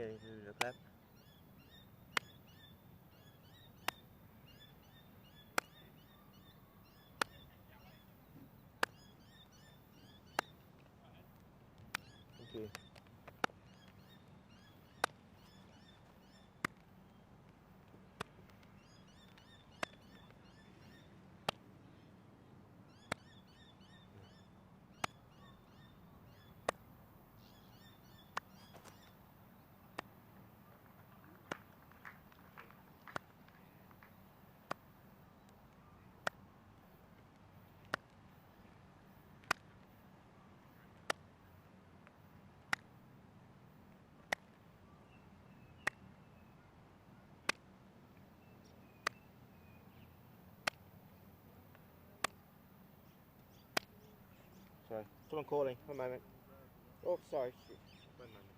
getting through the clap. Thank you. Sorry, someone calling. One moment. Oh, sorry. Shoot. One moment.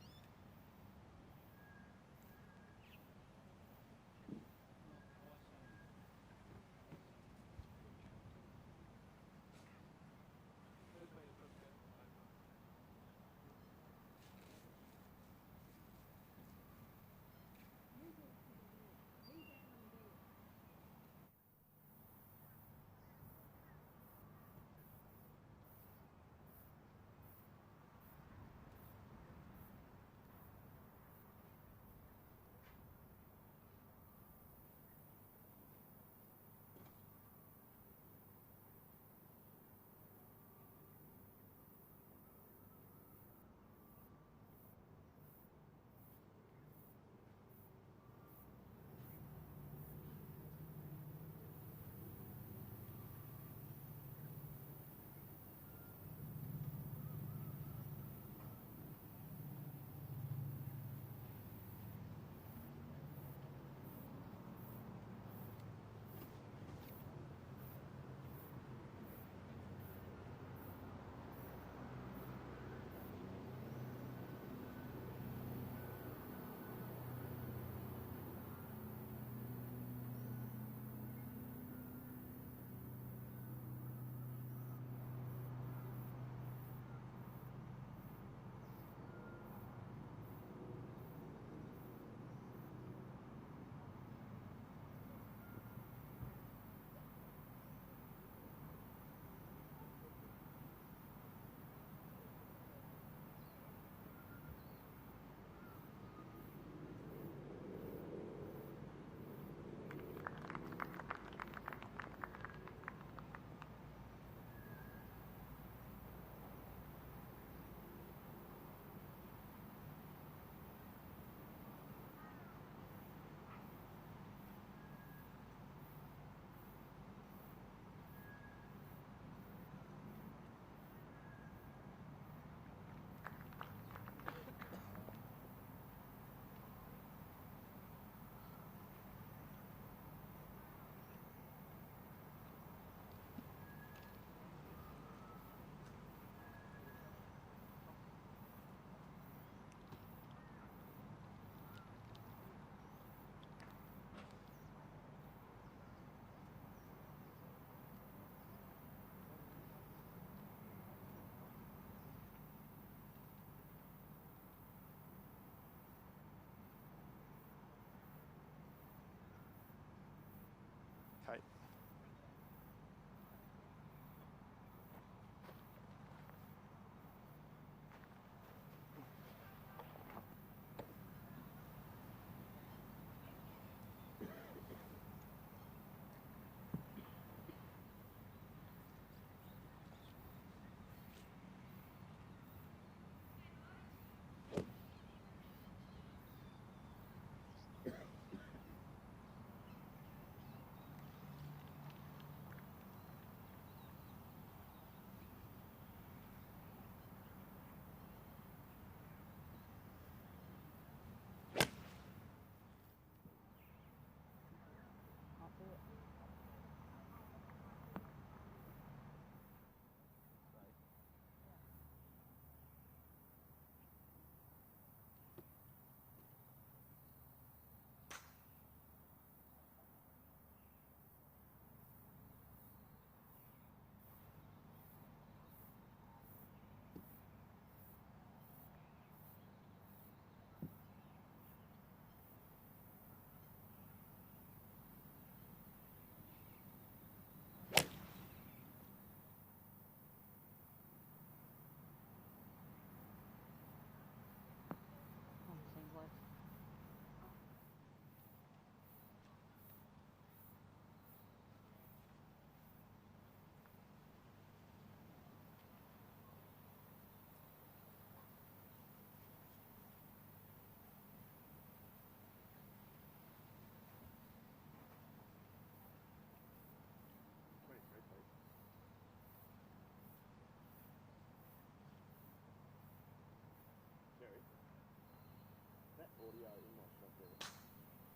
audio in my shop there.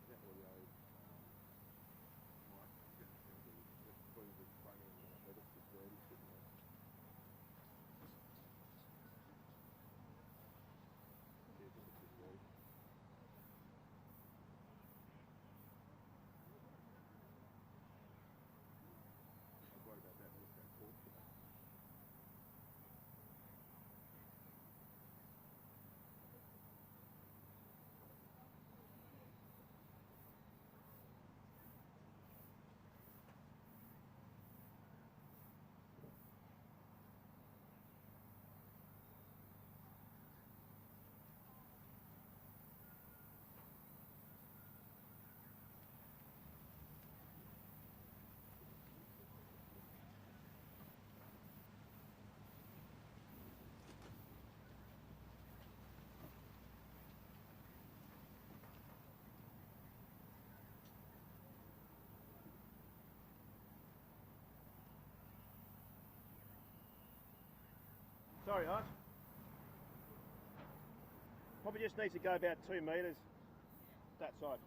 That audio mic. It's going to be just between the front end and that legacy 30 sitting there. Yeah, just a 630. I'm worried about that when it's going to talk to that. Sorry, Hart. Probably just needs to go about 2 metres that side.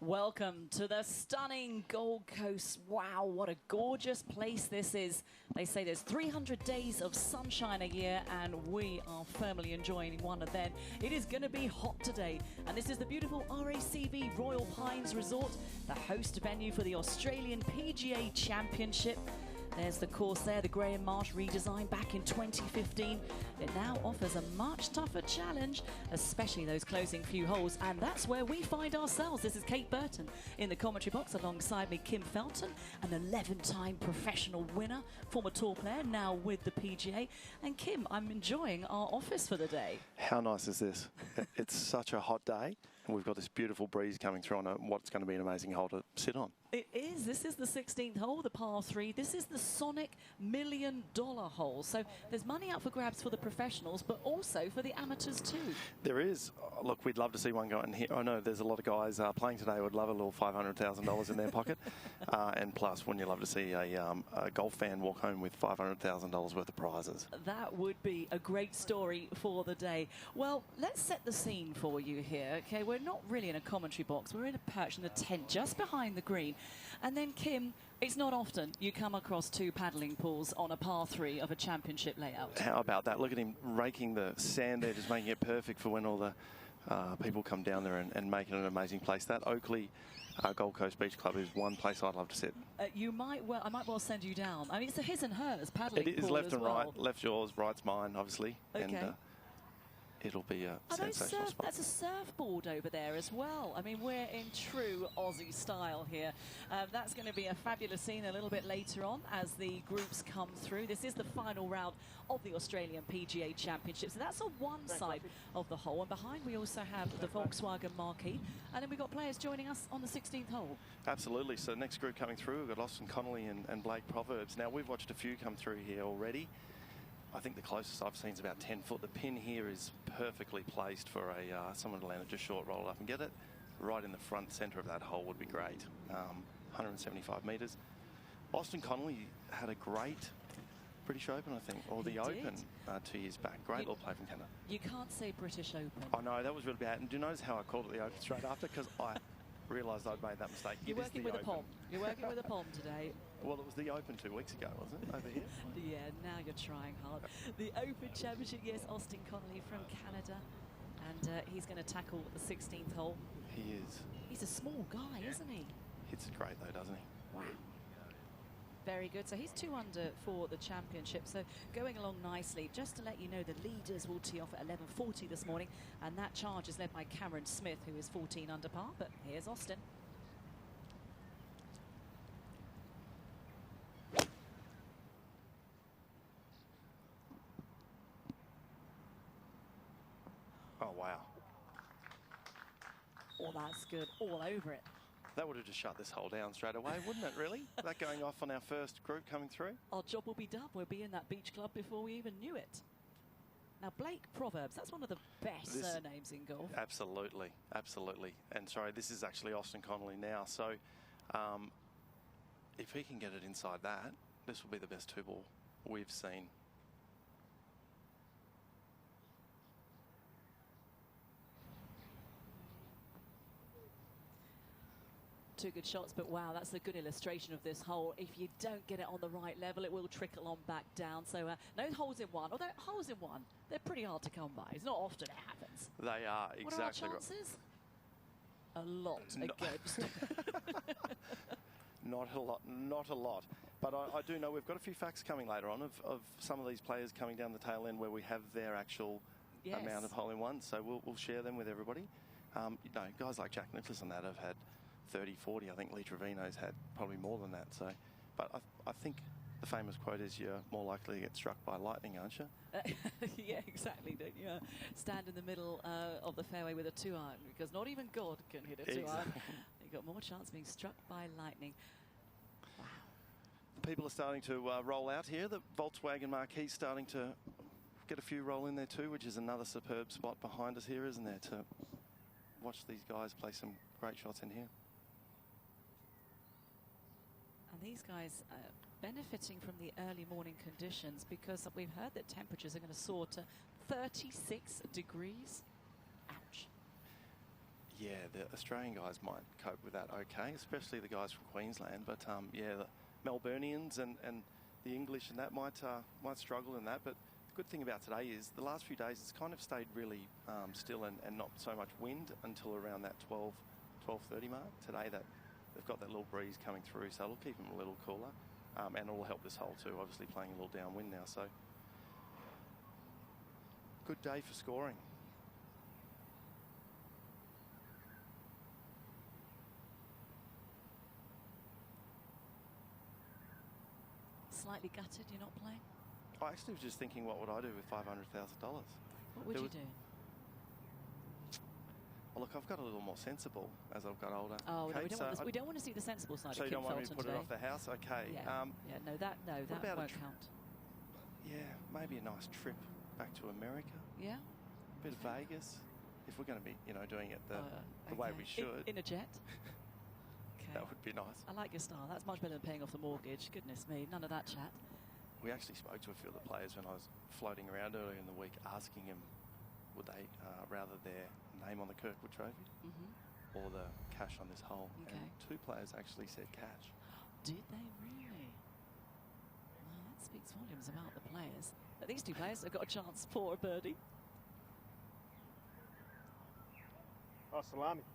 Welcome to the stunning Gold Coast. Wow, what a gorgeous place this is. They say there's 300 days of sunshine a year, and we are firmly enjoying one of them. It is going to be hot today, and this is the beautiful RACV Royal Pines Resort, the host venue for the Australian PGA Championship. There's the course there, the Graham Marsh redesign back in 2015. It now offers a much tougher challenge, especially those closing few holes, and that's where we find ourselves. This is Kate Burton in the commentary box alongside me, Kim Felton, an 11-time professional winner, former tour player, now with the PGA. And Kim, I'm enjoying our office for the day. How nice is this? It's such a hot day, and we've got this beautiful breeze coming through on what's going to be an amazing hole to sit on. It is. This is the 16th hole, the par 3. This is the Soniq $1 million hole. So there's money out for grabs for the professionals, but also for the amateurs too. There is. Look, we'd love to see one go in here. I know there's a lot of guys playing today who would love a little $500,000 in their pocket. And plus, wouldn't you love to see a golf fan walk home with $500,000 worth of prizes? That would be a great story for the day. Well, let's set the scene for you here. Okay, we're not really in a commentary box. We're in a perch in a tent just behind the green. And then, Kim, it's not often you come across two paddling pools on a par 3 of a championship layout. How about that? Look at him raking the sand there, just making it perfect for when all the people come down there and make it an amazing place. That Oakley Gold Coast Beach Club is one place I'd love to sit. I might well send you down. I mean, it's a his and hers paddling pool. It is left and well. right. Left's yours, right's mine, obviously. Okay. And, it'll be a sensational spot. That's a surfboard over there as well. I mean, we're in true Aussie style here. That's going to be a fabulous scene a little bit later on as the groups come through. This is the final round of the Australian PGA Championship. So that's on one side of the hole. And behind we also have the Volkswagen marquee. And then we've got players joining us on the 16th hole. Absolutely. So next group coming through, we've got Austin Connolly and Blake Proverbs. Now, we've watched a few come through here already. I think the closest I've seen is about 10 foot. The pin here is perfectly placed for someone to land it just short, roll it up and get it. Right in the front centre of that hole would be great. 175 metres. Austin Connolly had a great British Open, I think, or the Open 2 years back. Great little play from Canada. You can't say British Open. I know, that was really bad. And do you notice how I called it the Open straight after? Because I realised I'd made that mistake. You're working with a pom. You're working with a pom today. Well, it was the Open 2 weeks ago, wasn't it, over here? Yeah, now you're trying hard. The Open Championship, yes, Austin Connolly from Canada. And he's going to tackle the 16th hole. He is. He's a small guy, isn't he? Hits it great, though, doesn't he? Wow. Very good. So he's 2 under for the championship. So going along nicely. Just to let you know, the leaders will tee off at 11:40 this morning. And that charge is led by Cameron Smith, who is 14 under par. But here's Austin. Oh, wow. Oh, that's good. All over it. That would have just shut this hole down straight away, wouldn't it, really? That going off on our first group coming through. Our job will be done. We'll be in that beach club before we even knew it. Now, Blake Proverbs, that's one of the best surnames in golf. Absolutely, absolutely. And sorry, this is actually Austin Connolly now. So if he can get it inside that, this will be the best 2-ball we've seen. Two good shots, but wow, that's a good illustration of this hole. If you don't get it on the right level, it will trickle on back down. So no holes in one, although holes in one, they're pretty hard to come by. It's not often it happens. They are, exactly. What are our chances? A lot against. Not a lot, not a lot. But I do know we've got a few facts coming later on of some of these players coming down the tail end where we have their actual amount of hole-in-ones. So we'll share them with everybody. You know, guys like Jack Nicklaus and that have had 30, 40. I think Lee Trevino's had probably more than that. So, but I think the famous quote is, "You're more likely to get struck by lightning, aren't you?" Yeah, exactly. Don't you stand in the middle of the fairway with a 2-iron, because not even God can hit a 2-iron. You've got more chance of being struck by lightning. Wow. People are starting to roll out here. The Volkswagen marquee's starting to get a few roll in there too, which is another superb spot behind us here, isn't there, to watch these guys play some great shots in here. And these guys benefiting from the early morning conditions, because we've heard that temperatures are going to soar to 36 degrees. Ouch. Yeah, the Australian guys might cope with that okay, especially the guys from Queensland. But yeah, the Melburnians and the English and that might struggle in that. But the good thing about today is the last few days it's kind of stayed really still and not so much wind until around that 12:30 mark. Today that they've got that little breeze coming through, so it'll keep them a little cooler, and it'll help this hole too. Obviously playing a little downwind now, so good day for scoring. Slightly gutted you're not playing? I actually was just thinking, what would I do with $500,000? What would you do? Well, look, I've got a little more sensible as I've got older. Oh, no, Kate, we don't want to see the sensible side so of you Kim don't want me Felton to put today. it off the house? Okay. Yeah, no, that won't count. Yeah, maybe a nice trip back to America. Yeah? A bit of Vegas. If we're going to be, doing it the way we should. In a jet? That would be nice. I like your style. That's much better than paying off the mortgage. Goodness me, none of that chat. We actually spoke to a few of the players when I was floating around earlier in the week, asking them would they rather their name on the Kirkwood Trophy or the cash on this hole. Okay. And 2 players actually said cash. Did they really? Well, that speaks volumes about the players. But these 2 players have got a chance for a birdie. Oh, salami.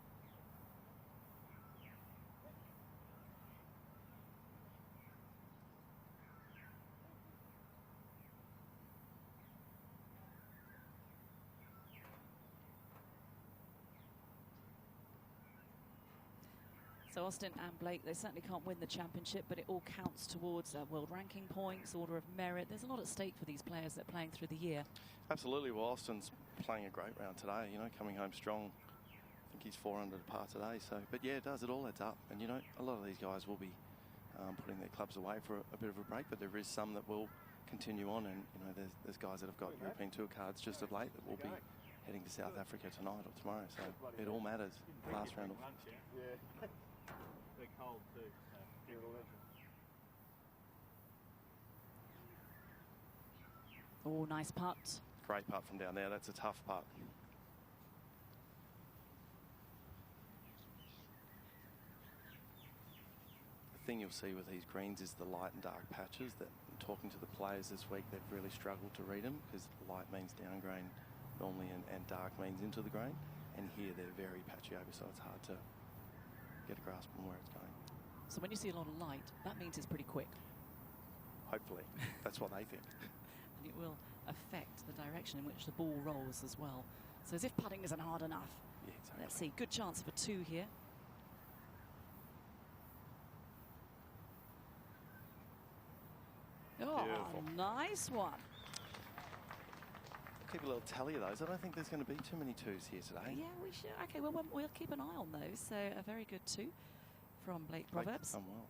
So Austin and Blake, they certainly can't win the championship, but it all counts towards world ranking points, order of merit. There's a lot at stake for these players that are playing through the year. Absolutely. Well, Austin's playing a great round today, coming home strong. I think he's 4 under par today. So, but yeah, it does. It all adds up. And, a lot of these guys will be putting their clubs away for a bit of a break, but there is some that will continue on. And, there's guys that have got European Tour cards just of late that will be heading to South Africa tonight or tomorrow. So it all matters. Last round. Yeah. They're cold too, so you're a legend. Oh, nice putt. Great putt from down there. That's a tough putt. The thing you'll see with these greens is the light and dark patches. That talking to the players this week, they've really struggled to read them because light means down grain normally and dark means into the grain. And here they're very patchy over, so it's hard to get a grasp on where it's going. So when you see a lot of light, that means it's pretty quick. Hopefully. That's what they think. And it will affect the direction in which the ball rolls as well. So as if putting isn't hard enough. Yeah, exactly. Let's see, good chance for 2 here. Oh, beautiful. Nice one. Keep a little tally of those. I don't think there's going to be too many 2s here today. Yeah, we should. Okay, well, we'll keep an eye on those. So a very good 2 from Blake Proverbs. Done well.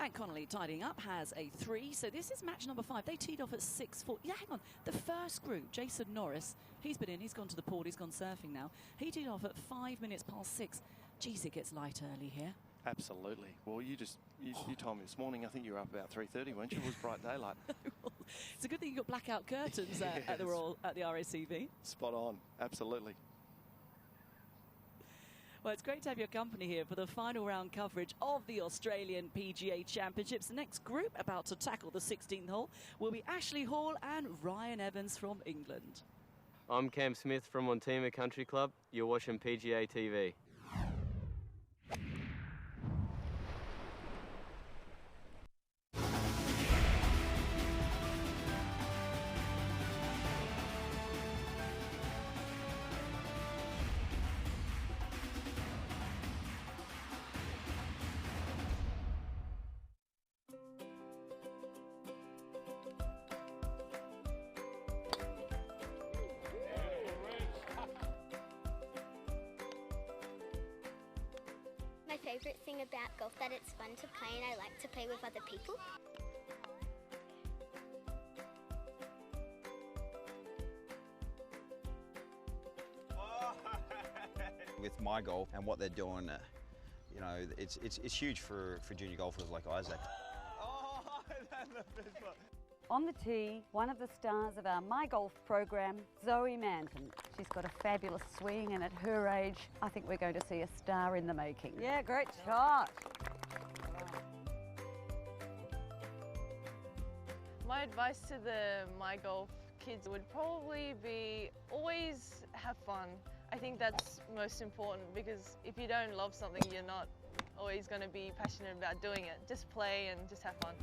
And Connolly tidying up has a 3. So this is match number 5. They teed off at 6:40. Yeah, hang on. The first group, Jason Norris, he's been in. He's gone to the port. He's gone surfing now. He teed off at 5 minutes past 6. Geez, it gets light early here. Absolutely. Well, you told me this morning, I think you were up about 3:30, weren't you? It was bright daylight. It's a good thing you got blackout curtains at the RACV. Spot on. Absolutely. Well, it's great to have your company here for the final round coverage of the Australian PGA Championships. The next group about to tackle the 16th hole will be Ashley Hall and Ryan Evans from England. I'm Cam Smith from Monteima Country Club. You're watching PGA TV. My favourite thing about golf that it's fun to play and I like to play with other people. With my golf and what they're doing you know, it's huge for junior golfers like Isaac. On the tee, one of the stars of our My Golf program, Zoe Manton. She's got a fabulous swing, and at her age, I think we're going to see a star in the making. Yeah, great shot. My advice to the My Golf kids would probably be always have fun. I think that's most important, because if you don't love something, you're not always going to be passionate about doing it. Just play and just have fun.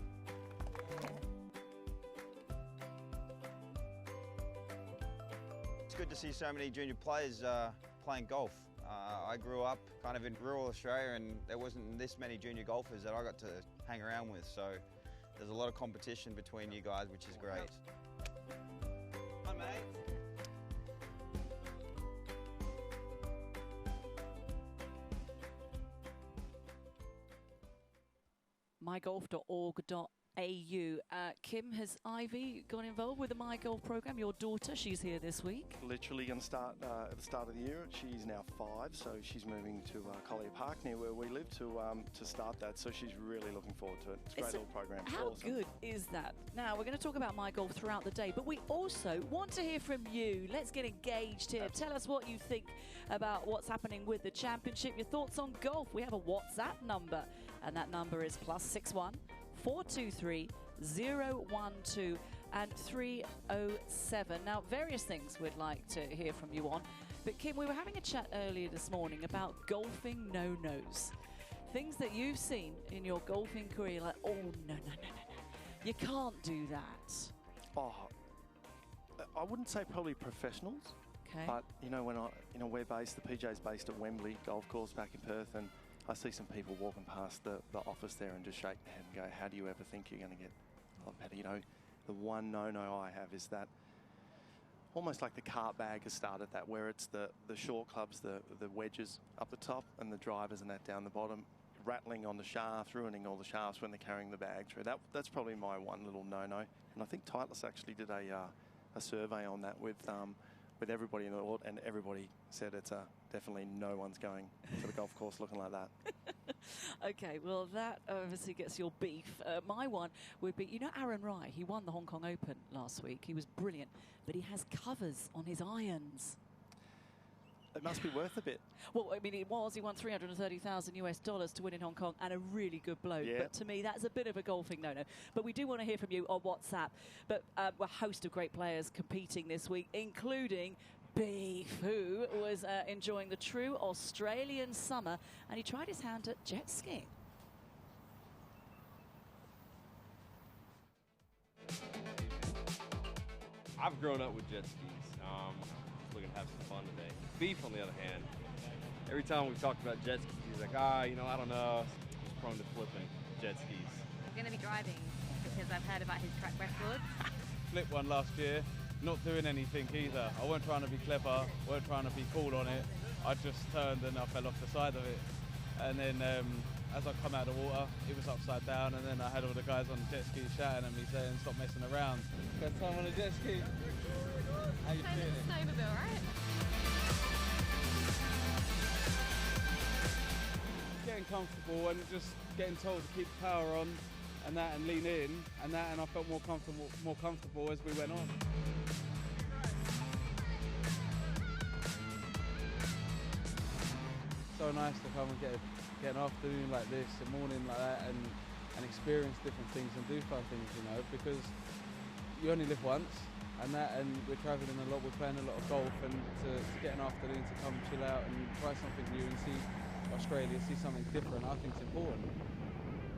It's good to see so many junior players playing golf. I grew up kind of in rural Australia, and there wasn't this many junior golfers that I got to hang around with, so there's a lot of competition between you guys, which is great. Hi, mate. mygolf.org.au. Kim, has Ivy got involved with the My Golf program? Your daughter, she's here this week. Literally going to start at the start of the year. She's now 5, so she's moving to Collier Park, near where we live, to start that. So she's really looking forward to it. It's a great little program. How awesome. good is that? Now, we're going to talk about My Golf throughout the day, but we also want to hear from you. Let's get engaged here. Tell us what you think about what's happening with the championship, your thoughts on golf. We have a WhatsApp number, and that number is +61 423 012 and 307. Now, various things we'd like to hear from you on. But Kim, we were having a chat earlier this morning about golfing no-nos. Things that you've seen in your golfing career, like, oh, no. You can't do that. Oh, I wouldn't say probably professionals. Okay. But, you know, we're based, the PGA's based at Wembley Golf Course back in Perth, and I see some people walking past the office there and just shake their head and go, how do you ever think you're going to get a lot better? You know, the one no-no I have is that almost like the cart bag has started that, where it's the short clubs, the wedges up the top and the drivers and that down the bottom, rattling on the shafts, ruining all the shafts when they're carrying the bag through. That's probably my one little no-no. And I think Titleist actually did a survey on that with everybody in the world, and everybody said it's definitely no one's going to the golf course looking like that. Okay, well, that obviously gets your beef. My one would be, you know, Aaron Rai, he won the Hong Kong Open last week. He was brilliant, but he has covers on his irons. It must be worth a bit. Well, I mean, it was. He won $330,000 US to win in Hong Kong, and a really good bloke. Yeah. But to me, that's a bit of a golfing no-no. But we do want to hear from you on WhatsApp. But a host of great players competing this week, including Beef, who was enjoying the true Australian summer, and he tried his hand at jet skiing. I've grown up with jet skis. Just looking to have some fun today. Beef, on the other hand, every time we've talked about jet skis, he's like, you know, I don't know. He's prone to flipping jet skis. I'm going to be driving because I've heard about his track record. Flipped one last year, not doing anything either. I wasn't trying to be clever, weren't trying to be cool on it. I just turned and I fell off the side of it. And then as I come out of the water, it was upside down, and then I had all the guys on the jet ski shouting at me saying, stop messing around. Got time on a jet ski. How you feeling? Snowmobile, right? Getting comfortable and just getting told to keep the power on and lean in and I felt more comfortable as we went on. So nice to come and get an afternoon like this, a morning like that, and experience different things and do fun things, you know, because you only live once, and we're travelling a lot, we're playing a lot of golf, and to get an afternoon to come chill out and try something new and see Australia, see something different, I think it's important.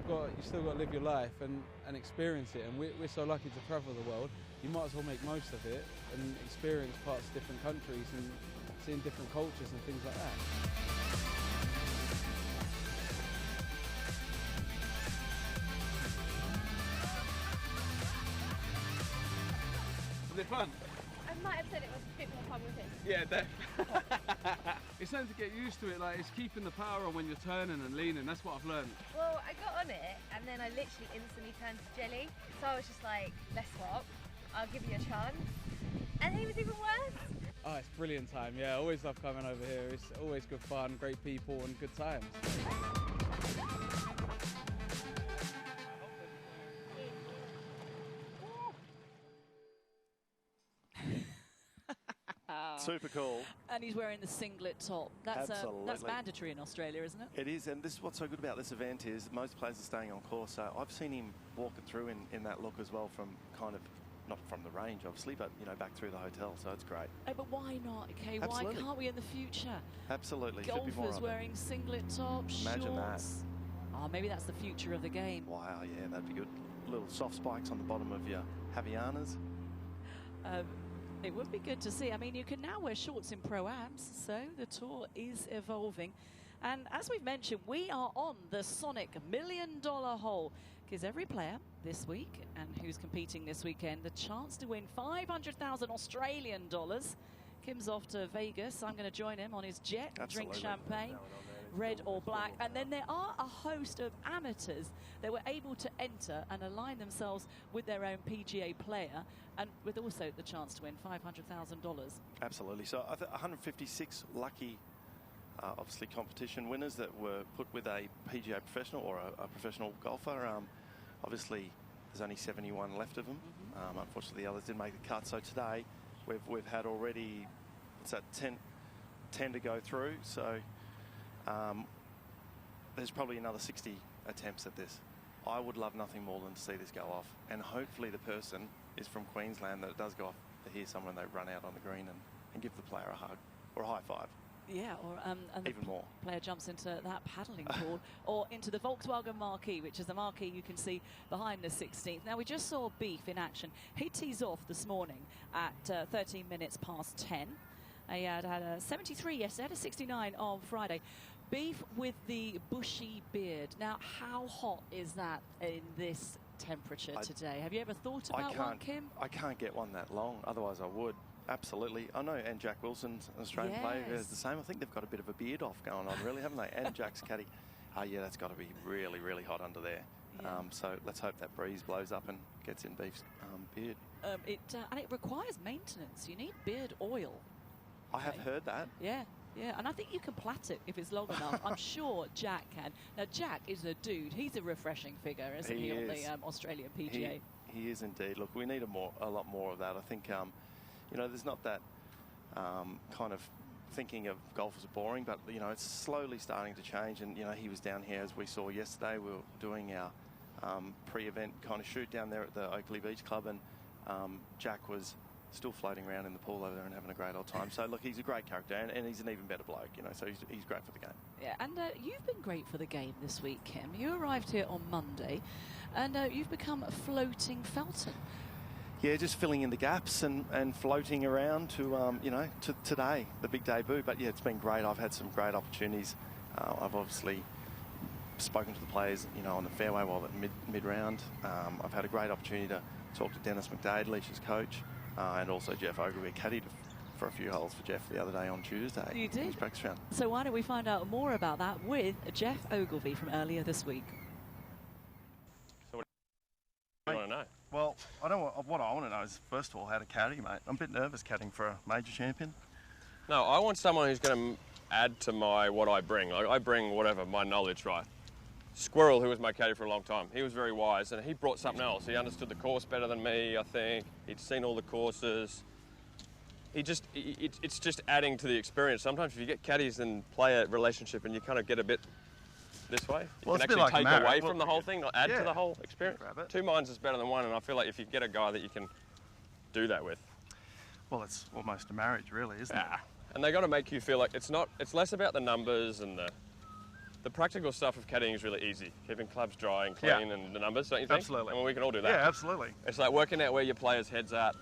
You still got to live your life and experience it, and we're so lucky to travel the world. You might as well make most of it and experience parts of different countries and seeing different cultures and things like that. Was it fun? I might have said it was a bit more fun with him. Yeah, definitely. It's something to get used to it, like it's keeping the power on when you're turning and leaning, that's what I've learned. Well, I got on it and then I literally instantly turned to jelly. So I was just like, let's swap, I'll give you a chance. And he was even worse. Oh, it's brilliant time. Yeah, I always love coming over here. It's always good fun, great people and good times. Super cool. And he's wearing the singlet top. That's mandatory in Australia, isn't it? It is, and this is what's so good about this event is most players are staying on course. So I've seen him walking through in that look as well, from kind of, not from the range obviously, but you know, back through the hotel. So it's great. Oh, but why not? Okay, Absolutely. why can't we in the future? Absolutely. Should be more Golfers of wearing singlet tops, Imagine shorts. Oh, maybe that's the future of the game. Wow, yeah, that'd be good. Little soft spikes on the bottom of your Havianas. It would be good to see. I mean, you can now wear shorts in Pro-Ams, so the tour is evolving. And as we've mentioned, we are on the Soniq $1 million hole. Gives every player this week and who's competing this weekend the chance to win 500,000 Australian dollars. Kim's off to Vegas. I'm going to join him on his jet, drink champagne, red or black. And then there are a host of amateurs that were able to enter and align themselves with their own PGA player, and with also the chance to win $500,000. Absolutely. So 156 lucky, obviously, competition winners that were put with a PGA professional or a professional golfer. Obviously, there's only 71 left of them. Unfortunately, the others didn't make the cut. So today, we've had already, what's that, 10 to go through. So there's probably another 60 attempts at this. I would love nothing more than to see this go off, and hopefully the person is from Queensland, that it does go off to hear someone they run out on the green and give the player a hug or a high five. Yeah, or and even more. Player jumps into that paddling pool or into the Volkswagen Marquee, which is the marquee you can see behind the 16th. Now, we just saw Beef in action. He tees off this morning at 13 minutes past 10. He had a 73 yesterday, had a 69 on Friday. Beef with the bushy beard. Now, how hot is that in this temperature today? Have you ever thought about one, Kim? I can't get one that long, otherwise I would. Absolutely. I know, and Jack Wilson's an Australian player is the same. I think they've got a bit of a beard off going on, really, haven't they? And Jack's caddy. Yeah, that's got to be really, really hot under there. Yeah. So let's hope that breeze blows up and gets in Beef's beard. And it requires maintenance. You need beard oil. I have heard that. Yeah, yeah, and I think you can plait it if it's long enough. I'm sure Jack can. Now, Jack is a dude. He's a refreshing figure, isn't he on the Australian PGA? He is indeed. Look, we need a lot more of that. I think, you know, there's not that kind of thinking of golf as boring, but, you know, it's slowly starting to change. And, you know, he was down here, as we saw yesterday. We were doing our pre-event kind of shoot down there at the Oakley Beach Club, and Jack was still floating around in the pool over there and having a great old time. So, look, he's a great character, and he's an even better bloke, you know, so he's great for the game. Yeah, and you've been great for the game this week, Kim. You arrived here on Monday, and you've become a floating Felton. Yeah, just filling in the gaps and floating around to, you know, to today, the big debut. But, yeah, it's been great. I've had some great opportunities. I've obviously spoken to the players, you know, on the fairway while at mid-round. I've had a great opportunity to talk to Dennis McDade, Leish's coach, and also Jeff Ogilvie, caddied for a few holes for Jeff the other day on Tuesday. You did? In his practice round. So why don't we find out more about that with Jeff Ogilvie from earlier this week. So what do you want to know? Well, what I want to know is, first of all, how to caddy, mate. I'm a bit nervous caddying for a major champion. No, I want someone who's going to add to what I bring. Like, I bring whatever, my knowledge, right? Squirrel, who was my caddy for a long time, he was very wise, and he brought something else. He understood the course better than me, I think. He'd seen all the courses. It's just adding to the experience. Sometimes if you get caddies and player relationship and you kind of get a bit this way, you can actually take away from the whole thing, or add to the whole experience. Two minds is better than one, and I feel like if you get a guy that you can do that with. Well, it's almost a marriage, really, isn't it? And they got to make you feel like it's less about the numbers and the practical stuff of caddying is really easy. Keeping clubs dry and clean and the numbers, don't you think? Absolutely. I mean, we can all do that. Yeah, absolutely. It's like working out where your player's head's at,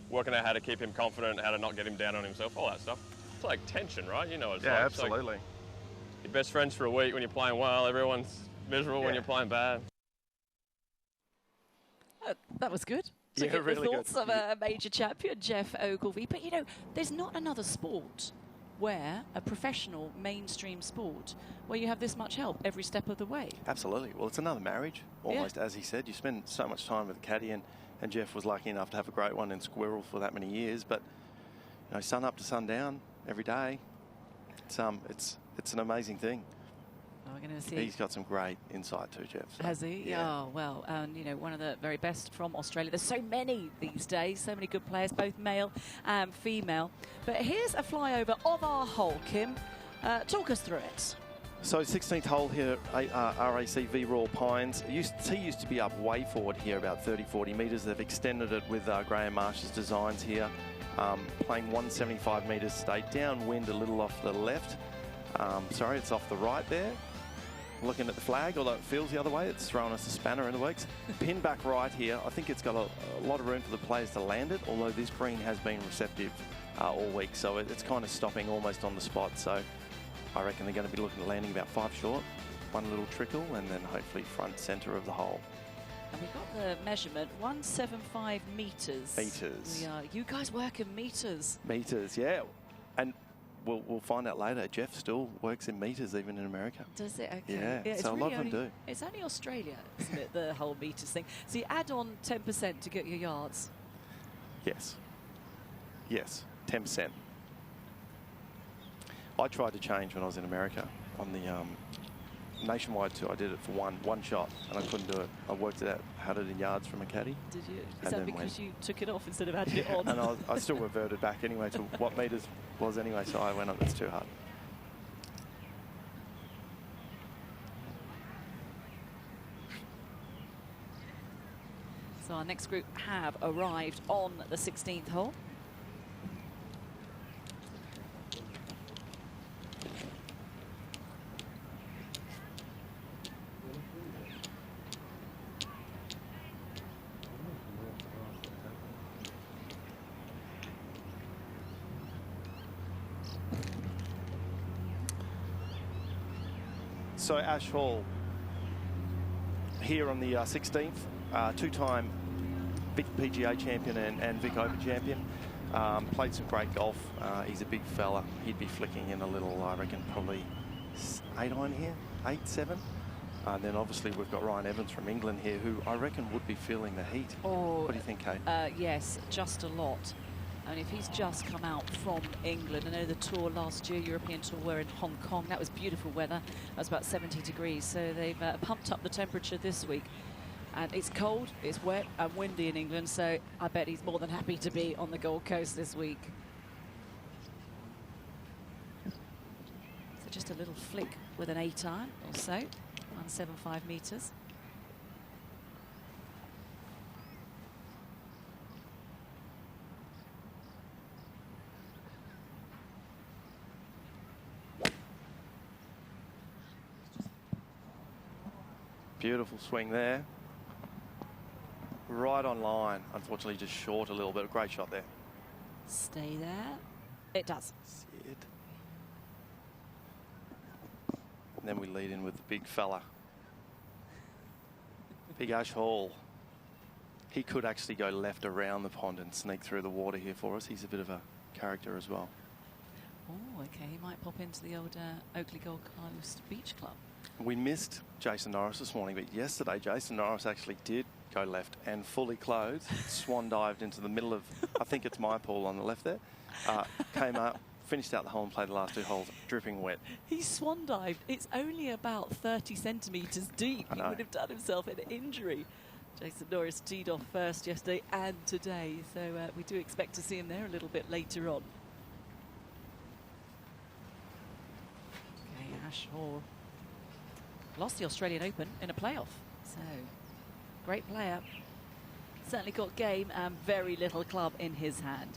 working out how to keep him confident, how to not get him down on himself, all that stuff. It's like tension, right? You know what it's like. Yeah, absolutely. Like your best friends for a week when you're playing well, everyone's miserable when you're playing bad. That was good. Yeah, get really the thoughts of a major champion, Jeff Ogilvie. But, you know, there's not another sport where a professional mainstream sport where you have this much help every step of the way. Absolutely. Well, it's another marriage, almost, as he said. You spend so much time with the caddy, and Jeff was lucky enough to have a great one in Squirrel for that many years. But You know, sun up to sundown every day. It's an amazing thing. We're going to see. He's got some great insight too, Jeff. So, Has he? Yeah. Oh, well, you know, one of the very best from Australia. There's so many these days, so many good players, both male and female. But here's a flyover of our hole, Kim. Talk us through it. So 16th hole here at RAC V-Raw Pines. Tee used to be up way forward here, about 30, 40 metres. They've extended it with Graham Marsh's designs here. Playing 175 metres straight, downwind a little off the left. Sorry, it's off the right there. Looking at the flag, although it feels the other way, it's throwing us a spanner in the works. Pin back right here. I think it's got a lot of room for the players to land it, although this green has been receptive all week, so it's kind of stopping almost on the spot. So I reckon they're going to be looking at landing about 5 short, one little trickle, and then hopefully front centre of the hole. And we've got the measurement, 175 metres. Meters. You guys work in metres. Meters, yeah. And we'll find out later. Jeff still works in meters even in America. Does it? Okay. Yeah, so really a lot of them do. It's only Australia, isn't it, the whole meters thing. So you add on 10% to get your yards. Yes. Yes, 10%. I tried to change when I was in America on the nationwide tour. I did it for one shot and I couldn't do it. I worked it out, had it in yards from a caddy. Did you? Is that because you took it off instead of adding it on? And I still reverted back anyway to what meters was anyway, so I went up, that's too hard. So our next group have arrived on the 16th hole. So Ash Hall here on the 16th, two-time Vic PGA champion and Vic Open champion. Played some great golf. He's a big fella. He'd be flicking in a little, I reckon, probably 8 iron here, 8, 7. And then obviously we've got Ryan Evans from England here, who I reckon would be feeling the heat. Oh, what do you think, Kate? Yes, just a lot. I mean, if he's just come out from England, I know the tour last year, European tour, were in Hong Kong. That was beautiful weather. That was about 70 degrees. So they've pumped up the temperature this week. And it's cold, it's wet and windy in England. So I bet he's more than happy to be on the Gold Coast this week. So just a little flick with an 8 iron or so, 175 metres. Beautiful swing there. Right on line. Unfortunately, just short a little bit. A great shot there. Stay there. It does. Sid. And then we lead in with the big fella. Big Ash Hall. He could actually go left around the pond and sneak through the water here for us. He's a bit of a character as well. Oh, okay. He might pop into the old Oakley Gold Coast Beach Club. We missed Jason Norris this morning, but yesterday Jason Norris actually did go left and fully clothed, swan dived into the middle of, I think it's my pool on the left there, came up, finished out the hole and played the last 2 holes, dripping wet. He swan dived. It's only about 30 centimetres deep. He would have done himself an injury. Jason Norris teed off first yesterday and today, so we do expect to see him there a little bit later on. Okay, Ash Hall lost the Australian Open in a playoff, so great player. Certainly got game and very little club in his hand.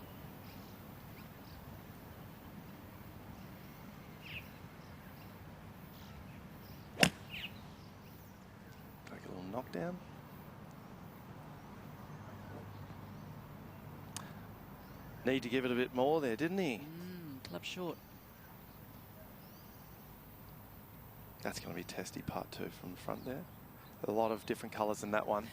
Take a little knockdown. Need to give it a bit more there, didn't he? Club short. That's going to be testy part 2 from the front there. A lot of different colours in that one.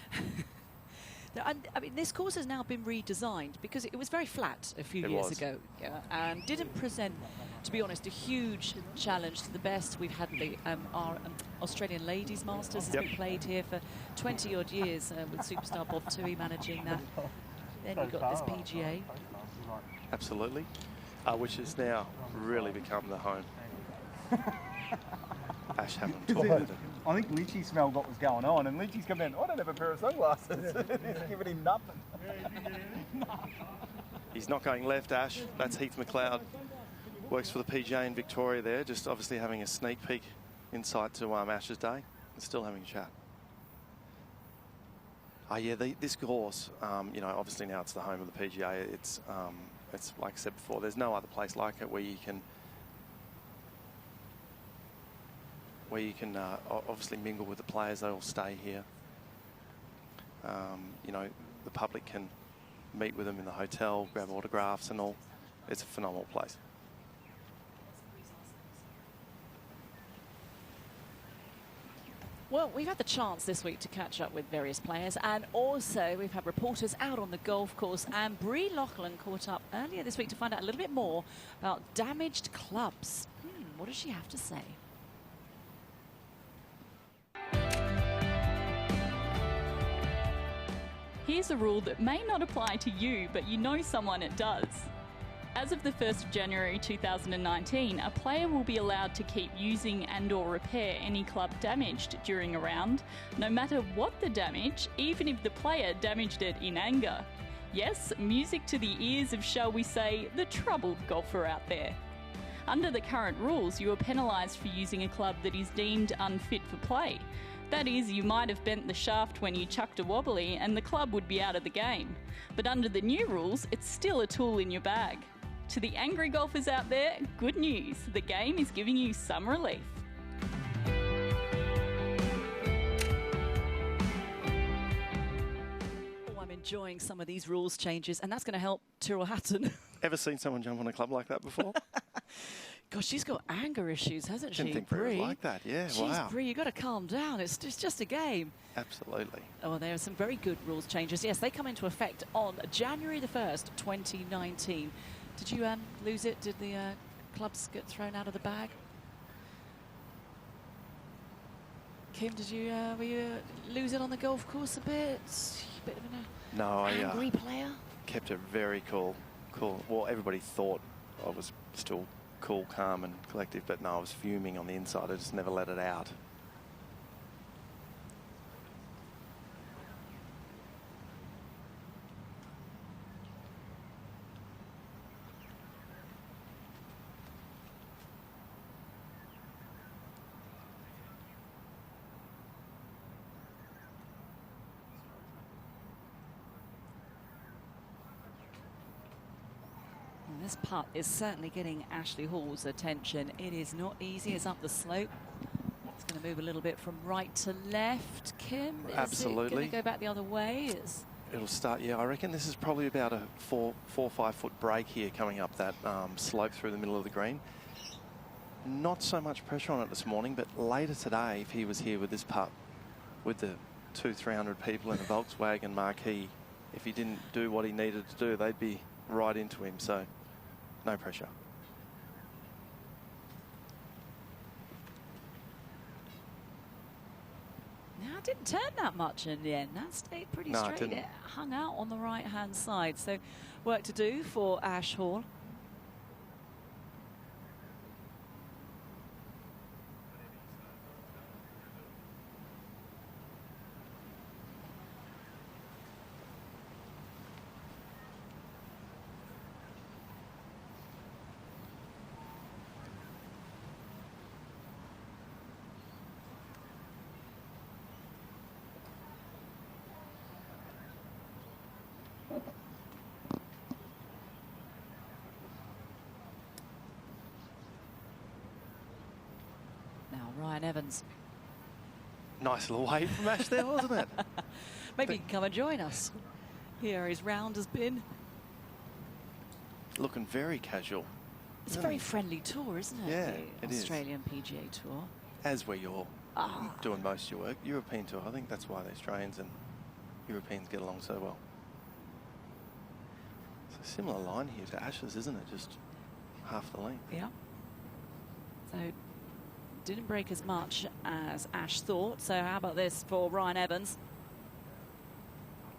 I mean, this course has now been redesigned because it was very flat a few years ago, and didn't present, to be honest, a huge challenge to the best. We've had our Australian Ladies Masters has been played here for 20-odd years with superstar Bob Toohey managing that. Then you've got this PGA. Absolutely. which has now really become the home. Ash having I think Lynchy smelled what was going on, and Lynchy's come in. I don't have a pair of sunglasses. He's giving him nothing. He's not going left, Ash. That's Heath McLeod. Works for the PGA in Victoria there, just obviously having a sneak peek inside to Ash's day and still having a chat. Yeah, this course, you know, obviously now it's the home of the PGA. It's like I said before, there's no other place like it where you can obviously mingle with the players. They all stay here. You know, the public can meet with them in the hotel, grab autographs and all. It's a phenomenal place. Well, we've had the chance this week to catch up with various players, and also we've had reporters out on the golf course, and Brie Loughlin caught up earlier this week to find out a little bit more about damaged clubs. What does she have to say? Here's a rule that may not apply to you, but you know someone it does. As of the 1st of January 2019, a player will be allowed to keep using and/or repair any club damaged during a round, no matter what the damage, even if the player damaged it in anger. Yes, music to the ears of, shall we say, the troubled golfer out there. Under the current rules, you are penalised for using a club that is deemed unfit for play. That is, you might have bent the shaft when you chucked a wobbly and the club would be out of the game. But under the new rules, it's still a tool in your bag. To the angry golfers out there, good news. The game is giving you some relief. Oh, I'm enjoying some of these rules changes, and that's going to help Tyrrell Hatton. Ever seen someone jump on a club like that before? Gosh, she's got anger issues, hasn't she, Didn't think Brie? Brie was like that, yeah, Jeez, wow. Brie, you've got to calm down. It's just a game. Absolutely. Oh, there are some very good rules changes. Yes, they come into effect on January the 1st, 2019. Did you lose it? Did the clubs get thrown out of the bag? Kim, did you were you lose it on the golf course a bit? Bit of an angry player? Kept it very cool. Well, everybody thought I was still cool, calm and collective, but no, I was fuming on the inside. I just never let it out. This putt is certainly getting Ashley Hall's attention. It is not easy. It's up the slope. It's going to move a little bit from right to left. Kim, Absolutely. Is it going to go back the other way? It'll start, yeah, I reckon this is probably about a 4 or 5 foot break here coming up that slope through the middle of the green. Not so much pressure on it this morning, but later today, if he was here with this putt, with the 200-300 people in the Volkswagen marquee, if he didn't do what he needed to do, they'd be right into him, so no pressure. Now, it didn't turn that much in the end. That stayed pretty straight. It hung out on the right-hand side. So work to do for Ash Hall. Ryan Evans. Nice little wave from Ash there, wasn't it? Maybe he can come and join us. Here his round has been. Looking very casual. It's a very friendly tour, isn't it? Yeah, the it is. Australian PGA Tour. As where you're doing most of your work. European Tour, I think that's why the Australians and Europeans get along so well. It's a similar line here to Ash's, isn't it? Just half the length. Yeah. So didn't break as much as Ash thought. So how about this for Ryan Evans?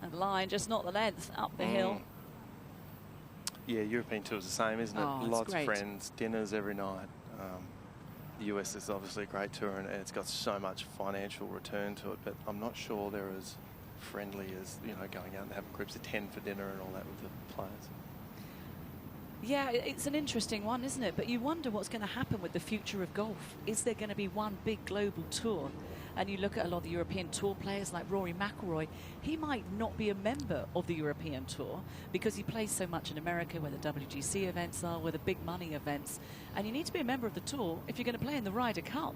A line, just not the length up the hill. Yeah, European Tour's the same, isn't it? Oh, it's Lots great. of friends, dinners every night. The US is obviously a great tour, and it's got so much financial return to it, but I'm not sure they're as friendly as, you know, going out and having groups of 10 for dinner and all that with the players. Yeah, it's an interesting one, isn't it? But you wonder what's going to happen with the future of golf. Is there going to be one big global tour? And you look at a lot of the European Tour players like Rory McIlroy, he might not be a member of the European Tour because he plays so much in America where the WGC events are, where the big money events. And you need to be a member of the tour if you're going to play in the Ryder Cup.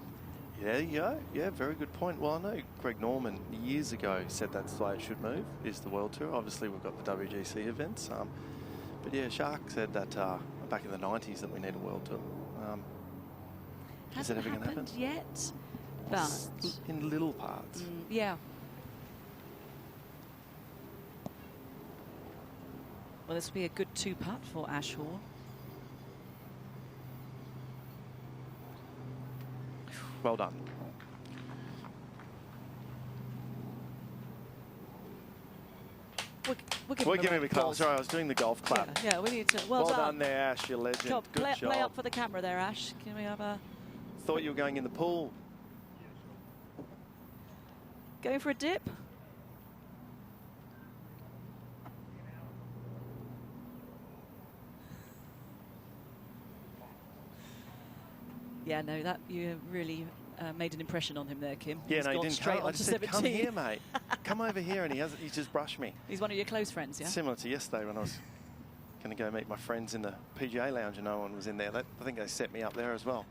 Yeah, yeah, very good point. Well, I know Greg Norman years ago said that's the way it should move, is the World Tour. Obviously, we've got the WGC events. But yeah, Shark said that back in the 90s that we need a World Tour. Is it Hasn't ever going to happen? happened yet, but in little parts. yeah. Well, this will be a good 2-putt for Ash Hall. Well done. We're giving him a clap. Sorry, I was doing the golf clap. Yeah, we need to. Well done there, Ash, you legend. Good Play job. up for the camera there, Ash. Can we have a... Thought you were going in the pool. Going for a dip? Yeah, no, that you really made an impression on him there, Kim. Yeah, He's no, he gone didn't straight come. I on to just said, 17. come here, mate. Come over here, and he's just brushed me. He's one of your close friends, yeah? Similar to yesterday when I was going to go meet my friends in the PGA lounge and no one was in there. I think they set me up there as well.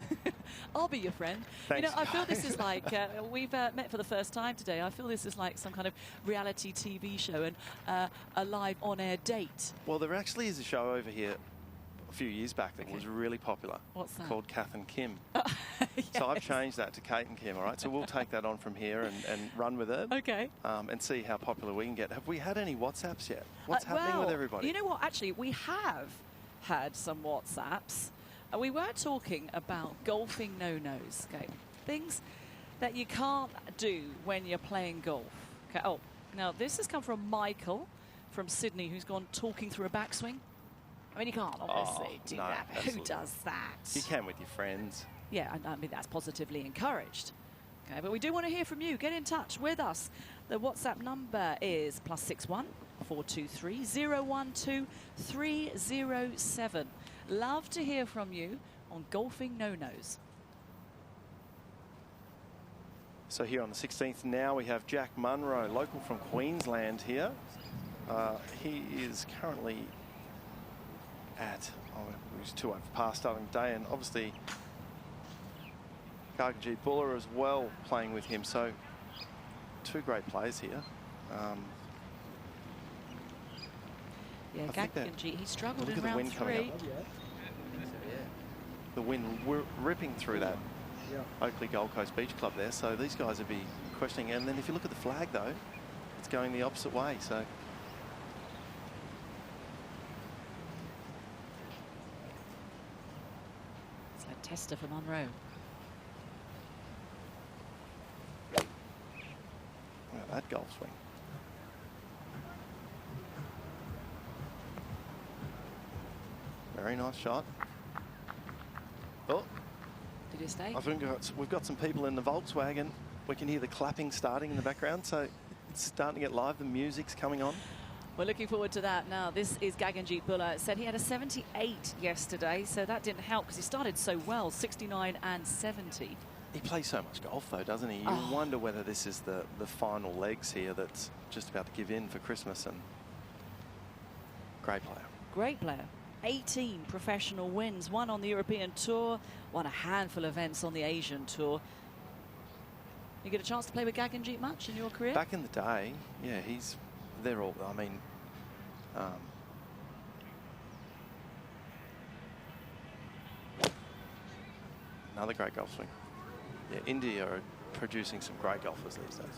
I'll be your friend. Thanks, you know, I feel this guys. is like, we've met for the first time today. I feel this is like some kind of reality TV show and a live on-air date. Well, there actually is a show over here a few years back that was really popular. What's that? Called Kath and Kim. So I've changed that to Kate and Kim, all right? So we'll take that on from here and run with it. Okay. And see how popular we can get. Have we had any WhatsApps yet? What's happening well, with everybody? You know what? Actually, we have had some WhatsApps. We were talking about golfing no-nos, okay? Things that you can't do when you're playing golf. Okay. Oh, now this has come from Michael from Sydney, who's gone talking through a backswing. I mean, you can't obviously do that. Who absolutely. does that? You can with your friends. Yeah, I mean, that's positively encouraged. Okay, but we do want to hear from you. Get in touch with us. The WhatsApp number is +61 423 012 307. Love to hear from you on golfing no-nos. So here on the 16th now we have Jack Munro, local from Queensland here. He is currently at, he's 2 over past starting the day, and obviously Gargajit Buller as well playing with him. So 2 great players here. Yeah, Gargajit, he struggled look in at the wind round coming 3. up. The wind ripping through that Oakley Gold Coast Beach Club there. So these guys would be questioning. And then if you look at the flag though, it's going the opposite way. So It's a tester for Munro. look at that golf swing. Very nice shot. Oh, Did you stay? I think we've got some people in the Volkswagen. We can hear the clapping starting in the background, so it's starting to get live. The music's coming on. We're looking forward to that now. This is Gargajit Buller. Said he had a 78 yesterday, so that didn't help because he started so well, 69 and 70. He plays so much golf, though, doesn't he? You wonder whether this is the final legs here that's just about to give in for Christmas. And great player. Great player. 18 professional wins, 1 on the European Tour, won a handful of events on the Asian Tour. You get a chance to play with Gargajit much in your career? Back in the day, yeah, they're all, I mean, another great golf swing. Yeah, India are producing some great golfers these days.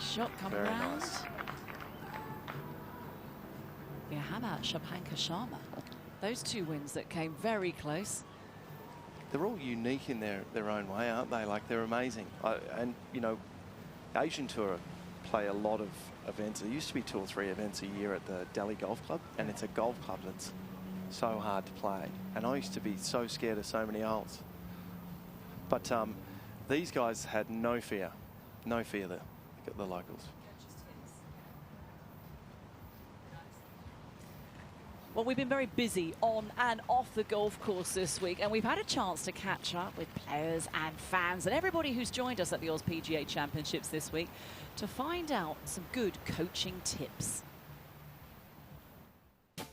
Shot coming Very round. nice. Yeah, how about Shubhankar Sharma? Those 2 wins that came very close. They're all unique in their own way, aren't they? Like, they're amazing. And, you know, Asian Tour play a lot of events. There used to be 2 or 3 events a year at the Delhi Golf Club, and it's a golf club that's so hard to play. And I used to be so scared of so many holes. But these guys had no fear there, the locals. Well, we've been very busy on and off the golf course this week, and we've had a chance to catch up with players and fans and everybody who's joined us at the Oz PGA Championships this week to find out some good coaching tips. I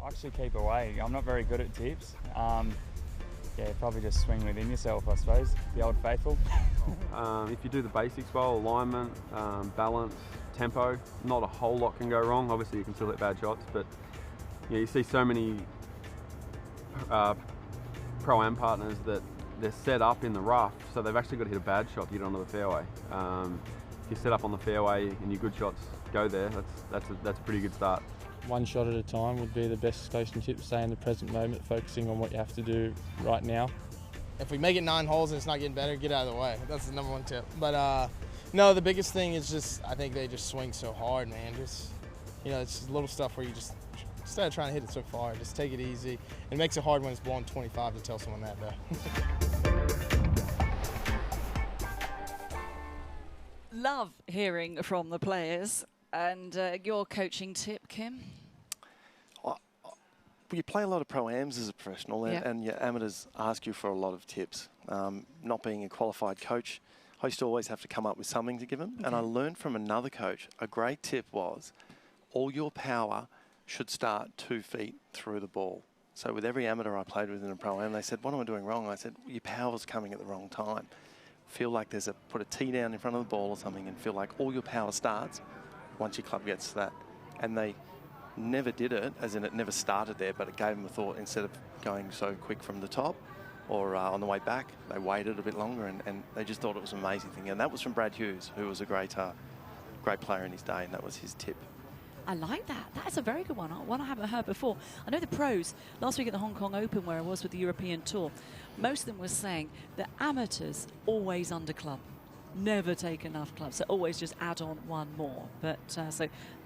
actually keep away. I'm not very good at tips. Yeah, probably just swing within yourself, I suppose. The old faithful. If you do the basics well, alignment, balance, tempo, not a whole lot can go wrong. Obviously you can still hit bad shots, but yeah, you see so many Pro-Am partners that they're set up in the rough, so they've actually got to hit a bad shot to get onto the fairway. If you set up on the fairway and your good shots go there, that's a pretty good start. One shot at a time would be the best coaching tip. Stay in the present moment, focusing on what you have to do right now. If we make it 9 holes and it's not getting better, get out of the way. That's the #1 tip. But no, the biggest thing is just, I think they just swing so hard, man. Just, you know, it's just little stuff where you just, instead of trying to hit it so far, just take it easy. It makes it hard when it's blowing 25 to tell someone that, though. Love hearing from the players. And your coaching tip, Kim? You play a lot of Pro-Ams as a professional, Yep. and your amateurs ask you for a lot of tips. Not being a qualified coach, I used to always have to come up with something to give them. And I learned from another coach, a great tip was, all your power should start 2 feet through the ball. So with every amateur I played with in a Pro-Am, they said, what am I doing wrong? I said, your power's coming at the wrong time. Feel like put a tee down in front of the ball or something and feel like all your power starts once your club gets to that. And they never did it, as in it never started there, but it gave them a thought. Instead of going so quick from the top or on the way back, they waited a bit longer, and they just thought it was an amazing thing. And that was from Brad Hughes, who was a great player in his day, and that was his tip. I like that. That's a very good one. One I haven't heard before. I know the pros, last week at the Hong Kong Open, where I was with the European Tour, most of them were saying that amateurs always under club. Never take enough clubs, so always just add on one more. But so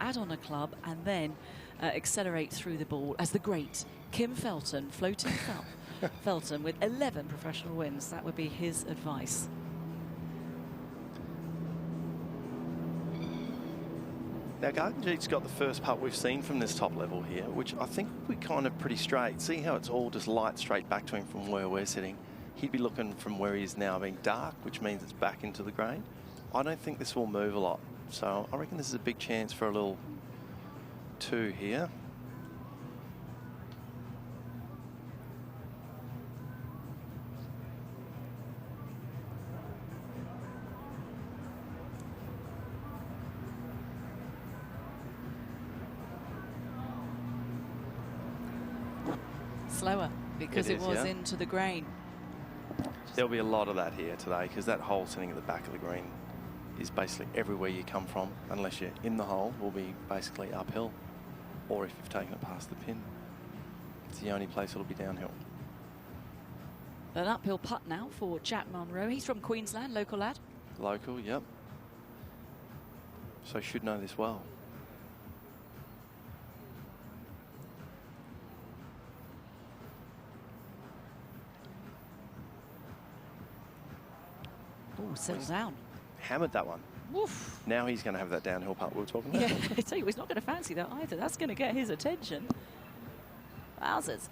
add on a club and then accelerate through the ball, as the great Kim Felton, floating Felton with 11 professional wins. That would be his advice. Now, Gardenjeet's got the first putt we've seen from this top level here, which I think will be kind of pretty straight. See how it's all just light straight back to him from where we're sitting? He'd be looking from where he is now being dark, which means it's back into the grain. I don't think this will move a lot. So I reckon this is a big chance for a little 2 here. Slower, because it was into the grain. There'll be a lot of that here today, because that hole sitting at the back of the green is basically everywhere you come from, unless you're in the hole, will be basically uphill, or if you've taken it past the pin. It's the only place it'll be downhill. An uphill putt now for Jack Monroe. He's from Queensland, local lad. Local, yep. So should know this well. Oh, settle down. Hammered that one. Woof. Now he's going to have that downhill putt we were talking about. Yeah, I tell you, he's not going to fancy that either. That's going to get his attention. Wowzers.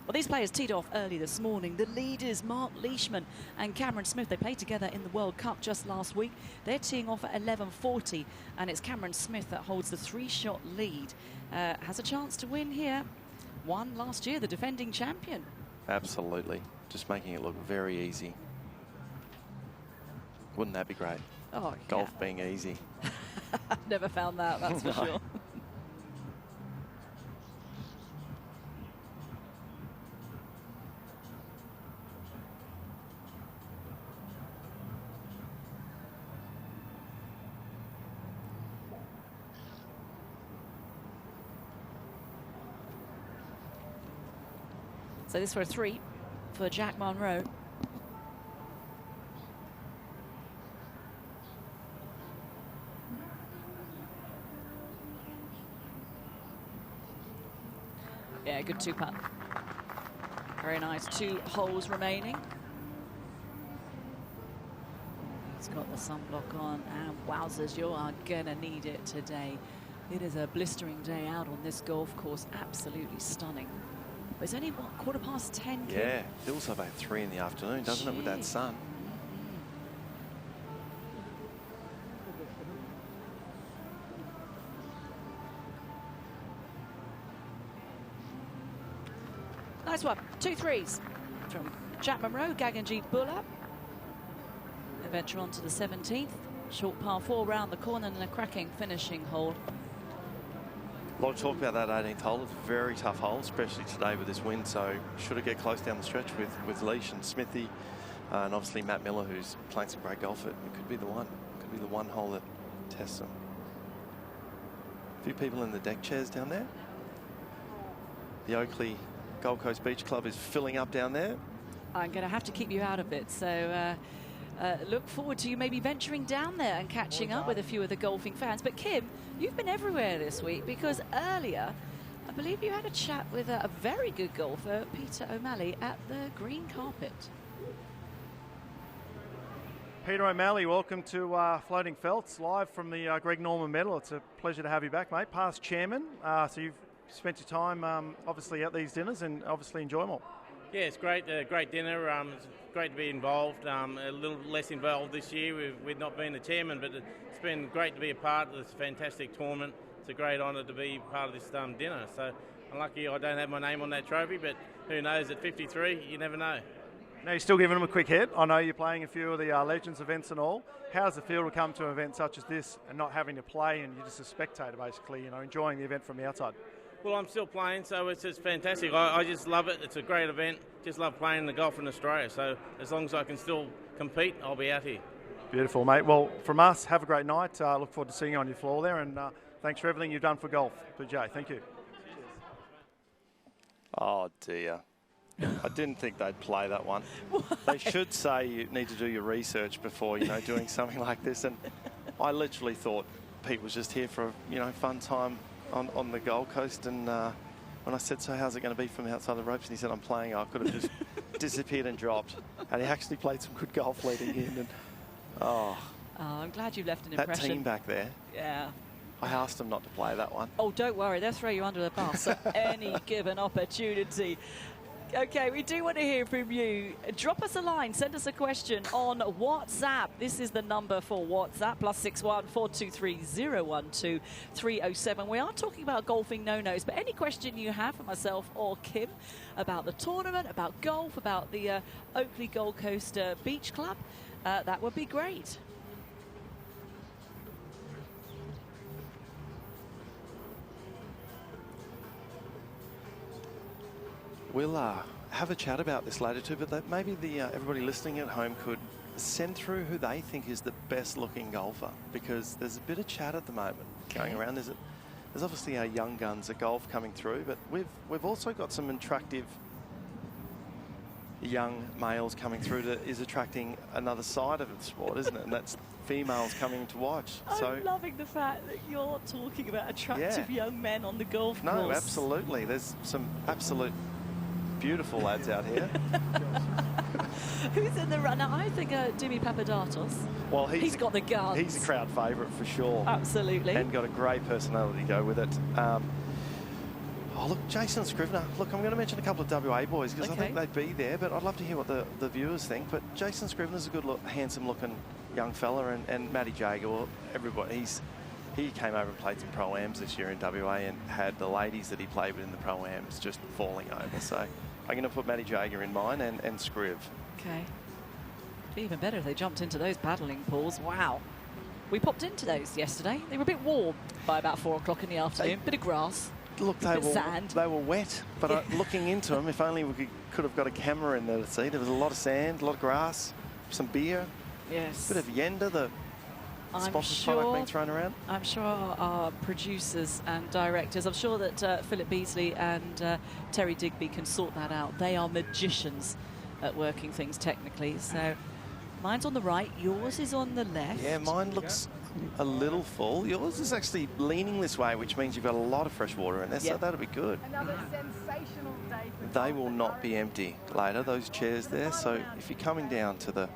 Well, these players teed off early this morning. The leaders, Mark Leishman and Cameron Smith, they played together in the World Cup just last week. They're teeing off at 11:40, and it's Cameron Smith that holds the 3-shot lead. Has a chance to win here. Won last year, the defending champion. Absolutely. Just making it look very easy. Wouldn't that be great? Oh, golf being easy. I've never found that, that's for sure. So this for a 3 for Jack Monroe. good two-putt. Very nice. 2 holes remaining. He's got the sunblock on, and wowzers, you are gonna need it today. It is a blistering day out on this golf course. Absolutely stunning. But it's only, what, 10:15, Kim? Yeah, feels like about 3 in the afternoon, doesn't it, with that sun? Nice one. 2 threes from Jack Monroe, Gaganjeet Buller. They venture on to the 17th. Short par 4 round the corner and a cracking finishing hole. A lot of talk about that 18th hole. It's a very tough hole, especially today with this wind. So should it get close down the stretch with Leash and Smithy, and obviously Matt Miller, who's playing some great golf, it could be the one. Could be the one hole that tests them. A few people in the deck chairs down there. The Oakley Gold Coast Beach Club is filling up down there. I'm going to have to keep you out of it, so look forward to you maybe venturing down there and catching up with a few of the golfing fans. But Kim, you've been everywhere this week, because earlier I believe you had a chat with a very good golfer, Peter O'Malley, at the green carpet. Peter O'Malley, welcome to Floating Felts, live from the Greg Norman Medal. It's a pleasure to have you back, mate. Past chairman, so you've spent your time obviously at these dinners and obviously enjoy them all. Yeah, it's great, great dinner. It's great to be involved. A little less involved this year. We've not been the chairman, but it's been great to be a part of this fantastic tournament. It's a great honour to be part of this dinner. So I'm lucky I don't have my name on that trophy, but who knows, at 53, you never know. Now, you're still giving them a quick hit. I know you're playing a few of the Legends events and all. How's it feel to come to an event such as this and not having to play, and you're just a spectator, basically, enjoying the event from the outside? Well, I'm still playing, so it's just fantastic. I just love it. It's a great event. Just love playing the golf in Australia. So as long as I can still compete, I'll be out here. Beautiful, mate. Well, from us, have a great night. Look forward to seeing you on your floor there, and thanks for everything you've done for golf. PGA, thank you. Oh, dear. I didn't think they'd play that one. They should say you need to do your research before, doing something like this. And I literally thought Pete was just here for, fun time on the Gold Coast. And when I said, so how's it going to be from outside the ropes? And he said, I'm playing. I could have just disappeared and dropped. And he actually played some good golf leading in. And I'm glad you left an that impression. team back there. Yeah. I asked them not to play that one. Oh, don't worry. They'll throw you under the bus at any given opportunity. Okay, we do want to hear from you. Drop us a line, send us a question on WhatsApp. This is the number for WhatsApp, +61 423 012 307. We are talking about golfing no-nos, but any question you have for myself or Kim about the tournament, about golf, about the Oakley Gold Coast Beach Club, that would be great. We'll have a chat about this later too, but maybe everybody listening at home could send through who they think is the best looking golfer, because there's a bit of chat at the moment going around. There's obviously our young guns at golf coming through, but we've also got some attractive young males coming through that is attracting another side of the sport, isn't it? And that's females coming to watch. I'm loving the fact that you're talking about attractive young men on the golf course. No, absolutely. There's some absolute beautiful lads out here. Who's in the run? Now, I think Dimi Papadatos. Well, he's got the guns. He's a crowd favourite for sure. Absolutely. And got a great personality to go with it. Look, Jason Scrivener. Look, I'm going to mention a couple of WA boys because I think they'd be there, but I'd love to hear what the viewers think. But Jason Scrivener's a good, handsome-looking young fella, and Matty Jager, well, everybody, he came over and played some Pro-Ams this year in WA and had the ladies that he played with in the Pro-Ams just falling over. So I'm going to put Matty Jager in mine and Scriv. Okay. It'd be even better if they jumped into those paddling pools. Wow. We popped into those yesterday. They were a bit warm by about 4 o'clock in the afternoon. Bit of grass. Look, they were wet, but looking into them, if only we could have got a camera in there to see. There was a lot of sand, a lot of grass, some beer. Yes. A bit of Yenda, the sponsored product being thrown around. I'm sure our producers and directors, I'm sure that Philip Beasley and Terry Digby can sort that out. They are magicians at working things technically. So mine's on the right, yours is on the left. Yeah, mine looks a little full. Yours is actually leaning this way, which means you've got a lot of fresh water in there, so that'll be good. Another sensational day for They will not be empty later, those chairs there. So if you're coming down to the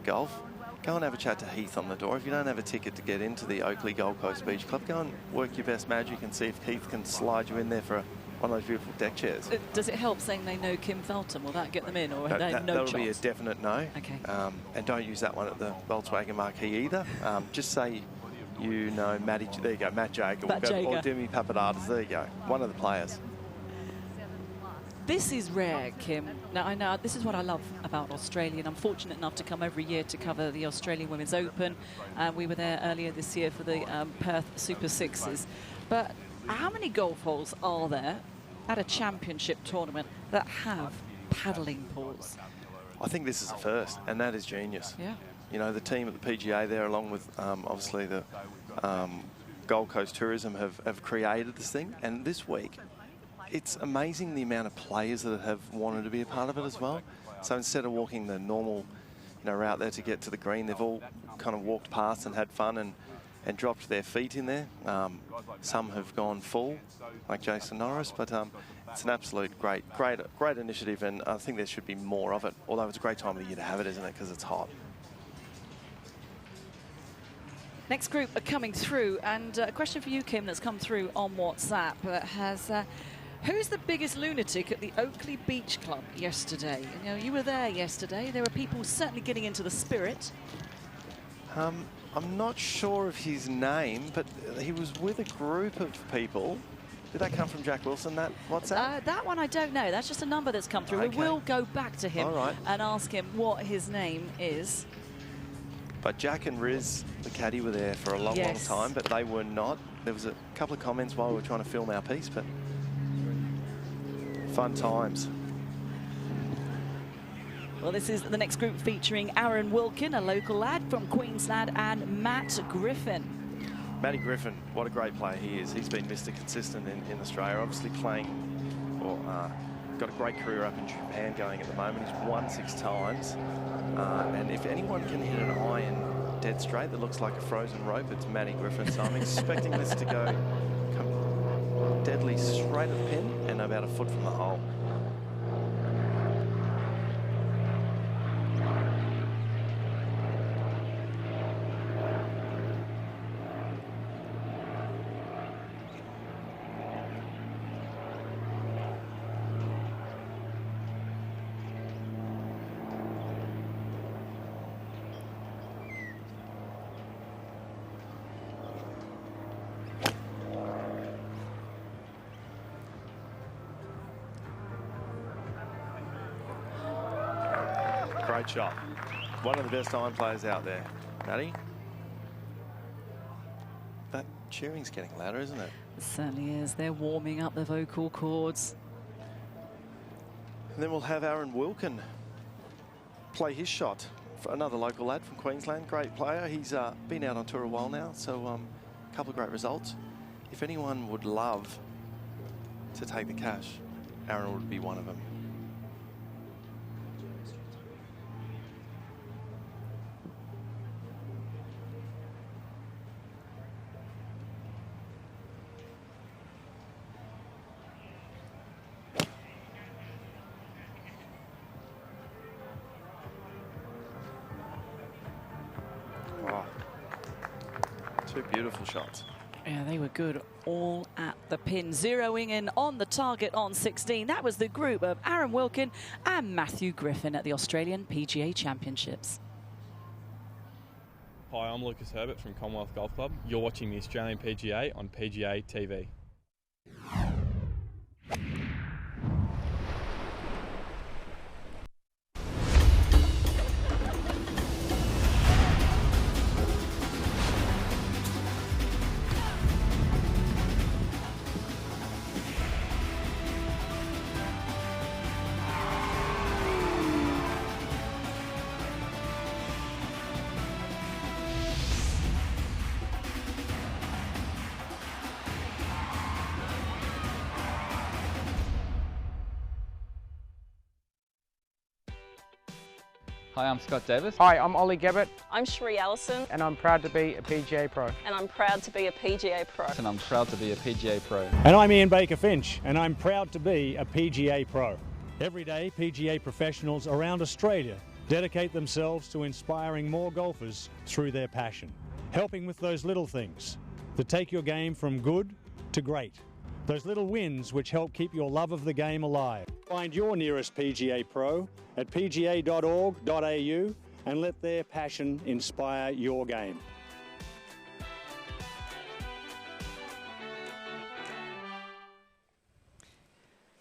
golf, go and have a chat to Heath on the door. If you don't have a ticket to get into the Oakley Gold Coast Beach Club, go and work your best magic and see if Heath can slide you in there for one of those beautiful deck chairs. Does it help saying they know Kim Felton? Will that get them in, or no that'll chance? be a definite no. Okay. And don't use that one at the Volkswagen Marquee either. Just say you know Matty. There you go, Matt Jager, or Demi Papadatas. There you go, one of the players. This is rare, Kim. Now, I know this is what I love about Australia, and I'm fortunate enough to come every year to cover the Australian Women's Open. We were there earlier this year for the Perth Super Sixes. But how many golf holes are there at a championship tournament that have paddling pools? I think this is the first, and that is genius. Yeah. You know, the team at the PGA there, along with obviously the Gold Coast Tourism, have created this thing. And this week, it's amazing the amount of players that have wanted to be a part of it as well. So instead of walking the normal, route there to get to the green, they've all kind of walked past and had fun and dropped their feet in there. Some have gone full, like Jason Norris, but it's an absolute great initiative, and I think there should be more of it. Although it's a great time of the year to have it, isn't it? Because it's hot. Next group are coming through, and a question for you, Kim, that's come through on WhatsApp has. Who's the biggest lunatic at the Oakley Beach Club yesterday? You know, you were there yesterday. There were people certainly getting into the spirit. I'm not sure of his name, but he was with a group of people. Did that come from Jack Wilson, that WhatsApp? That one I don't know. That's just a number that's come through. Okay. We will go back to him All right. and ask him what his name is. But Jack and Riz, the caddy, were there for a long, long time, but they were not. There was a couple of comments while we were trying to film our piece, but fun times. Well, this is the next group featuring Aaron Wilkin, a local lad from Queensland, and Matt Griffin. Matty Griffin, what a great player he is. He's been Mr. Consistent in Australia, obviously playing, or got a great career up in Japan going at the moment. He's won 6 times. And if anyone can hit an iron dead straight that looks like a frozen rope, it's Matty Griffin. So I'm expecting this to go deadly straight at the pin and about a foot from the hole. Great shot. One of the best iron players out there. Matty? That cheering's getting louder, isn't it? It certainly is. They're warming up the vocal cords. And then we'll have Aaron Wilkin play his shot. For another local lad from Queensland. Great player. He's been out on tour a while now, so a couple of great results. If anyone would love to take the cash, Aaron would be one of them. Two beautiful shots. Yeah, they were good all at the pin. Zeroing in on the target on 16. That was the group of Aaron Wilkin and Matthew Griffin at the Australian PGA Championships. Hi, I'm Lucas Herbert from Commonwealth Golf Club. You're watching the Australian PGA on PGA TV. Hi, I'm Scott Davis. Hi, I'm Ollie Gebbett. I'm Sheree Allison. And I'm proud to be a PGA Pro. And I'm proud to be a PGA Pro. And I'm proud to be a PGA Pro. And I'm Ian Baker Finch, and I'm proud to be a PGA Pro. Every day, PGA professionals around Australia dedicate themselves to inspiring more golfers through their passion, helping with those little things that take your game from good to great. Those little wins which help keep your love of the game alive. Find your nearest PGA Pro at pga.org.au and let their passion inspire your game.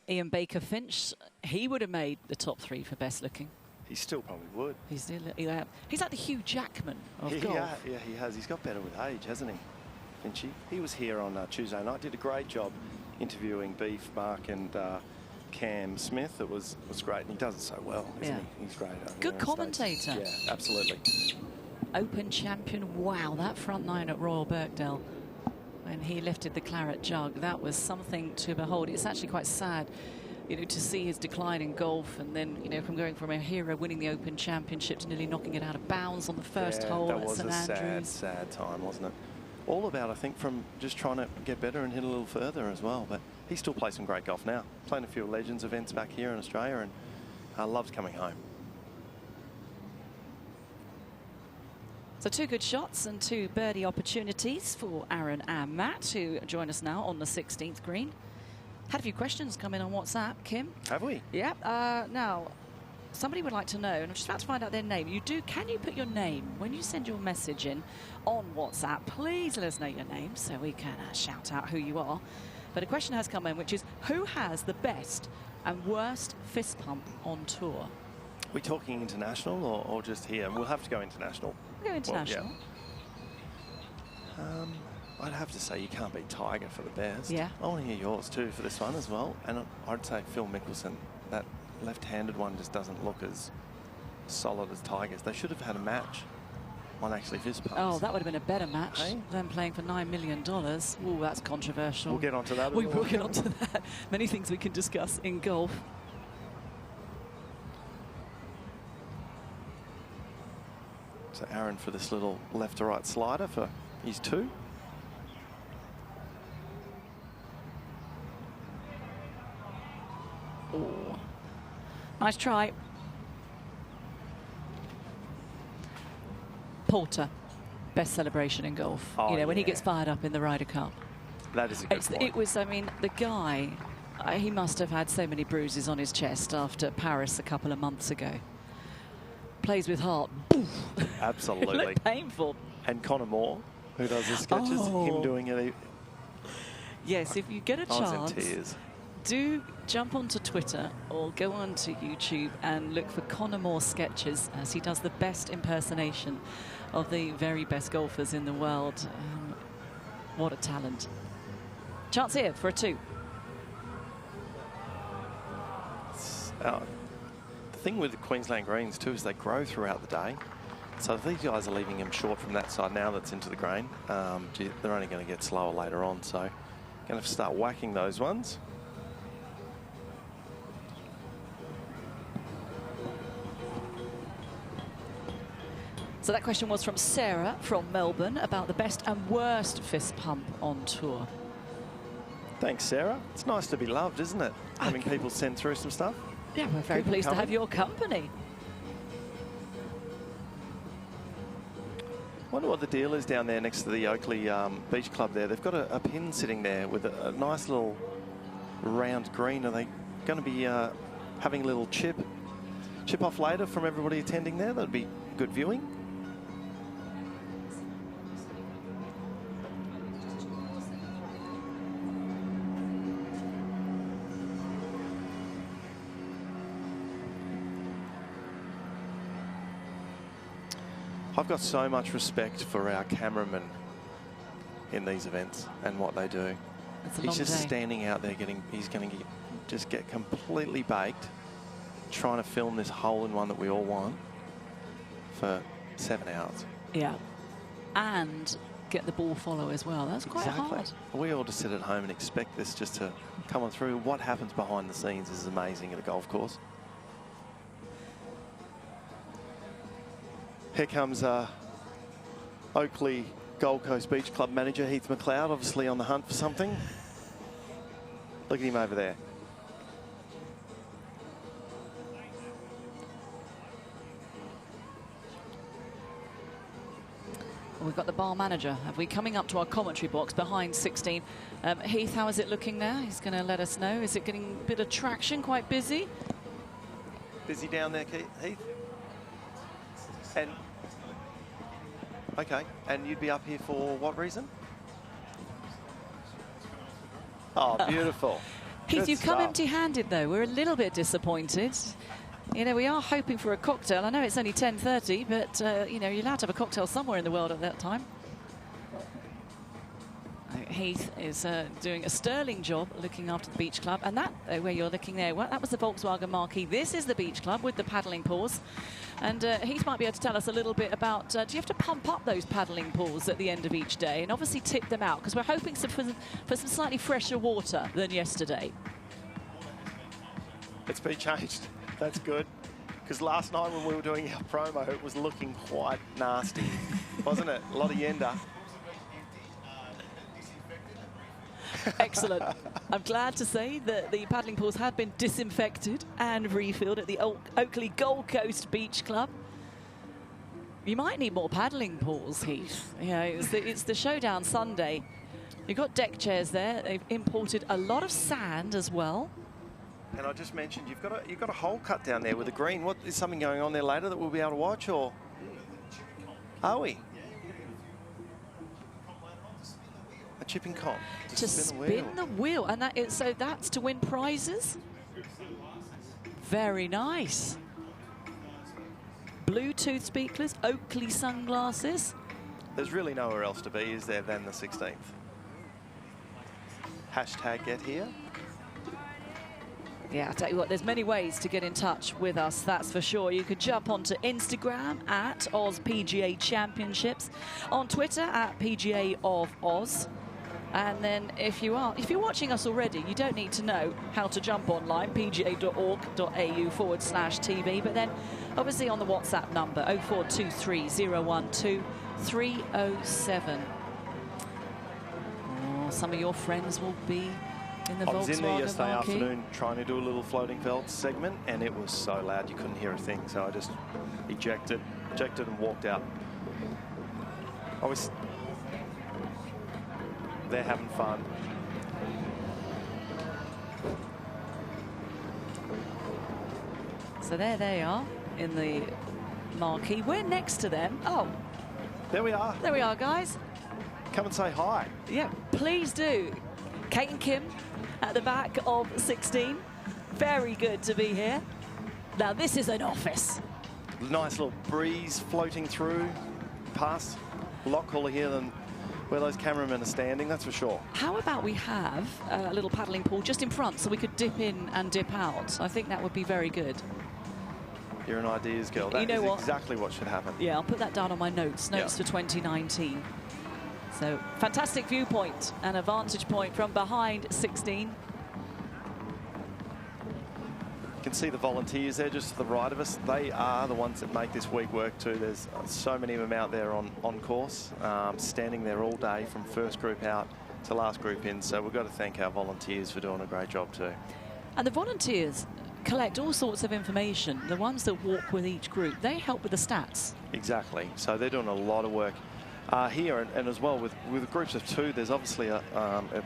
Ian Baker Finch, he would have made the top 3 for best looking. He still probably would. He's like the Hugh Jackman of golf. Yeah, he has. He's got better with age, hasn't he? Finchy? He was here on Tuesday night, did a great job interviewing Beef, Mark and Cam Smith. It was great, and he does it so well, isn't he? He's great. Good commentator. Yeah, absolutely. Open champion. Wow, that front 9 at Royal Birkdale when he lifted the claret jug, that was something to behold. It's actually quite sad, you know, to see his decline in golf, and then, you know, from going from a hero winning the Open Championship to nearly knocking it out of bounds on the first hole at St Andrews. That was a sad time, wasn't it? All about, I think, from just trying to get better and hit a little further as well. But he still plays some great golf now. Playing a few Legends events back here in Australia, and loves coming home. So 2 good shots and 2 birdie opportunities for Aaron and Matt, who join us now on the 16th green. Had a few questions come in on WhatsApp, Kim. Have we? Yeah. Now, somebody would like to know, and I'm just about to find out their name. Can you put your name when you send your message in on WhatsApp? Please let us know your name so we can shout out who you are. But a question has come in, which is, who has the best and worst fist pump on tour? Are we talking international or just here? We'll have to go international. We'll go international. Well, yeah. I'd have to say you can't beat Tiger for the best. Yeah. I want to hear yours too for this one as well. And I'd say Phil Mickelson. That left-handed one just doesn't look as solid as Tiger's. They should have had a match on actually fist pumps. Oh, that would have been a better match than playing for $9 million. Oh, that's controversial. We'll get onto that. We will get onto that. Many things we can discuss in golf. So Aaron for this little left to right slider for his 2. Oh, nice try. Porter, best celebration in golf. Oh, you know, when he gets fired up in the Ryder Cup. That is a good point. It was, I mean, the guy, he must have had so many bruises on his chest after Paris a couple of months ago. Plays with heart. Absolutely. It looked painful. And Connor Moore, who does the sketches, him doing it. Yes, if you get a chance, I was in tears. Do jump onto Twitter or go onto YouTube and look for Connor Moore sketches, as he does the best impersonation of the very best golfers in the world. What a talent. Chance here for a 2. The thing with the Queensland greens too is they grow throughout the day. So if these guys are leaving him short from that side now that's into the grain, they're only going to get slower later on. So going to have to start whacking those ones. So that question was from Sarah from Melbourne about the best and worst fist pump on tour. Thanks, Sarah. It's nice to be loved, isn't it? Having people send through some stuff. Yeah, we're very pleased to have your company. Wonder what the deal is down there next to the Oakley Beach Club there. They've got a pin sitting there with a nice little round green. Are they going to be having a little chip off later from everybody attending there? That'd be good viewing. I've got so much respect for our cameramen in these events and what they do. He's just standing out there he's going to just get completely baked trying to film this hole-in-one that we all want for 7 hours. Yeah. And get the ball follow as well. That's quite hard. We all just sit at home and expect this just to come on through. What happens behind the scenes is amazing at a golf course. Here comes Oakley Gold Coast Beach Club manager Heath McLeod, obviously on the hunt for something. Look at him over there. We've got the bar manager, have we, coming up to our commentary box behind 16. Heath, how is it looking now? He's going to let us know. Is it getting a bit of traction, quite busy? Busy down there, Heath? And, okay, and you'd be up here for what reason? Oh, beautiful. Heath, Good you've come stuff. empty-handed, though. We're a little bit disappointed. You know, we are hoping for a cocktail. I know it's only 10:30, but, you know, you're allowed to have a cocktail somewhere in the world at that time. Heath is doing a sterling job looking after the beach club. And that, where you're looking there, well, that was the Volkswagen marquee. This is the beach club with the paddling pools. And Heath might be able to tell us a little bit about, do you have to pump up those paddling pools at the end of each day and obviously tip them out? Because we're hoping for some slightly fresher water than yesterday. It's been changed. That's good. Because last night when we were doing our promo, it was looking quite nasty, wasn't it? A lot of yenda. Excellent. I'm glad to say that the paddling pools have been disinfected and refilled at the Oakley Gold Coast Beach Club. You might need more paddling pools, Heath. You know, it's the showdown Sunday. You've got deck chairs there. They've imported a lot of sand as well. And I just mentioned you've got a hole cut down there with the green. What is something going on there later that we'll be able to watch, or are we? A chipping comp To spin the wheel, and so that's to win prizes. Very nice. Bluetooth speakers, Oakley sunglasses. There's really nowhere else to be, is there, than the 16th? Hashtag get here. Yeah, I tell you what, there's many ways to get in touch with us, that's for sure. You could jump onto Instagram at Oz PGA Championships, on Twitter at PGA of Oz. And then if you're watching us already, you don't need to know how to jump online, pga.org.au/TV. But then obviously on the WhatsApp number, 0423 012 307. Oh, some of your friends will be in the Volkswagen I was in there yesterday marquee. afternoon trying to do a little floating Felton segment, and it was so loud you couldn't hear a thing. So I just ejected and walked out. They're having fun. So there they are in the marquee. We're next to them. Oh, there we are. There we are, guys. Come and say hi. Yeah, please do. Kate and Kim at the back of 16. Very good to be here. Now, this is an office. Nice little breeze floating through past a lot cooler here than where those cameramen are standing, that's for sure. How about we have a little paddling pool just in front so we could dip in and dip out? I think that would be very good. You're an ideas girl. That is exactly what should happen. Yeah, I'll put that down on my notes for 2019. So, fantastic viewpoint and a vantage point from behind 16. You can see the volunteers there just to the right of us. They are the ones that make this week work too. There's so many of them out there on course, standing there all day from first group out to last group in. So we've got to thank our volunteers for doing a great job too. And the volunteers collect all sorts of information. The ones that walk with each group, they help with the stats. Exactly. So they're doing a lot of work here, and as well with groups of 2, there's obviously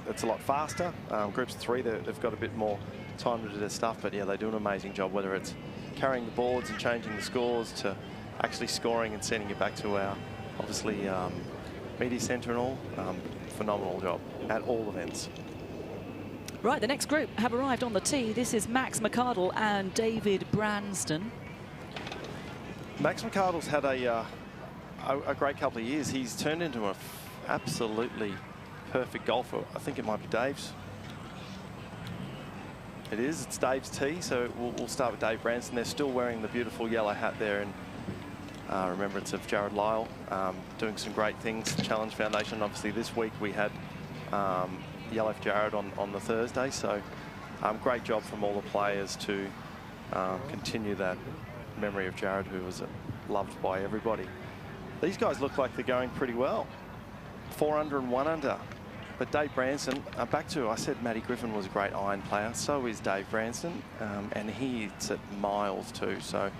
it's a lot faster. Groups of 3, they've got a bit more time to do their stuff, but yeah, they do an amazing job, whether it's carrying the boards and changing the scores to actually scoring and sending it back to our obviously media centre and all. Phenomenal job at all events. Right, the next group have arrived on the tee. This is Max McArdle and David Branston. Max McArdle's had a great couple of years. He's turned into an absolutely perfect golfer. I think it might be Dave's. It is. It's Dave's tee, so we'll start with Dave Branston. They're still wearing the beautiful yellow hat there in remembrance of Jared Lyle, doing some great things. Challenge Foundation. Obviously, this week we had Yellow for Jared on the Thursday, so great job from all the players to continue that memory of Jared, who was loved by everybody. These guys look like they're going pretty well. 4 under and 1 under. But Dave Branson, back to, I said Matty Griffin was a great iron player. So is Dave Branson, and he hits it miles too. So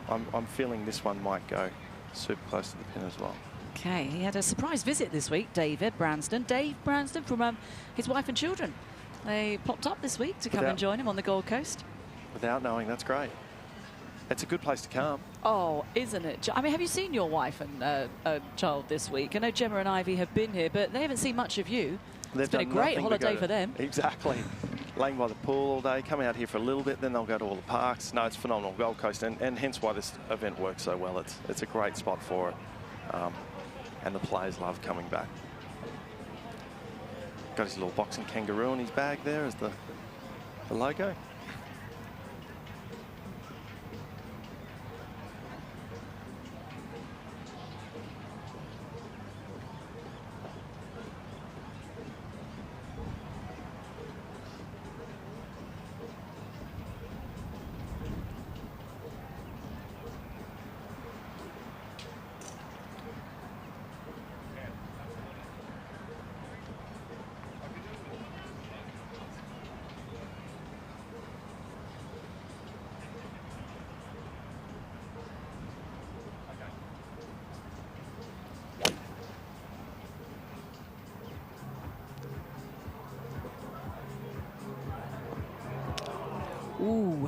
I'm feeling this one might go super close to the pin as well. Okay, he had a surprise visit this week, David Branston. Dave Branston from his wife and children. They popped up this week to come and join him on the Gold Coast. Without knowing, that's great. It's a good place to come. Oh, isn't it? I mean, have you seen your wife and child this week? I know Gemma and Ivy have been here, but they haven't seen much of you. It's been a great holiday for them. Exactly. Laying by the pool all day, come out here for a little bit, then they'll go to all the parks. No, it's phenomenal, Gold Coast, and hence why this event works so well. It's a great spot for it, and the players love coming back. Got his little boxing kangaroo in his bag there as the logo. Ooh.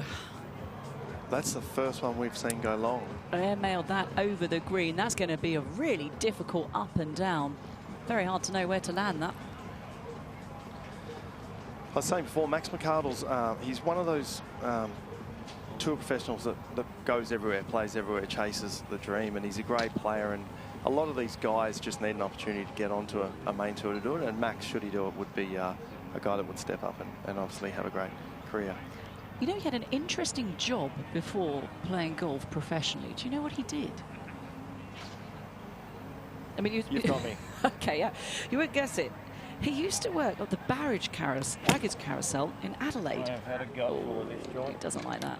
That's the first one we've seen go long. Airmailed that over the green. That's going to be a really difficult up and down. Very hard to know where to land that. I was saying before, Max McArdle's, he's one of those tour professionals that goes everywhere, plays everywhere, chases the dream, and he's a great player. And a lot of these guys just need an opportunity to get onto a main tour to do it. And Max, should he do it, would be a guy that would step up and obviously have a great career. You know, he had an interesting job before playing golf professionally. Do you know what he did? I mean, You've got me. Okay, yeah. You won't guess it. He used to work at the baggage carousel in Adelaide. I have had a gut full of this joint. He doesn't like that.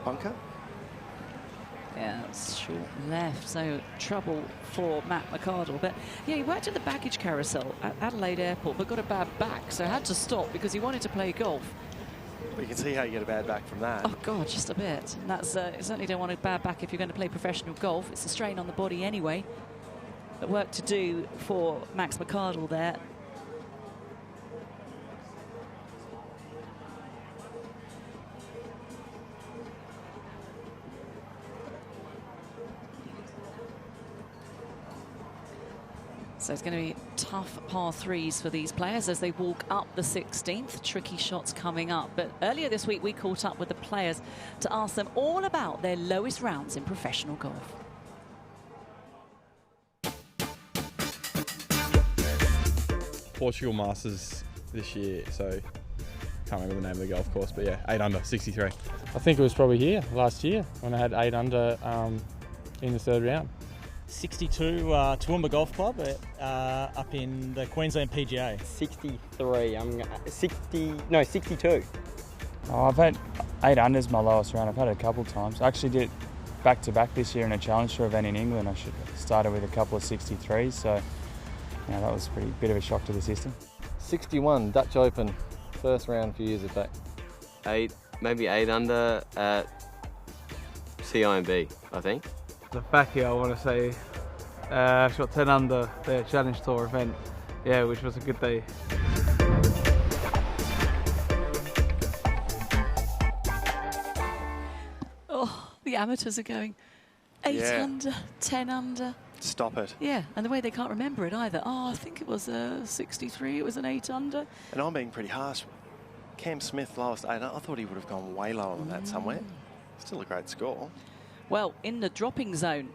Bunker? Yeah, it's short left, so trouble for Matt McArdle. But yeah, he worked at the baggage carousel at Adelaide Airport, but got a bad back, so had to stop because he wanted to play golf. But you can see how you get a bad back from that. Oh God, just a bit. And that's you certainly don't want a bad back if you're going to play professional golf. It's a strain on the body anyway. But work to do for Max McArdle there. So it's going to be tough par threes for these players as they walk up the 16th. Tricky shots coming up. But earlier this week, we caught up with the players to ask them all about their lowest rounds in professional golf. Portugal Masters this year, so can't remember the name of the golf course, but yeah, 8 under, 63. I think it was probably here last year when I had 8 under in the third round. 62 Toowoomba Golf Club up in the Queensland PGA. 63. 62. Oh, I've had 8 unders my lowest round. I've had it a couple of times. I actually did back-to-back this year in a Challenge Tour event in England. I started with a couple of 63s, so that was a bit of a shock to the system. 61 Dutch Open, first round a few years back. 8, maybe 8 under at CIMB, I think. The back here, I want to say, I shot 10 under the Challenge Tour event, yeah, which was a good day. Oh, the amateurs are going 8 under, 10 under. Stop it. Yeah, and the way they can't remember it either. Oh, I think it was a 63, it was an 8 under. And I'm being pretty harsh. Cam Smith lowest 8 under. I thought he would have gone way lower than that somewhere. Still a great score. Well, in the dropping zone,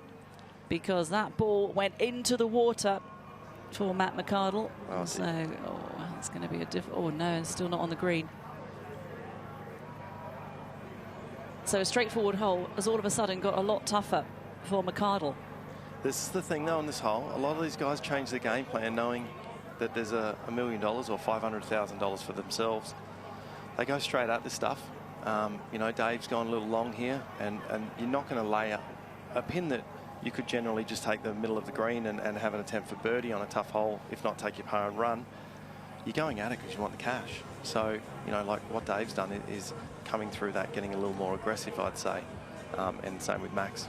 because that ball went into the water for Matt McArdle. Oh, so, it's going to be a oh no, it's still not on the green. So a straightforward hole has all of a sudden got a lot tougher for McArdle. This is the thing, though, on this hole. A lot of these guys change their game plan knowing that there's $1 million or $500,000 for themselves. They go straight at this stuff. You know, Dave's gone a little long here, and you're not going to lay a pin that you could generally just take the middle of the green and have an attempt for birdie on a tough hole, if not take your par and run. You're going at it because you want the cash. So, you know, like what Dave's done is coming through that, getting a little more aggressive, I'd say. And same with Max.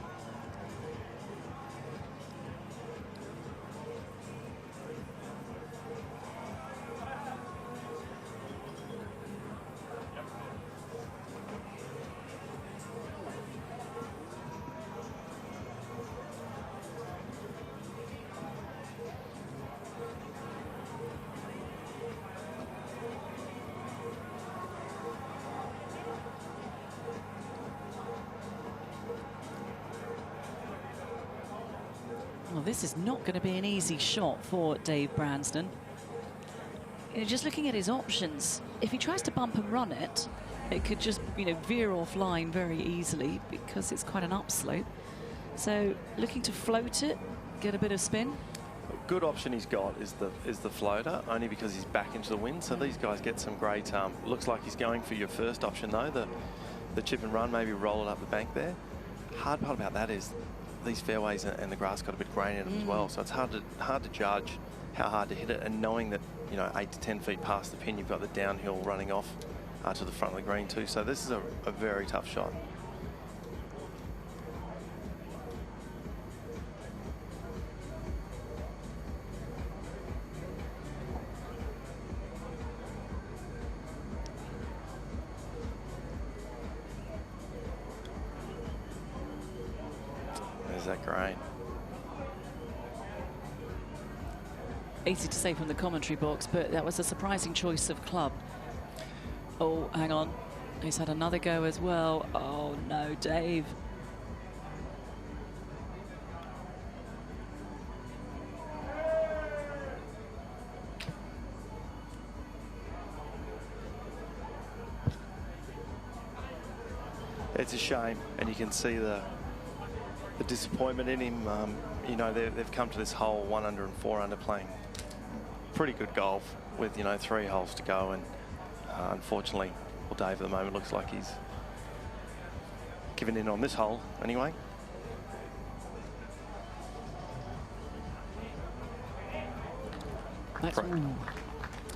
Well, this is not going to be an easy shot for Dave Branston. You know, just looking at his options, if he tries to bump and run it, it could just, you know, veer offline very easily because it's quite an upslope. So looking to float it, get a bit of spin. Good option he's got is the floater, only because he's back into the wind. So these guys get some great. Looks like he's going for your first option though, the chip and run, maybe roll it up the bank there. Hard part about that is these fairways and the grass got a bit grainy in them as well, so it's hard to judge how hard to hit it. And knowing that, you know, 8 to 10 feet past the pin, you've got the downhill running off to the front of the green too. So this is a very tough shot. That grain. Easy to say from the commentary box, but that was a surprising choice of club. Oh, hang on. He's had another go as well. Oh, no, Dave. It's a shame, and you can see the disappointment in him. You know, they've come to this hole 1 under and 4 under, playing pretty good golf with, you know, 3 holes to go, and unfortunately, well, Dave at the moment looks like he's given in on this hole anyway.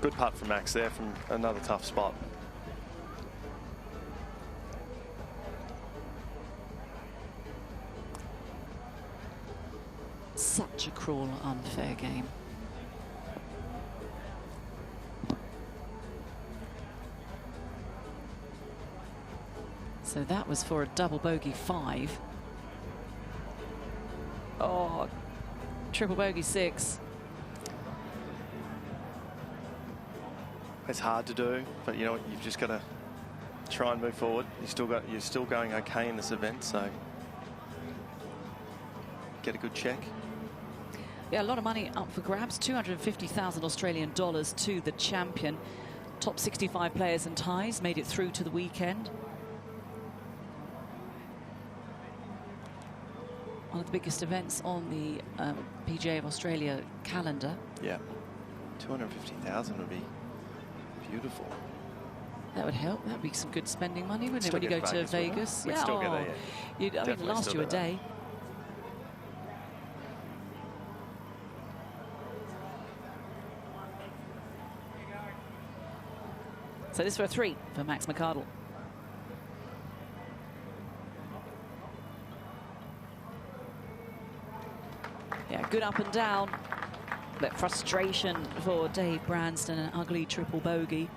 Good putt from Max there from another tough spot. Such a cruel, unfair game. So that was for a double bogey 5. Oh, triple bogey 6. It's hard to do, but you know what, you've just got to try and move forward. You're still going okay in this event, so get a good check. Yeah, a lot of money up for grabs. 250,000 Australian dollars to the champion. Top 65 players and ties made it through to the weekend. One of the biggest events on the PGA of Australia calendar. Yeah, 250,000 would be beautiful. That would help. That would be some good spending money, wouldn't it, when you go to Vegas? We'd still get there, yeah. I mean, it'd last you a day. So this for a 3 for Max McArdle. Yeah, good up and down, but frustration for Dave Branston, an ugly triple bogey.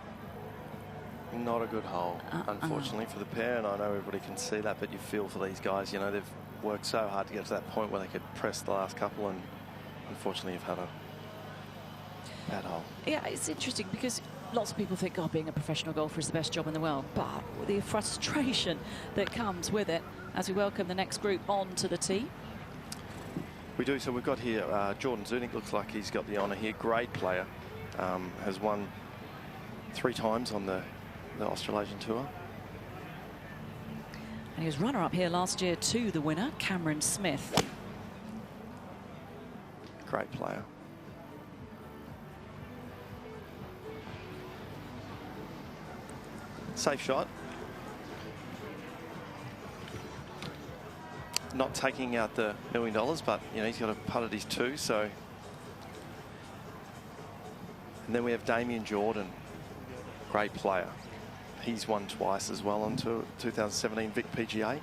Not a good hole, unfortunately, for the pair, and I know everybody can see that, but you feel for these guys. You know, they've worked so hard to get to that point where they could press the last couple, and unfortunately you've had a bad hole. Yeah, it's interesting because lots of people think, oh, being a professional golfer is the best job in the world, but the frustration that comes with it as we welcome the next group onto the tee. We do. So we've got here Jordan Soniq. Looks like he's got the honour here. Great player. Has won 3 times on the Australasian Tour. And he was runner-up here last year to the winner, Cameron Smith. Great player. Safe shot. not taking out the $1 million, but you know he's got a putt at his 2. So, and then we have Damien Jordan, great player. He's won twice as well on 2017 Vic PGA.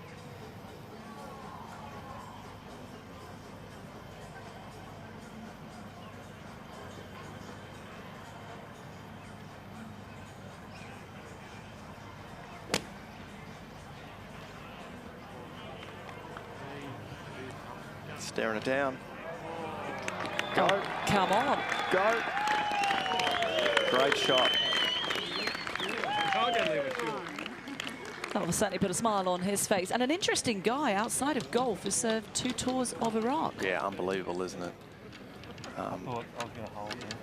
Staring it down. Go. Oh, come on. Go. Great shot. That will certainly put a smile on his face. And an interesting guy outside of golf who served 2 tours of Iraq. Yeah, unbelievable, isn't it?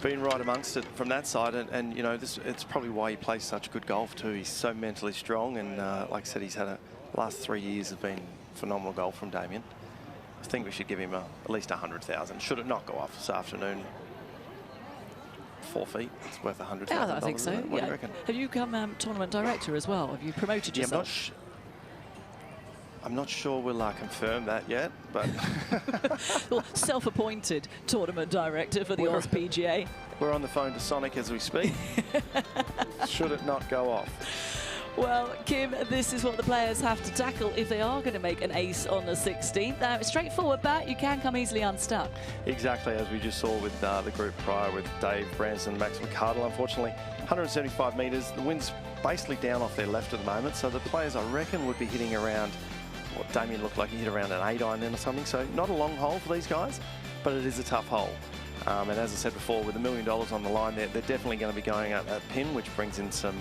Been right amongst it from that side, and you know, it's probably why he plays such good golf too. He's so mentally strong, and like I said, he's had the last 3 years have been phenomenal golf from Damien. I think we should give him at least 100,000. Should it not go off this afternoon? 4 feet. It's worth 100,000. Yeah, I think so. What do you reckon? Have you become tournament director as well? Have you promoted yourself? I'm not sure we'll confirm that yet, but well, self-appointed tournament director for the Oz PGA. We're on the phone to Soniq as we speak. Should it not go off? Well, Kim, this is what the players have to tackle if they are going to make an ace on the 16th. Now, straightforward bat, you can come easily unstuck. Exactly, as we just saw with the group prior with Dave Branson, Max McCardle. Unfortunately, 175 metres. The wind's basically down off their left at the moment, so the players, I reckon, would be hitting around what Damien looked like he hit around an 8-iron then or something. So not a long hole for these guys, but it is a tough hole. And as I said before, with $1 million on the line, they're definitely going to be going at that pin, which brings in some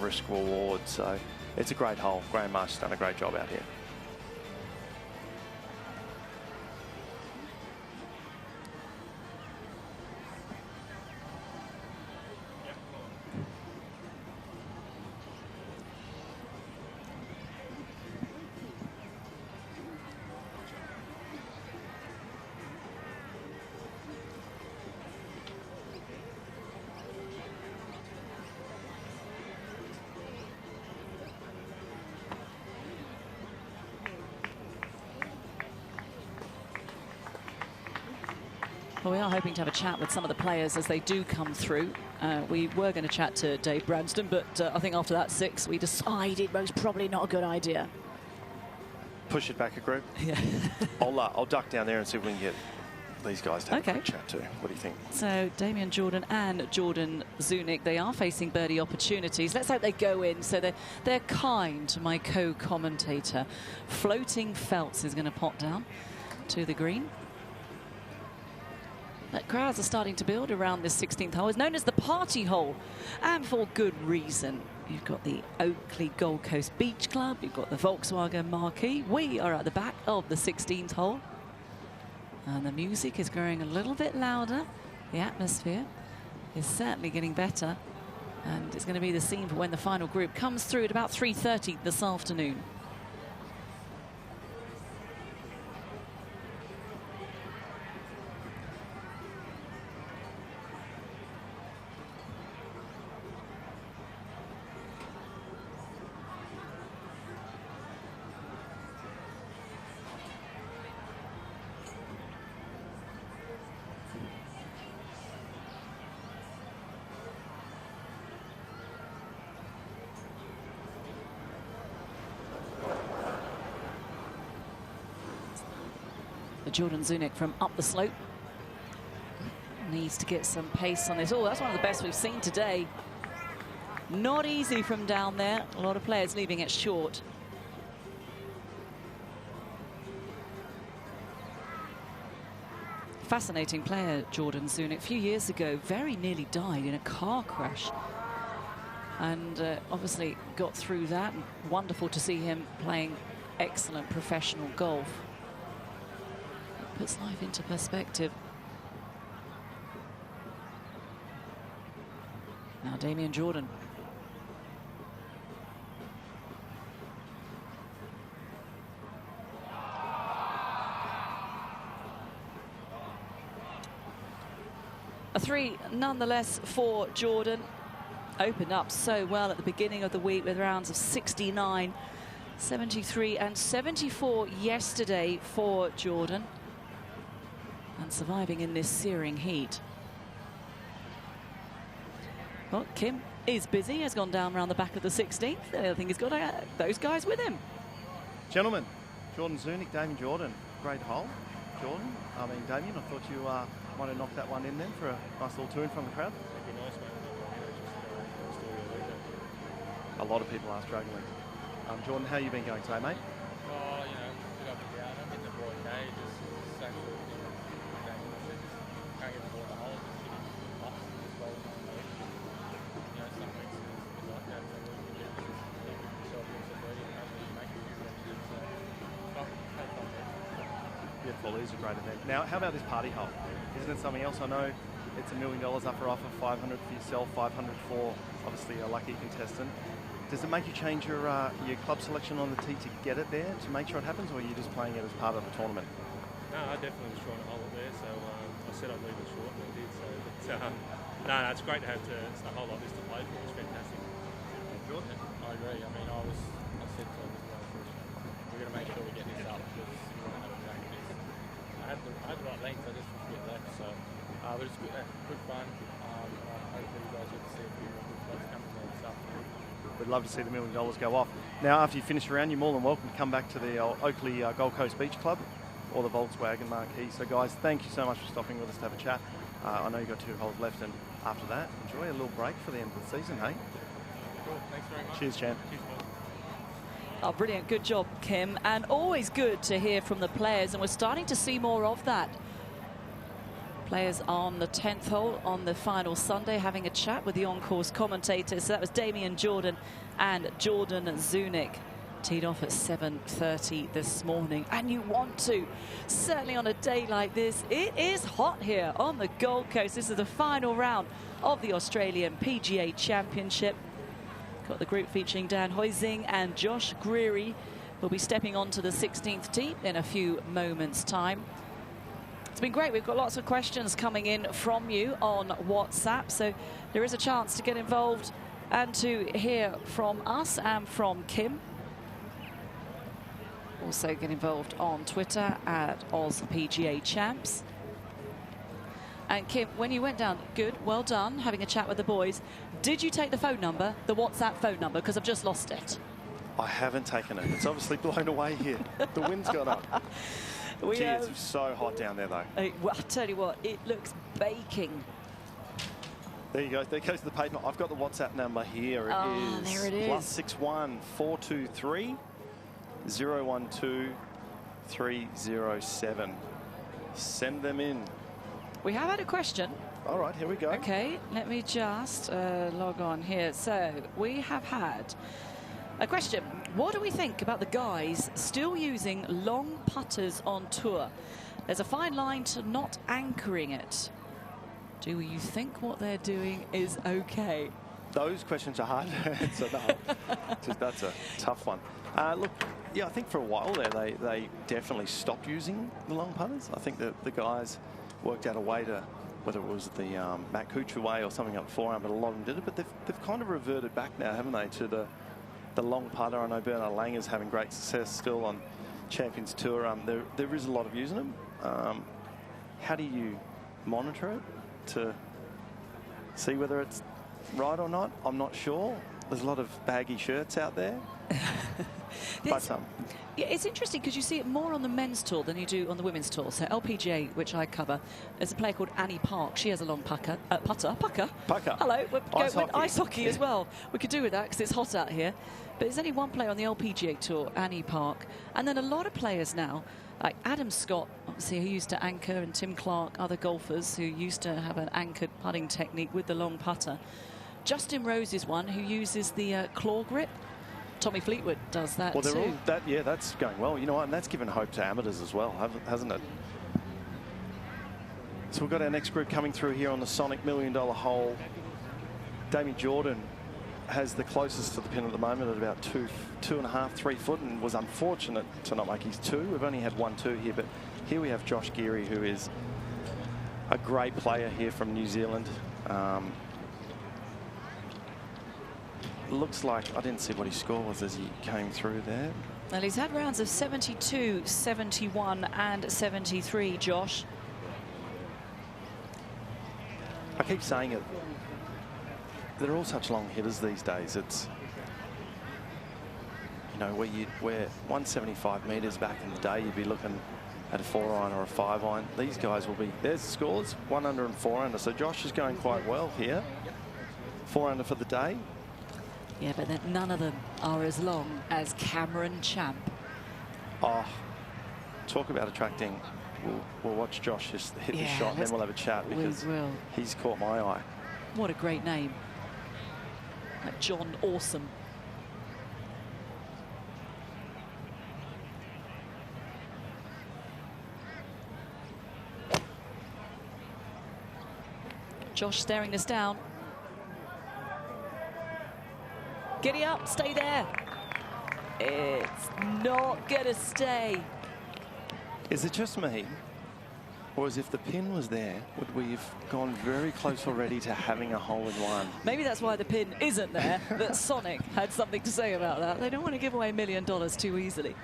risk reward. So it's a great hole. Graham Marsh has done a great job out here. Well, we are hoping to have a chat with some of the players as they do come through. We were going to chat to Dave Branston, but I think after that 6, we decided most probably not a good idea. Push it back a group? Yeah. I'll duck down there and see if we can get these guys to have a quick chat too. What do you think? So Damien Jordan and Jordan Soniq, they are facing birdie opportunities. Let's hope they go in. So they're kind to my co-commentator. Floating Felton is going to pop down to the green. But crowds are starting to build around this 16th hole. It's known as the party hole, and for good reason. You've got the Oakley Gold Coast Beach Club, you've got the Volkswagen Marquee. We are at the back of the 16th hole. And the music is growing a little bit louder. The atmosphere is certainly getting better. And it's going to be the scene for when the final group comes through at about 3:30 this afternoon. Jordan Soniq from up the slope needs to get some pace on this. Oh, that's one of the best we've seen today. Not easy from down there. A lot of players leaving it short. Fascinating player, Jordan Soniq. A few years ago, very nearly died in a car crash. And obviously got through that. Wonderful to see him playing excellent professional golf. Puts life into perspective. Now Damien Jordan. A 3 nonetheless for Jordan. Opened up so well at the beginning of the week with rounds of 69 73 and 74 yesterday for Jordan. And surviving in this searing heat. Well, Kim is busy, has gone down around the back of the 16th. I think he's got those guys with him. Gentlemen, Jordan Soniq, Damien Jordan, great hole. Jordan, Damien, I thought you might have knocked that one in then for a nice little tune from the crowd. It'd be nice, mate. A lot of people are struggling. Jordan, how you been going today, mate? Oh, you know, bit up and down. I'm in the broad cage, just same sort of thing. Can't get the ball in the hole, just hitting putts, just rolling on the leg. You know, some weeks it's a bit like that, so we can get yourself into birdie and hopefully you make a few finishes. So, have fun there. Beautiful, it is a great event. Now, how about this party hole? Isn't it something else? I know it's $1 million up for offer, 500 for yourself, 500 for obviously a lucky contestant. Does it make you change your club selection on the tee to get it there to make sure it happens, or are you just playing it as part of the tournament? No, I definitely was trying to hold it there, so I said I'd leave it short, and I did. So, no, it's great to have a hole like this to play for. It's fantastic. Jordan? I agree. I mean, I said to him, we're going to make sure we get this up because we want to have a crack at this. I had the right length, I just was a bit left, so but it's good fun. Hopefully you guys get to see a few more good clubs come from there this afternoon. We'd love to see the $1 million go off. Now, after you finish around, you're more than welcome to come back to the Oakley Gold Coast Beach Club or the Volkswagen Marquee. So, guys, thank you so much for stopping with us to have a chat. I know you've got 2 holes left, and after that, enjoy a little break for the end of the season, hey? Cool, thanks very much. Cheers, champ. Cheers, boys. Oh, brilliant. Good job, Kim. And always good to hear from the players, and we're starting to see more of that. Players on the 10th hole on the final Sunday having a chat with the on-course commentators. So that was Damien Jordan and Jordan Soniq. Teed off at 7:30 this morning. And you want to, certainly on a day like this, it is hot here on the Gold Coast. This is the final round of the Australian PGA Championship. Got the group featuring Dan Huizing and Josh Greery. Will be stepping onto the 16th tee in a few moments' time. It's been great. We've got lots of questions coming in from you on WhatsApp, so there is a chance to get involved and to hear from us and from Kim. Also get involved on Twitter at OzPGA Champs. And Kim, when you went down, good, well done, having a chat with the boys. Did you take the phone number, the WhatsApp phone number? Because I've just lost it. I haven't taken it. It's obviously blown away here. The wind's got up. It's so hot down there, though. Well, I'll tell you what, it looks baking. There you go. There goes the pavement. I've got the WhatsApp number here. There it is. +61 423 012 307. Send them in. We have had a question. All right, here we go. Okay, let me just log on here. So we have had a question. What do we think about the guys still using long putters on tour? There's a fine line to not anchoring it. Do you think what they're doing is okay? Those questions are hard to answer. No, that's a tough one. Look, yeah, I think for a while there they definitely stopped using the long putters. I think that the guys worked out a way to, whether it was the Matt Kuchar way or something up forehand, but a lot of them did it. But they've kind of reverted back now, haven't they, to the long putter. I know Bernard Langer's having great success still on Champions Tour. There is a lot of using them. How do you monitor it to see whether it's right or not? I'm not sure. There's a lot of baggy shirts out there. But yeah, it's interesting because you see it more on the men's tour than you do on the women's tour. So LPGA, which I cover, there's a player called Annie Park. She has a long putter. Hello, we're going with ice hockey as well. We could do with that because it's hot out here. But there's only one player on the LPGA tour, Annie Park. And then a lot of players now, like Adam Scott, obviously, who used to anchor, and Tim Clark, other golfers who used to have an anchored putting technique with the long putter. Justin Rose is one who uses the claw grip. Tommy Fleetwood does that too. That's going well. You know what? And that's given hope to amateurs as well, hasn't it? So we've got our next group coming through here on the Soniq $1 Million hole. Damien Jordan has the closest to the pin at the moment at about 2.5, 3 foot, and was unfortunate to not make his 2. We've only had 1-2 here, but here we have Josh Geary, who is a great player here from New Zealand. looks like, I didn't see what his score was as he came through there. Well, he's had rounds of 72, 71 and 73, Josh. I keep saying it. They're all such long hitters these days. It's, you know, where 175 metres back in the day, you'd be looking at a 4-iron or a 5-iron. These guys will be, there's the scores, 1 under and 4 under. So Josh is going quite well here. 4 under for the day. Yeah, but then none of them are as long as Cameron Champ. Oh, talk about attracting. We'll watch Josh just hit the shot and then we'll have a chat because he's caught my eye. What a great name. Like John Awesome. Josh staring this down. Giddy up, stay there. It's not gonna stay. Is it just me? Or as if the pin was there, would we have gone very close already to having a hole-in-one? Maybe that's why the pin isn't there, that Soniq had something to say about that. They don't want to give away $1 million too easily.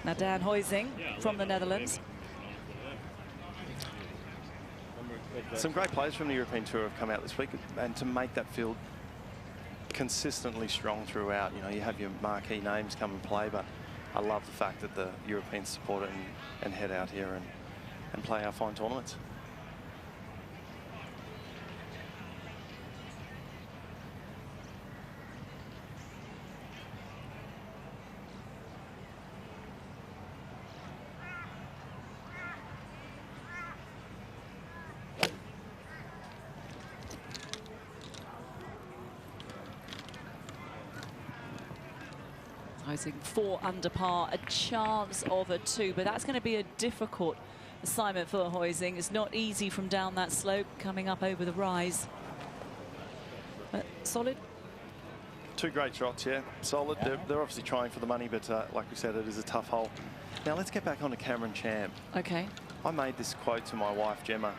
Now Dan Huizing from the Netherlands. Some great players from the European Tour have come out this week, and to make that field consistently strong throughout. You know, you have your marquee names come and play, but I love the fact that the Europeans support it and head out here and play our fine tournaments. Huizing 4 under par, a chance of a 2, but that's going to be a difficult assignment for Huizing. It's not easy from down that slope, coming up over the rise. But solid. 2 great shots, yeah. Solid. They're obviously trying for the money, but like we said, it is a tough hole. Now let's get back onto Cameron Champ. Okay. I made this quote to my wife, Gemma.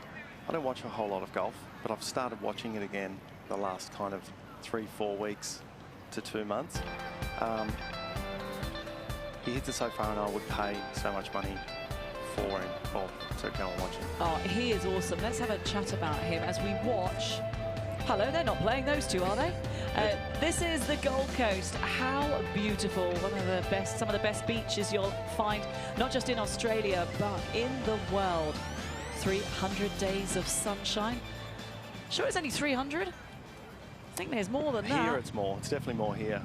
I don't watch a whole lot of golf, but I've started watching it again the last kind of 3-4 weeks to 2 months. He hits it so far and I would pay so much money for him. Well, so go and watch him. Oh, he is awesome. Let's have a chat about him as we watch. Hello, they're not playing those two, are they? This is the Gold Coast. How beautiful. One of the best, some of the best beaches you'll find, not just in Australia, but in the world. 300 days of sunshine. Sure it's only 300? I think there's more than that. Here it's more. It's definitely more here.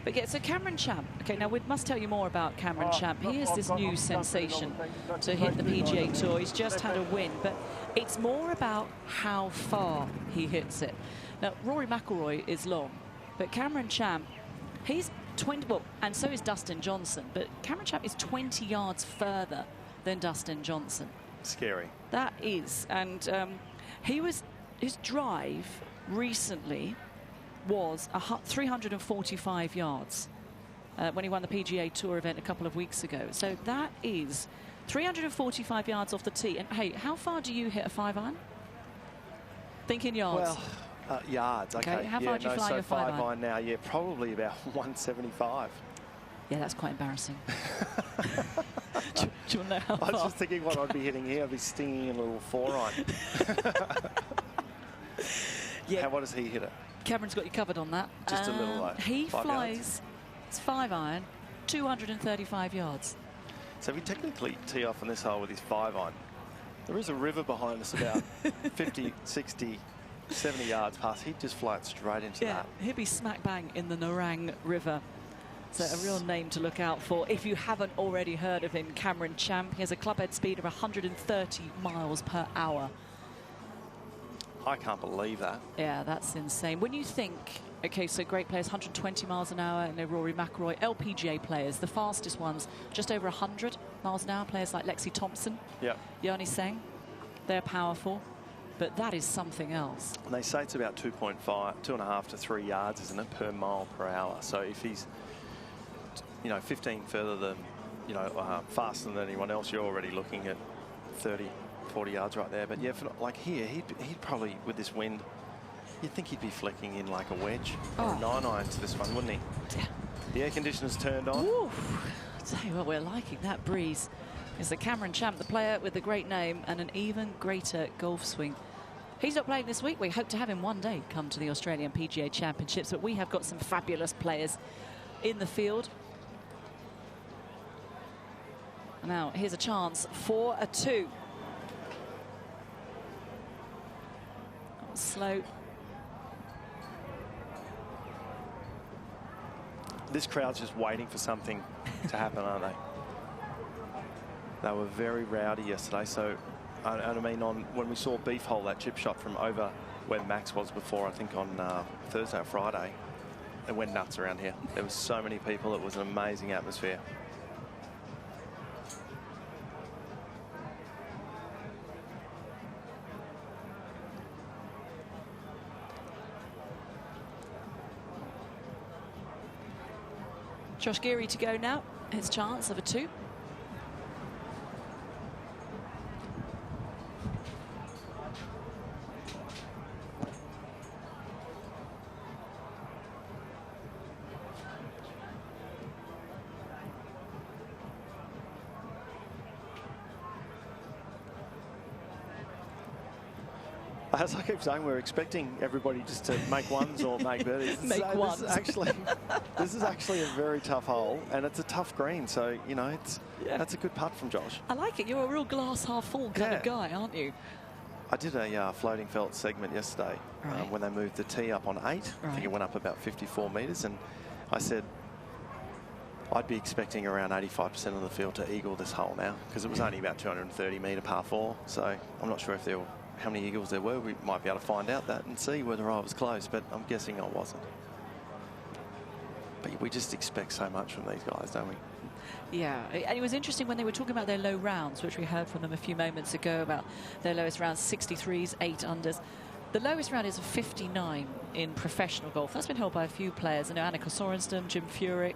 But yeah, so Cameron Champ. Okay, now we must tell you more about Cameron Champ. He is this new sensation to hit the PGA Tour. He's just had a win, but it's more about how far he hits it. Now, Rory McIlroy is long, but Cameron Champ, he's 20, well, and so is Dustin Johnson, but Cameron Champ is 20 yards further than Dustin Johnson. Scary. That is, and his drive recently was 345 yards when he won the PGA Tour event a couple of weeks ago. So that is 345 yards off the tee. And hey, how far do you hit a 5-iron? Thinking yards. Well, yards. Okay. How far do you fly your 5-iron now? Yeah, probably about 175. Yeah, that's quite embarrassing. do you want to know how far? I was just thinking what I'd be hitting here. I'd be stinging in a little 4-iron. Yeah. What does he hit it? Cameron's got you covered on that. Just a little low. He flies, it's 5-iron, 235 yards. So we technically tee off on this hole with his 5-iron. There is a river behind us about 50, 60, 70 yards past. He'd just fly it straight into that. He'd be smack bang in the Nerang River. So a real name to look out for. If you haven't already heard of him, Cameron Champ. He has a clubhead speed of 130 miles per hour. I can't believe that. Yeah, that's insane. When you think, okay, so great players, 120 miles an hour, and Rory McIlroy, LPGA players, the fastest ones, just over 100 miles an hour, players like Lexi Thompson, Yarni Seng, they're powerful, but that is something else. And they say it's about 2.5 to 3 yards, isn't it, per mile per hour. So if he's, 15 further than, faster than anyone else, you're already looking at 30, 40 yards right there. But yeah, like here, he'd probably, with this wind, You'd think he'd be flicking in like a wedge or Oh. a 9-iron to this one, wouldn't he? The air conditioner's turned on. I'll tell you what, we're liking that breeze. It's the Cameron Champ, the player with the great name and an even greater golf swing. He's not playing this week. We hope to have him one day come to the Australian PGA Championships, but we have got some fabulous players in the field. Now, here's a chance for a 2. Slow. This crowd's just waiting for something to happen, aren't they? They were very rowdy yesterday, so I mean, when we saw Beef hole that chip shot from over where Max was before, I think on Thursday or Friday, it went nuts around here. There was so many people, it was an amazing atmosphere. Josh Geary to go now. His chance of a 2. As I keep saying, we're expecting everybody just to make ones or make birdies. Make ones. This is actually a very tough hole, and it's a tough green. So you know, that's a good putt from Josh. I like it. You're a real glass half full kind of guy, aren't you? I did a floating felt segment yesterday when they moved the tee up on 8. I think it went up about 54 metres, and I said I'd be expecting around 85% of the field to eagle this hole now, because it was only about 230 metre par 4. So I'm not sure if there were how many eagles there were. We might be able to find out that and see whether I was close, but I'm guessing I wasn't. But we just expect so much from these guys, don't we? Yeah, and it was interesting when they were talking about their low rounds, which we heard from them a few moments ago about their lowest rounds, 63s, 8 unders. The lowest round is a 59 in professional golf. That's been held by a few players. I know Annika Sorenstam, Jim Furyk,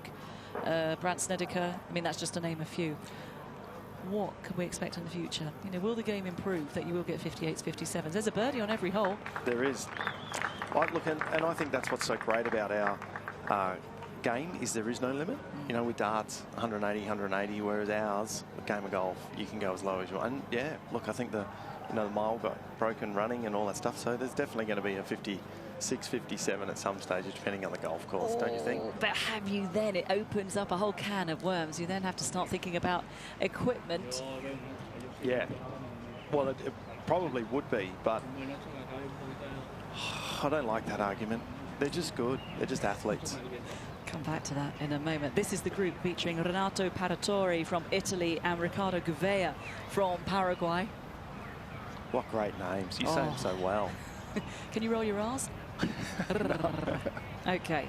Brandt Snedeker. I mean, that's just to name a few. What can we expect in the future? You know, will the game improve that you will get 58s, 57s? There's a birdie on every hole. There is. Look, and I think that's what's so great about our game is there is no limit. You know, with darts, 180, 180, whereas ours, a game of golf, you can go as low as you want. And yeah, look, I think the mile got broken running and all that stuff, so there's definitely going to be a 56, 57 at some stage, depending on the golf course, don't you think? But have you then, it opens up a whole can of worms. You then have to start thinking about equipment. Yeah. Well, it probably would be, but I don't like that argument. They're just good. They're just athletes. Come back to that in a moment. This is the group featuring Renato Paratore from Italy and Riccardo Gouveia from Paraguay. What great names. You say them so well. Can you roll your R's? Okay.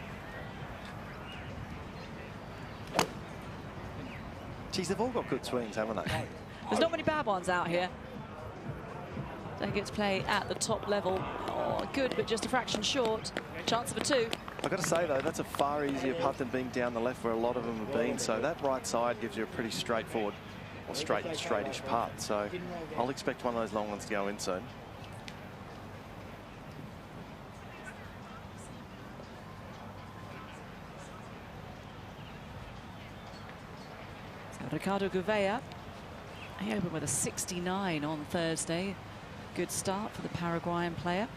Geez, they've all got good swings, haven't they? There's not many bad ones out here. Don't get to play at the top level. Oh, good, but just a fraction short. Chance of a 2. I've got to say, though, that's a far easier putt than being down the left where a lot of them have been. So that right side gives you a pretty straightforward, or straightish putt. So I'll expect one of those long ones to go in soon. So Riccardo Gouveia, he opened with a 69 on Thursday. Good start for the Paraguayan player.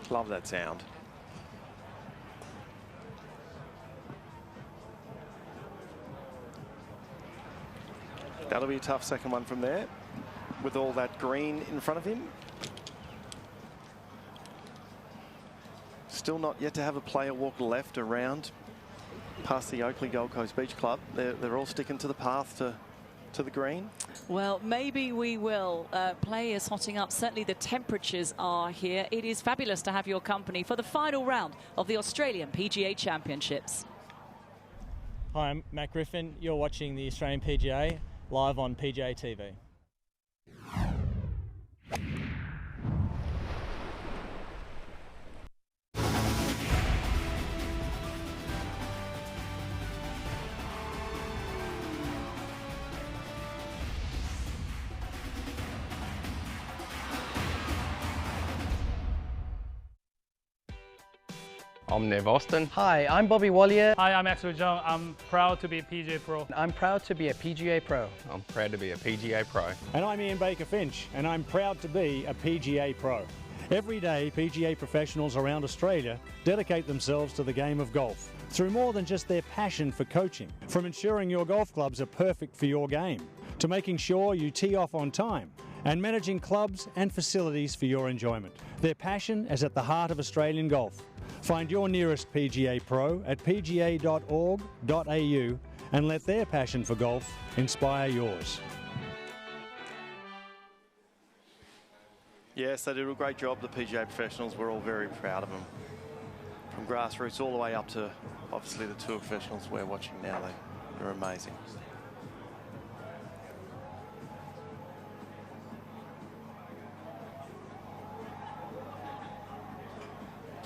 Love that sound. That'll be a tough second one from there, with all that green in front of him. Still not yet to have a player walk left around past the Oakley Gold Coast Beach Club. They're all sticking to the path to the green. Well, maybe we will. Play is hotting up. Certainly the temperatures are here. It is fabulous to have your company for the final round of the Australian PGA Championships. Hi, I'm Matt Griffin. You're watching the Australian PGA live on PGA TV. I'm Nev Austin. Hi, I'm Bobby Wallier. Hi, I'm Axel Jung. I'm proud to be a PGA Pro. I'm proud to be a PGA Pro. I'm proud to be a PGA Pro. And I'm Ian Baker Finch, and I'm proud to be a PGA Pro. Every day, PGA professionals around Australia dedicate themselves to the game of golf through more than just their passion for coaching. From ensuring your golf clubs are perfect for your game, to making sure you tee off on time, and managing clubs and facilities for your enjoyment. Their passion is at the heart of Australian golf. Find your nearest PGA Pro at pga.org.au and let their passion for golf inspire yours. Yes, they did a great job, the PGA professionals. We're all very proud of them. From grassroots all the way up to, obviously, the tour professionals we're watching now. They're amazing.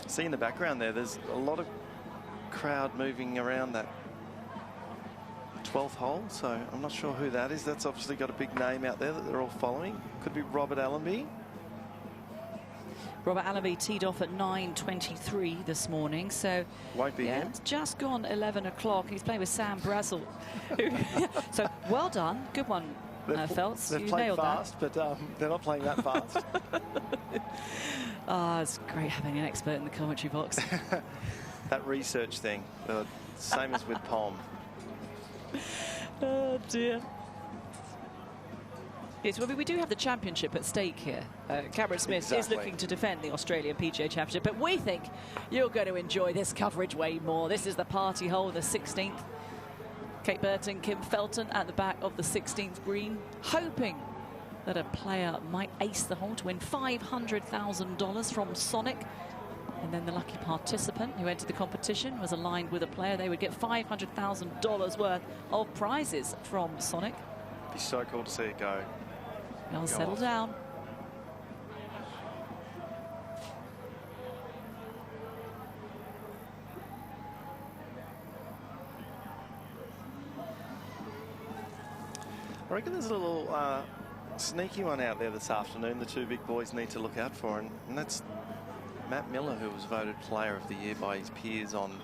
See in the background there's a lot of crowd moving around that 12th hole, so I'm not sure who that is. That's obviously got a big name out there that they're all following. Could be Robert Allenby. Robert Allenby teed off at 9:23 this morning, so won't be him. It's just gone 11 o'clock. He's playing with Sam Brazel. So well done, good one, Feltz. They've You played nailed fast, but they're not playing that fast. It's great having an expert in the commentary box. That research thing, same as with Palm. Oh dear. Yes, well, we do have the championship at stake here. Cameron Smith is looking to defend the Australian PGA Championship, but we think you're going to enjoy this coverage way more. This is the party hole, the 16th. Kate Burton, Kim Felton at the back of the 16th green, hoping that a player might ace the hole to win $500,000 from Soniq. And then the lucky participant who entered the competition was aligned with a player. They would get $500,000 worth of prizes from Soniq. Be so cool to see it go. I'll settle down. I reckon there's a little sneaky one out there this afternoon the two big boys need to look out for, and that's Matt Miller, who was voted Player of the Year by his peers on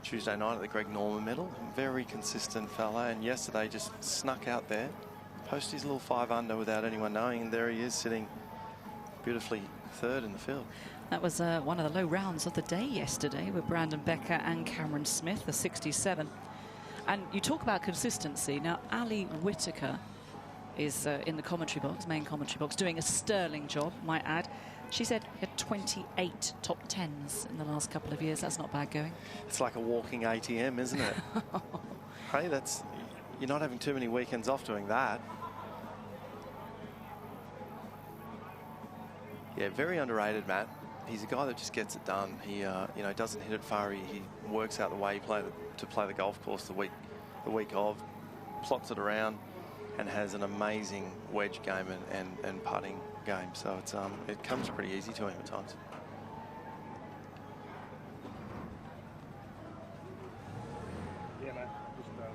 Tuesday night at the Greg Norman Medal. Very consistent fella, and yesterday just snuck out there, posted his little 5 under without anyone knowing, and there he is sitting beautifully third in the field. That was one of the low rounds of the day yesterday with Brandon Becker and Cameron Smith, the 67. And you talk about consistency. Now, Ali Whitaker is in the commentary box, main commentary box, doing a sterling job, might add. She said he had 28 top 10s in the last couple of years. That's not bad going. It's like a walking ATM, isn't it? Hey, you're not having too many weekends off doing that. Yeah, very underrated, Matt. He's a guy that just gets it done. He, you know, doesn't hit it far. He works out the way to play the golf course the week of, plots it around, and has an amazing wedge game and putting game. So it comes pretty easy to him at times. Yeah, man. Just what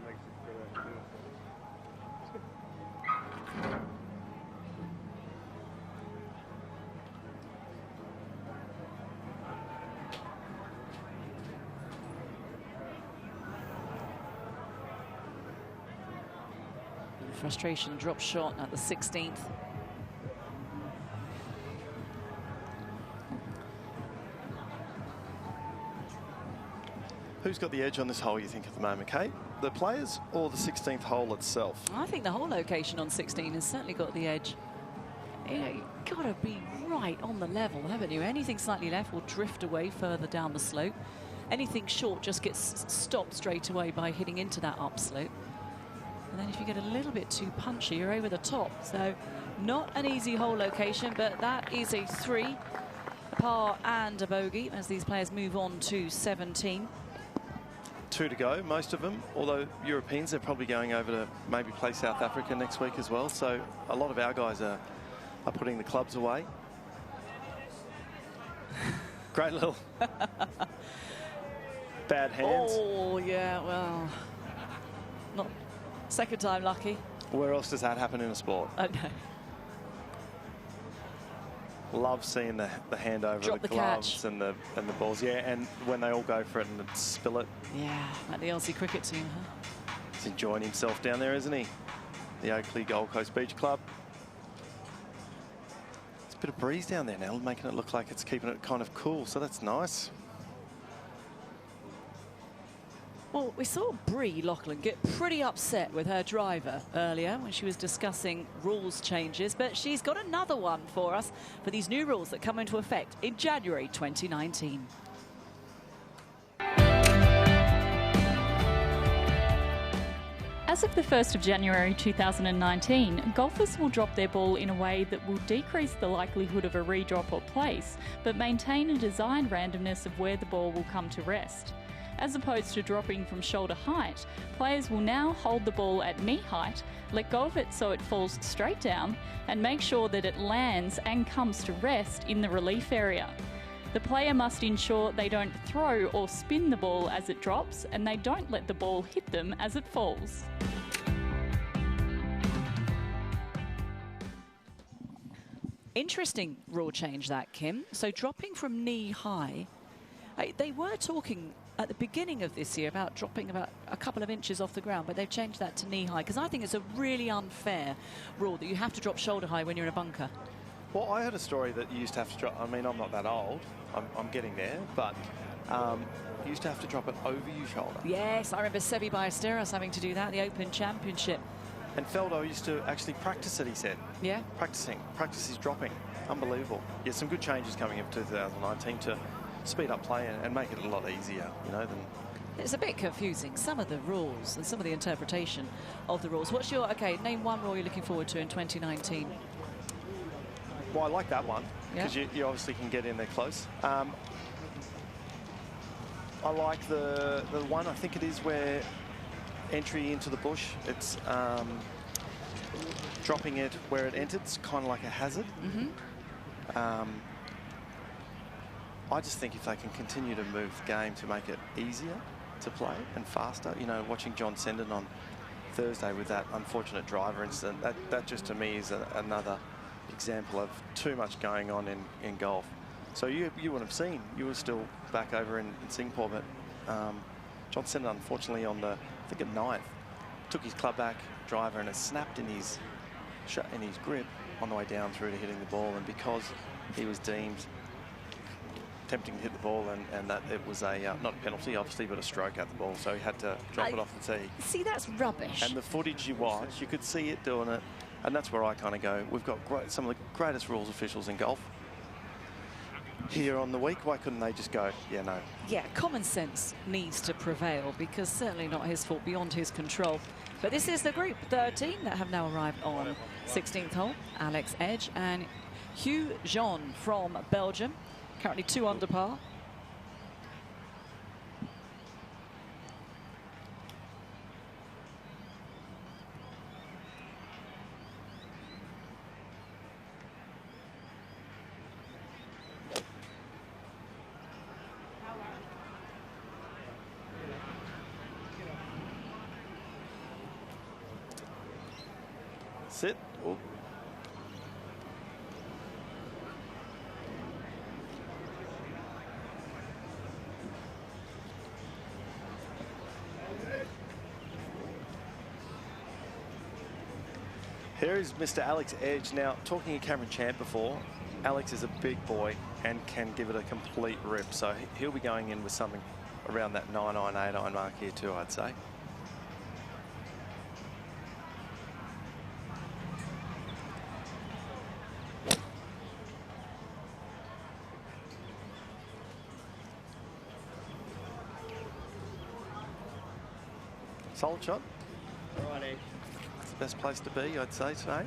makes it for that. Frustration drop shot at the 16th. Who's got the edge on this hole, you think, at the moment, Kate? The players or the 16th hole itself? I think the whole location on 16 has certainly got the edge. You know, you've got to be right on the level, haven't you? Anything slightly left will drift away further down the slope. Anything short just gets stopped straight away by hitting into that upslope. And then if you get a little bit too punchy, you're over the top. So not an easy hole location, but that is a 3, a par and a bogey as these players move on to 17. 2 to go, most of them, although Europeans are probably going over to maybe play South Africa next week as well. So a lot of our guys are putting the clubs away. Great little bad hands. Oh, yeah, well, not second time lucky. Where else does that happen in a sport? I know. Love seeing the handover, Drop the the gloves catch. and the balls. Yeah, and when they all go for it and spill it. Yeah, like the Aussie cricket team, huh? He's enjoying himself down there, isn't he? The Oakley Gold Coast Beach Club. It's a bit of breeze down there now, making it look like it's keeping it kind of cool, so that's nice. Well, we saw Bree Loughlin get pretty upset with her driver earlier when she was discussing rules changes, but she's got another one for us for these new rules that come into effect in January 2019. As of the 1st of January 2019, golfers will drop their ball in a way that will decrease the likelihood of a redrop or place, but maintain a desired randomness of where the ball will come to rest. As opposed to dropping from shoulder height, players will now hold the ball at knee height, let go of it so it falls straight down, and make sure that it lands and comes to rest in the relief area. The player must ensure they don't throw or spin the ball as it drops, and they don't let the ball hit them as it falls. Interesting rule change that, Kim. So dropping from knee high, they were talking at the beginning of this year about dropping about a couple of inches off the ground, but they've changed that to knee high, because I think it's a really unfair rule that you have to drop shoulder high when you're in a bunker. Well, I heard a story that you used to have to drop, I mean, I'm not that old, I'm getting there, but you used to have to drop it over your shoulder. Yes, I remember Sevi Ballesteros having to do that, the Open Championship. And Felton used to actually practice it, he said. Yeah. Practice his dropping. Unbelievable. Yeah, some good changes coming in 2019 to speed up play and make it a lot easier, you know, than... It's a bit confusing, some of the rules and some of the interpretation of the rules. What's your, okay, name one rule you're looking forward to in 2019. Well, I like that one, because you obviously can get in there close. I like the one, I think it is where entry into the bush, it's dropping it where it entered, it's kind of like a hazard. I just think if they can continue to move the game to make it easier to play and faster, you know, watching John Sendon on Thursday with that unfortunate driver incident, that just to me is another example of too much going on in golf. So you would have seen, you were still back over in Singapore, but John Sendon unfortunately on the, I think at 9th, took his club back driver and it snapped in his grip on the way down through to hitting the ball, and because he was deemed attempting to hit the ball and that it was a not a penalty obviously, but a stroke at the ball, so he had to drop it off the tee. See, that's rubbish. And the footage you watch, you could see it doing it, and that's where I kind of go, we've got some of the greatest rules officials in golf here on the week. Why couldn't they just go, yeah, no? Yeah, common sense needs to prevail, because certainly not his fault, beyond his control. But this is the group 13 that have now arrived on 16th hole. Alex Edge and Hugh Jean from Belgium, currently 2 under par. Sit. Oh. Here is Mr. Alex Edge. Now, talking to Cameron Champ before, Alex is a big boy and can give it a complete rip. So he'll be going in with something around that 9-iron, 8-iron mark here too, I'd say. Solid shot. Righty. It's the best place to be, I'd say, today.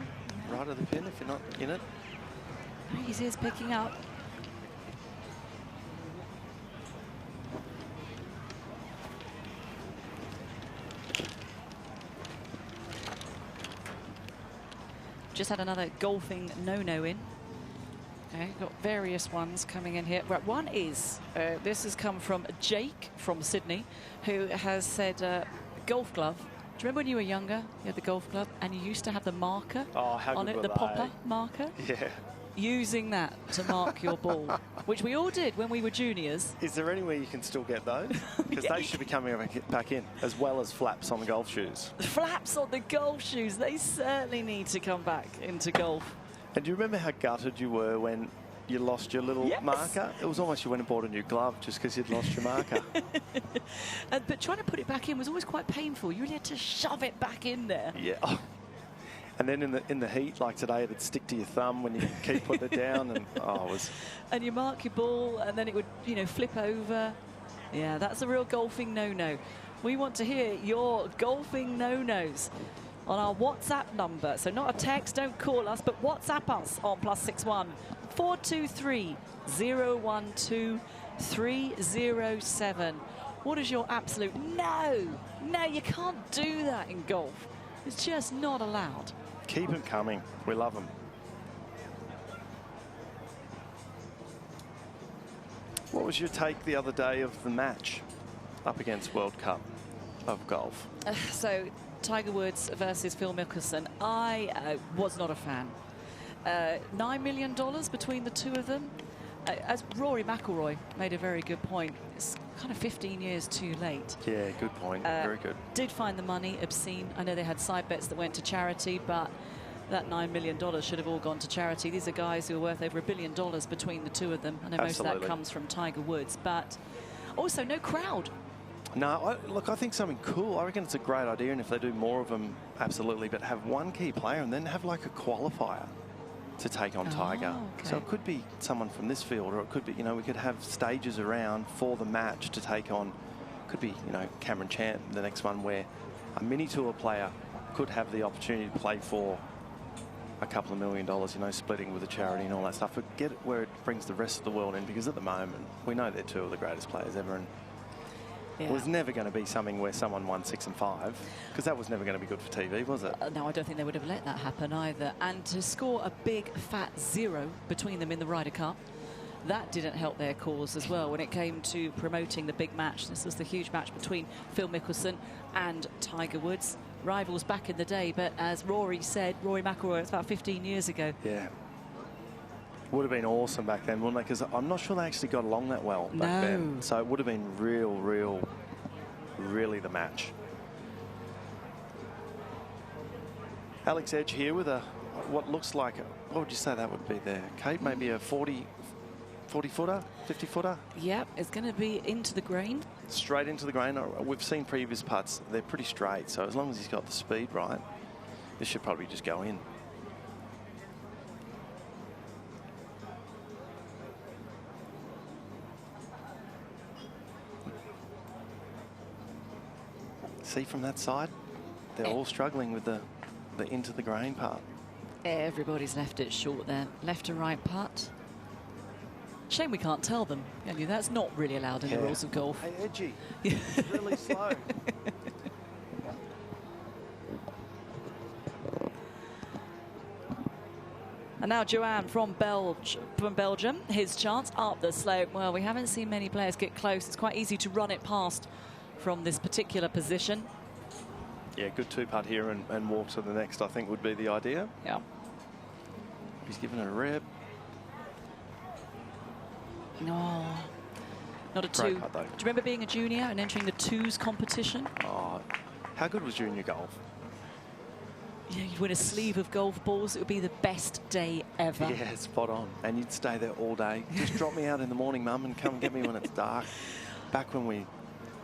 Right of the pin if you're not in it. His ears picking up. Just had another golfing no-no in. Okay, got various ones coming in here. Right, one is, this has come from Jake from Sydney, who has said, golf glove. Do you remember when you were younger, you had the golf glove and you used to have the marker how on good it, were the they? popper marker? Yeah. using that to mark your ball, which we all did when we were juniors. Is there any way you can still get those? Because they should be coming back in, as well as flaps on the golf shoes. Flaps on the golf shoes, they certainly need to come back into golf. And do you remember how gutted you were when you lost your little marker? It was almost you went and bought a new glove just because you'd lost your marker. But trying to put it back in was always quite painful. You really had to shove it back in there. Yeah. And then in the heat, like today, it'd stick to your thumb when you keep putting it down, and it was. And you mark your ball, and then it would, flip over. Yeah, that's a real golfing no-no. We want to hear your golfing no-nos on our WhatsApp number. So not a text, don't call us, but WhatsApp us on +61 423 012 307. What is your absolute no? No, you can't do that in golf. It's just not allowed. Keep them coming. We love them. What was your take the other day of the match up against World Cup of golf? So Tiger Woods versus Phil Mickelson. I was not a fan. $9 million between the two of them. As Rory McIlroy made a very good point, it's kind of 15 years too late. Yeah, good point. Very good. Did find the money obscene. I know they had side bets that went to charity, but that $9 million should have all gone to charity. These are guys who are worth over $1 billion between the two of them. I know most of that comes from Tiger Woods, but also no crowd. No, look, I think something cool. I reckon it's a great idea, and if they do more of them, absolutely. But have one key player and then have like a qualifier to take on Tiger. Okay. So it could be someone from this field, or it could be, we could have stages around for the match to take on. Could be, Cameron Chant, the next one, where a mini tour player could have the opportunity to play for a couple of $1 million, splitting with a charity and all that stuff. But get it where it brings the rest of the world in, because at the moment we know they're two of the greatest players ever. And it was never going to be something where someone won 6 and 5, because that was never going to be good for TV, was it? No, I don't think they would have let that happen either. And to score a big fat 0 between them in the Ryder Cup, that didn't help their cause as well when it came to promoting the big match. This was the huge match between Phil Mickelson and Tiger Woods. Rivals back in the day, but as Rory said, Rory McIlroy, it's about 15 years ago. Yeah. Would have been awesome back then, wouldn't it? Because I'm not sure they actually got along that well back then. So it would have been really the match. Alex Edge here with a, what looks like, what would you say that would be there, Kate? Maybe a 40-footer, 50-footer? Yeah, it's going to be into the grain. Straight into the grain. We've seen previous putts, they're pretty straight. So as long as he's got the speed right, this should probably just go in. See from that side, they're all struggling with the into the grain part. Everybody's left it short there. Left to right putt. Shame we can't tell them. That's not really allowed in the rules of golf. Hey, Edgy. It's really slow. And now Joanne from Belgium. His chance up the slope. Well, we haven't seen many players get close. It's quite easy to run it past from this particular position. Yeah, good 2-putt here and walk to the next, I think, would be the idea. Yeah. He's given it a rip. No, not a 2. Do you remember being a junior and entering the 2s competition? Oh, how good was junior golf? Yeah, you'd win a sleeve of golf balls. It would be the best day ever. Yeah, spot on. And you'd stay there all day. Just drop me out in the morning, Mum, and come and get me when it's dark. Back when we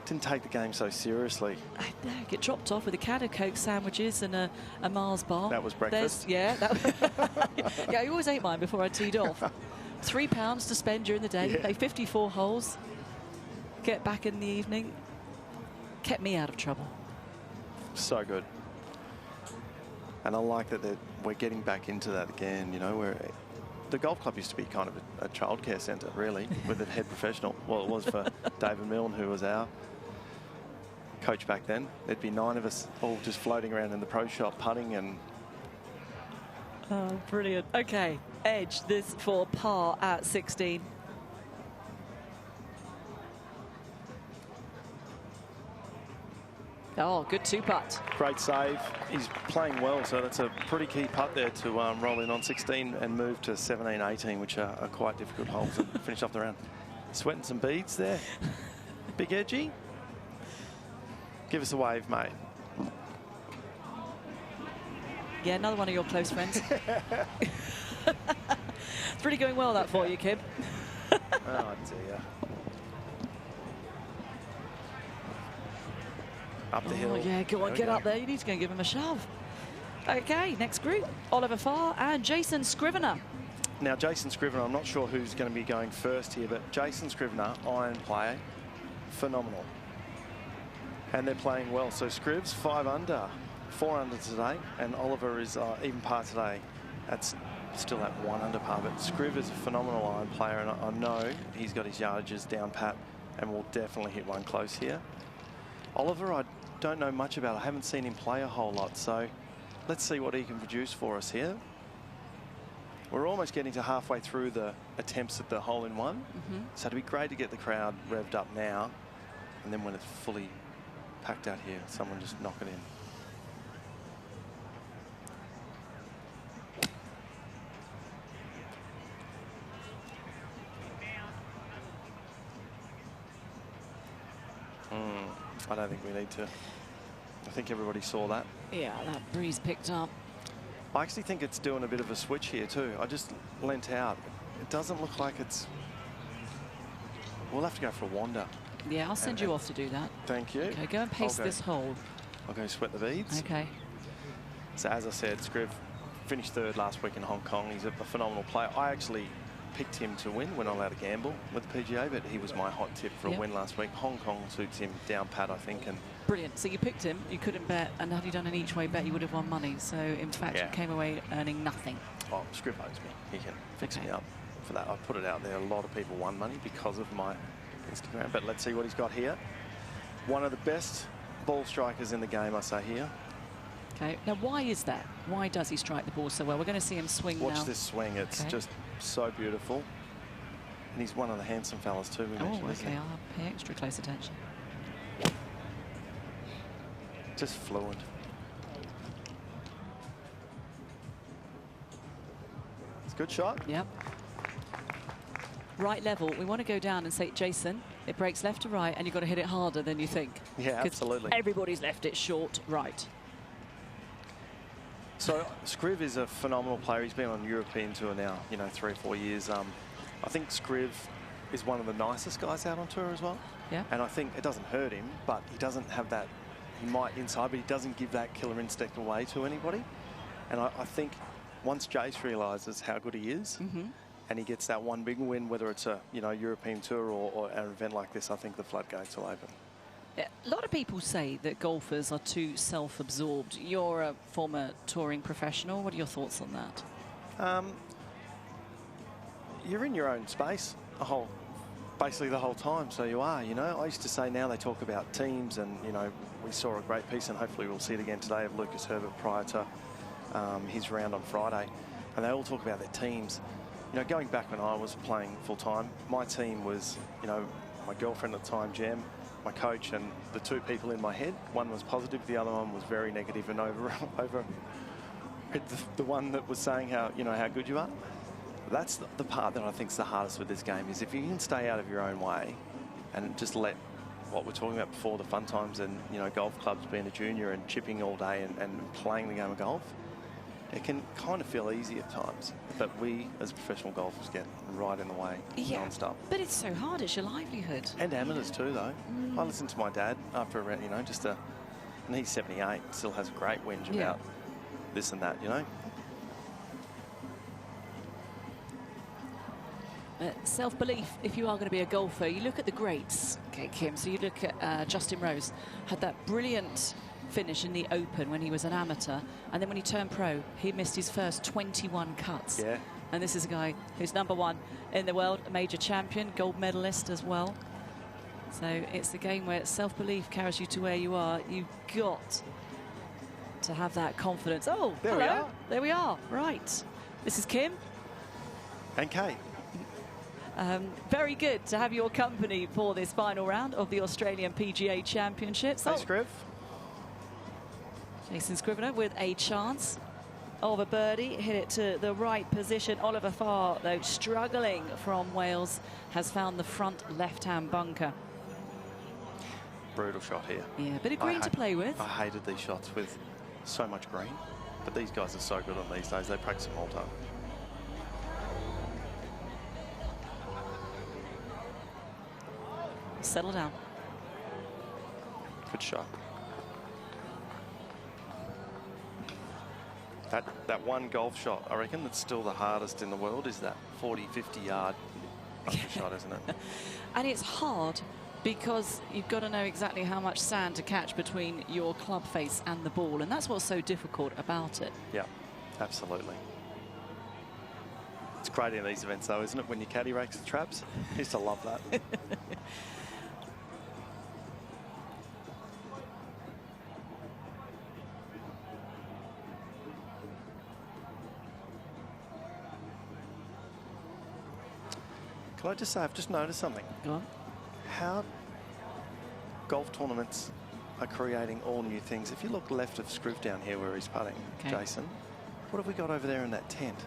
didn't take the game so seriously. I know, get dropped off with a can of Coke sandwiches and a Mars bar. That was breakfast? Yeah, yeah, I always ate mine before I teed off. £3 to spend during the day, play 54 holes, get back in the evening. Kept me out of trouble. So good. And I like that we're getting back into that again, where the golf club used to be kind of a childcare centre, really, with a head professional. Well, it was for David Milne, who was our coach back then. There'd be 9 of us all just floating around in the pro shop putting and... Oh, brilliant. Okay, Edge, this for par at 16. Oh, good two-putt. Great save. He's playing well, so that's a pretty key putt there to roll in on 16 and move to 17, 18, which are quite difficult holes, and finish off the round. Sweating some beads there. Big Edgy. Give us a wave, mate. Yeah, another one of your close friends. It's really going well, that for you, Kim. Oh, dear. Up the hill. Oh, yeah, go on, get up there. You need to go and give him a shove. Okay, next group. Oliver Farr and Jason Scrivener. Now, Jason Scrivener, I'm not sure who's going to be going first here, but Jason Scrivener, iron player, phenomenal. And they're playing well. So Scrivs, 5 under, 4 under today, and Oliver is even par today. That's still at 1 under par, but Scriv is a phenomenal iron player, and I know he's got his yardages down pat and will definitely hit one close here. Oliver, I don't know much about. I haven't seen him play a whole lot, so let's see what he can produce for us here. We're almost getting to halfway through the attempts at the hole-in-one, so it'd be great to get the crowd revved up now, and then when it's fully packed out here, someone just knock it in. I don't think we need to. I think everybody saw that. Yeah, that breeze picked up. I actually think it's doing a bit of a switch here too. I just leant out. It doesn't look like it's... We'll have to go for a wander. Yeah, I'll send you off to do that. Thank you. Okay, go and pace this hole. I'll go sweat the beads. Okay. So as I said, Scriv finished 3rd last week in Hong Kong. He's a phenomenal player. I actually picked him to win. We're not allowed to gamble with the PGA, but he was my hot tip for a win last week. Hong Kong suits him down pat, I think. And brilliant. So you picked him, you couldn't bet, and had you done an each way bet, you would have won money. So in fact, you came away earning nothing. Oh, Scriv owes me. He can fix me up for that. I put it out there. A lot of people won money because of my Instagram, but let's see what he's got here. One of the best ball strikers in the game, I say here. Okay, now why is that? Why does he strike the ball so well? We're going to see him swing now. Watch this swing. It's just so beautiful. And he's one of the handsome fellas too. We mentioned, isn't he? I'll pay extra close attention. Just fluent. It's a good shot. Yep. Right level. We want to go down and say, Jason, it breaks left to right, and you've got to hit it harder than you think. Yeah, absolutely. Everybody's left it short right. So Scriv is a phenomenal player. He's been on European tour now, you know, 3 or 4 years. I think Scriv is one of the nicest guys out on tour as well. Yeah. And I think it doesn't hurt him, but he doesn't have that. He might inside, but he doesn't give that killer instinct away to anybody. And I think once Jace realises how good he is, and he gets that one big win, whether it's a European tour or an event like this, I think the floodgates will open. Yeah, a lot of people say that golfers are too self-absorbed. You're a former touring professional. What are your thoughts on that? You're in your own space basically the whole time, so you are, you know. I used to say now they talk about teams, and, you know, we saw a great piece, and hopefully we'll see it again today, of Lucas Herbert prior to his round on Friday, and they all talk about their teams. You know, going back when I was playing full-time, my team was, you know, my girlfriend at the time, Jem, my coach, and the 2 people in my head. One was positive, the other one was very negative, and over the one that was saying how good you are. That's the part that I think is the hardest with this game, is if you can stay out of your own way and just let what we're talking about before, the fun times and, you know, golf clubs, being a junior and chipping all day and playing the game of golf, it can kind of feel easy at times. But we, as professional golfers, get right in the way non-stop. But it's so hard. It's your livelihood. And amateurs too, though. I listened to my dad after a round, you know, and he's 78, still has a great whinge about this and that, you know. Self-belief, if you are going to be a golfer, you look at the greats, okay, Kim, so you look at Justin Rose, had that brilliant finish in the Open when he was an amateur, and then when he turned pro, he missed his first 21 cuts. Yeah. And this is a guy who's #1 in the world, a major champion, gold medalist as well. So it's a game where self-belief carries you to where you are. You've got to have that confidence. Oh, there we are. There we are. Right. This is Kim. And Kate. Very good to have your company for this final round of the Australian PGA Championships. Hey, Scriv. Jason Scrivener with a chance of a birdie, hit it to the right position. Oliver Farr, though, struggling from Wales, has found the front left-hand bunker. Brutal shot here. Yeah, bit of green to play with. I hated these shots with so much green, but these guys are so good on these days. They practice them all the time. Settle down. Good shot. That one golf shot, I reckon, that's still the hardest in the world, is that 40, 50-yard bunker shot, isn't it? And it's hard because you've got to know exactly how much sand to catch between your club face and the ball, and that's what's so difficult about it. Yeah, absolutely. It's great in these events, though, isn't it, when your caddy rakes the traps? I used to love that. Can I just say, I've just noticed something. Go on. How golf tournaments are creating all new things. If you look left of Scrooge down here where he's putting, Jason, what have we got over there in that tent?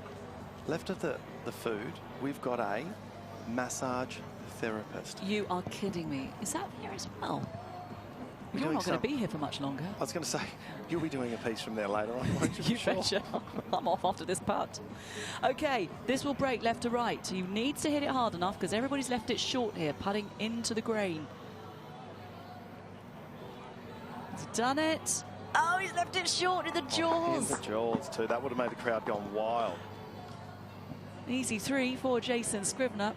Left of the food, we've got a massage therapist. You are kidding me. Is that there as well? You're not going to be here for much longer. I was going to say, you'll be doing a piece from there later on, won't you? You betcha. I'm off after this putt. Okay, this will break left to right. So you need to hit it hard enough because everybody's left it short here, putting into the grain. He's done it. Oh, he's left it short in the jaws. In the jaws, too. That would have made the crowd gone wild. Easy 3 for Jason Scrivener.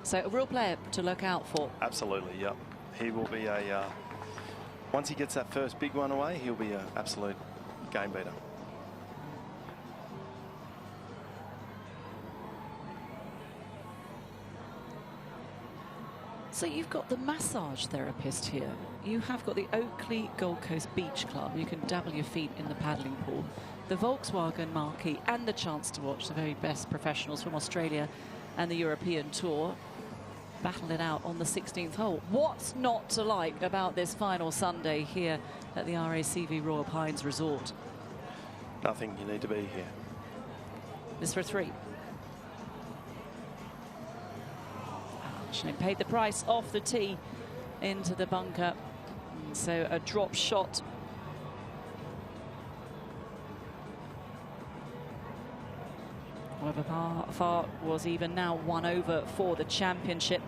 So a real player to look out for. Absolutely, yep. He will be a, once he gets that first big one away, he'll be an absolute game beater. So you've got the massage therapist here. You have got the Oakley Gold Coast Beach Club. You can dabble your feet in the paddling pool. The Volkswagen marquee and the chance to watch the very best professionals from Australia and the European Tour battle it out on the 16th hole. What's not to like about this final Sunday here at the RACV Royal Pines Resort? Nothing. You need to be here. This for 3. She paid the price off the tee into the bunker. So a drop shot. However, Farr was even now 1 over for the championship.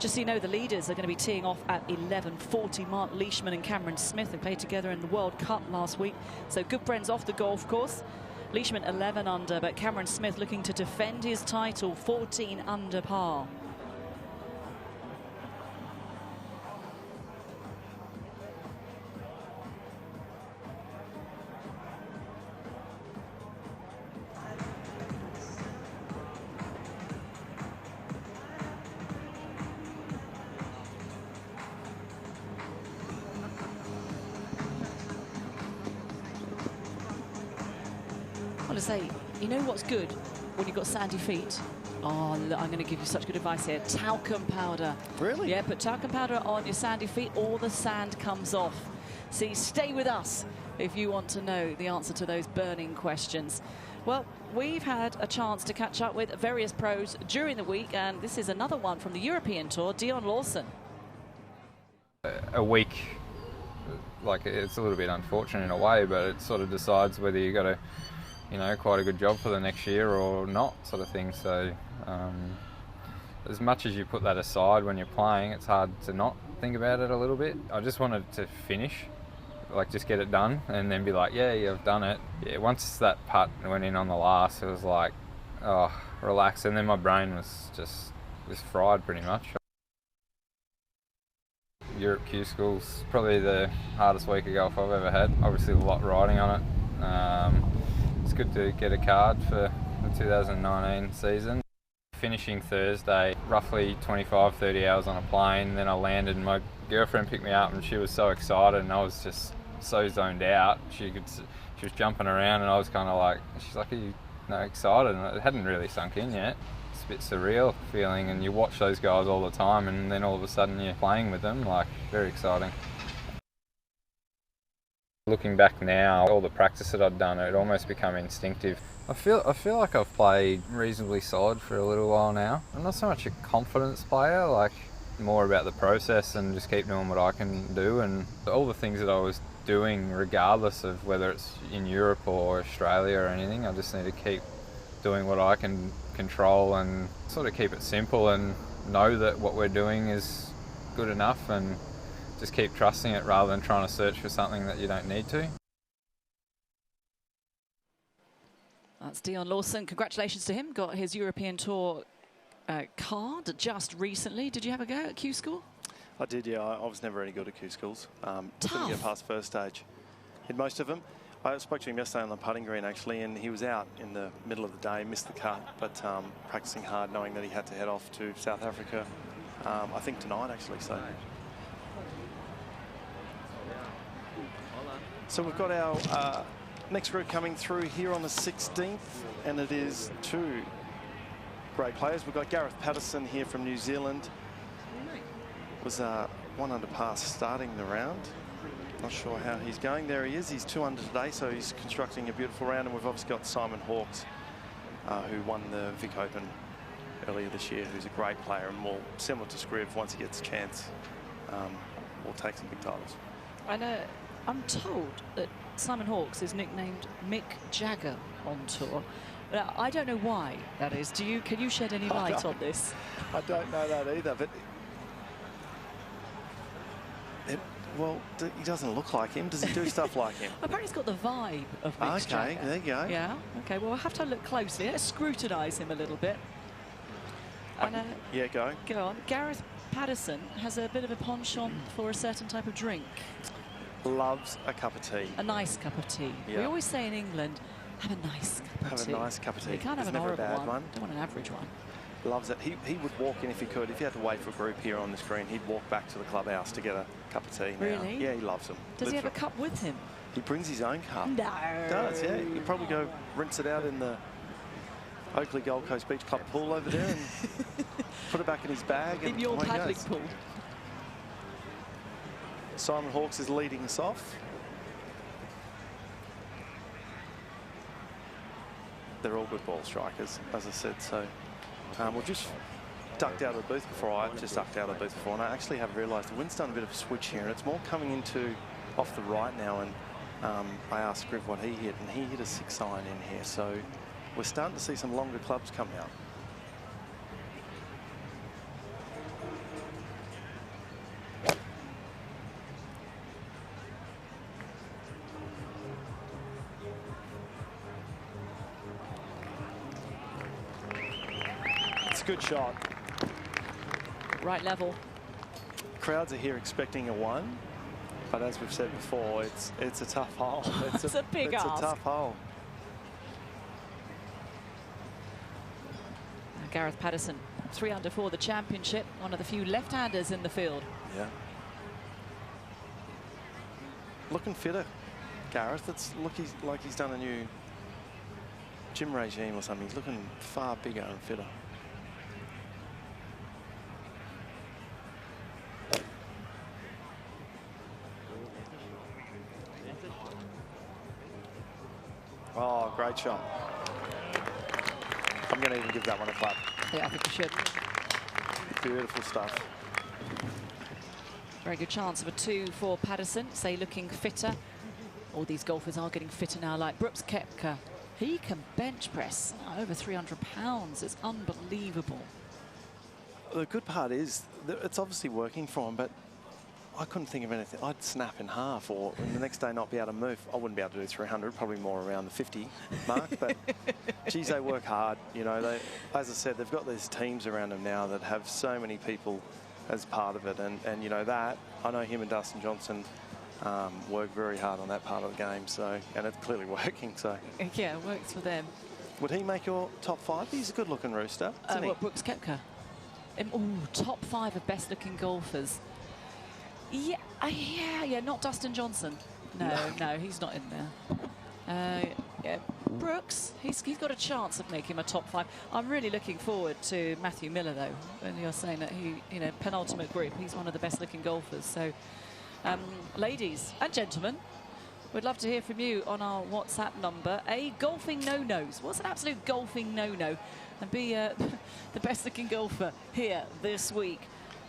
Just so you know, the leaders are going to be teeing off at 11:40. Mark Leishman and Cameron Smith, they played together in the World Cup last week. So good friends off the golf course. Leishman 11 under, but Cameron Smith looking to defend his title, 14 under par. I want to say, you know what's good when you've got sandy feet? Oh, look, I'm going to give you such good advice here. Talcum powder. Really? Yeah, put talcum powder on your sandy feet, all the sand comes off. See, stay with us if you want to know the answer to those burning questions. Well, we've had a chance to catch up with various pros during the week, and this is another one from the European Tour, Dion Lawson. A week, like, it's a little bit unfortunate in a way, but it sort of decides whether you got a, you know, quite a good job for the next year or not, sort of thing. So as much as you put that aside when you're playing, it's hard to not think about it a little bit. I just wanted to finish, like just get it done and then be like, yeah, I've done it. Yeah, once that putt went in on the last, it was like, oh, relax. And then my brain was fried pretty much. Europe Q School's probably the hardest week of golf I've ever had. Obviously a lot riding on it. It's good to get a card for the 2019 season. Finishing Thursday, roughly 25, 30 hours on a plane, then I landed and my girlfriend picked me up and she was so excited and I was just so zoned out. She was jumping around and I was kind of like, she's like, are you excited? And it hadn't really sunk in yet. it's a bit surreal feeling, and you watch those guys all the time, and then all of a sudden you're playing with them. Like, very exciting. Looking back now, all the practice that I'd done, it almost become instinctive. I feel like I've played reasonably solid for a little while now. I'm not so much a confidence player, like more about the process and just keep doing what I can do, and all the things that I was doing, regardless of whether it's in Europe or Australia or anything, I just need to keep doing what I can control and sort of keep it simple and know that what we're doing is good enough, and just keep trusting it rather than trying to search for something that you don't need to. That's Dion Lawson. Congratulations to him. Got his European Tour card just recently. Did you have a go at Q School? I did, yeah. I was never any good at Q Schools. Couldn't get past first stage in most of them. I spoke to him yesterday on the putting green, actually, and he was out in the middle of the day, missed the cut, but practicing hard, knowing that he had to head off to South Africa, I think tonight, actually. So we've got our next group coming through here on the 16th, and it is two great players. We've got Gareth Patterson here from New Zealand. Was 1 under par starting the round. Not sure how he's going. There he is. He's 2 under today, so he's constructing a beautiful round. And we've obviously got Simon Hawkes, who won the Vic Open earlier this year, who's a great player and more similar to Scriv. Once he gets a chance, will take some big titles. I know. I'm told that Simon Hawkes is nicknamed Mick Jagger on tour. Now, I don't know why that is. Can you shed any light on this? I don't know that either, but well, he doesn't look like him. Does he do stuff like him? Apparently he's got the vibe of Mick Jagger. Okay, there you go. Yeah, okay, well, we'll have to look closely. Let's scrutinise him a little bit. And, yeah, go. Go on. Gareth Patterson has a bit of a penchant for a certain type of drink. Loves a cup of tea. A nice cup of tea. Yeah. We always say in England, have a nice cup of tea. Have a nice cup of tea. You can't have There's an never a horrible bad one. Don't want an average one. Loves it. He would walk in if he could. If he had to wait for a group here on the screen, he'd walk back to the clubhouse to get a cup of tea. Really? Yeah, he loves them. Does he have a cup with him? He brings his own cup. No. He does, yeah. He'll probably go rinse it out in the Oakley Gold Coast Beach Club pool over there and put it back in his bag. In your paddling pool. Simon Hawkes is leading us off. They're all good ball strikers, as I said. So we've just ducked out of the booth before. I just ducked out of the booth before, and I actually have realised the wind's done a bit of a switch here, and it's more coming into off the right now. And I asked Scriv what he hit, and he hit a 6-iron in here. So we're starting to see some longer clubs come out. It's a good shot. Right level. Crowds are here expecting a 1, but as we've said before, it's a tough hole. It's a big ask. It's a tough hole. Gareth Patterson, 3 under for the championship, one of the few left-handers in the field. Yeah. Looking fitter, Gareth. It's like he's done a new gym regime or something. He's looking far bigger and fitter. Oh, great shot. I'm going to even give that one a clap. Yeah, I think you should. Beautiful stuff. Very good chance of a 2 for Patterson. Say looking fitter. All these golfers are getting fitter now, like Brooks Koepka. He can bench press over 300 pounds. It's unbelievable. The good part is that it's obviously working for him, but I couldn't think of anything. I'd snap in half, or the next day not be able to move. I wouldn't be able to do 300, probably more around the 50 mark. But geez, they work hard. You know, they, as I said, they've got these teams around them now that have so many people as part of it, and you know that. I know him and Dustin Johnson work very hard on that part of the game. So, and it's clearly working. So yeah, it works for them. Would he make your top 5? He's a good-looking rooster. Isn't he? What, Brooks Koepka? Top 5 of best-looking golfers. Yeah, yeah, not Dustin Johnson. No, he's not in there. Yeah, Brooks, he's got a chance of making a top 5. I'm really looking forward to Matthew Miller, though. When you're saying that he, penultimate group, he's one of the best-looking golfers. So, ladies and gentlemen, we'd love to hear from you on our WhatsApp number. A, golfing no-nos. What's an absolute golfing no-no? And B, the best-looking golfer here this week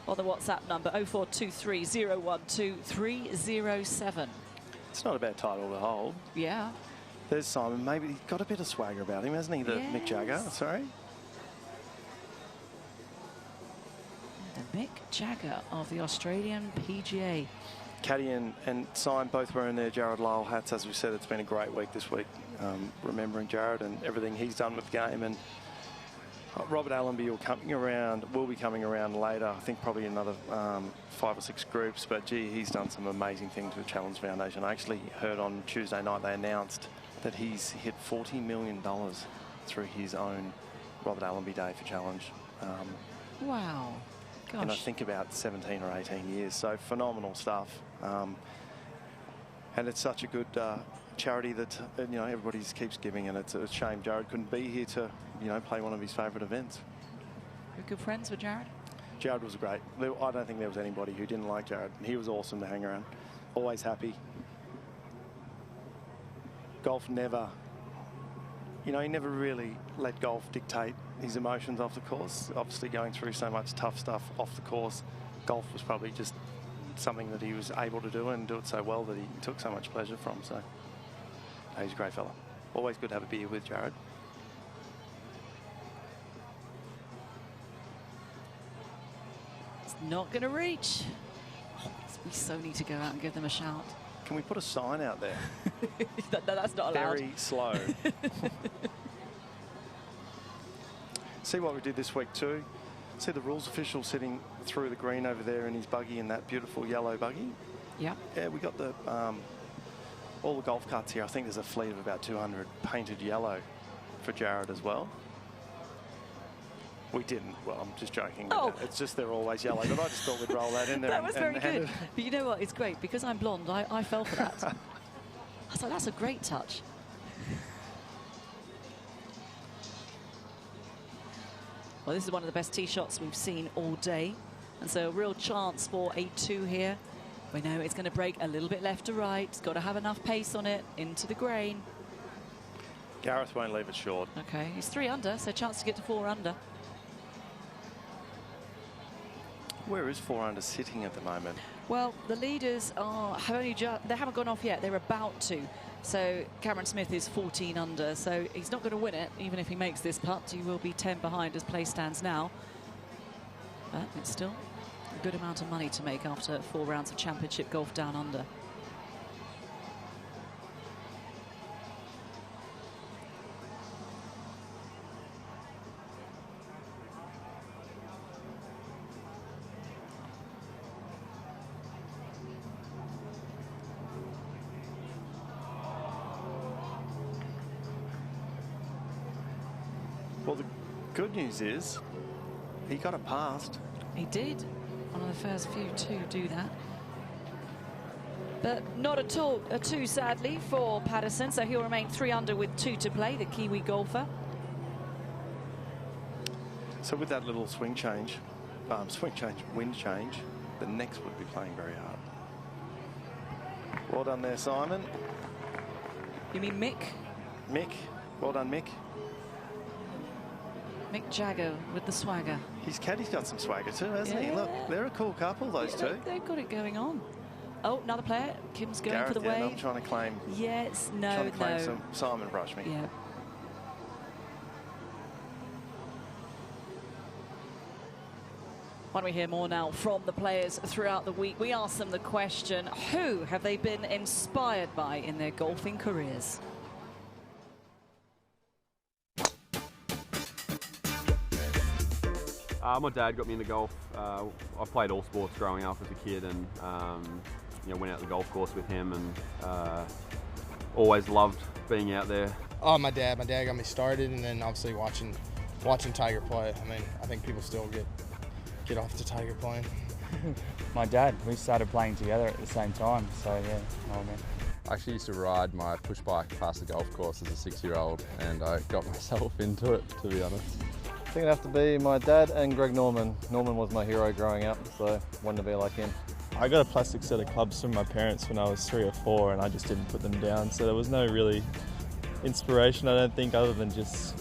on the WhatsApp number 0423012307. It's not a bad title to hold. Yeah. There's Simon. Maybe he's got a bit of swagger about him, hasn't he? The Mick Jagger, sorry. The Mick Jagger of the Australian PGA. Caddy and Simon both wearing their Jared Lyle hats. As we said, it's been a great week this week, remembering Jared and everything he's done with the game. And Robert Allenby will be coming around later. I think probably another 5 or 6 groups. But gee, he's done some amazing things with Challenge Foundation. I actually heard on Tuesday night they announced that he's hit $40 million through his own Robert Allenby Day for Challenge. Wow. Gosh. And I think about 17 or 18 years. So phenomenal stuff. And it's such a good charity that everybody keeps giving, and it's a shame Jared couldn't be here to play one of his favourite events. You're good friends with Jared? Jared was great. I don't think there was anybody who didn't like Jared. He was awesome to hang around. Always happy. Golf never, he never really let golf dictate his emotions off the course. Obviously going through so much tough stuff off the course, golf was probably just something that he was able to do and do it so well that he took so much pleasure from. So he's a great fella. Always good to have a beer with Jared. It's not going to reach. We so need to go out and give them a shout. Can we put a sign out there? No, that's not allowed. Very slow. See what we did this week too. See the rules official sitting through the green over there in his buggy, in that beautiful yellow buggy. Yeah. Yeah, we got the all the golf carts here. I think there's a fleet of about 200 painted yellow for Jared as well. We didn't. Well, I'm just joking. Oh. It's just they're always yellow, but I just thought we'd roll that in there. That was very good. But you know what? It's great because I'm blonde. I fell for that. I was like, that's a great touch. Well, this is one of the best tee shots we've seen all day. And so a real chance for a 2 here. We know it's going to break a little bit left to right. It's got to have enough pace on it into the grain. Gareth won't leave it short. Okay, he's 3 under, so chance to get to 4 under. Where is 4 under sitting at the moment? Well, the leaders they haven't gone off yet. They're about to. So Cameron Smith is 14 under, so he's not going to win it. Even if he makes this putt, he will be 10 behind as play stands now. But it's still a good amount of money to make after 4 rounds of championship golf down under. Well, the good news is he got it past. He did. One of the first few to do that. But not at all a 2, sadly, for Patterson. So he'll remain 3 under with 2 to play, the Kiwi golfer. So with that little wind change, the next would be playing very hard. Well done there, Simon. You mean Mick? Mick. Well done, Mick. Mick Jagger with the swagger. His caddy's got some swagger too, hasn't he? Look, they're a cool couple, those two. They've got it going on. Oh, another player. Kim's going Gareth, for the yeah, wave. I'm trying to claim. Yes, no, trying to claim no. some Simon brushed me. Yeah. Why don't we hear more now from the players throughout the week? We asked them the question, who have they been inspired by in their golfing careers? My dad got me into golf. I played all sports growing up as a kid, and went out to the golf course with him, and always loved being out there. Oh, my dad got me started, and then obviously watching Tiger play. I mean, I think people still get off to Tiger playing. My dad, we started playing together at the same time, so yeah, oh man. I actually used to ride my push bike past the golf course as a 6-year-old, and I got myself into it, to be honest. I think it'd have to be my dad and Greg Norman. Norman was my hero growing up, so wanted to be like him. I got a plastic set of clubs from my parents when I was 3 or 4, and I just didn't put them down, so there was no really inspiration, I don't think, other than just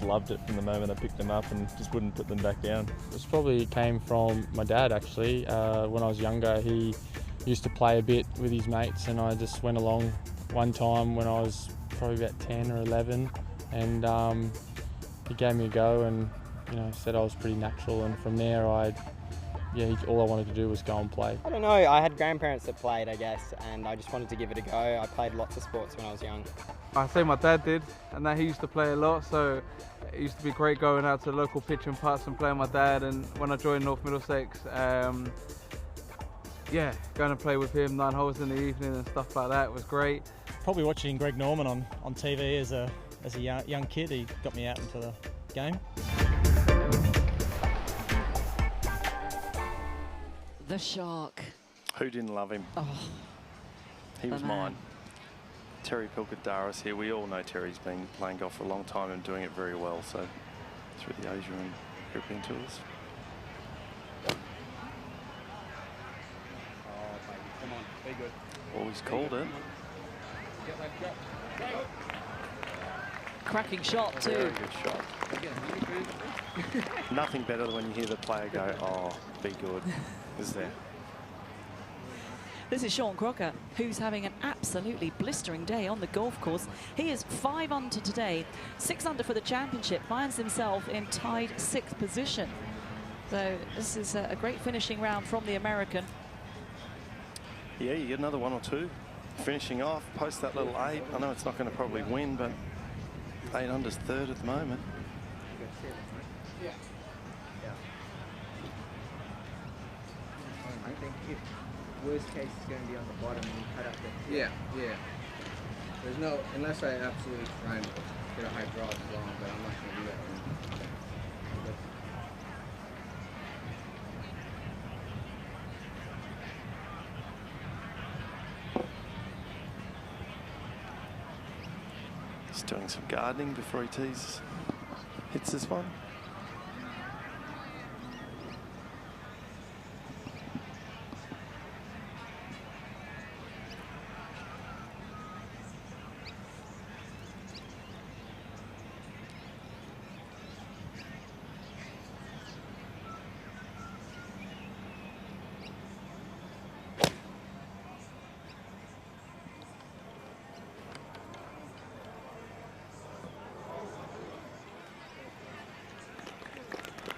loved it from the moment I picked them up and just wouldn't put them back down. This probably came from my dad, actually. When I was younger, he used to play a bit with his mates, and I just went along one time when I was probably about 10 or 11, and he gave me a go and said I was pretty natural, and from there all I wanted to do was go and play. I don't know, I had grandparents that played, I guess, and I just wanted to give it a go. I played lots of sports when I was young. I say my dad did, and that he used to play a lot, so it used to be great going out to the local pitch and putts and playing with my dad. And when I joined North Middlesex, going to play with him 9 holes in the evening and stuff like that was great. Probably watching Greg Norman on TV as a young kid, he got me out into the game. The Shark. Who didn't love him? Oh, he was mine. Terry Pilkadaris here. We all know Terry's been playing golf for a long time and doing it very well, so through the Asia and European tours. Come on, be good. Oh, he's called it. Cracking shot too. Very good shot. Nothing better than when you hear the player go, oh, be good, is there? This is Sean Crocker, who's having an absolutely blistering day on the golf course. He is 5 under today, 6 under for the championship, finds himself in tied 6th position. So this is a great finishing round from the American. Yeah, you get another 1 or 2. Finishing off, post that little 8. I know it's not going to probably win, but 8 under's 3rd at the moment. Yeah. I think if worst case is going to be on the bottom and you cut up the... Yeah. There's no, unless I absolutely try and get a high draw as long, but I'm not going to do that. He's doing some gardening before he hits this one.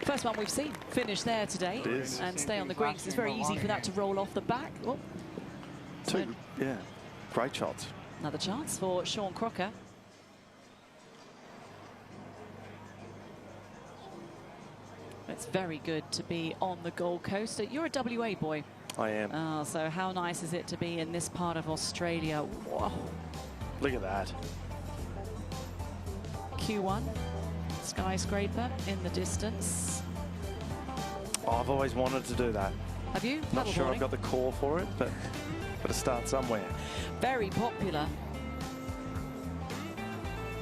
First one we've seen finish there today and stay on the greens. It's very easy for that to roll off the back. Oh. Great shots. Another chance for Sean Crocker. It's very good to be on the Gold Coast. You're a WA boy. I am. Oh, so how nice is it to be in this part of Australia? Whoa. Look at that. Q1. Skyscraper in the distance. Oh, I've always wanted to do that. Have you? Not sure I've got the core for it, but got to start somewhere. Very popular.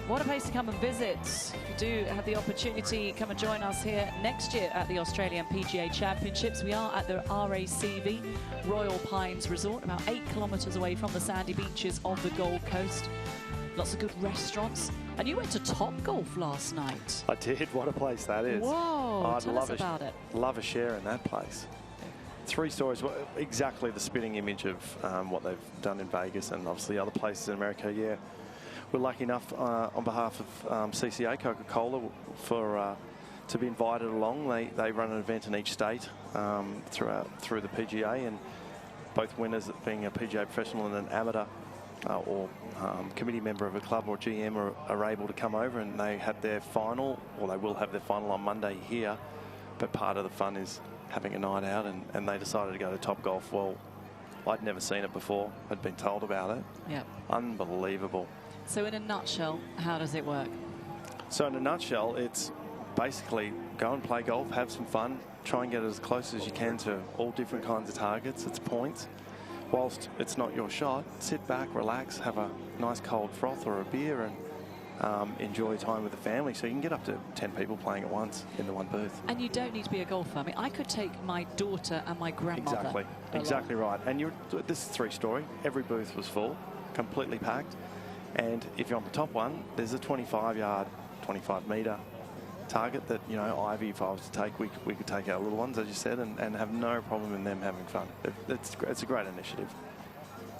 What a place to come and visit. If you do have the opportunity, come and join us here next year at the Australian PGA Championships. We are at the RACV, Royal Pines Resort, about 8 kilometres away from the sandy beaches of the Gold Coast. Lots of good restaurants. And you went to Top Golf last night. I did. What a place that is. Whoa, tell us about it. Love a share in that place. 3 stories, exactly the spitting image of what they've done in Vegas and obviously other places in America. Yeah, we're lucky enough on behalf of CCA, Coca-Cola, to be invited along. They run an event in each state through the PGA, and both winners, being a PGA professional and an amateur or committee member of a club or GM are able to come over, and they have their final, or they will have their final on Monday here. But part of the fun is having a night out, and they decided to go to Top Golf. Well, I'd never seen it before. I'd been told about it. Yeah. Unbelievable. So in a nutshell, how does it work? So in a nutshell, it's basically go and play golf, have some fun, try and get as close as you can to all different kinds of targets. It's points. whilst it's not your shot, sit back, relax, have a nice cold froth or a beer, and enjoy time with the family. So you can get up to 10 people playing at once in the one booth. And you don't need to be a golfer. I mean, I could take my daughter and my grandmother. Exactly, exactly right. And this is 3-story. Every booth was full, completely packed. And if you're on the top one, there's a 25-yard, 25-metre target that, you know, Ivy, if I was to take, we could take our little ones, as you said, and have no problem in them having fun. It's a great initiative.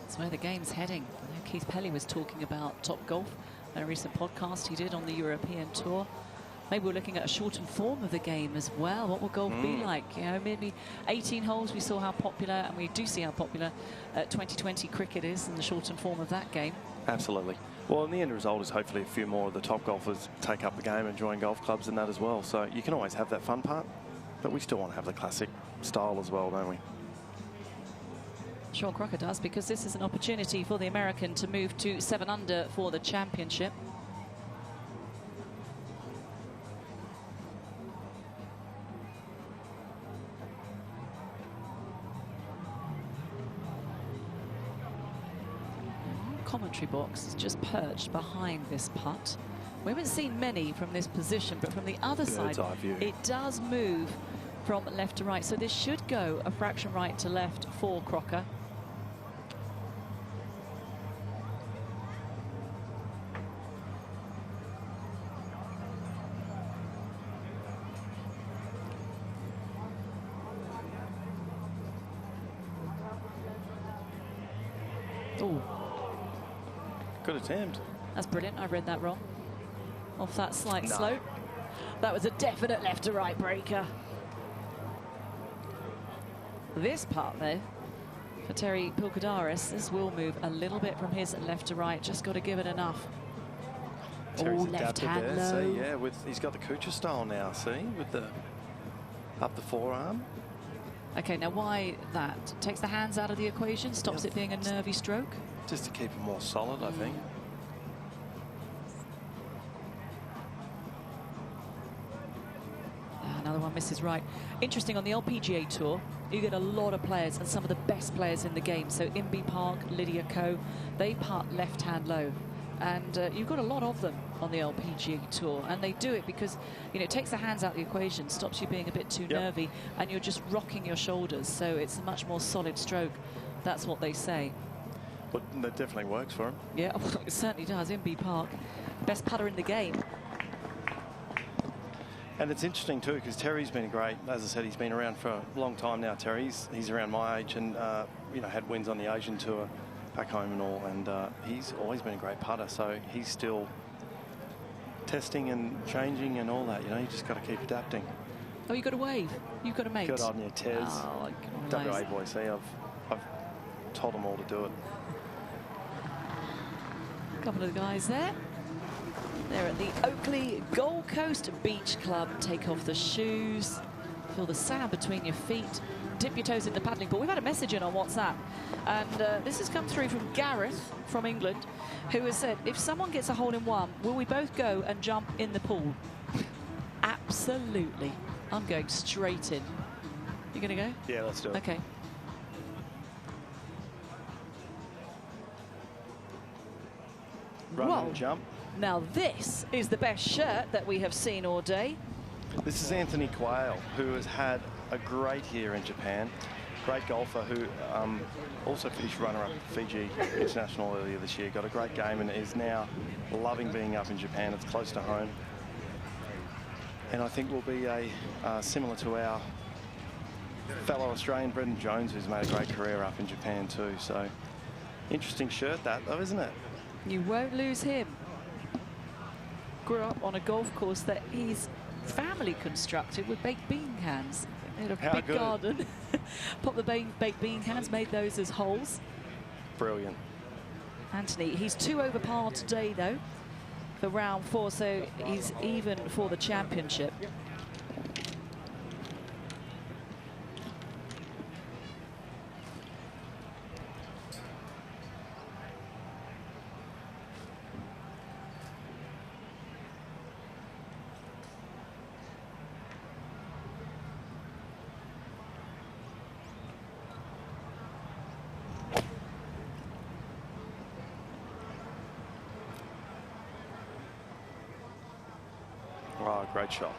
That's where the game's heading. I know Keith Pelly was talking about Top Golf in a recent podcast he did on the European Tour. Maybe we're looking at a shortened form of the game as well. What will golf be like? You know, maybe 18 holes. We saw how popular, and we do see how popular 2020 cricket is in the shortened form of that game. Absolutely. Well, and the end result is hopefully a few more of the top golfers take up the game and join golf clubs and that as well. So you can always have that fun part, but we still want to have the classic style as well, don't we? Sean Crocker does, because this is an opportunity for the American to move to 7 under for the championship. Commentary box is just perched behind this putt. We haven't seen many from this position, but from the other side, it does move from left to right. So this should go a fraction right to left for Crocker. Oh. Good attempt. That's brilliant. I read that wrong. Off that slight slope. That was a definite left to right breaker. This part, though, for Terry Pilkadaris, this will move a little bit from his left to right. Just got to give it enough. Terry's left adapted hand there. low. See, yeah, he's got the Kuchar style now, see, with the up the forearm. Okay, now why that? Takes the hands out of the equation, stops it being a nervy stroke? Just to keep it more solid, I think. Another one misses right. Interesting, on the LPGA Tour, you get a lot of players and some of the best players in the game. So Inbee Park, Lydia Ko, they putt left hand low. And you've got a lot of them on the LPGA Tour, and they do it because, you know, it takes the hands out of the equation, stops you being a bit too nervy, and you're just rocking your shoulders, so it's a much more solid stroke. That's what they say. But that definitely works for him. Yeah, it certainly does. Inbee Park, best putter in the game. And it's interesting too, because Terry's been great. As I said, he's been around for a long time now. Terry's around my age, and you know, had wins on the Asian Tour back home and all, and he's always been a great putter, so he's still testing and changing and all that, you know. You just got to keep adapting. Oh, you've got to wave. You've got to mate. Good on you, Tez. Oh, WA boy, see, I've told them all to do it. A couple of the guys there. They're at the Oakley Gold Coast Beach Club. Take off the shoes, feel the sand between your feet, dip your toes in the paddling pool. We've had a message in on WhatsApp, and this has come through from Gareth from England, who has said, if someone gets a hole-in-one, will we both go and jump in the pool? Absolutely. I'm going straight in. You going to go? Yeah, let's do it. Okay. Run Whoa. and jump. Now this is the best shirt that we have seen all day. This is Anthony Quayle, who has had a great year in Japan. Great golfer who also finished runner-up at Fiji International earlier this year. Got a great game and is now loving being up in Japan. It's close to home. And I think will be similar to our fellow Australian Brendan Jones, who's made a great career up in Japan too. So interesting shirt that, though, isn't it? You won't lose him. Grew up on a golf course that his family constructed with baked bean cans. They had a How big good. garden. Popped the baked bean cans, made those as holes. Brilliant. Anthony, he's 2 over par today, though, for round 4, so he's even for the championship. Oh, great shot.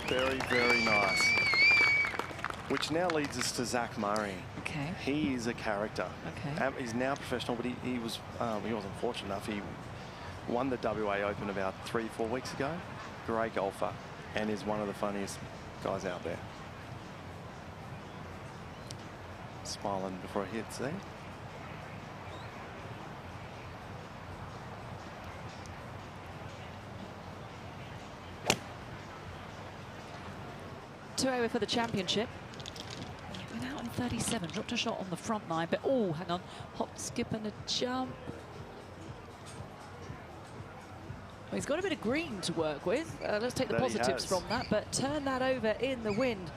Very, very nice. Which now leads us to Zach Murray. Okay. He is a character. Okay. He's now professional, but he wasn't fortunate enough. He won the WA Open about 3-4 weeks ago. Great golfer, and is one of the funniest guys out there. Smiling before he hits there. Two over for the championship. Went out in 37, dropped a shot on the front line, but oh, hang on, hop, skip and a jump. Well, he's got a bit of green to work with. Let's take the positives from that, but turn that over in the wind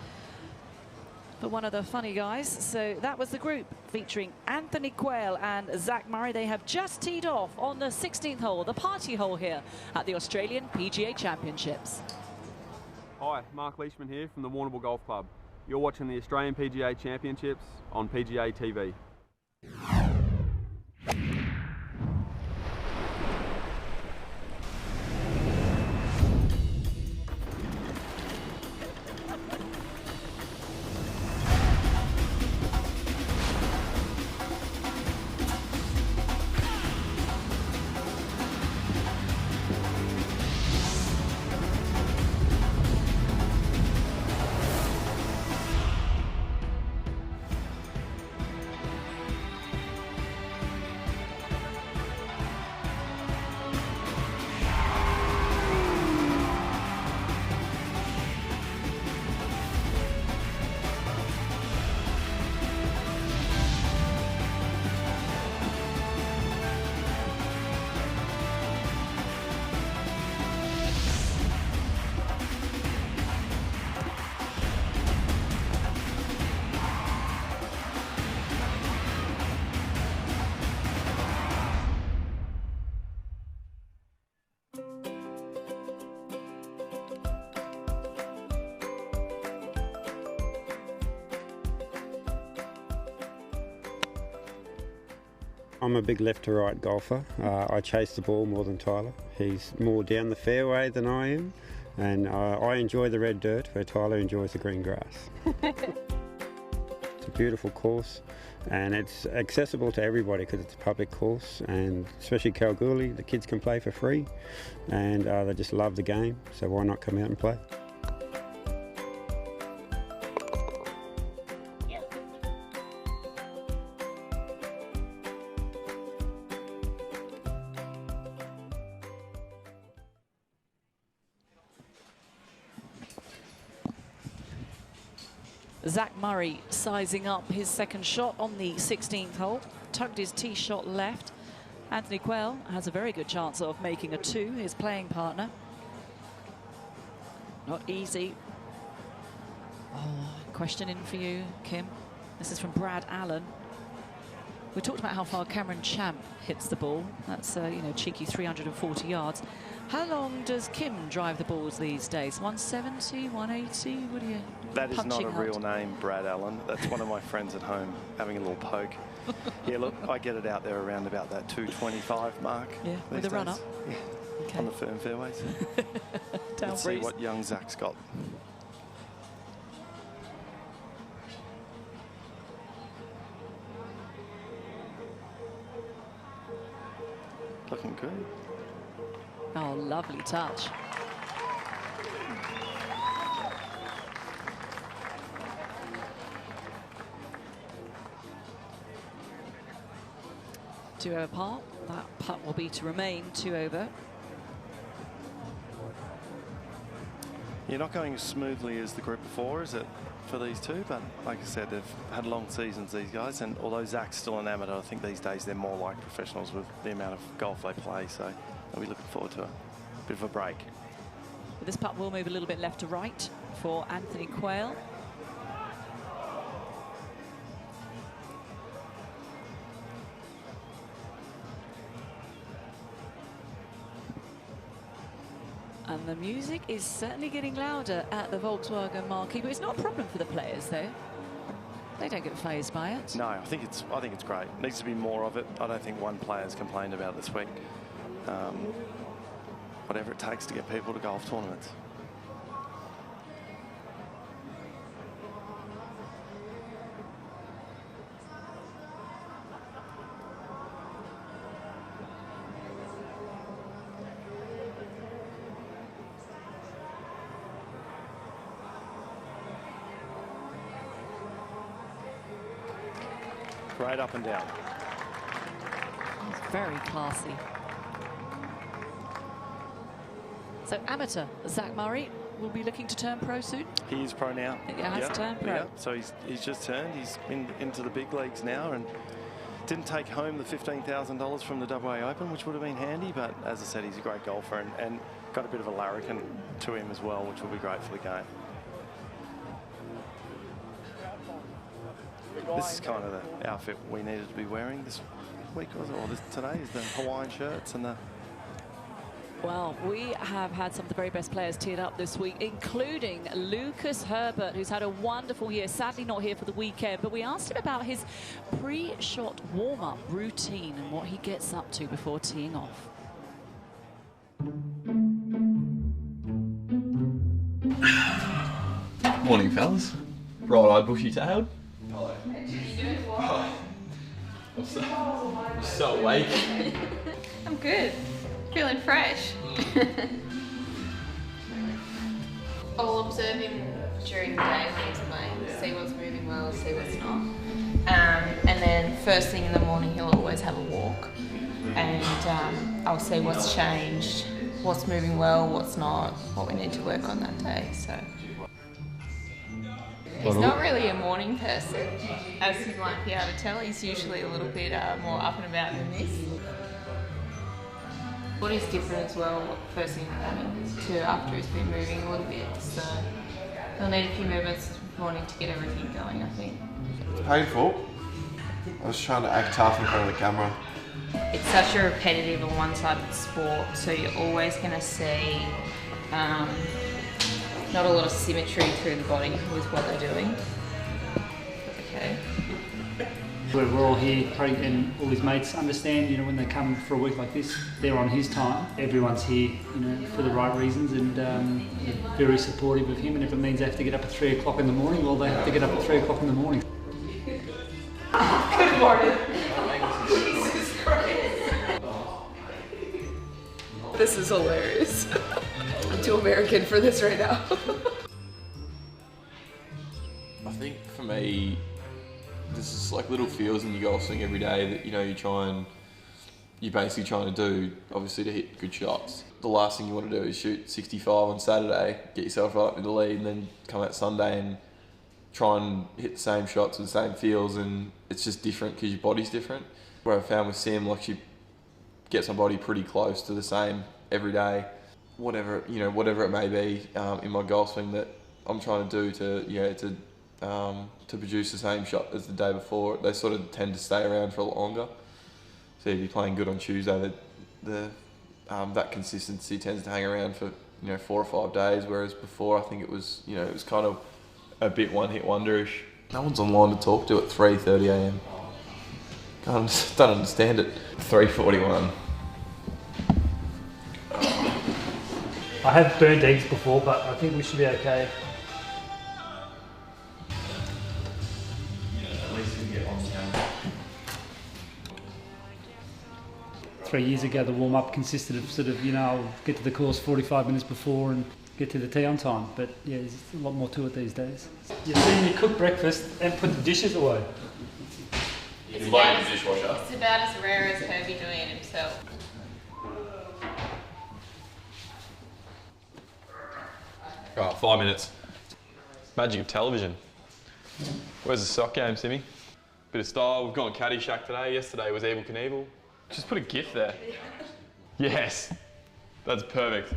for one of the funny guys. So that was the group featuring Anthony Quayle and Zach Murray. They have just teed off on the 16th hole, the party hole here at the Australian PGA Championships. Hi, Mark Leishman here from the Warrnambool Golf Club. You're watching the Australian PGA Championships on PGA TV. I'm a big left to right golfer. I chase the ball more than Tyler. He's more down the fairway than I am, and I enjoy the red dirt where Tyler enjoys the green grass. It's a beautiful course, and it's accessible to everybody because it's a public course, and especially Kalgoorlie, the kids can play for free, and they just love the game, so why not come out and play? Zach Murray sizing up his second shot on the 16th hole. Tugged his tee shot left. Anthony Quayle has a very good chance of making a 2, his playing partner. Not easy. Oh, question in for you, Kim. This is from Brad Allen. We talked about how far Cameron Champ hits the ball. That's, you know, cheeky 340 yards. How long does Kim drive the balls these days? 170, 180? What do you... That is not a real name, Brad Allen. That's one of my friends at home having a little poke. Yeah, look, I get it out there around about that 225 mark. Yeah, with the run-up. Yeah, okay. On the firm fairways. Let's see what young Zach's got. Looking good. Oh, lovely touch. Two over par. That putt will be to remain 2 over. You're not going as smoothly as the group before, is it, for these two? But like I said, they've had long seasons, these guys. And although Zach's still an amateur, I think these days they're more like professionals with the amount of golf they play. So I'll be looking forward to a bit of a break. But this putt will move a little bit left to right for Anthony Quayle. And the music is certainly getting louder at the Volkswagen marquee, but it's not a problem for the players, though. They don't get fazed by it. No, I think it's great. Needs to be more of it. I don't think one player's complained about it this week. whatever it takes to get people to golf tournaments. Great up and down. It's very classy. So amateur Zach Murray will be looking to turn pro soon. He is pro now. He has turned pro. Yeah. So he's just turned. He's into the big leagues now, and didn't take home the $15,000 from the WA Open, which would have been handy. But as I said, he's a great golfer and got a bit of a larrikin to him as well, which will be great for the game. This is kind of the outfit we needed to be wearing this week, or today, is the Hawaiian shirts and the... Well, we have had some of the very best players teared up this week, including Lucas Herbert, who's had a wonderful year. Sadly not here for the weekend, but we asked him about his pre-shot warm-up routine and what he gets up to before teeing off. Morning, fellas. Bright-eyed, bushy-tailed. Hello. I'm so awake. I'm good. Feeling fresh. I'll observe him during the day when he's playing, see what's moving well, see what's not. And then first thing in the morning, he'll always have a walk. And I'll see what's changed, what's moving well, what's not, what we need to work on that day. So. He's not really a morning person, as you might be able to tell. He's usually a little bit more up and about than this. Body's different as well, first thing in the morning to after he's been moving a little bit. So he'll need a few movements this morning to get everything going, I think. It's painful. I was trying to act tough in front of the camera. It's such a repetitive and one-sided sport, so you're always going to see not a lot of symmetry through the body with what they're doing. Okay. We're all here, and all his mates understand, you know, when they come for a week like this, they're on his time. Everyone's here, you know, for the right reasons, and they're very supportive of him. And if it means they have to get up at 3 o'clock in the morning, well, they have to get up at 3 o'clock in the morning. Good morning. Jesus Christ. This is hilarious. I'm too American for this right now. I think for me, there's just like little feels in your golf swing every day that, you know, you're basically trying to do, obviously, to hit good shots. The last thing you want to do is shoot 65 on Saturday, get yourself right up in the lead, and then come out Sunday and try and hit the same shots with the same feels, and it's just different because your body's different. Where I found with Sim, like, she gets my body pretty close to the same every day. Whatever it may be in my golf swing that I'm trying to do to produce the same shot as the day before, they sort of tend to stay around for a lot longer. So if you're playing good on Tuesday, that consistency tends to hang around for 4 or 5 days. Whereas before, I think it was kind of a bit one-hit wonderish. No one's online to talk to at 3:30 a.m. Don't understand it. 3:41. I have burnt eggs before, but I think we should be okay. At least we can get on camera. 3 years ago, the warm-up consisted of sort of, I'll get to the course 45 minutes before and get to the tee on time. But yeah, there's a lot more to it these days. You've seen me cook breakfast and put the dishes away. It's about as rare as Herbie doing it himself. Right, 5 minutes. Magic of television. Where's the sock game, Simmy? Bit of style. We've gone Caddy Shack today. Yesterday was Evel Knievel. Just put a GIF there. Yes, that's perfect.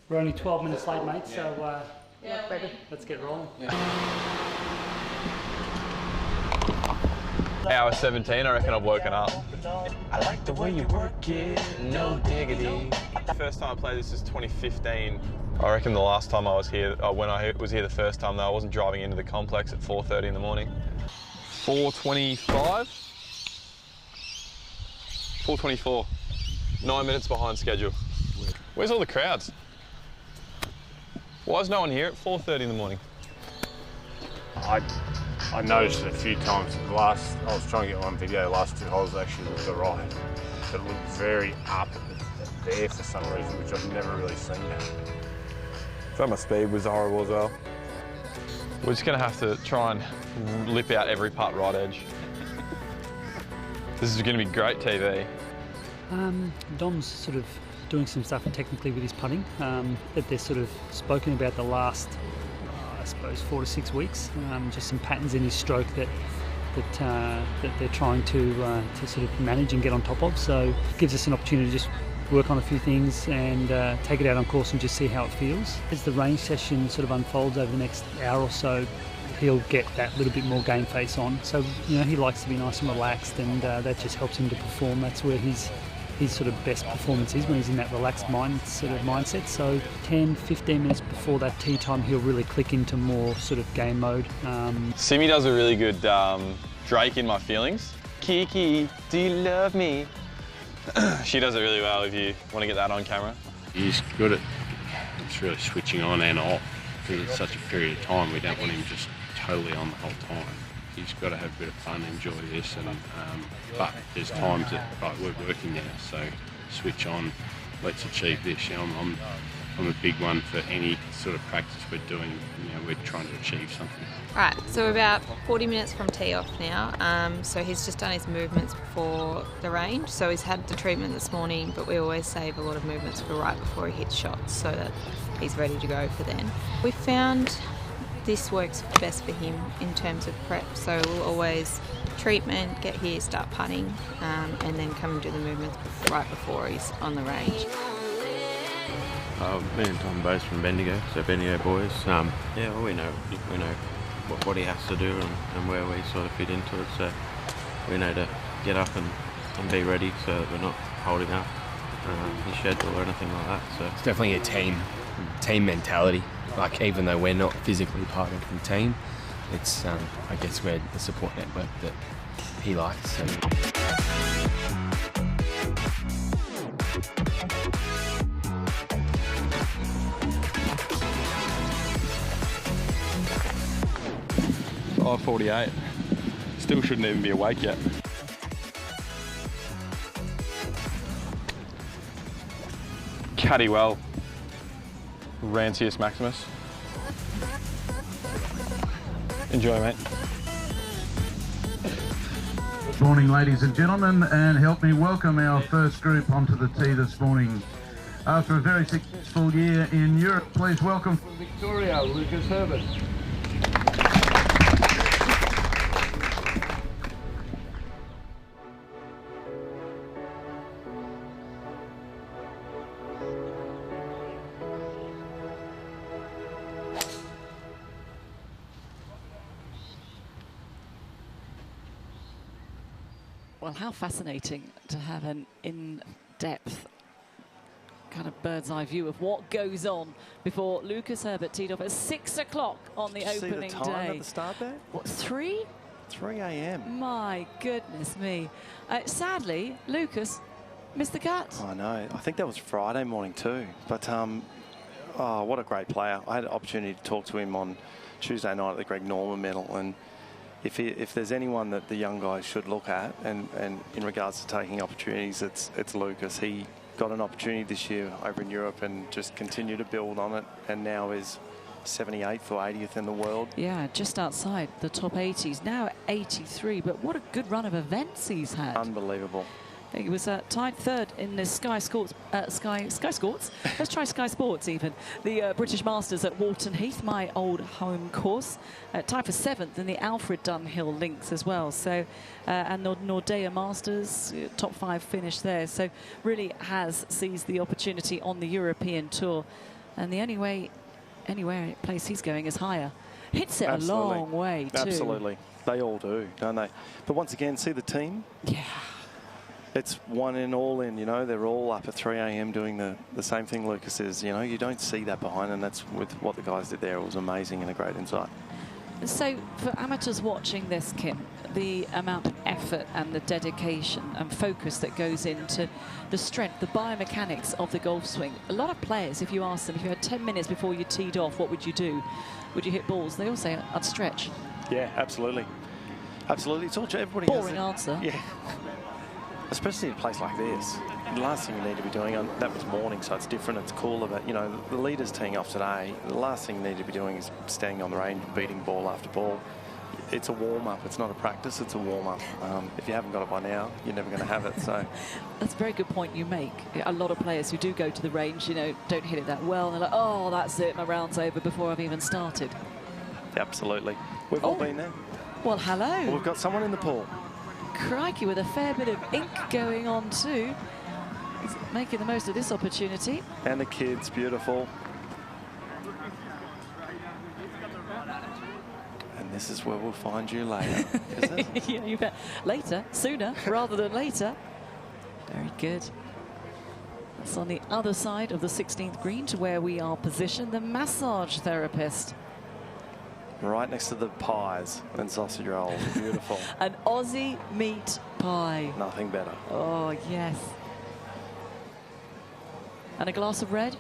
We're only 12 minutes late, mate, so let's get rolling. Hour 17, I reckon I've woken up. I like the way you work it, no diggity. The first time I played this was 2015. I reckon the last time I was here, when I was here the first time though, I wasn't driving into the complex at 4:30 in the morning. 4:25? 4:24. 9 minutes behind schedule. Where's all the crowds? Why is no one here at 4:30 in the morning? I noticed it a few times. I was trying to get one video, last 2 holes actually looked alright. It looked very up there for some reason, which I've never really seen that. So my speed was horrible as well. We're just going to have to try and lip out every putt right edge. This is going to be great TV. Dom's sort of doing some stuff technically with his putting that they're sort of spoken about the last, I suppose, 4 to 6 weeks. Just some patterns in his stroke that they're trying to sort of manage and get on top of. So it gives us an opportunity to just work on a few things and take it out on course and just see how it feels. As the range session sort of unfolds over the next hour or so, he'll get that little bit more game face on. So, you know, he likes to be nice and relaxed, and that just helps him to perform. That's where his sort of best performance is, when he's in that relaxed mindset. So 10, 15 minutes before that tee time, he'll really click into more sort of game mode. Simi does a really good Drake in My Feelings. Kiki, do you love me? She does it really well if you want to get that on camera. He's good at really switching on and off for such a period of time. We don't want him just totally on the whole time. He's got to have a bit of fun, enjoy this, and but there's times that we're working now, so switch on, let's achieve this. You know, I'm a big one for any sort of practice we're doing. You know, we're trying to achieve something. Right, so we're about 40 minutes from tee off now. So he's just done his movements before the range. So he's had the treatment this morning, but we always save a lot of movements for right before he hits shots so that he's ready to go for then. We found this works best for him in terms of prep. So we'll always treatment, get here, start putting, and then come and do the movements right before he's on the range. Me and Tom both from Bendigo, so Bendigo boys. Yeah, well, we know what he has to do and where we sort of fit into it. So we know to get up and be ready so that we're not holding up his schedule or anything like that. So it's definitely a team mentality. Like, even though we're not physically part of the team, it's I guess we're the support network that he likes. So. Oh, 48. Still shouldn't even be awake yet. Caddy well. Rancius Maximus. Enjoy, mate. Good morning, ladies and gentlemen, and help me welcome our first group onto the tee this morning. After a very successful year in Europe, please welcome from Victoria, Lucas Herbert. Well, how fascinating to have an in-depth kind of bird's eye view of what goes on before Lucas Herbert teed off at 6 o'clock on the opening see the time day. at the start there? What, 3? 3 a.m. My goodness me. Sadly, Lucas missed the cut. I know. I think that was Friday morning too. But oh, what a great player. I had an opportunity to talk to him on Tuesday night at the Greg Norman Medal, and if there's anyone that the young guys should look at, and in regards to taking opportunities, it's Lucas. He got an opportunity this year over in Europe and just continued to build on it, and now is 78th or 80th in the world. Yeah, just outside the top 80s, now at 83, but what a good run of events he's had. Unbelievable. He was tied third in the Sky Sports. Let's try Sky Sports even. The British Masters at Walton Heath, my old home course. Tied for 7th in the Alfred Dunhill Links as well. So, and Nordea Masters, top 5 finish there. So really has seized the opportunity on the European Tour. And the only place he's going is higher. Hits it Absolutely. a long way too. Absolutely. They all do, don't they? But once again, see the team? Yeah. It's one in, all in, you know. They're all up at 3 a.m. doing the same thing Lucas is. You know, you don't see that behind, and that's with what the guys did there. It was amazing and a great insight. So for amateurs watching this, Kim, the amount of effort and the dedication and focus that goes into the strength, the biomechanics of the golf swing. A lot of players, if you ask them, if you had 10 minutes before you teed off, what would you do? Would you hit balls? They all say, I'd stretch. Yeah, absolutely. Absolutely. It's all everybody boring has answer. Yeah. Especially in a place like this. The last thing you need to be doing, that was morning, so it's different, it's cooler, but, you know, the leaders teeing off today, the last thing you need to be doing is standing on the range, beating ball after ball. It's a warm-up, it's not a practice, it's a warm-up. If you haven't got it by now, you're never going to have it, so... That's a very good point you make. A lot of players who do go to the range, you know, don't hit it that well, and they're like, oh, that's it, my round's over before I've even started. Absolutely. We've all been there. Well, hello. Well, we've got someone in the pool. Crikey, with a fair bit of ink going on too. He's making the most of this opportunity. And the kids, beautiful. And this is where we'll find you later, is it? Yeah, you bet. Later, sooner, rather than later. Very good. That's on the other side of the 16th green to where we are positioned, the massage therapist. Right next to the pies and sausage rolls. Beautiful. An Aussie meat pie. Nothing better. Oh, yes. And a glass of red?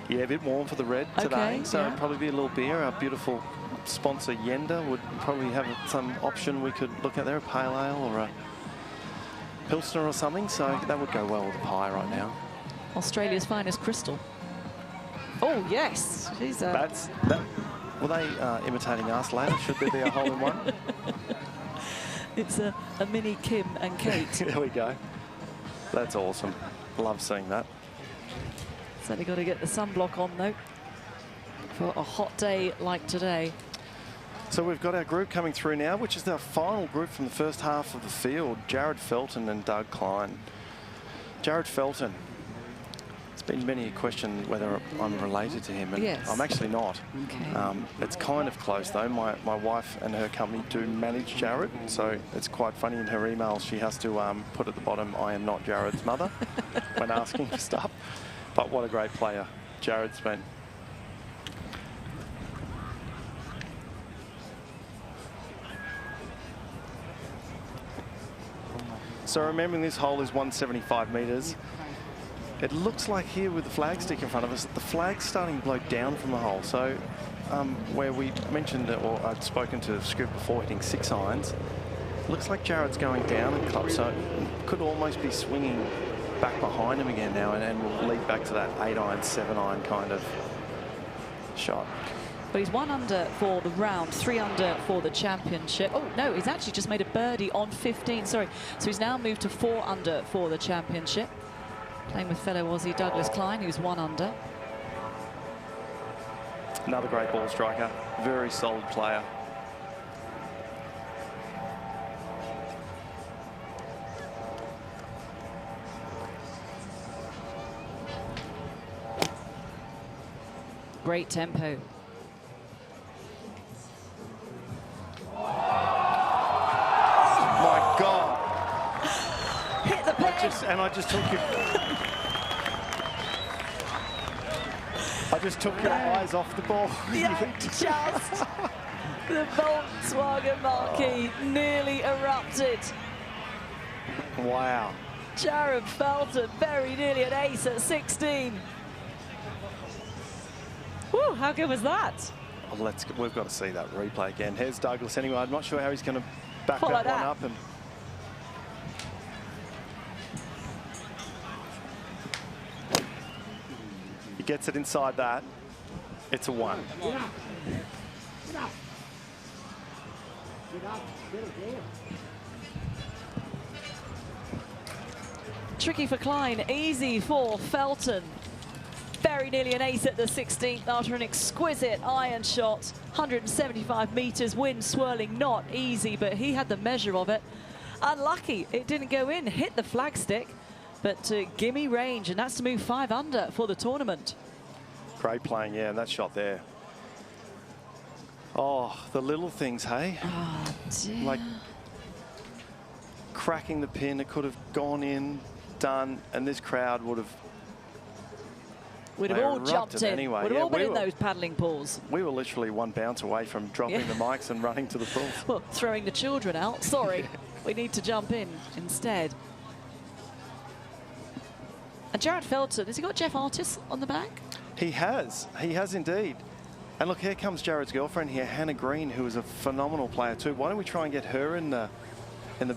Yeah, a bit warm for the red today. Okay, So yeah. it'd probably be a little beer. Our beautiful sponsor, Yenda, would probably have some option we could look at there, a pale ale or a Pilsner or something. So that would go well with the pie right now. Australia's finest crystal. Oh, yes. She's That's... Were they imitating us later? Should there be a hole-in-one? It's a mini Kim and Kate. There we go. That's awesome. Love seeing that. Certainly got to get the sunblock on, though, for a hot day like today. So we've got our group coming through now, which is our final group from the first half of the field. Jared Felton and Doug Klein. Jared Felton. It's been many a question whether I'm related to him, and yes. I'm actually not. Okay. It's kind of close, though. My wife and her company do manage Jared, so it's quite funny in her emails. She has to put at the bottom, I am not Jared's mother, when asking for stuff. But what a great player Jared's been. So remembering this hole is 175 metres. It looks like here with the flag stick in front of us, the flag's starting to blow down from the hole. So where we mentioned, or I'd spoken to Scoop before hitting 6 irons, looks like Jared's going down a club, so it could almost be swinging back behind him again now, and will lead back to that 8 iron, 7 iron kind of shot. But he's 1 under for the round, 3 under for the championship. Oh, no, he's actually just made a birdie on 15, sorry. So he's now moved to 4 under for the championship. Playing with fellow Aussie Douglas Klein, who's 1 under. Another great ball striker, very solid player. Great tempo. My God. Hit the pen. I just took you. I just took your eyes off the ball. Yeah, just. The Volkswagen marquee nearly erupted. Wow. Jared Felton very nearly an ace at 16. Woo, how good was that? Well, we've got to see that replay again. Here's Douglas anyway. I'm not sure how he's going to back Follow that one that. up. And he gets it inside that. It's a 1. Tricky for Klein, easy for Felton. Very nearly an ace at the 16th after an exquisite iron shot. 175 metres, wind swirling, not easy, but he had the measure of it. Unlucky, it didn't go in, hit the flagstick, but gimme range, and that's to move 5 under for the tournament. Great playing, yeah, and that shot there. Oh, the little things, hey? Oh, dear. Like cracking the pin, it could have gone in, done, and this crowd would have We'd have They all rocked jumped it in. anyway. We'd have Yeah, all been we in were- those paddling pools. We were literally one bounce away from dropping Yeah. the mics and running to the pool. Well, throwing the children out. Sorry, we need to jump in instead. And Jared Felton, has he got Jeff Artis on the back? He has indeed. And look, here comes Jared's girlfriend here, Hannah Green, who is a phenomenal player too. Why don't we try and get her in the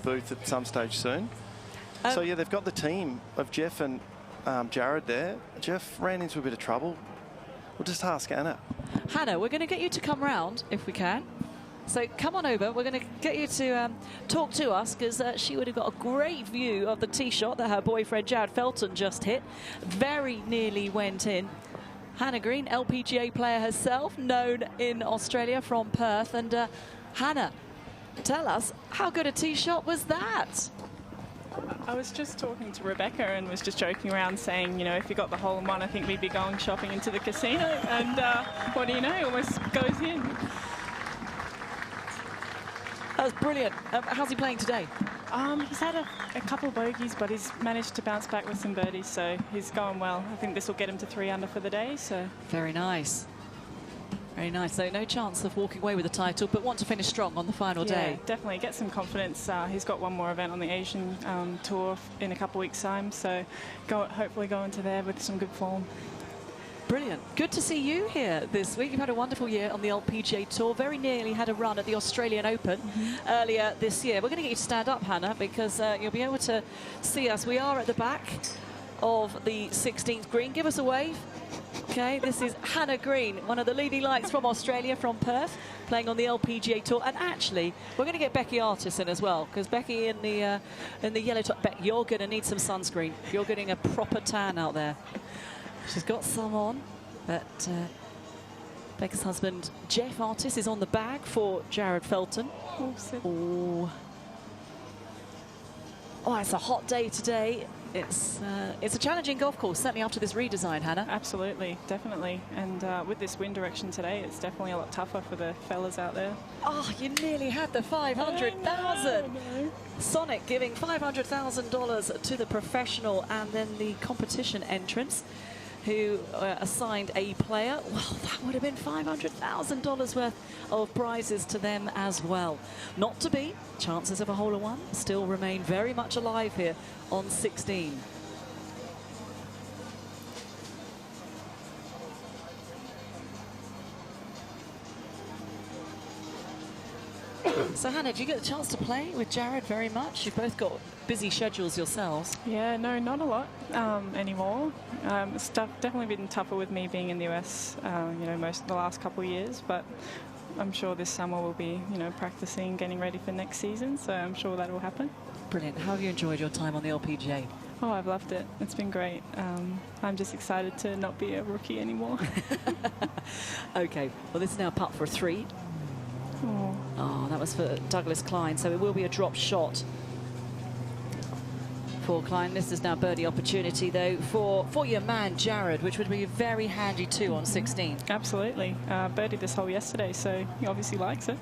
booth at some stage soon? So yeah, they've got the team of Jeff and Jared there. Jeff ran into a bit of trouble. We'll just ask Anna. Hannah, we're going to get you to come round if we can. So come on over. We're going to get you to talk to us because she would have got a great view of the tee shot that her boyfriend Jared Felton just hit. Very nearly went in. Hannah Green, LPGA player herself, known in Australia from Perth. And Hannah, tell us, how good a tee shot was that? I was just talking to Rebecca and was just joking around saying, you know, if you got the hole in one, I think we'd be going shopping into the casino. And what do you know, it almost goes in. That was brilliant. How's he playing today? He's had a couple of bogeys, but he's managed to bounce back with some birdies, so he's going well. I think this will get him to 3 under for the day. So Very nice. Very nice. So no chance of walking away with the title, but want to finish strong on the final day. Definitely get some confidence. He's got one more event on the Asian tour in a couple of weeks' time, so hopefully go into there with some good form. Brilliant. Good to see you here this week. You've had a wonderful year on the LPGA Tour. Very nearly had a run at the Australian Open earlier this year. We're going to get you to stand up, Hannah, because you'll be able to see us. We are at the back of the 16th green. Give us a wave. Okay, this is Hannah Green, one of the leading lights from Australia, from Perth, playing on the LPGA Tour. And actually, we're going to get Becky Artis in as well, because Becky in the yellow top. Beck, you're going to need some sunscreen. You're getting a proper tan out there. She's got some on, but Becca's husband, Jeff Artis, is on the bag for Jared Felton. Oh, it's a hot day today. It's a challenging golf course, certainly after this redesign, Hannah. Absolutely, definitely. And with this wind direction today, it's definitely a lot tougher for the fellas out there. Oh, you nearly had the 500,000. Soniq giving $500,000 to the professional and then the competition entrants, who assigned a player. Well, that would have been $500,000 worth of prizes to them as well. Not to be. Chances of a hole-in-one still remain very much alive here on 16. So, Hannah, do you get the chance to play with Jared very much? You've both got busy schedules yourselves. Yeah, no, not a lot anymore. It's definitely been tougher with me being in the US, you know, most of the last couple of years, but I'm sure this summer we'll be, you know, practicing, getting ready for next season, so I'm sure that will happen. Brilliant. How have you enjoyed your time on the LPGA? Oh, I've loved it. It's been great. I'm just excited to not be a rookie anymore. Okay, well, this is now putt for 3. Oh, that was for Douglas Klein, so it will be a drop shot for Klein. This is now birdie opportunity, though, for your man, Jared, which would be very handy, too, on 16. Absolutely. Birdied this hole yesterday, so he obviously likes it.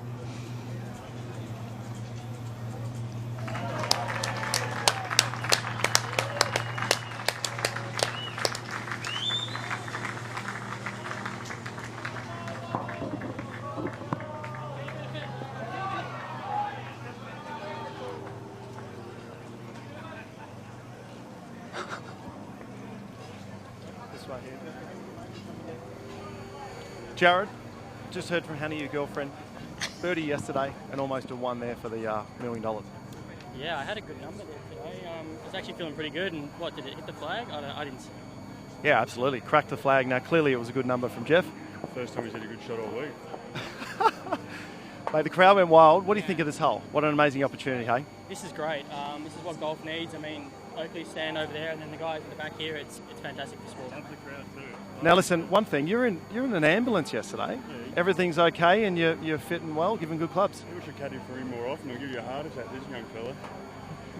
Jared, just heard from Hannah, your girlfriend. Birdie yesterday and almost a 1 there for the $1 million. Yeah, I had a good number there today. I was actually feeling pretty good. And what, did it hit the flag? I didn't see. Yeah, absolutely. Cracked the flag. Now, clearly it was a good number from Jeff. First time he's had a good shot all week. Mate, the crowd went wild. What do you think of this hole? What an amazing opportunity, hey? This is great. This is what golf needs. I mean, Oakley stand over there and then the guys in the back here, it's fantastic for sport. Now listen, one thing, you're in an ambulance yesterday. Yeah. Everything's okay and you're fit and well, given good clubs. I wish I caddy for him more often. I'll give you a heart attack, this young fella.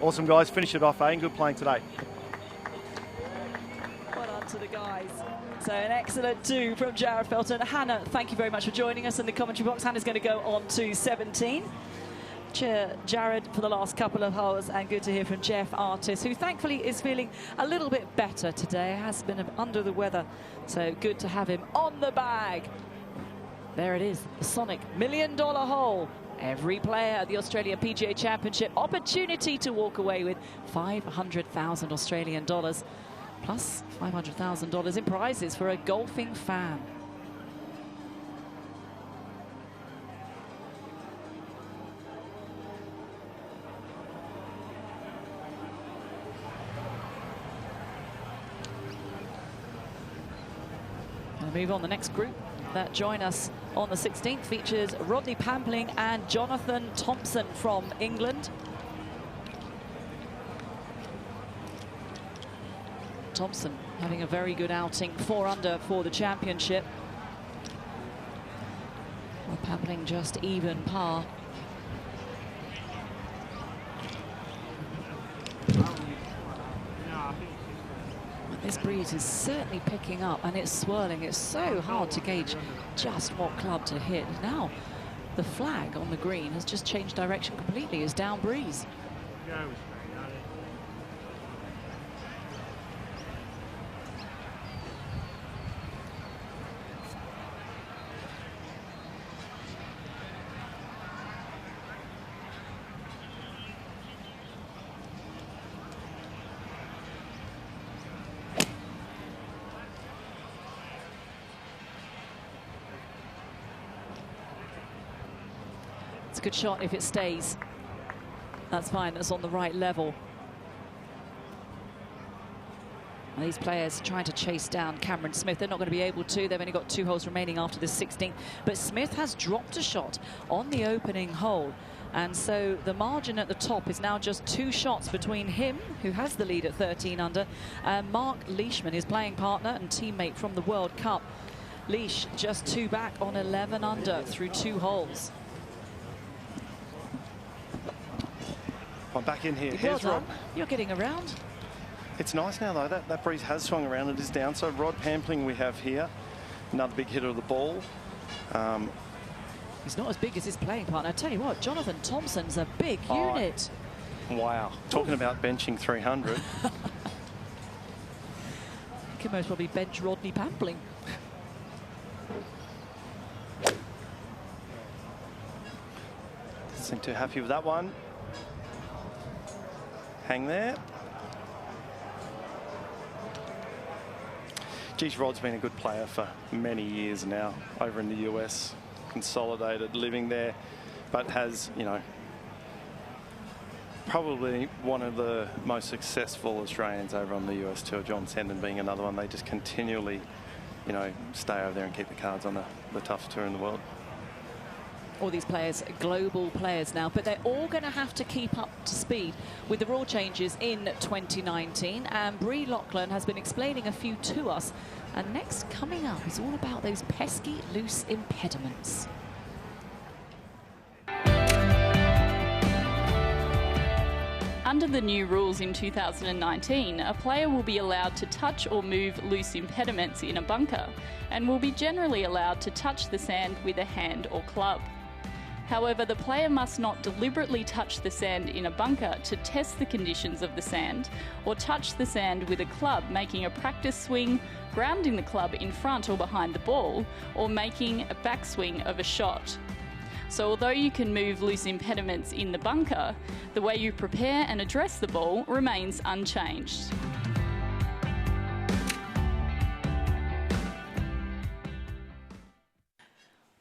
Awesome, guys. Finish it off, eh? And good playing today. Well done to the guys. So an excellent 2 from Jared Felton. Hannah, thank you very much for joining us in the commentary box. Hannah's going to go on to 17. cheer, Jared, for the last couple of holes, and good to hear from Jeff Artis, who thankfully is feeling a little bit better today. Has been under the weather, so good to have him on the bag. There it is, the Soniq $1 million hole. Every player at the Australian PGA Championship opportunity to walk away with 500,000 Australian dollars, plus $500,000 in prizes for a golfing fan. Gonna move on. The next group that join us on the 16th features Rodney Pampling and Jonathan Thompson from England. Thompson having a very good outing, 4 under for the championship. Well, Pampling just even par. This breeze is certainly picking up and it's swirling. It's so hard to gauge just what club to hit. Now, the flag on the green has just changed direction completely. It's down breeze. It's a good shot if it stays. That's fine, that's on the right level. And these players trying to chase down Cameron Smith. They're not going to be able to. They've only got 2 holes remaining after this 16th. But Smith has dropped a shot on the opening hole. And so the margin at the top is now just 2 shots between him, who has the lead at 13 under, and Mark Leishman, his playing partner and teammate from the World Cup. Leish just 2 back on 11 under through 2 holes. I'm back in here. Well done. You're getting around. It's nice now, though. That breeze has swung around. It is down. So Rod Pampling we have here. Another big hitter of the ball. He's not as big as his playing partner. I tell you what, Jonathan Thompson's a big unit. Wow. Talking about benching 300. You can most probably bench Rodney Pampling. Doesn't seem too happy with that one. Hang there. Geez, Rod's been a good player for many years now over in the US, consolidated, living there, but has, you know, probably one of the most successful Australians over on the US tour, John Senden being another one. They just continually, you know, stay over there and keep the cards on the toughest tour in the world. All these players, global players now, but they're all going to have to keep up to speed with the rule changes in 2019. And Brie Loughlin has been explaining a few to us. And next coming up is all about those pesky loose impediments. Under the new rules in 2019, a player will be allowed to touch or move loose impediments in a bunker and will be generally allowed to touch the sand with a hand or club. However, the player must not deliberately touch the sand in a bunker to test the conditions of the sand, or touch the sand with a club making a practice swing, grounding the club in front or behind the ball, or making a backswing of a shot. So although you can move loose impediments in the bunker, the way you prepare and address the ball remains unchanged.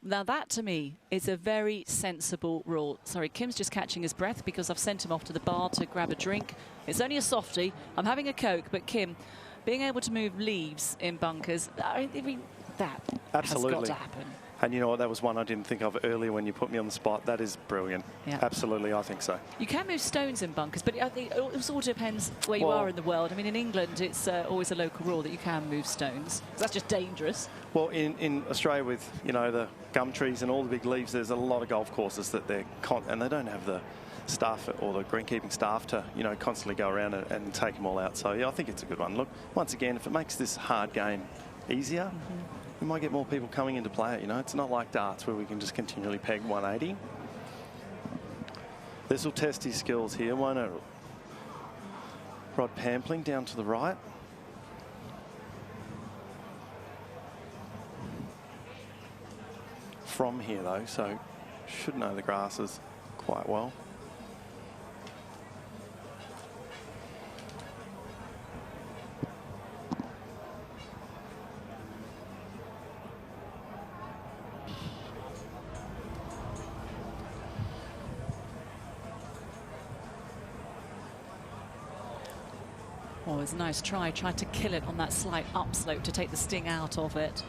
Now that, to me, is a very sensible rule. Sorry, Kim's just catching his breath because I've sent him off to the bar to grab a drink. It's only a softie. I'm having a Coke, but Kim, being able to move leaves in bunkers, I mean, that Absolutely. has got to happen. And you know what, that was one I didn't think of earlier when you put me on the spot. That is brilliant. Yeah. Absolutely, I think so. You can move stones in bunkers, but I think it sort of depends where you are in the world. I mean, in England, it's always a local rule that you can move stones. That's just dangerous. Well, in Australia with, you know, the gum trees and all the big leaves, there's a lot of golf courses that and they don't have the staff or the greenkeeping staff to, you know, constantly go around and take them all out. So, yeah, I think it's a good one. Look, once again, if it makes this hard game easier, we might get more people coming into play it, you know. It's not like darts where we can just continually peg 180. This will test his skills here, won't it? Rod Pampling down to the right. From here though, so should know the grasses quite well. Oh, it's a nice try. Tried to kill it on that slight upslope to take the sting out of it.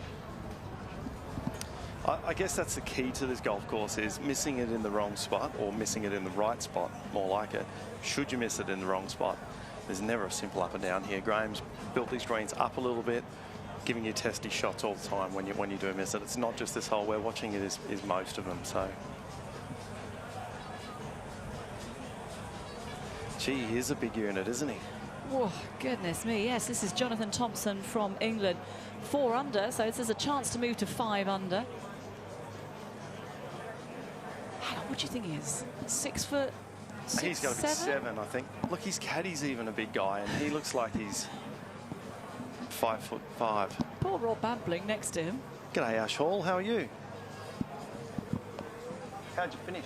I guess that's the key to this golf course, is missing it in the wrong spot, or missing it in the right spot, more like it. Should you miss it in the wrong spot, there's never a simple up and down here. Graham's built these greens up a little bit, giving you testy shots all the time when you do miss it. It's not just this hole. We're watching it is most of them. So, gee, he's a big unit, isn't he? Oh, goodness me. Yes, this is Jonathan Thompson from England. 4 under, so this is a chance to move to 5 under. What do you think he is? 6 foot? He's got to be 7, I think. Look, his caddy's even a big guy, and he looks like he's 5'5". Poor Rob Pampling next to him. G'day, Ash Hall. How are you? How'd you finish?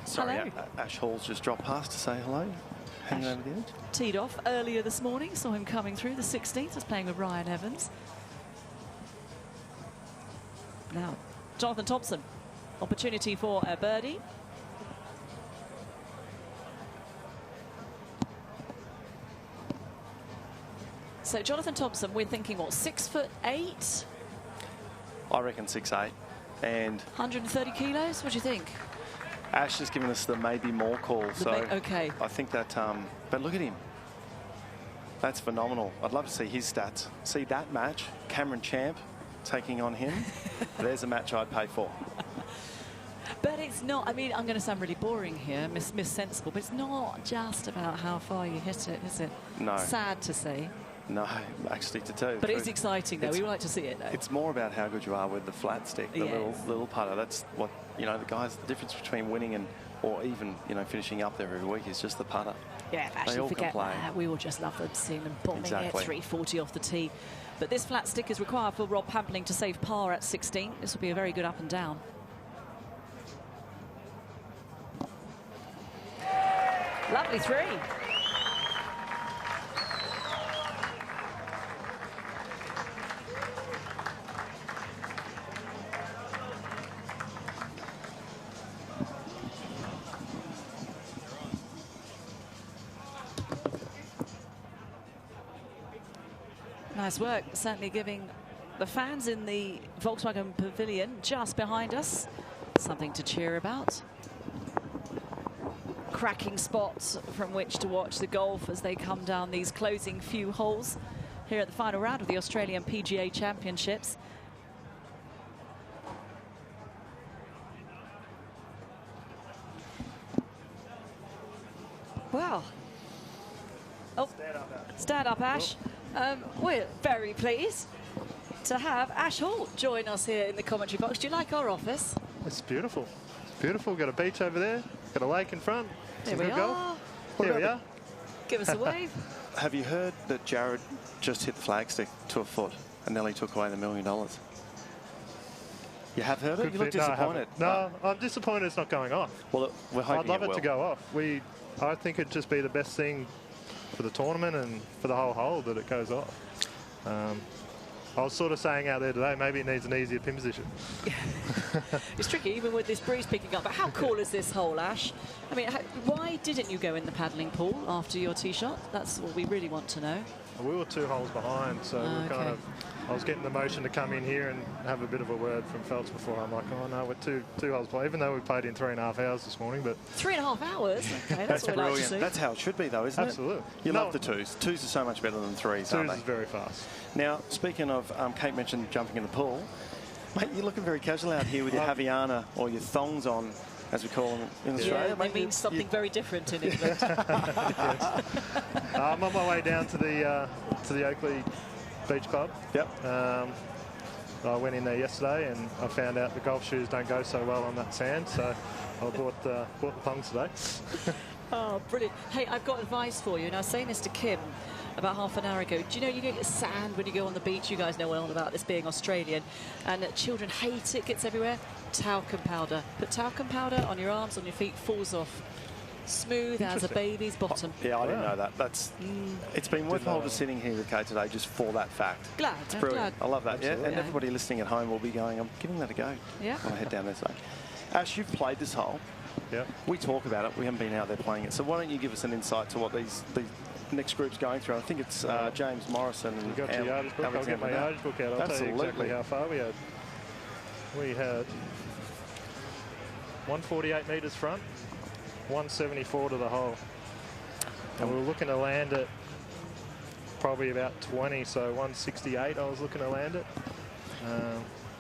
Sorry, Ash Hall's just dropped past to say hello. Hanging over the edge. Teed off earlier this morning. Saw him coming through the 16th. Was playing with Ryan Evans. Now, Jonathan Thompson, opportunity for a birdie. So Jonathan Thompson, we're thinking what, 6'8"? I reckon 6'8", and 130 kilos. What do you think? Ash has given us the maybe more call, so okay. I think that. But look at him. That's phenomenal. I'd love to see his stats. See that match, Cameron Champ taking on him. There's a match I'd pay for. But it's not, I mean, I'm going to sound really boring here, Miss Sensible, but it's not just about how far you hit it, is it? No. Sad to say. No, actually, to tell you the But truth, it's exciting, though. We would like to see it, though. It's more about how good you are with the flat stick, the little putter. That's what, you know, the difference between winning and, or even, you know, finishing up there every week is just the putter. Yeah, actually, they all forget can play. that. We will just love them seeing them bombing Exactly. it 340 off the tee. But this flat stick is required for Rob Pampling to save par at 16. This will be a very good up and down. Lovely 3. Nice work, certainly giving the fans in the Volkswagen Pavilion just behind us something to cheer about. Cracking spots from which to watch the golf as they come down these closing few holes here at the final round of the Australian PGA Championships. Well, oh, stand up, Ash. We're very pleased to have Ash Hall join us here in the commentary box. Do you like our office? It's beautiful. It's beautiful. Got a beach over there. Got a lake in front. There Some we good golf. are. Here we are. Give us a wave. Have you heard that Jared just hit the flagstick to a foot and nearly took away the $1 million? You have heard it? Good You look fit. No, I disappointed. haven't. No, I'm disappointed it's not going off. Well, we're hoping I'd love it it to will. go off. I think it'd just be the best thing for the tournament and for the whole hole that it goes off. I was sort of saying out there today, maybe it needs an easier pin position. It's tricky, even with this breeze picking up. But how cool is this hole, Ash? I mean, why didn't you go in the paddling pool after your tee shot? That's what we really want to know. We were 2 holes behind, so we kind of. I was getting the motion to come in here and have a bit of a word from Felton before. I'm like, oh no, we're two holes behind, even though we played in 3.5 hours this morning. But 3.5 hours? Okay, that's what we like to see. That's how it should be, though, isn't Absolutely. it? You love the 2s. 2s are so much better than 3s, aren't they? 2s is very fast. Now, speaking of, Kate mentioned jumping in the pool. Mate, you're looking very casual out here with your Haviana or your thongs on, as we call them in Australia. Yeah, it means something very different in England. I'm on my way down to the Oakley Beach Club. Yep. I went in there yesterday and I found out the golf shoes don't go so well on that sand, so I bought the thongs today. Oh, brilliant. Hey, I've got advice for you, and I was saying this to Kim about half an hour ago. Do you know you get sand when you go on the beach? You guys know well about this being Australian, and children hate it, gets everywhere. Talcum powder. Put talcum powder on your arms, on your feet, falls off. Smooth as a baby's bottom. Yeah, I didn't know that. That's it's been worthwhile just sitting here with Kate today just for that fact. Glad. It's brilliant. Glad. I love that. Absolutely. Yeah, and everybody listening at home will be going, I'm giving that a go. Yeah. When I head down there today. Ash, you've played this hole. Yeah. We talk about it. We haven't been out there playing it. So why don't you give us an insight to what these next group's going through? I think it's James Morrison and You got your yardage book? I'll get my yardage book out. I'll tell you exactly how far we had. We had 148 metres front, 174 to the hole. And we were looking to land it probably about 20, so 168 I was looking to land it.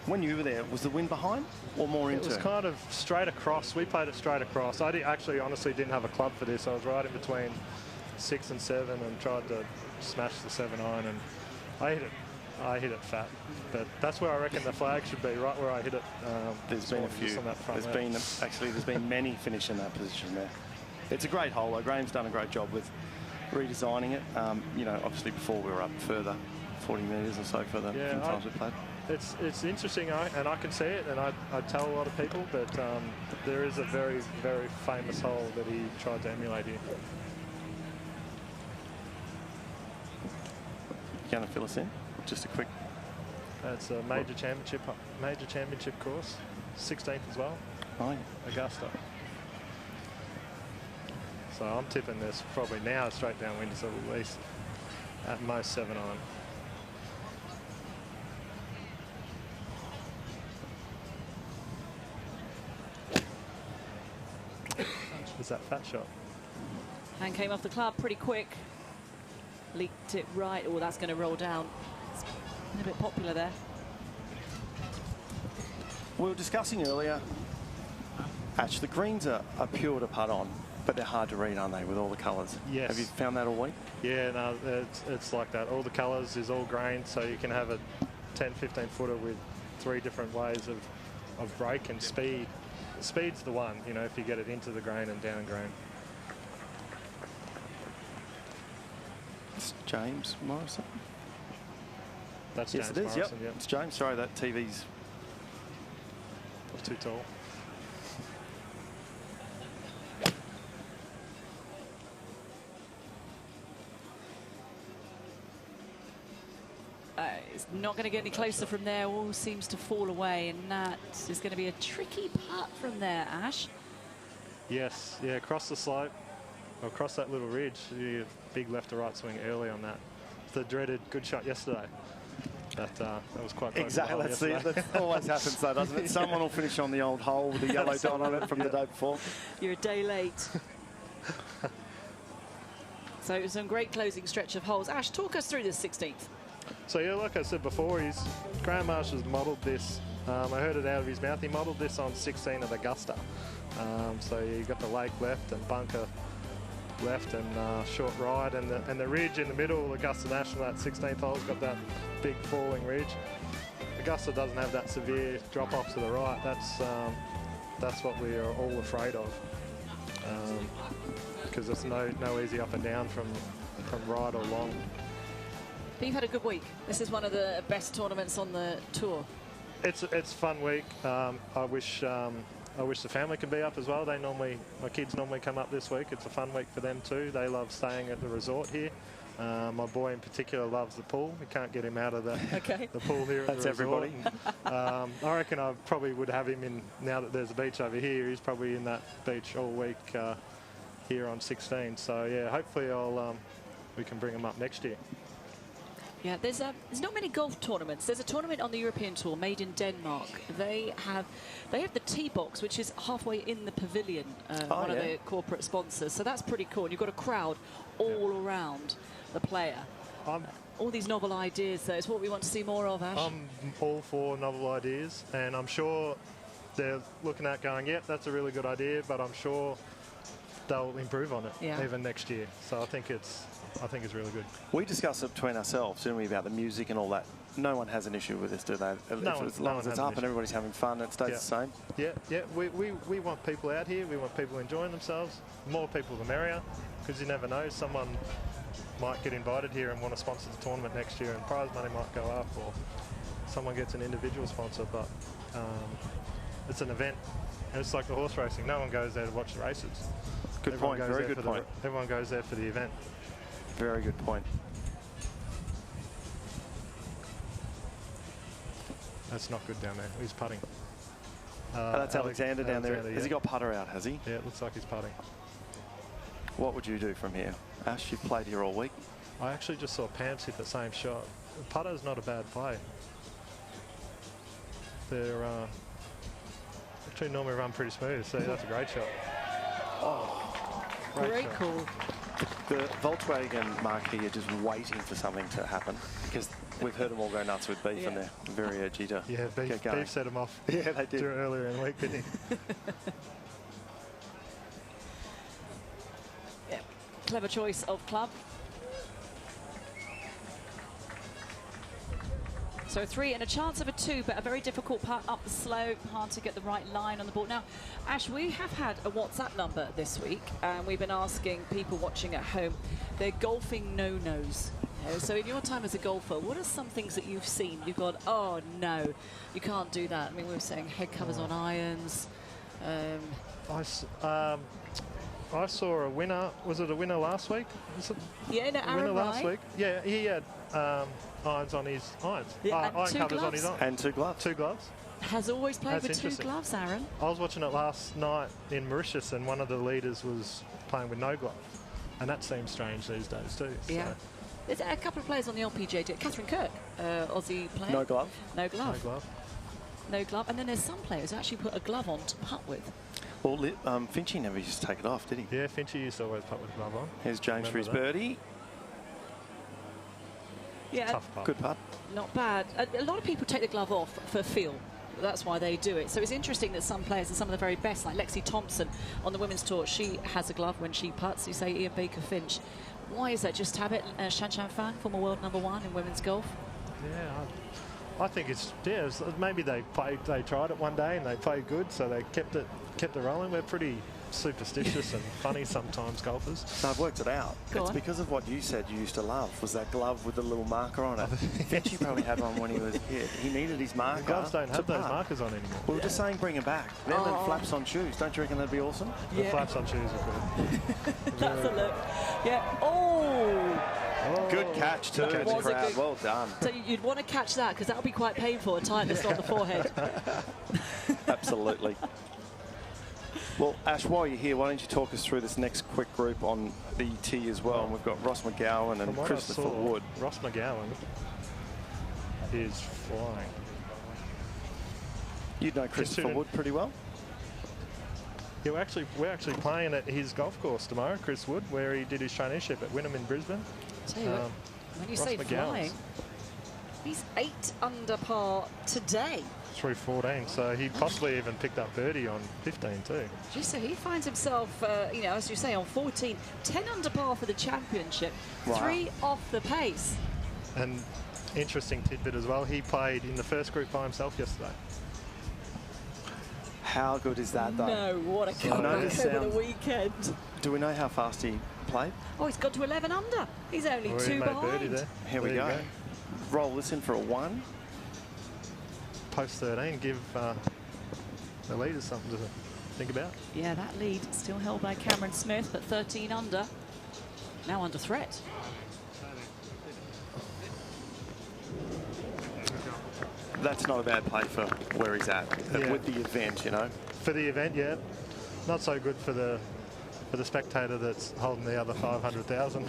When you were there, was the wind behind or more into? It was kind of straight across. We played it straight across. I actually honestly didn't have a club for this. I was right in between 6 and 7 and tried to smash the 7-iron, and I hit it fat. But that's where I reckon the flag should be, right where I hit it. There's been a few. There's been many finish in that position there. It's a great hole though. Graham's done a great job with redesigning it. You know, obviously before we were up further, 40 metres or so further from times we played. It's interesting, and I can see it, and I tell a lot of people, but there is a very, very famous hole that he tried to emulate here. You going to fill us in? Just a quick. It's a major championship course, 16th as well. Oh, yeah. Augusta. So I'm tipping this probably now straight downwind, so at least at most 7-iron. Was that fat shot? Hand came off the club pretty quick. Leaked it right. Oh, that's going to roll down. It's been a bit popular there. We were discussing earlier, Ash, the greens are pure to putt on, but they're hard to read, aren't they, with all the colours? Yes. Have you found that all week? Yeah, no, it's like that. All the colours is all grain, so you can have a 10, 15 footer with 3 different ways of break and speed. Speed's the one, you know, if you get it into the grain and down grain. It's James Morrison. That's yes, James it is. Morrison, Yep. It's James. Sorry, that TV's too tall. It's not going to get any closer from there. All seems to fall away, and that is going to be a tricky putt from there, Ash. Yes, yeah, across the slope, or across that little ridge, you have big left to right swing early on that. The dreaded good shot yesterday. That was quite close. Exactly, that always happens though, doesn't it? Someone will finish on the old hole with a yellow dot on it from the day before. You're a day late. So some great closing stretch of holes. Ash, talk us through this 16th. So yeah, like I said before, Graham Marsh has modelled this. I heard it out of his mouth. He modelled this on 16 at Augusta. So you got the lake left and bunker left and short right, and the ridge in the middle. Augusta National, that 16th hole's got that big falling ridge. Augusta doesn't have that severe drop off to the right. That's what we are all afraid of, because there's no easy up and down from right or long. But you've had a good week. This is one of the best tournaments on the tour. It's a fun week. I wish the family could be up as well. My kids normally come up this week. It's a fun week for them too. They love staying at the resort here. My boy in particular loves the pool. We can't get him out of the pool here at the resort. everybody. I reckon I probably would have him in, now that there's a beach over here, he's probably in that beach all week here on 16. So yeah, hopefully we can bring him up next year. Yeah, there's not many golf tournaments. There's a tournament on the European Tour made in Denmark. They have the tee box, which is halfway in the pavilion, one of the corporate sponsors. So that's pretty cool. And you've got a crowd all around the player. All these novel ideas, though, is what we want to see more of, Ash. I'm all for novel ideas, and I'm sure they're looking at going, yep, that's a really good idea, but I'm sure they'll improve on it Yeah. even next year. So I think it's really good. We discussed it between ourselves, didn't we, about the music and all that. No one has an issue with this, do they? As long as it's up and everybody's having fun, it stays the same. Yeah. We want people out here. We want people enjoying themselves. More people, the merrier, because you never know. Someone might get invited here and want to sponsor the tournament next year, and prize money might go up, or someone gets an individual sponsor. But it's an event. And it's like the horse racing. No one goes there to watch the races. Good point. Very good point. Everyone goes there for the event. Very good point. That's not good down there. He's putting. That's Alexander down there. Has he got putter out, has he? Yeah, it looks like he's putting. What would you do from here? Ash, you've played here all week. I actually just saw Pamps hit the same shot. Putter's not a bad play. They're actually normally run pretty smooth, so that's a great shot. Oh, great call. The Volkswagen marquee are just waiting for something to happen, because we've heard them all go nuts with Beef and they're very edgy to get going. Beef set him off. Yeah, they did. Earlier in the week, didn't he? Yeah, clever choice of club. So 3 and a chance of a 2, but a very difficult putt up the slope, hard to get the right line on the ball. Now, Ash, we have had a WhatsApp number this week, and we've been asking people watching at home their golfing no-nos. So in your time as a golfer, what are some things that you've seen? You've gone, oh no, you can't do that. I mean, we were saying head covers on irons. I saw a winner. Was it a winner last week? Yeah, no, a winner last week. Yeah, he had irons on his irons. Yeah, iron two covers gloves. on his irons. And 2 gloves. 2 gloves. Has always played That's with 2 interesting. gloves, Aaron. I was watching it last night in Mauritius, and one of the leaders was playing with no glove, and that seems strange these days too. Yeah. So. There's a couple of players on the LPGA do it. Catherine Kirk, Aussie player. No glove. No glove. No glove. No glove. And then there's some players who actually put a glove on to putt with. Well, Finchy never used to take it off, did he? Yeah, Finchy used to always putt with a glove on. Here's James for his birdie. Yeah, Tough putt. Good putt. Not bad. A lot of people take the glove off for feel. That's why they do it. So it's interesting that some players and some of the very best, like Lexi Thompson on the women's tour, she has a glove when she putts. You say Ian Baker Finch. Why is that? Just habit? Shan Shan Fan, former world #1 in women's golf. Yeah, I think it's maybe they tried it one day and they played good, so they kept it rolling. We're pretty superstitious and funny sometimes, golfers. So I've worked it out. It's because of what you said you used to love, was that glove with the little marker on it. Finchy probably had one when he was a kid. He needed his marker. The gloves don't have those markers on anymore. We were just saying bring them back. Then the flaps on shoes. Don't you reckon that'd be awesome? The flaps on shoes are good. That's a look. Yeah. Oh! Good catch too, That was a crowd. good- Well done. So you'd want to catch that because that would be quite painful, a tightness on the forehead. Absolutely. Well, Ash, while you're here, why don't you talk us through this next quick group on the tee as well? And we've got Ross McGowan and From what I Christopher saw, Wood. Ross McGowan is flying. You'd know Christopher Wood pretty well? Yeah, we're actually playing at his golf course tomorrow, Chris Wood, where he did his traineeship at Wynnum in Brisbane. Tell you what, when you Ross say McGowan's flying, he's 8 under par today. through 14, so he possibly even picked up birdie on 15 too. Gee, so he finds himself, as you say, on 14, 10 under par for the championship, Wow. 3 off the pace. And interesting tidbit as well, he played in the first group by himself yesterday. How good is that, though? No, what a comeback over the weekend. Do we know how fast he played? Oh, he's got to 11 under. He's only Well, he 2 made birdie behind. there. Here we There you go. Roll this in for a 1. Post 13, give the leaders something to think about. Yeah, that lead still held by Cameron Smith, but 13 under. Now under threat. That's not a bad play for where he's at Yeah. with the event, you know. For the event, yeah. Not so good for the spectator that's holding the other 500,000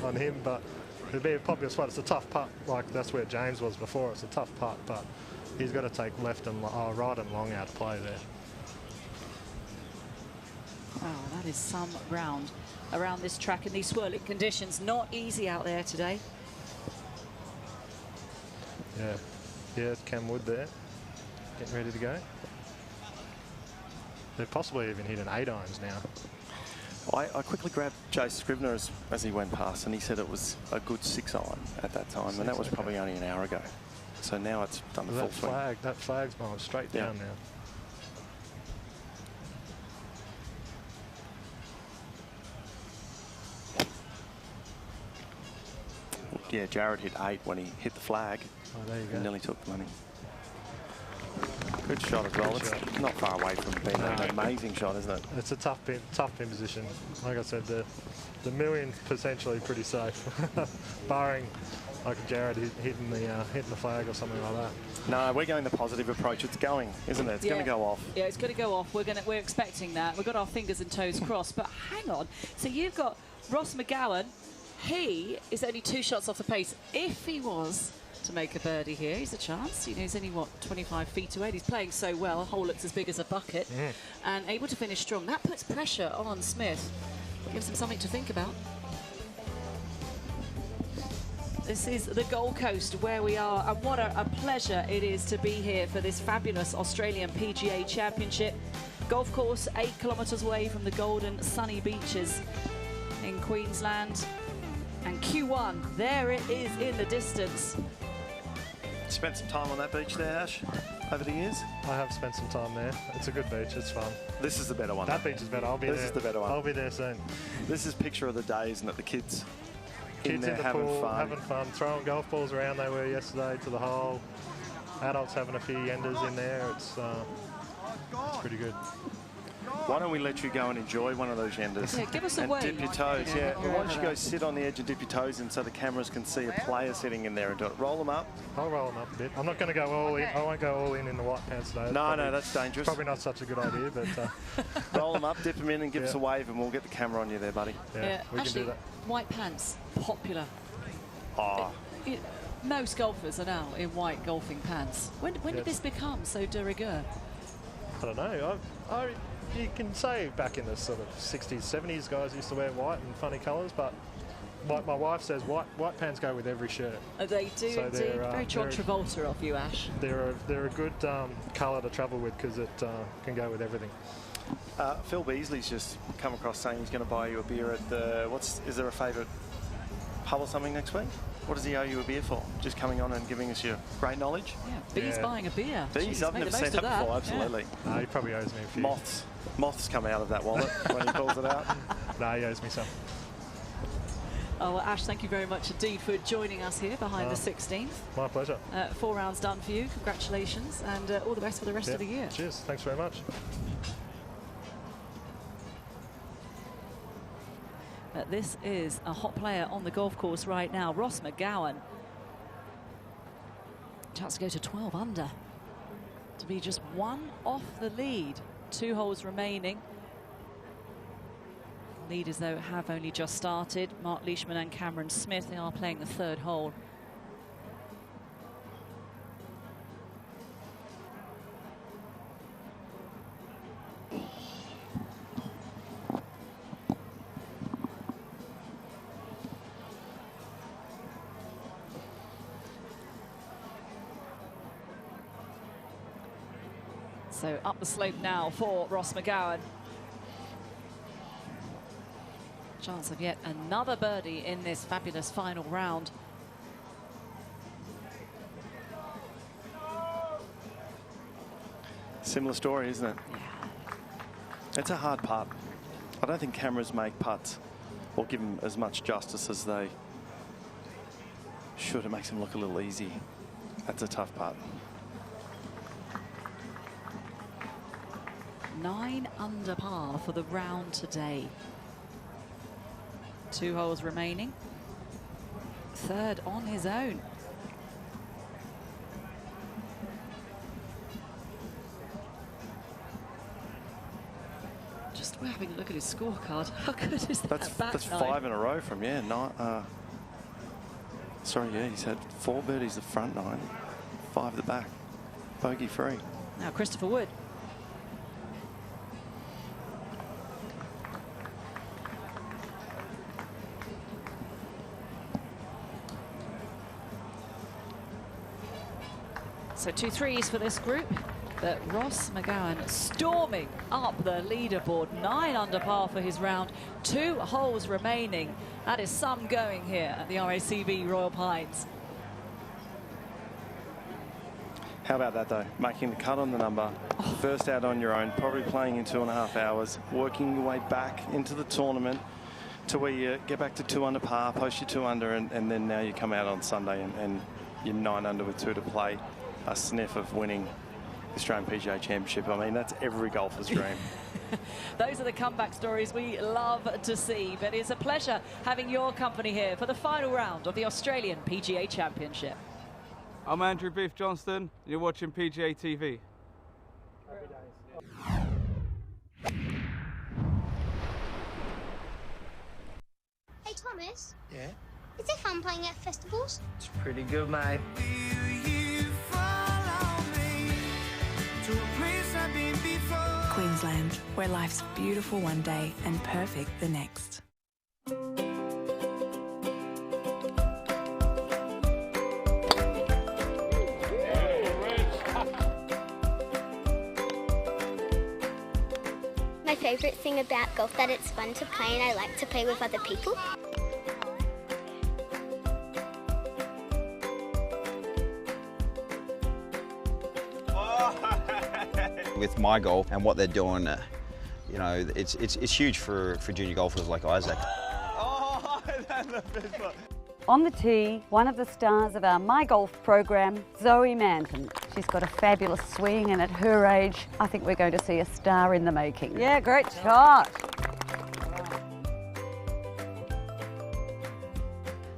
on him, but it'd be a popular spot. It's a tough putt, like that's where James was before. It's a tough putt, but he's got to take left and right and long out of play there. Oh, that is some round around this track in these swirling conditions. Not easy out there today. Yeah, it's Cam Wood there, getting ready to go. They've possibly even hit an 8 irons now. I quickly grabbed Jay Scrivener as he went past, and he said it was a good 6-iron at that time, and that was probably only an hour ago. So now it's done the full swing. That flag's going straight down now. Yeah, Jared hit 8 when he hit the flag. Oh, there you go. And nearly took the money. Good shot as well. It's not far away from being an amazing shot, isn't it? It's a tough pin position. Like I said, the million potentially pretty safe, barring like Jared hitting the flag or something like that. No, we're going the positive approach. It's going, isn't it? It's going to go off. Yeah, it's going to go off. We're expecting that. We've got our fingers and toes crossed. But hang on. So you've got Ross McGowan. He is only 2 shots off the pace. If he was to make a birdie here, he's a chance. You know, he's only, what, 25 feet away. He's playing so well. A hole looks as big as a bucket. And able to finish strong. That puts pressure on Smith. Gives him something to think about. This is the Gold Coast where we are, and what a pleasure it is to be here for this fabulous Australian PGA Championship. Golf course 8 kilometres away from the golden sunny beaches in Queensland. And Q1, there it is in the distance. Spent some time on that beach there, Ash, over the years? I have spent some time there. It's a good beach, it's fun. This is the better one. That beach is better, I'll be there. This is the better one. I'll be there soon. This is picture of the day, isn't it? The kids in there the having pool, fun. having fun, throwing golf balls around they were yesterday to the hole. Adults having a few yenders in there. It's pretty good. Why don't we let you go and enjoy one of those yenders? Yeah, give us a and wave. dip your toes, yeah. Why don't you go sit on the edge and dip your toes in so the cameras can see a player sitting in there and do it. Roll them up. I'll roll them up a bit. I'm not going to go all in. I won't go all in the white pants today. No, that's dangerous. Probably not such a good idea, but... Roll them up, dip them in and give us a wave and we'll get the camera on you there, buddy. Yeah, we actually, can do that. white pants, popular. Oh. Most golfers are now in white golfing pants. When did this become so de rigueur? I don't know. You can say back in the sort of 60s, 70s, guys used to wear white and funny colours, but like my wife says, white pants go with every shirt. They do so indeed. Very John Travolta of you, Ash. They're a good colour to travel with because it can go with everything. Phil Beasley's just come across saying he's going to buy you a beer at the... is there a favourite pub or something next week? What does he owe you a beer for? Just coming on and giving us your great knowledge? Yeah, Bees buying a beer. Bees, I've never seen that before, absolutely. He probably owes me a few. Moths come out of that wallet when he pulls it out. No, he owes me some. Oh, well, Ash, thank you very much indeed for joining us here behind the 16th. My pleasure. 4 rounds done for you. Congratulations, and all the best for the rest of the year. Cheers. Thanks very much. This is a hot player on the golf course right now, Ross McGowan. Chance to go to 12 under, to be just 1 off the lead. 2 holes remaining. Leaders, though, have only just started. Mark Leishman and Cameron Smith, they are playing the 3rd hole. So up the slope now for Ross McGowan. Chance of yet another birdie in this fabulous final round. Similar story, isn't it? Yeah. It's a hard putt. I don't think cameras make putts or give them as much justice as they should. It makes them look a little easy. That's a tough putt. 9 under par for the round today. 2 holes remaining. 3rd on his own. Just we're having a look at his scorecard. How good is that? That's 5 in a row from, sorry, he's had 4 birdies the front 9, 5 the back. Bogey free. Now Christopher Wood. So 2 threes for this group. But Ross McGowan storming up the leaderboard, 9 under par for his round, 2 holes remaining. That is some going here at the RACV Royal Pines. How about that though? Making the cut on the number, first out on your own, probably playing in 2.5 hours, working your way back into the tournament to where you get back to 2 under par, post your 2 under, and then now you come out on Sunday and you're 9 under with 2 to play, a sniff of winning the Australian PGA Championship. I mean, that's every golfer's dream. Those are the comeback stories we love to see, but it's a pleasure having your company here for the final round of the Australian PGA Championship. I'm Andrew Biff Johnston, and you're watching PGA TV. Hey Thomas, Yeah? is it fun playing at festivals? It's pretty good, mate. Queensland, where life's beautiful one day and perfect the next. My favourite thing about golf that it's fun to play and I like to play with other people. With my golf and what they're doing, you know, it's huge for junior golfers like Isaac. On the tee, one of the stars of our My Golf program, Zoe Manton. She's got a fabulous swing, and at her age, I think we're going to see a star in the making. Yeah, great shot.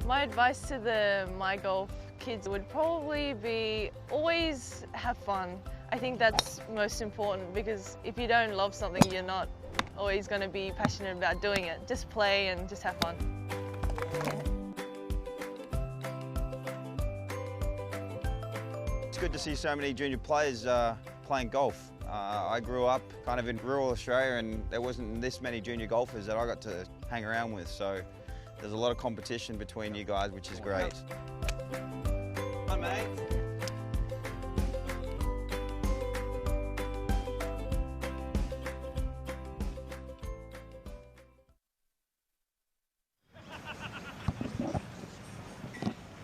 My advice to the My Golf kids would probably be always have fun. I think that's most important, because if you don't love something, you're not always going to be passionate about doing it. Just play and just have fun. It's good to see so many junior players playing golf. I grew up kind of in rural Australia, and there wasn't this many junior golfers that I got to hang around with, so there's a lot of competition between you guys, which is great. Hi, mate.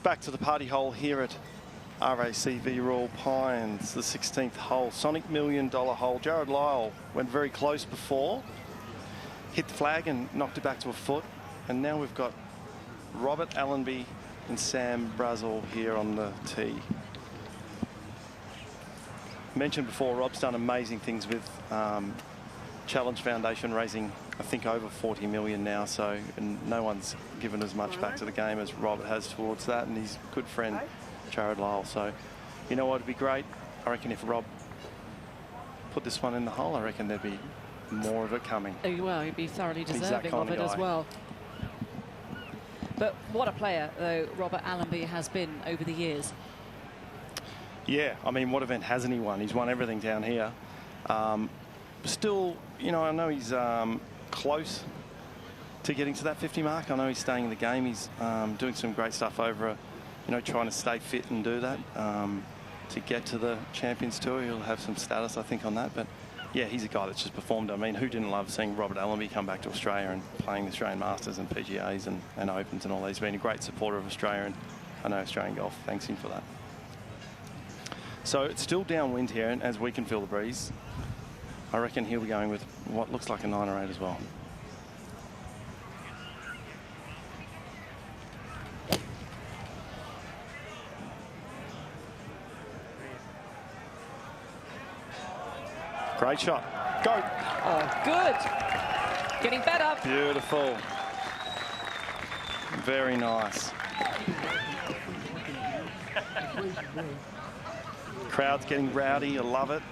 Back to the party hole here at RACV Royal Pines, the 16th hole, Soniq $1 Million hole. Jared Lyle went very close before, hit the flag and knocked it back to a foot. And now we've got Robert Allenby and Sam Brazel here on the tee. Mentioned before, Rob's done amazing things with Challenge Foundation, raising I think over 40 million now, so and no one's given as much back to the game as Robert has towards that, and his good friend Jared Lyle. So you know what would be great? I reckon if Rob put this one in the hole, I reckon there'd be more of it coming. Oh, well, he'd be thoroughly He's that deserving kind of it of as guy. well. But what a player, though, Robert Allenby has been over the years. Yeah, I mean, what event hasn't he won? He's won everything down here. Still, you know, I know he's close to getting to that 50 mark. I know he's staying in the game. He's doing some great stuff over, you know, trying to stay fit and do that. To get to the Champions Tour, he'll have some status, I think, on that. But yeah, he's a guy that's just performed. I mean, who didn't love seeing Robert Allenby come back to Australia and playing the Australian Masters and PGAs and Opens and all that? He's been a great supporter of Australia, and I know Australian golf thanks him for that. So it's still downwind here, and as we can feel the breeze, I reckon he'll be going with what looks like a 9 or 8 as well. Great shot. Go. Oh, good. Getting better. Beautiful. Very nice. Crowd's getting rowdy. I love it.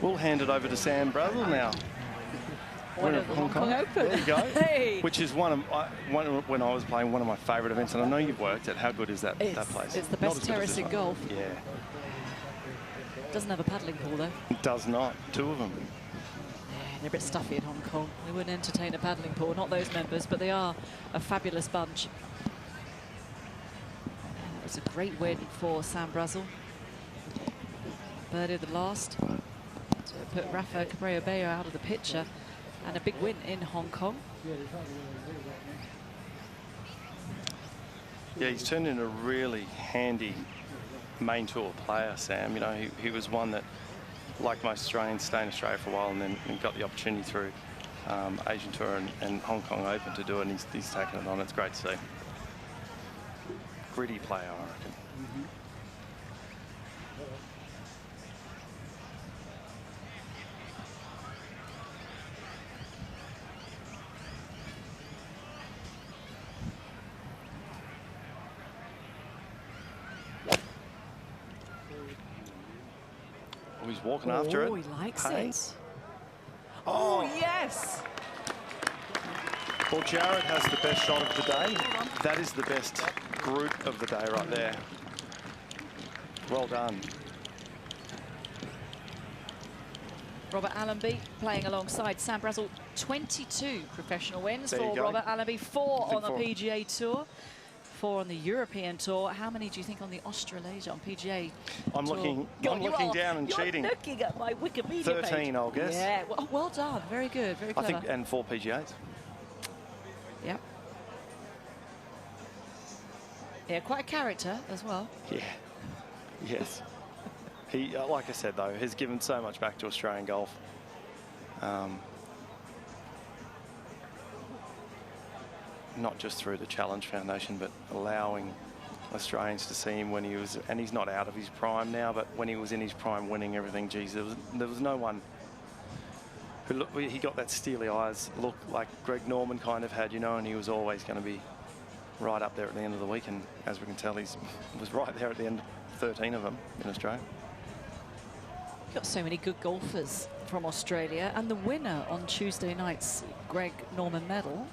We'll hand it over to Sam Brazel now. Winner of the Hong Kong Open. There you go. Hey. Which is when I was playing, one of my favourite events, and I know you've worked at. How good is that place? It's the Not best as good as terrace this in one. golf. Yeah. Doesn't have a paddling pool, though. It does not. 2 of them. Yeah, they're a bit stuffy in Hong Kong. They wouldn't entertain a paddling pool. Not those members, but they are a fabulous bunch. It's a great win for Sam Brazel. birdie of the last to put Rafa Cabrera-Bello out of the picture, and a big win in Hong Kong. Yeah, he's turned into a really handy main tour player, Sam. You know, he was one that, like most Australians, stayed in Australia for a while and then got the opportunity through Asian Tour and Hong Kong Open to do it, and he's taken it on. It's great to see. Gritty player, I reckon. Oh, he's walking after it. Oh, he likes Hey. it. Oh, yes. Well, Jared has the best shot of the day. That is the best group of the day right there. Well done. Robert Allenby playing alongside Sam Brazel. 22 professional wins There you for go. Robert Allenby. 4 on the four. PGA Tour. 4 on the European Tour. How many do you think on the Australasia, on PGA I'm Tour? looking God, looking down and you're cheating. Looking at my Wikipedia 13, page. I'll guess. Yeah, well, well done. Very good. Very I clever. think, and 4 PGAs. Yep. Yeah, quite a character as well. Yeah. Yes. He, like I said, though, has given so much back to Australian golf. Not just through the Challenge Foundation, but allowing Australians to see him when he was, and he's not out of his prime now, but when he was in his prime winning everything, geez, there was no one who looked, he got that steely eyes look like Greg Norman kind of had, you know, and he was always going to be right up there at the end of the week, and as we can tell, he was right there at the end, 13 of them in Australia. Got so many good golfers from Australia, and the winner on Tuesday night's Greg Norman medal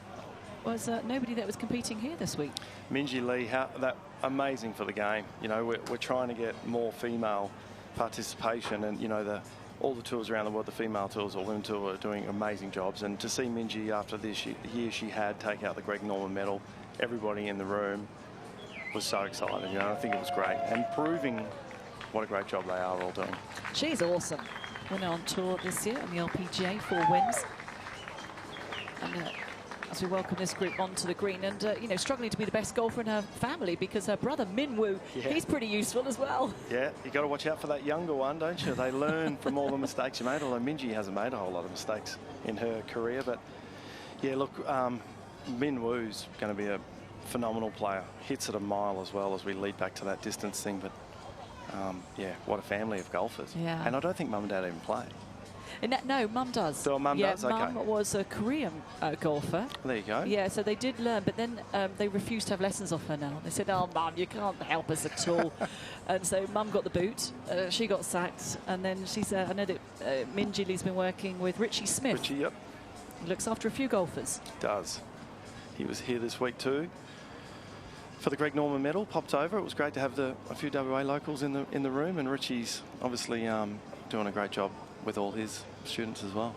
was nobody that was competing here this week. Minjee Lee, that amazing for the game. You know, we're trying to get more female participation, and you know, all the tours around the world, the female tours or women tour, are doing amazing jobs. And to see Minjee after this year she had take out the Greg Norman medal, everybody in the room was so excited. You know, I think it was great and proving what a great job they are all doing. She's awesome. Winner on tour this year on the LPGA, 4 wins. And as we welcome this group onto the green, and you know, struggling to be the best golfer in her family because her brother Min Woo, he's pretty useful as well. Yeah, you got to watch out for that younger one, don't you? They learn from all the mistakes you made, although Minjee hasn't made a whole lot of mistakes in her career. But yeah, look, Min Woo's going to be a phenomenal player. Hits it a mile as well as we lead back to that distance thing. But yeah, what a family of golfers. Yeah. And I don't think Mum and Dad even play. No, Mum does. So Mum does, okay. Mum was a Korean golfer. There you go. Yeah, so they did learn, but then they refused to have lessons off her now. They said, oh, Mum, you can't help us at all. And so Mum got the boot, she got sacked, and then she said, I know that Minjee Lee's been working with Richie Smith. Richie, yep. He looks after a few golfers. Does. He was here this week too for the Greg Norman medal, popped over. It was great to have a few WA locals in the room, and Richie's obviously doing a great job with all his students as well.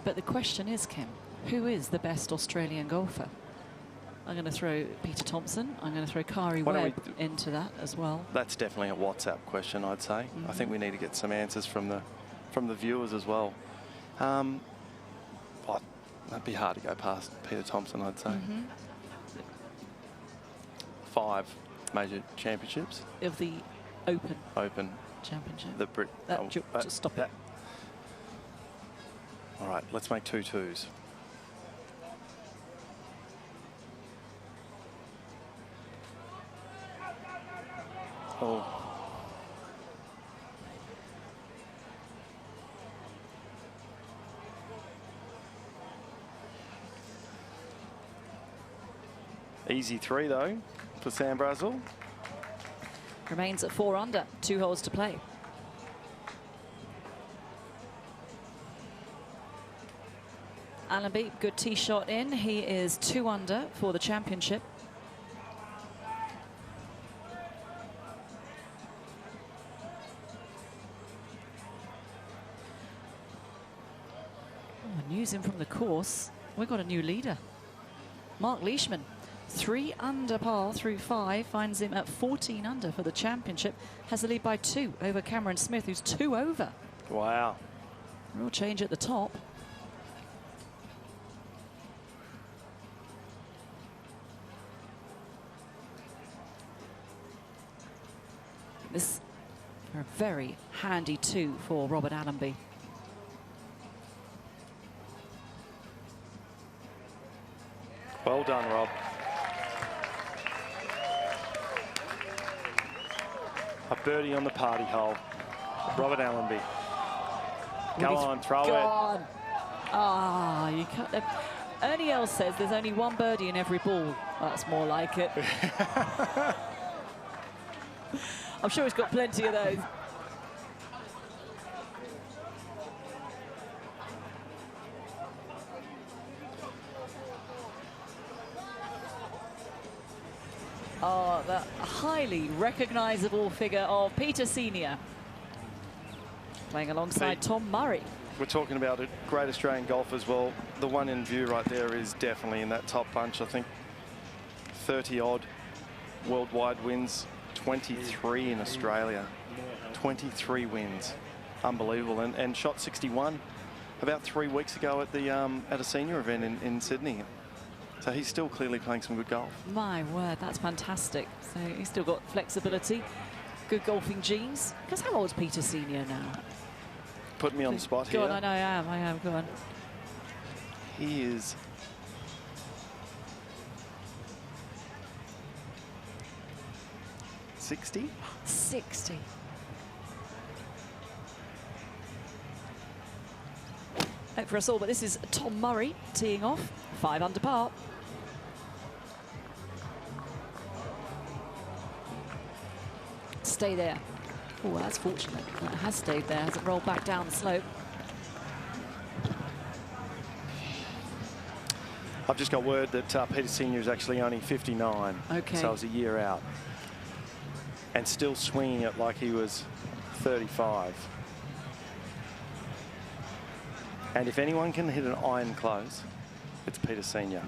But the question is, Kim, who is the best Australian golfer? I'm going to throw Peter Thompson. I'm going to throw Kari Webb into that as well. That's definitely a WhatsApp question, I'd say. I think we need to get some answers from the viewers as well. That'd be hard to go past Peter Thompson, I'd say. 5 major championships of the Open Championship. The Brit. Just stop it. All right, let's make 2 2s. Oh. Easy 3 though for Sam Brazel. Remains at 4 under, 2 holes to play. Allenby, good tee shot in. He is 2 under for the championship. News in from the course. We've got a new leader. Mark Leishman 3 under par through 5, finds him at 14 under for the championship. Has the lead by 2 over Cameron Smith, who's 2 over. Wow. Real change at the top. This a very handy 2 for Robert Allenby. Well done, Rob. A birdie on the party hole. Robert Allenby. Go on, throw it. Ah, you can't. Ernie Els says there's only 1 birdie in every ball. That's more like it. I'm sure he's got plenty of those. Oh, the highly recognisable figure of Peter Senior, playing alongside Tom Murray. We're talking about a great Australian golf as well. The one in view right there is definitely in that top bunch. I think 30-odd worldwide wins, 23 in Australia. 23 wins. Unbelievable. And shot 61 about 3 weeks ago at the at a senior event in Sydney. So he's still clearly playing some good golf. My word, that's fantastic. So he's still got flexibility, good golfing genes. Because how old is Peter Senior now? Put me on the spot here. Go on, I know I am, go on. He is 60? 60. Hope for us all, but this is Tom Murray teeing off, 5 under par. Stay there. Oh, that's fortunate. That has stayed there, hasn't rolled back down the slope. I've just got word that Peter Senior is actually only 59. Okay. So it was a year out. And still swinging it like he was 35. And if anyone can hit an iron close, it's Peter Senior.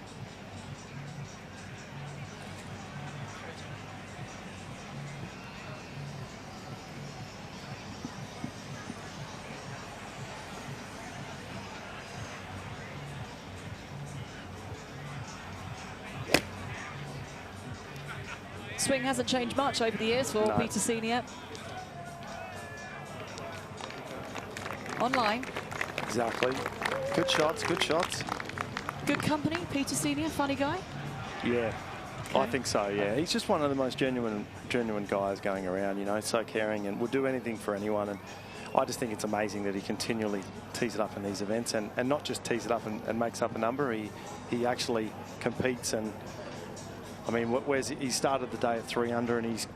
Swing hasn't changed much over the years for Peter Senior. Online. Exactly. Good shots, good shots. Good company, Peter Senior, funny guy. Yeah, okay. I think so, yeah. He's just one of the most genuine guys going around, you know, so caring and would do anything for anyone. And I just think it's amazing that he continually tees it up in these events and not just tees it up and makes up a number. He actually competes and, I mean, he started the day at 3 under and he's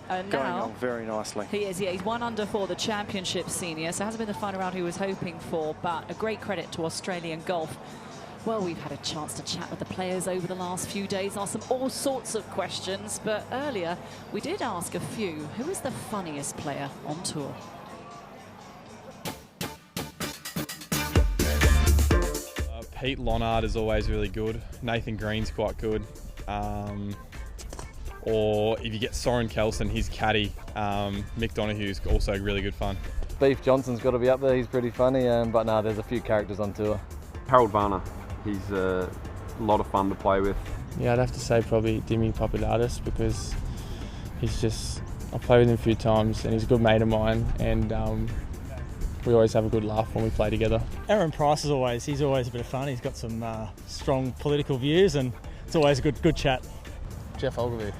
and going now on very nicely. He is, yeah, he's 1 under for the championship senior, so it hasn't been the final round he was hoping for, but a great credit to Australian golf. Well, we've had a chance to chat with the players over the last few days, ask them all sorts of questions, but earlier we did ask a few. Who is the funniest player on tour? Pete Lonard is always really good. Nathan Green's quite good. Or if you get Soren Kelson, his caddy, Mick Donohue's also really good fun. Beef Johnson's got to be up there, he's pretty funny, but no, there's a few characters on tour. Harold Varner, he's a lot of fun to play with. Yeah, I'd have to say probably Dimi Populatis because he's just, I've played with him a few times and he's a good mate of mine and we always have a good laugh when we play together. Aaron Price he's always a bit of fun. He's got some strong political views and it's always a good chat. Jeff Ogilvy.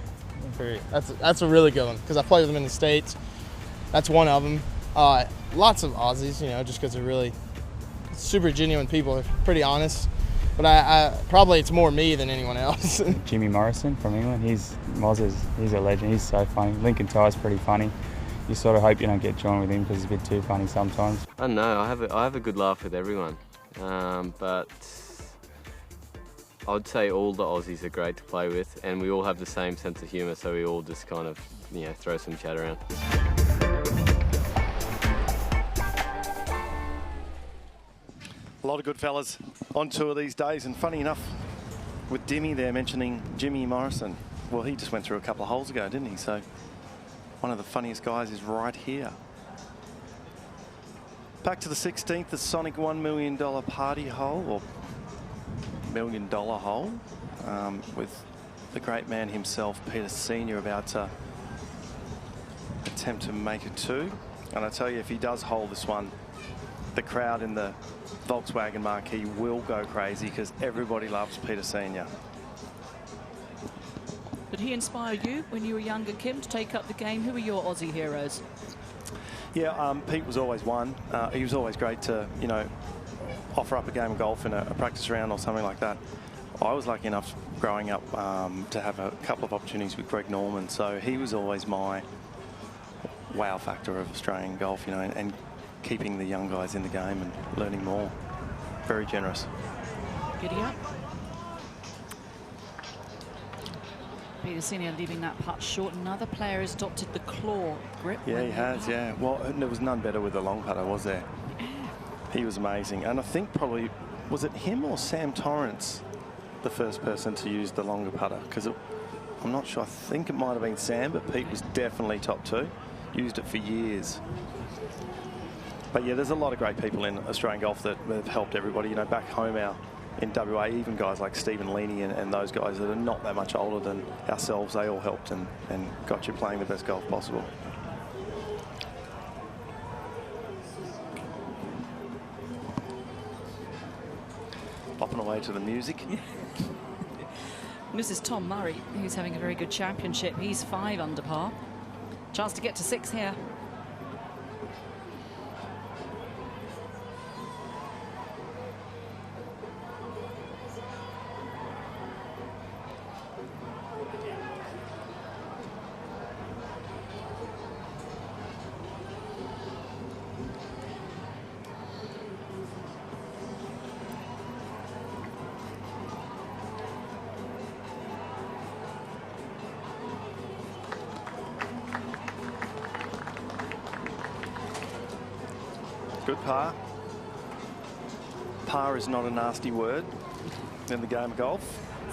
That's a really good one because I played with him in the States. That's one of them. Lots of Aussies, you know, just because they're really super genuine people. They're pretty honest. But I probably it's more me than anyone else. Jimmy Morrison from England. He's a legend. He's so funny. Lincoln Ty's pretty funny. You sort of hope you don't get drawn with him because he's a bit too funny sometimes. I don't know. I have a good laugh with everyone, but I'd say all the Aussies are great to play with, and we all have the same sense of humour, so we all just kind of, you know, throw some chat around. A lot of good fellas on tour these days, and funny enough, with Dimmy there mentioning Jimmy Morrison, well, he just went through a couple of holes ago, didn't he? So one of the funniest guys is right here. Back to the 16th, the Soniq $1 million party hole, or $1 million hole, with the great man himself, Peter Senior, about to attempt to make it 2. And I tell you, if he does hold this one, the crowd in the Volkswagen marquee will go crazy, because everybody loves Peter Senior. Did he inspire you when you were younger, Kim, to take up the game? Who were your Aussie heroes? Yeah, Pete was always one. He was always great to, you know, offer up a game of golf in a practice round or something like that. I was lucky enough growing up to have a couple of opportunities with Greg Norman, so he was always my wow factor of Australian golf, you know, and keeping the young guys in the game and learning more. Very generous. Giddy up. Peter Senior leaving that putt short. Another player has adopted the claw grip. Yeah, he has, yeah. Well, there was none better with the long putter, was there? He was amazing. And I think probably, was it him or Sam Torrance, the first person to use the longer putter? Because I'm not sure. I think it might have been Sam, but Pete was definitely top 2. Used it for years. But yeah, there's a lot of great people in Australian golf that have helped everybody. You know, back home in WA, even guys like Stephen Leaney and those guys that are not that much older than ourselves, they all helped and got you playing the best golf possible. Bopping away to the music. And this is Tom Murray, who's having a very good championship. He's 5 under par. Chance to get to 6 here. Good par. Par is not a nasty word in the game of golf.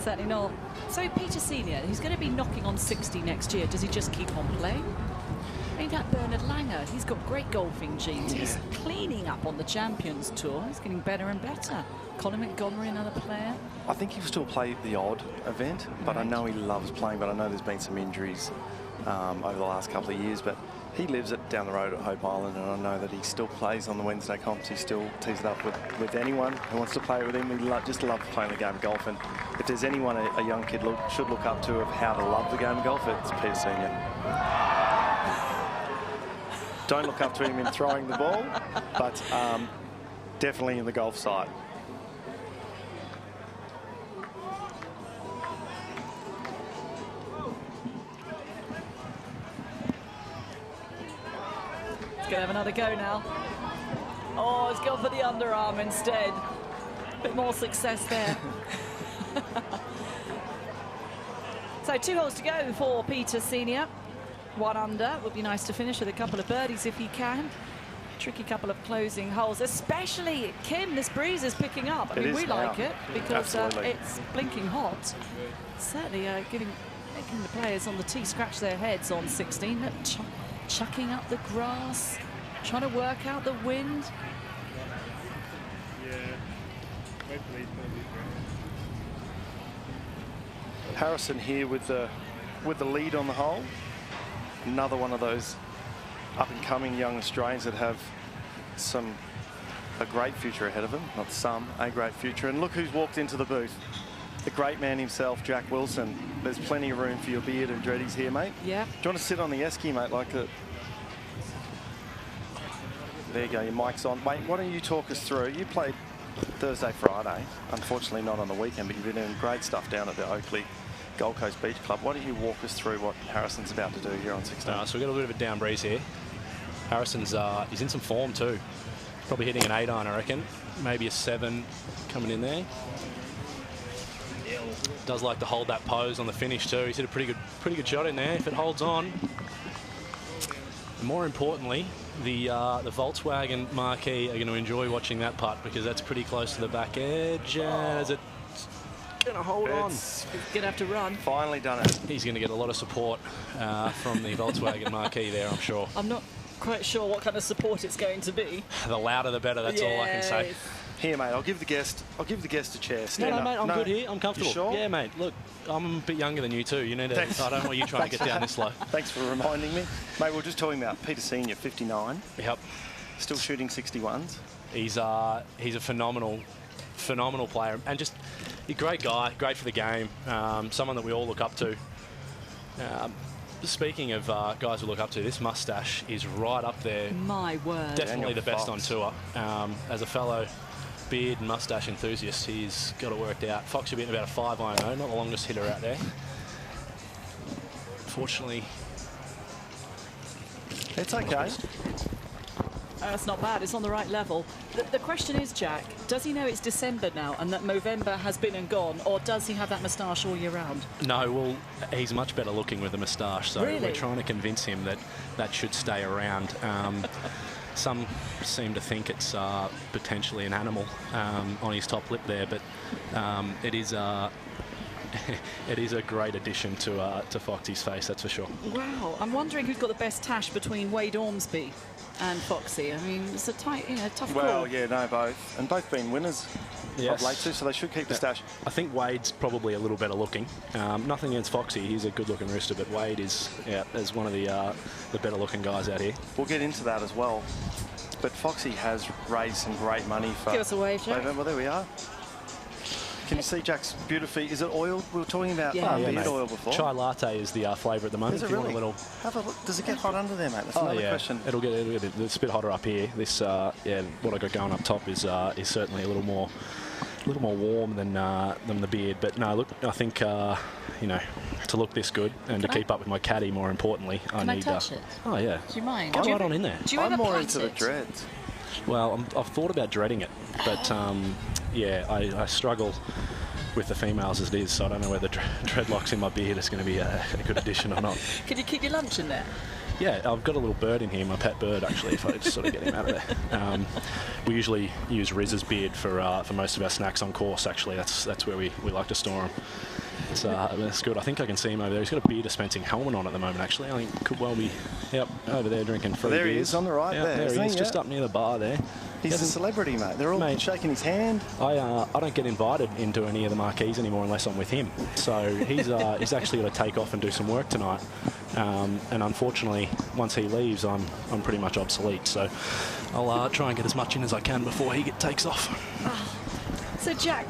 Certainly not. So Peter Senior, he's going to be knocking on 60 next year. Does he just keep on playing? I mean, that Bernard Langer, he's got great golfing genes. Yeah. He's cleaning up on the Champions Tour. He's getting better and better. Colin Montgomery, another player. I think he'll still play the odd event, but I know he loves playing, but I know there's been some injuries over the last couple of years, but he lives it down the road at Hope Island, and I know that he still plays on the Wednesday comps. He still tees it up with anyone who wants to play with him. He just loves playing the game of golf, and if there's anyone a young kid should look up to of how to love the game of golf, it's Peter Senior. Don't look up to him in throwing the ball, but definitely in the golf side. He's going to have another go now. Oh, he's gone for the underarm instead. A bit more success there. So 2 holes to go for Peter Senior. 1 under. Would be nice to finish with a couple of birdies if he can. Tricky couple of closing holes, especially Kim. This breeze is picking up. I mean, we like it because it's blinking hot. Certainly making the players on the tee scratch their heads on 16. Chucking up the grass, trying to work out the wind. Yeah. Harrison here with the lead on the hole. Another one of those up-and-coming young Australians that have a great future ahead of them. Not some, a great future. And look who's walked into the booth. The great man himself, Jack Wilson. There's plenty of room for your beard and dreadies here, mate. Yeah. Do you want to sit on the esky, mate, like the... There you go, your mic's on. Mate, why don't you talk us through? You played Thursday, Friday. Unfortunately not on the weekend, but you've been doing great stuff down at the Oakley Gold Coast Beach Club. Why don't you walk us through what Harrison's about to do here on 16? So we've got a bit of a down breeze here. Harrison's he's in some form too. Probably hitting an 8 iron, I reckon. Maybe a 7 coming in there. Does like to hold that pose on the finish too. He's hit a pretty good shot in there if it holds on. And more importantly, the Volkswagen marquee are going to enjoy watching that putt because that's pretty close to the back edge. And is it going to hold on? He's going to have to run. Finally done it. He's going to get a lot of support from the Volkswagen marquee there, I'm sure. I'm not quite sure what kind of support it's going to be. The louder the better, that's all I can say. Here, mate, I'll give the guest a chair. No, mate, I'm good here. I'm comfortable. You sure? Yeah, mate. Look, I'm a bit younger than you too. You need to. I don't want you trying to get down this low. Thanks for reminding me, mate. We're just talking about Peter Senior, 59. Yep. Still shooting 61s. He's a phenomenal player and just a great guy, great for the game. Someone that we all look up to. Speaking of guys we look up to, this moustache is right up there. My word. Definitely the best on tour. As a fellow beard and moustache enthusiast, he's got it worked out. Foxy beating about a 5-iron though, not the longest hitter out there. Fortunately, it's okay. That's not bad. It's on the right level. The question is, Jack, does he know it's December now and that Movember has been and gone, or does he have that moustache all year round? No, well, he's much better looking with the moustache, so really? We're trying to convince him that that should stay around. Some seem to think it's potentially an animal on his top lip there, but it is it is a great addition to Foxy's face, that's for sure. Wow, I'm wondering who's got the best tash between Wade Ormsby and Foxy. I mean, it's a tight, tough call. Well, yeah, no, both. And both been winners of late too, so they should keep the stash. I think Wade's probably a little better looking. Nothing against Foxy, he's a good looking rooster, but Wade is one of the better looking guys out here. We'll get into that as well. But Foxy has raised some great money for... Give us a wave, Jack. Well, there we are. Can you see Jack's beautifully? Is it oiled? We were talking about beard oil before. Chai latte is the flavour at the moment. Is it really? Have a look. Does it get hot under there, mate? That's another question. It'll get it's a bit hotter up here. This what I got going up top is certainly a little more warm than the beard. But no, look, I think to look this good and to keep up with my caddy, more importantly, I need. Can I touch it? Oh yeah. Do you mind? Go right on in there. Do you ever I'm more plait into it? the dreads. Well, I've thought about dreading it, but I struggle with the females as it is, so I don't know whether dreadlocks in my beard is going to be a good addition or not. Can you keep your lunch in there? Yeah, I've got a little bird in here, my pet bird actually, if I just sort of get him out of there. We usually use Riz's beard for most of our snacks on course, actually. That's where we like to store him. That's good. I think I can see him over there. He's got a beer dispensing helmet on at the moment, actually. I think could well be over there drinking free beers. There he is on the right there. There he is, just up near the bar there. He's a celebrity, mate. They're all shaking his hand. I don't get invited into any of the marquees anymore unless I'm with him. So he's actually got to take off and do some work tonight. And unfortunately, once he leaves, I'm pretty much obsolete. So I'll try and get as much in as I can before he takes off. So Jack,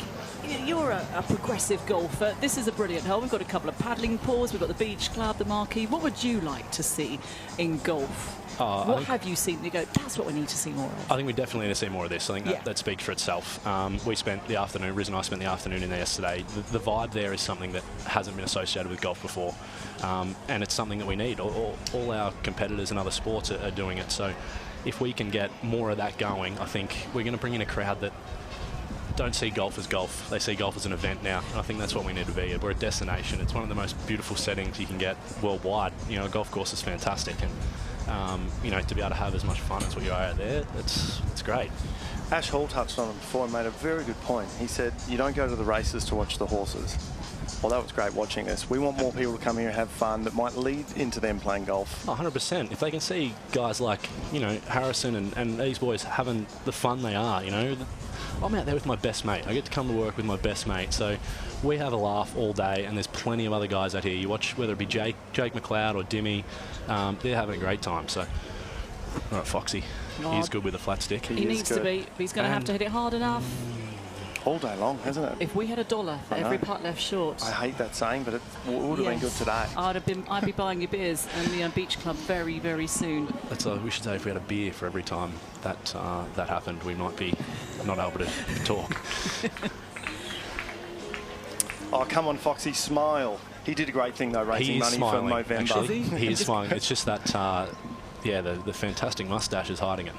you're a progressive golfer. This is a brilliant hole. We've got a couple of paddling pools. We've got the beach club, the marquee. What would you like to see in golf? What have you seen? You go, that's what we need to see more of. I think we definitely need to see more of this. I think that speaks for itself. We spent the afternoon, Riz and I spent the afternoon in there yesterday. The vibe there is something that hasn't been associated with golf before. And it's something that we need. All our competitors in other sports are doing it. So if we can get more of that going, I think we're going to bring in a crowd that don't see golf as golf. They see golf as an event now. And I think that's what we need to be. We're a destination. It's one of the most beautiful settings you can get worldwide. A golf course is fantastic. And to be able to have as much fun as what you are out there, it's great. Ash Hall touched on it before and made a very good point. He said, you don't go to the races to watch the horses. Well, that was great watching this. We want more people to come here and have fun that might lead into them playing golf. 100%. If they can see guys like, Harrison and these boys having the fun they are, I'm out there with my best mate. I get to come to work with my best mate. So we have a laugh all day, and there's plenty of other guys out here. You watch, whether it be Jake McLeod or Dimmy, they're having a great time. So, all right, Foxy, he's good with a flat stick. He needs to be, but he's going to have to hit it hard enough. All day long, hasn't it? If we had $1 for every putt left short. I hate that saying, but it would have been good today. I'd be buying your beers in the beach club very, very soon. We should say if we had a beer for every time that happened, we might be not able to talk. Oh, come on, Foxy, smile. He did a great thing, though, raising money for Movember. Actually. He is smiling. It's just that, the fantastic moustache is hiding it.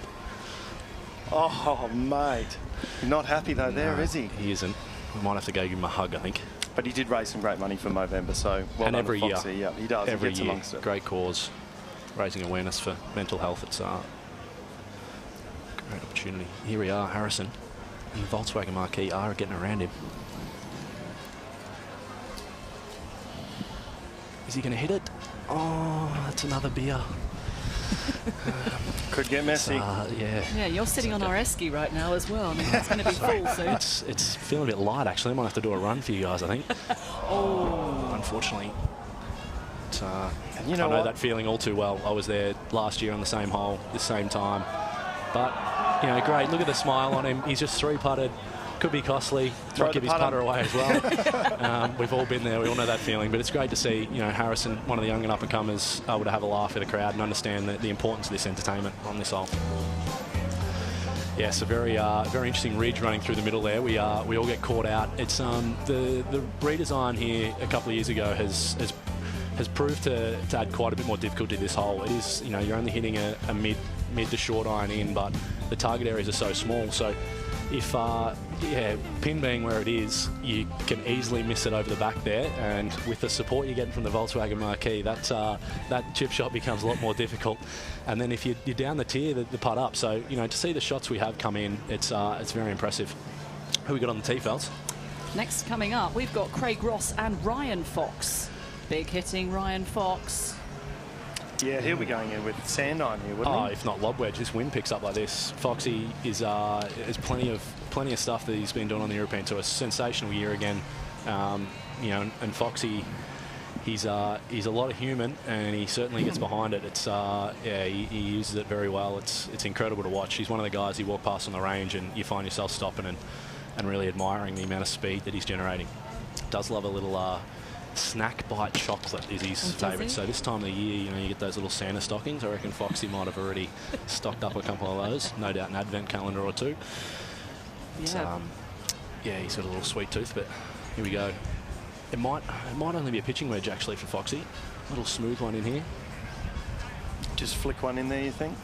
Oh, mate. You're not happy, though, is he? He isn't. We might have to go give him a hug, I think. But he did raise some great money for Movember, so well and done every to Foxy. year, Yeah, he does. Every he gets year, amongst it. Great cause, raising awareness for mental health. Great opportunity. Here we are, Harrison. And the Volkswagen Marquee are getting around him. Is he going to hit it? Oh, that's another beer. Could get messy. Yeah. Yeah, you're sitting on our esky right now as well. I mean, it's going to be full soon. It's feeling a bit light, actually. I might have to do a run for you guys, I think. Oh. Unfortunately. You know I know what? that feeling all too well. I was there last year on the same hole, the same time. But, you know, great. Look at the smile on him. He's just 3-putted. Could be costly. Might give his putter away as well. We've all been there. We all know that feeling. But it's great to see, you know, Harrison, one of the young and up-and-comers, able to have a laugh at a crowd and understand the importance of this entertainment on this hole. Yes, a very interesting ridge running through the middle there. We all get caught out. It's the redesign here a couple of years ago has proved to add quite a bit more difficulty to this hole. It is, you know, you're only hitting a mid to short iron in, but the target areas are so small. So if pin being where it is, you can easily miss it over the back there, and with the support you're getting from the Volkswagen Marquee, that chip shot becomes a lot more difficult. And then if you're down the tier, the putt up. So, you know, to see the shots we have come in, it's very impressive. Who we got on the tee, Felts? Next coming up, we've got Craig Ross and Ryan Fox. Big hitting Ryan Fox. Yeah, he'll be going in with sand iron here, wouldn't he? If not lob wedge, this wind picks up like this. Foxy is there's plenty of stuff that he's been doing on the European Tour. Sensational year again, you know. And Foxy, he's a lot of human, and he certainly gets behind it. It's he uses it very well. It's incredible to watch. He's one of the guys you walk past on the range, and you find yourself stopping and really admiring the amount of speed that he's generating. Does love a little snack bite chocolate is his favourite. So this time of the year, you know, you get those little Santa stockings. I reckon Foxy might have already stocked up a couple of those. No doubt an advent calendar or two. Yeah. He's got a little sweet tooth, but here we go. It might only be a pitching wedge actually for Foxy. A little smooth one in here. Just flick one in there, you think?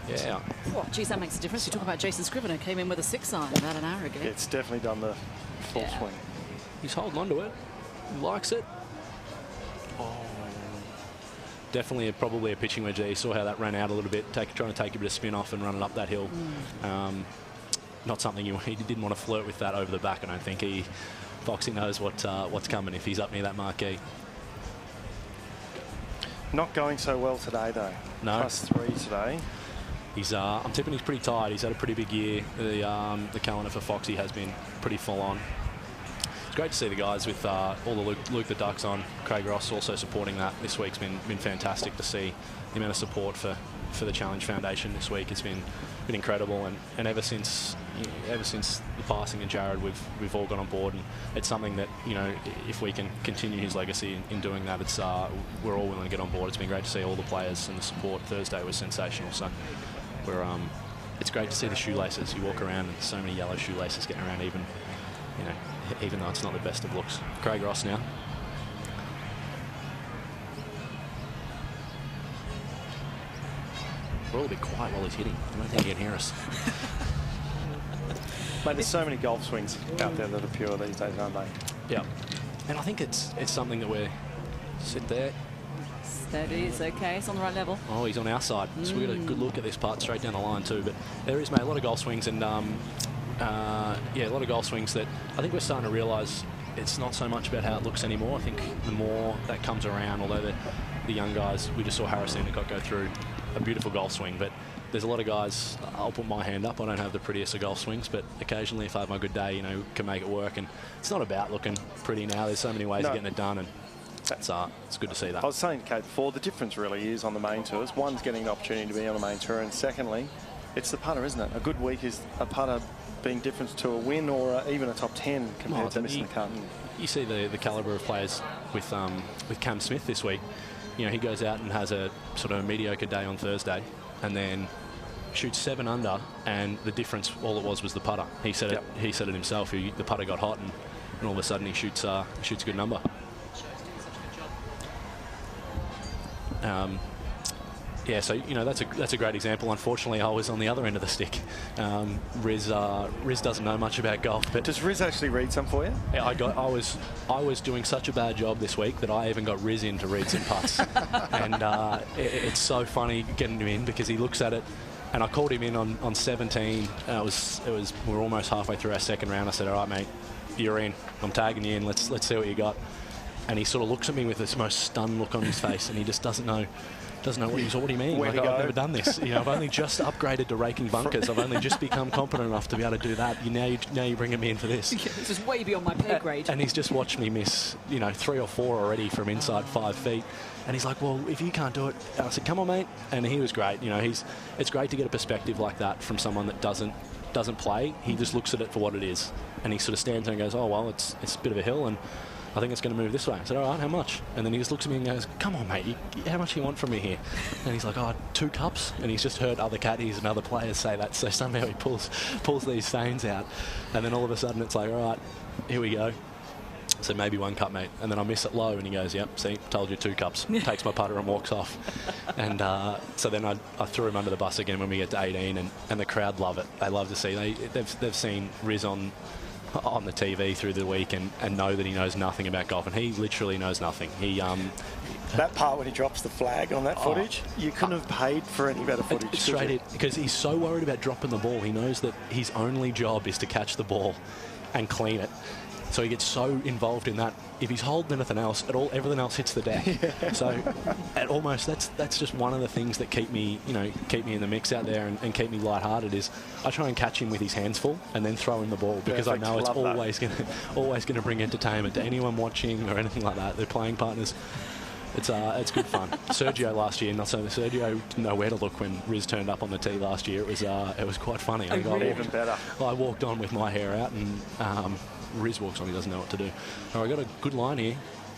Yeah. Oh, geez, that makes a difference. You talk about Jason Scrivener came in with a 6-iron about an hour ago. Yeah, it's definitely done the full swing. He's holding on to it. He likes it. Definitely probably a pitching wedge there. You saw how that ran out a little bit, trying to take a bit of spin off and run it up that hill. Not something he didn't want to flirt with that over the back. I don't think Foxy knows what's coming if he's up near that marquee. Not going so well today though. No. +3 today. He's I'm tipping he's pretty tired. He's had a pretty big year. The calendar for Foxy has been pretty full on. It's great to see the guys with all the Luke the Ducks on. Craig Ross also supporting that. This week's been fantastic to see the amount of support for the Challenge Foundation this week. It's been incredible, and ever since the passing of Jared, we've all got on board, and it's something that, you know, if we can continue his legacy in doing that, it's we're all willing to get on board. It's been great to see all the players and the support. Thursday was sensational, so it's great to see the shoelaces. You walk around and so many yellow shoelaces getting around, even though it's not the best of looks. Craig Ross now. We're all a bit quiet while he's hitting. I don't think he can hear us. Mate, there's so many golf swings out there that are pure these days, aren't they? Yeah. And I think it's something that we're... Sit there. Steady, it's okay, it's on the right level. Oh, he's on our side. So we got a good look at this putt straight down the line too. But there is, mate, a lot of golf swings, and a lot of golf swings that I think we're starting to realise it's not so much about how it looks anymore. I think the more that comes around, although the young guys, we just saw Harrison go through a beautiful golf swing, but there's a lot of guys, I'll put my hand up, I don't have the prettiest of golf swings, but occasionally if I have my good day, you know, can make it work. And it's not about looking pretty now. There's so many ways of getting it done, and it's good to see that. I was saying to Kate before, the difference really is on the main tours. One's getting an opportunity to be on the main tour, and secondly, it's the putter, isn't it? A good week is a putter being different to a win or even a top 10 compared to missing the cut. You see the calibre of players with Cam Smith this week. You know, he goes out and has a sort of a mediocre day on Thursday, and then shoots 7 under, and the difference, all it was the putter. He said it. He said it himself. The putter got hot, and all of a sudden he shoots a good number. So you know, that's a great example. Unfortunately, I was on the other end of the stick. Riz doesn't know much about golf, but does Riz actually read some for you? Yeah, I was doing such a bad job this week that I even got Riz in to read some putts, and it's so funny getting him in because he looks at it. And I called him in on 17. We were almost halfway through our second round. I said, all right, mate, you're in. I'm tagging you in. Let's see what you got. And he sort of looks at me with this most stunned look on his face, and he just doesn't know what do you mean? Like, I've never done this. You know, I've only just upgraded to raking bunkers. I've only just become competent enough to be able to do that. Now you're bringing me in for this. This is way beyond my pay grade. And he's just watched me miss, 3 or 4 already from inside 5 feet. And he's like, well, if you can't do it, and I said, come on, mate. And he was great. It's great to get a perspective like that from someone that doesn't play. He just looks at it for what it is, and he sort of stands there and goes, oh well, it's a bit of a hill, and I think it's going to move this way. I said, all right, how much? And then he just looks at me and goes, come on, mate, how much do you want from me here? And he's like, oh, 2 cups. And he's just heard other caddies and other players say that, so somehow he pulls these stains out, and then all of a sudden it's like, all right, here we go. So maybe 1 cup, mate. And then I miss it low, and he goes, yep, see, told you 2 cups. Takes my putter and walks off. And so then I threw him under the bus again when we get to 18, and the crowd love it. They love to see. They've seen Riz on the TV through the week and know that he knows nothing about golf, and he literally knows nothing. He that part when he drops the flag on that footage, you couldn't have paid for any better footage. Straight in, because he's so worried about dropping the ball. He knows that his only job is to catch the ball and clean it. So he gets so involved in that. If he's holding anything else at all, everything else hits the deck. Yeah. So that's just one of the things that keep me in the mix out there and keep me lighthearted. Is I try and catch him with his hands full and then throw him the ball, because I know it's always going to bring entertainment to anyone watching or anything like that. They're playing partners. It's good fun. Sergio last year, Sergio didn't know where to look when Riz turned up on the tee last year. It was quite funny. Even better. I walked on with my hair out, and Riz walks on, he doesn't know what to do. All right, got a good line here.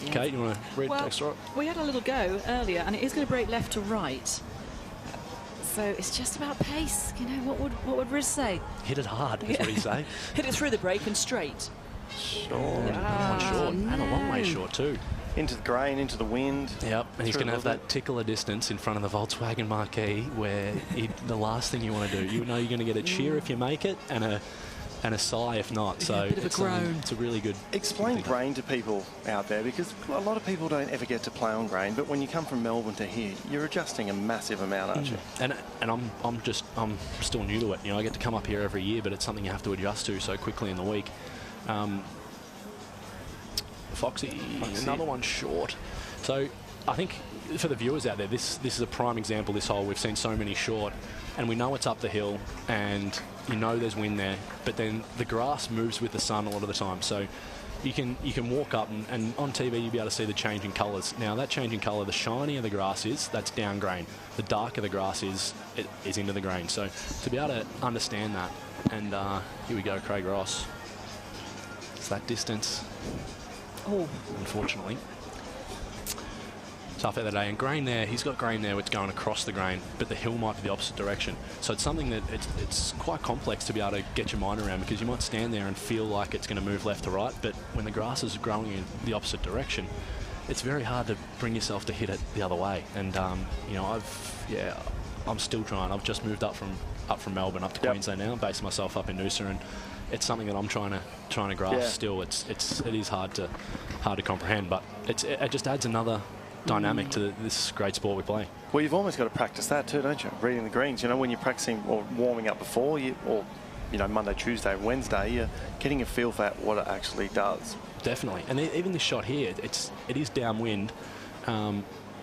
Kate, you want to read text right? We had a little go earlier, and it is going to break left to right. So it's just about pace. What would Riz say? Hit it hard, is what he'd say. Hit it through the break and straight. Short. Short, and a long way short too. Into the grain, into the wind. Yep, and he's going to have that tickler distance in front of the Volkswagen Marquee, where the last thing you want to do, you're going to get a cheer if you make it, and a sigh if not. So it's a really good. Explain grain to people out there, because a lot of people don't ever get to play on grain, but when you come from Melbourne to here, you're adjusting a massive amount, aren't you? And I'm still new to it. I get to come up here every year, but it's something you have to adjust to so quickly in the week. Foxy, another one short. So I think for the viewers out there, this is a prime example, this hole. We've seen so many short, and we know it's up the hill, and there's wind there, but then the grass moves with the sun a lot of the time. So you can walk up, and on TV you'll be able to see the changing colours. Now that changing colour, the shinier the grass is, that's down grain. The darker the grass is into the grain. So to be able to understand that, and here we go, Craig Ross. It's that distance. Oh, unfortunately. Tough out of the day. And grain there, he's got grain there, it's going across the grain, but the hill might be the opposite direction. So it's something that it's quite complex to be able to get your mind around, because you might stand there and feel like it's going to move left to right, but when the grass is growing in the opposite direction, it's very hard to bring yourself to hit it the other way. And I'm still trying. I've just moved up from Melbourne up to Queensland now, based myself up in Noosa, and it's something that I'm trying to grasp still. It is hard to comprehend, but it just adds another dynamic to this great sport we play. Well, you've almost got to practice that too, don't you? Reading the greens. When you're practicing or warming up before, Monday, Tuesday, Wednesday, you're getting a feel for what it actually does. Definitely, and even this shot here, it is downwind.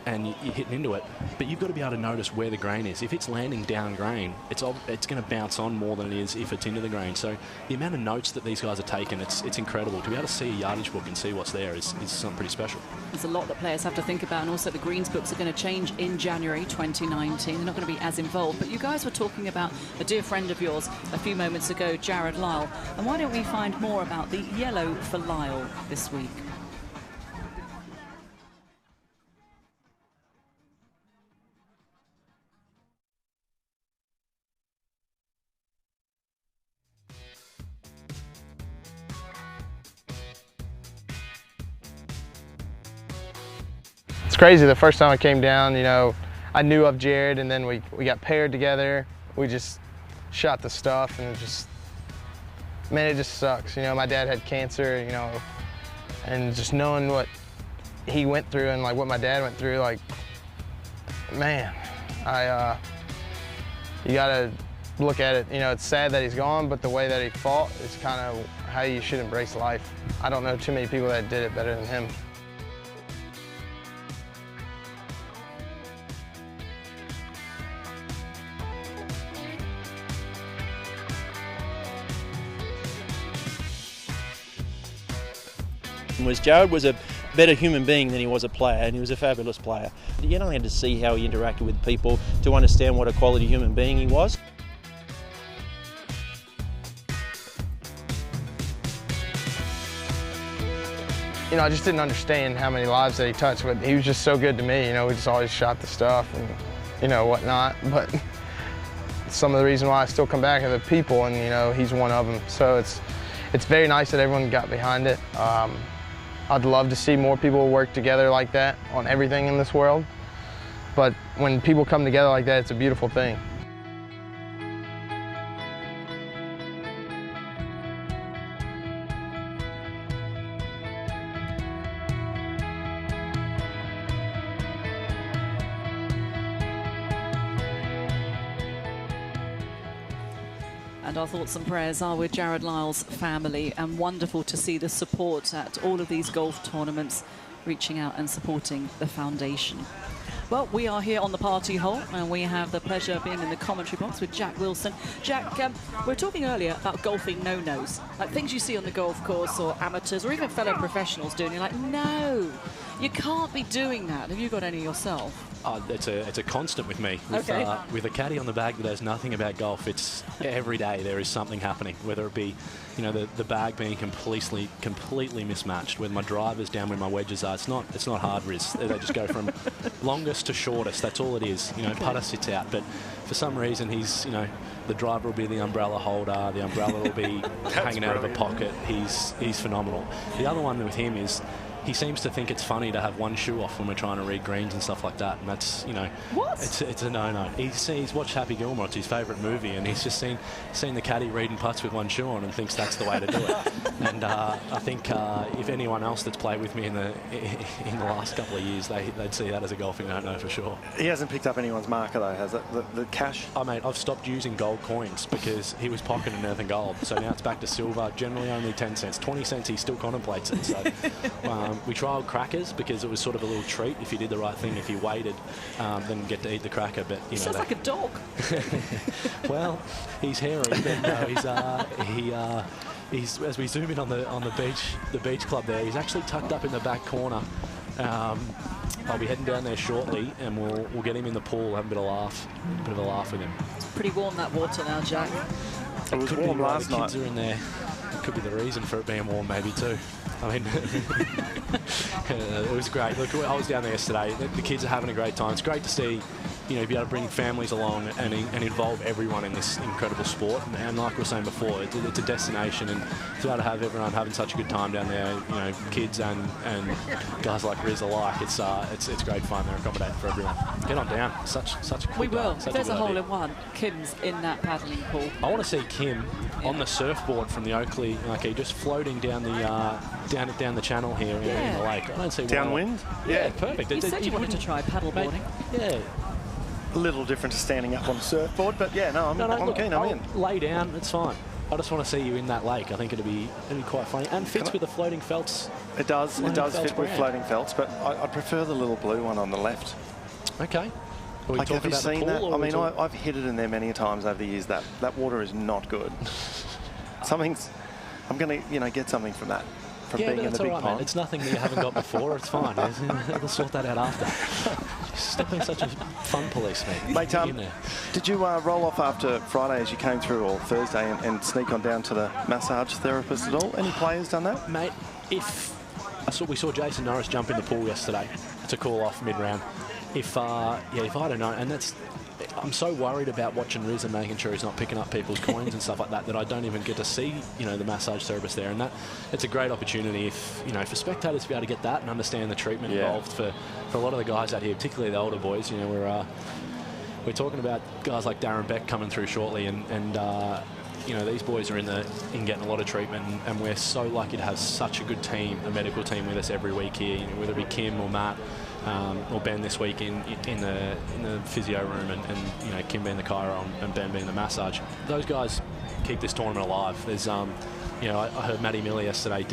And you're hitting into it, but you've got to be able to notice where the grain is. If it's landing down grain, it's going to bounce on more than it is if it's into the grain. So the amount of notes that these guys are taking, it's incredible. To be able to see a yardage book and see what's there is something pretty special. There's a lot that players have to think about, and also the greens books are going to change in January 2019. They're not going to be as involved. But you guys were talking about a dear friend of yours a few moments ago, Jared Lyle. And why don't we find more about the yellow for Lyle this week? It's crazy. The first time I came down, I knew of Jared, and then we got paired together. We just shot the stuff, and it just sucks. My dad had cancer, and just knowing what he went through and what my dad went through, man, you got to look at it. You know, it's sad that he's gone, but the way that he fought is kind of how you should embrace life. I don't know too many people that did it better than him. Jared was a better human being than he was a player, and he was a fabulous player. You only had to see how he interacted with people to understand what a quality human being he was. You know, I just didn't understand how many lives that he touched, but he was just so good to me. You know, we just always shot the stuff and, you know, whatnot. But some of the reason why I still come back are the people, and, you know, he's one of them. So it's very nice that everyone got behind it. I'd love to see more people work together like that on everything in this world. But when people come together like that, it's a beautiful thing. And our thoughts and prayers are with Jared Lyle's family, and wonderful to see the support at all of these golf tournaments, reaching out and supporting the foundation. Well, we are here on the party hole, and we have the pleasure of being in the commentary box with Jack Wilson. Jack, we were talking earlier about golfing no-nos, like things you see on the golf course or amateurs or even fellow professionals doing. You're like, no, you can't be doing that. Have you got any yourself? It's a constant with me. Okay. With a caddy on the bag that knows nothing about golf, it's every day there is something happening, whether it be, you know, the bag being completely mismatched, whether my driver's down where my wedges are. It's not hard riz. They just go from longest to shortest. That's all it is. You know, putter sits out, but for some reason he's, you know, the driver will be the umbrella holder, the umbrella will be hanging out of a pocket. He's phenomenal. The other one with him is, he seems to think it's funny to have one shoe off when we're trying to read greens and stuff like that, and that's, you know, what? It's a no-no. He's watched Happy Gilmore, it's his favourite movie, and he's just seen the caddy reading putts with one shoe on and thinks that's the way to do it. And I think if anyone else that's played with me in the last couple of years, they'd see that as a golfing no-no for sure. He hasn't picked up anyone's marker though, has it? The cash? Oh mate, I've stopped using gold coins because he was pocketing everything gold. So now it's back to silver, generally only 10 cents. 20 cents he still contemplates it. So we trialled crackers because it was sort of a little treat if you did the right thing. If you waited, then get to eat the cracker. But you know, sounds like a dog. Well, he's hairy, but no, he's as we zoom in on the beach club there, he's actually tucked up in the back corner. I'll be heading down there shortly, and we'll get him in the pool, have a bit of a laugh with him. It's pretty warm, that water now, Jack. It was warm last night. The kids are in there. Could be the reason for it being warm, maybe too. I mean, it was great. Look, I was down there yesterday. The kids are having a great time. It's great to see, you know, be able to bring families along and involve everyone in this incredible sport. And like we were saying before, it's a destination, and to be able to have everyone having such a good time down there, you know, kids and guys like Riz alike, it's great fun. They're accommodated for everyone. Get on down. Such a cool We will. day. If there's a hole in one, Kim's in that paddling pool. I want to see Kim on the surfboard from the Oakley, okay, just floating down the down the channel here in the lake. I don't see downwind. Yeah, perfect. You said you wanted to try paddleboarding. Yeah. A little different to standing up on a surfboard, but yeah, no, I'm keen. I'm in. Lay down, it's fine. I just want to see you in that lake. I think it'd be quite funny, and fits with the floating felts. It does fit with floating felts, but I prefer the little blue one on the left. Okay. Are we like, have you about seen the that? pool, I mean, I've hit it in there many times over the years. That water is not good. I'm going to, get something from that. From being in the big pond. It's nothing that you haven't got before. It's fine. We'll sort that out after. Stop being such a fun police, mate. Mate, did you roll off after Friday as you came through, or Thursday, and sneak on down to the massage therapist at all? Any players done that? Mate, we saw Jason Norris jump in the pool yesterday to call off mid-round. If I don't know, and I'm so worried about watching Riz and making sure he's not picking up people's coins and stuff like that I don't even get to see, the massage therapist there. And it's a great opportunity for spectators to be able to get that and understand the treatment involved for a lot of the guys out here, particularly the older boys. We're talking about guys like Darren Beck coming through shortly, and these boys are in getting a lot of treatment, and we're so lucky to have such a good team, a medical team with us every week here, whether it be Kim or Matt. or Ben this week in the physio room, and you know, Kim being the chiro and Ben being the massage. Those guys keep this tournament alive. There's you know, I heard Matty Miller yesterday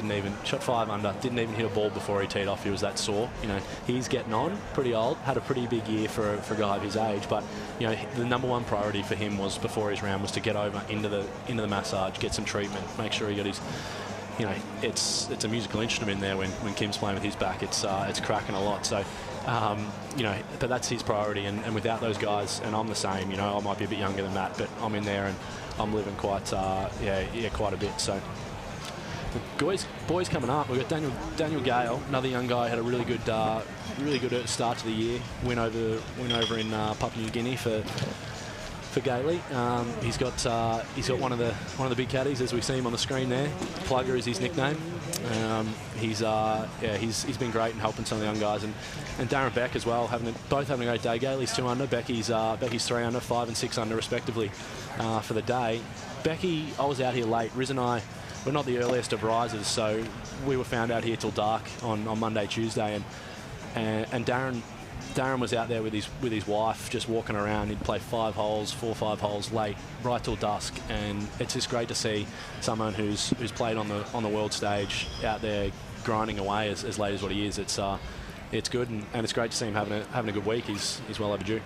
shot 5 under, didn't even hit a ball before he teed off. He was that sore. You know, he's getting on, pretty old, had a pretty big year for a guy of his age. But you know, the number one priority for him was before his round was to get over into the massage, get some treatment, make sure he got his. You know, it's a musical instrument there when Kim's playing with his back. It's cracking a lot. So, you know, but that's his priority. And without those guys, and I'm the same. You know, I might be a bit younger than Matt, but I'm in there and I'm living quite quite a bit. So, the boys coming up. We've got Daniel Gale, another young guy, had a really good start to the year. Win over in Papua New Guinea for Gailey. He's got one of the big caddies, as we see him on the screen there. Plugger is his nickname. He's been great in helping some of the young guys, and Darren Beck as well, both having a great day. Gailey's 2 under, Becky's 3 under, 5 and 6 under respectively for the day. Becky, I was out here late. Riz and I, we're not the earliest of risers, so we were found out here till dark on Monday, Tuesday, and Darren was out there with his wife, just walking around. He'd play 4 or 5 holes late, right till dusk, and it's just great to see someone who's played on the world stage out there grinding away as late as what he is. It's good, and it's great to see him having a good week. He's well overdue.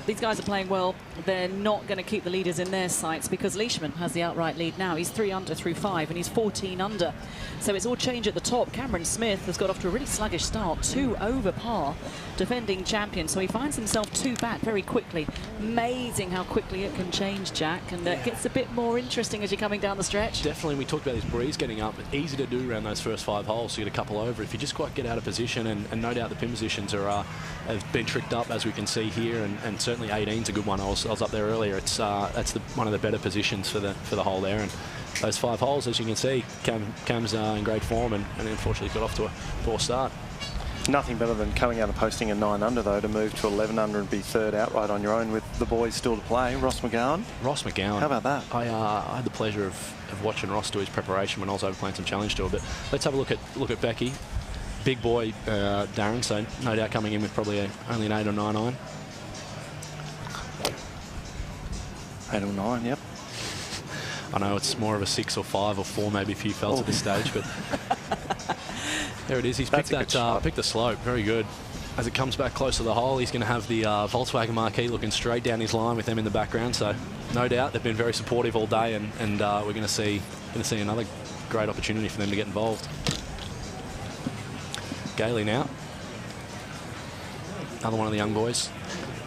These guys are playing well. They're not going to keep the leaders in their sights because Leishman has the outright lead now. He's 3 under through 5 and he's 14 under. So it's all change at the top. Cameron Smith has got off to a really sluggish start, 2 over par, defending champion. So he finds himself 2 back very quickly. Amazing how quickly it can change, Jack, and it gets a bit more interesting as you're coming down the stretch. Definitely, we talked about this breeze getting up. It's easy to do around those first 5 holes, so you get a couple over. If you just quite get out of position, and no doubt the pin positions have been tricked up, as we can see here, and certainly 18's a good one. I was up there earlier. It's that's one of the better positions for the hole there, and those 5 holes, as you can see, Cam's in great form, and unfortunately got off to a poor start. Nothing better than coming out and posting a 9 under though, to move to 11 under and be 3rd outright on your own with the boys still to play. Ross McGowan. How about that? I had the pleasure of watching Ross do his preparation when I was over playing some challenge tour. But let's have a look at Becky. Big boy Darren, so no doubt coming in with probably only an 8 or 9 iron. 8 or 9, yep. I know it's more of a 6 or 5 or 4 maybe if you felt at this stage, but there it is. He's picked the slope. Very good. As it comes back close to the hole, he's going to have the Volkswagen marquee looking straight down his line with them in the background. So no doubt they've been very supportive all day, and we're going to see another great opportunity for them to get involved. Gailey now, another one of the young boys.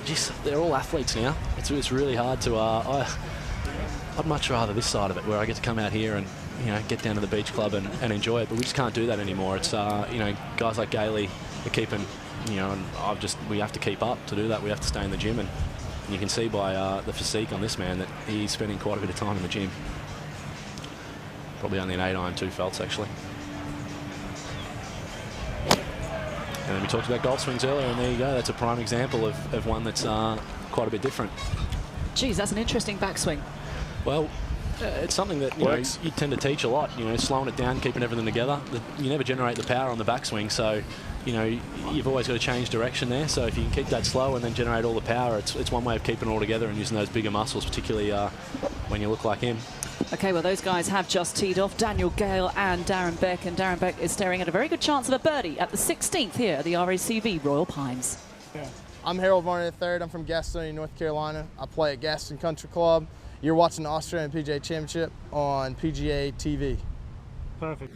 Just, they're all athletes now. It's really hard to. I'd much rather this side of it, where I get to come out here and get down to the beach club and enjoy it. But we just can't do that anymore. It's guys like Gailey are keeping, and we have to keep up to do that. We have to stay in the gym, and you can see by the physique on this man that he's spending quite a bit of time in the gym. Probably only an 8 iron, 2 felts actually. And then we talked about golf swings earlier, and there you go. That's a prime example of one that's quite a bit different. Geez, that's an interesting backswing. Well, it's something that you tend to teach a lot. Slowing it down, keeping everything together. You never generate the power on the backswing, so you've always got to change direction there. So if you can keep that slow and then generate all the power, it's one way of keeping it all together and using those bigger muscles, particularly when you look like him. Okay, well, those guys have just teed off, Daniel Gale and Darren Beck, and Darren Beck is staring at a very good chance of a birdie at the 16th here at the RACV Royal Pines. Yeah. I'm Harold Varney III. I'm from Gastonia, North Carolina. I play at Gaston Country Club. You're watching the Australian PGA Championship on PGA TV. Perfect.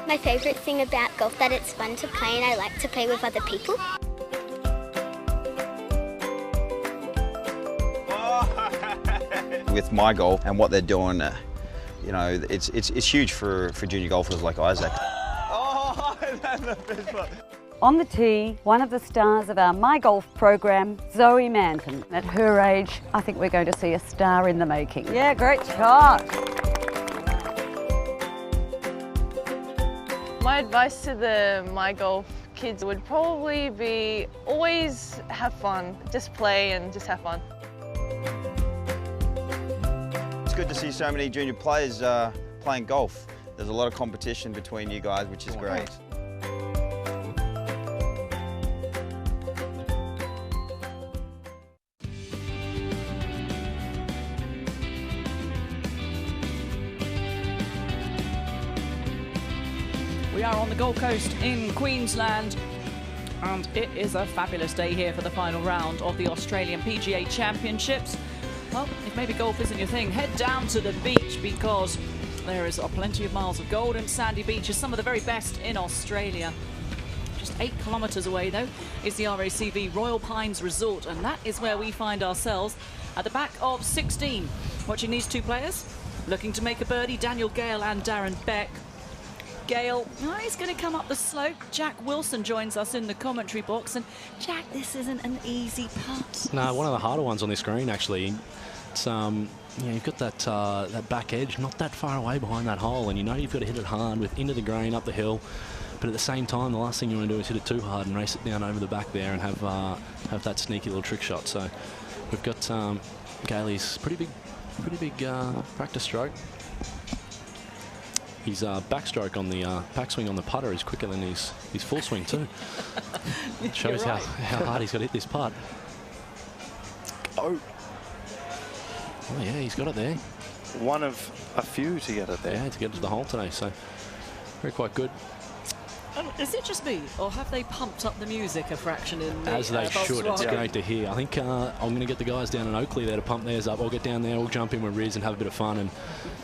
My favourite thing about golf that it's fun to play and I like to play with other people. with my golf and what they're doing. You know, it's huge for junior golfers like Isaac. Oh, that's the best part. On the tee, one of the stars of our My Golf program, Zoe Manton. At her age, I think we're going to see a star in the making. Yeah, great shot. My advice to the My Golf kids would probably be always have fun. Just play and just have fun. It's good to see so many junior players playing golf. There's a lot of competition between you guys, which is great. We are on the Gold Coast in Queensland, and it is a fabulous day here for the final round of the Australian PGA Championships. Well, if maybe golf isn't your thing, head down to the beach because there is plenty of miles of gold and sandy beaches, some of the very best in Australia. Just 8 kilometres away, though, is the RACV Royal Pines Resort, and that is where we find ourselves at the back of 16. Watching these two players, looking to make a birdie, Daniel Gale and Darren Beck. Gale, he's going to come up the slope. Jack Wilson joins us in the commentary box. And Jack, this isn't an easy putt. No, one of the harder ones on this green, actually. It's, you've got that back edge not that far away behind that hole, and you know you've got to hit it hard into the green, up the hill. But at the same time, the last thing you want to do is hit it too hard and race it down over the back there and have that sneaky little trick shot. So we've got Gailey's pretty big practice stroke. His backstroke on the backswing on the putter is quicker than his full swing too. It shows how hard he's got to hit this putt. Oh yeah, he's got it there. One of a few to get it there. Yeah, to get to the hole today. So very quite good. Is it just me, or have they pumped up the music a fraction in the As they should. It's great to hear. I think I'm going to get the guys down in Oakley there to pump theirs up. I'll get down there, we'll jump in with Riz and have a bit of fun,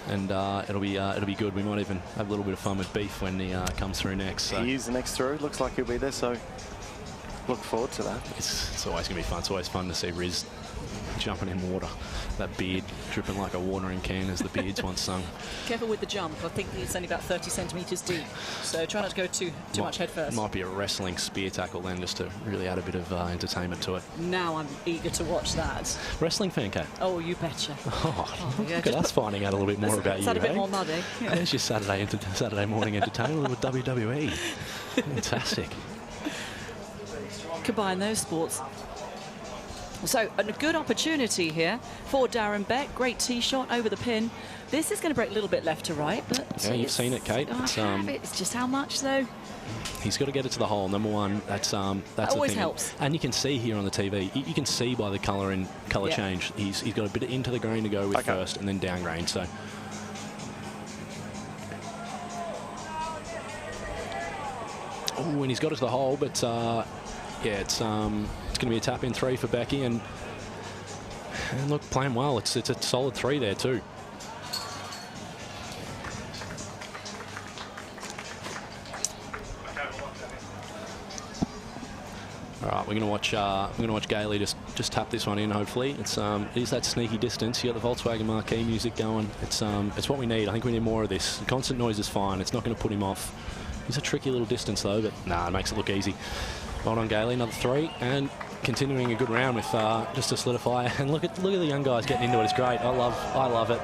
and it'll be good. We might even have a little bit of fun with Beef when he comes through next. So. He is the next through. Looks like he'll be there, so look forward to that. It's always going to be fun. It's always fun to see Riz jumping in water. That beard dripping like a watering can, as the Beards once sung. Careful with the jump. I think it's only about 30 centimetres deep, so try not to go too much head first. Might be a wrestling spear tackle then, just to really add a bit of entertainment to it. Now I'm eager to watch that. Wrestling fan, Kat? Oh, you betcha. Yeah, look at us finding out a little bit more about you. It's a bit more muddy. Yeah. There's your Saturday morning entertainment with WWE. Fantastic. Combine those sports. So a good opportunity here for Darren Beck. Great tee shot over the pin. This is going to break a little bit left to right. But yeah, you've seen it, Kate. It's just how much, though. He's got to get it to the hole. Number one, that's that always the thing. Helps. And you can see here on the TV, you can see by the colour change. He's got a bit into the green to go with first, and then down green. So. Oh, and he's got it to the hole, but yeah, it's going to be a tap in 3 for Becky, and look, playing well. It's a solid 3 there too. All right, we're going to watch Gailey just tap this one in. Hopefully, it is that sneaky distance. You got the Volkswagen marquee music going. It's what we need. I think we need more of this. The constant noise is fine. It's not going to put him off. It's a tricky little distance though, but it makes it look easy. Well done, Gailey. Another 3, and continuing a good round with just to solidify. And look at the young guys getting into it. It's great. I love it.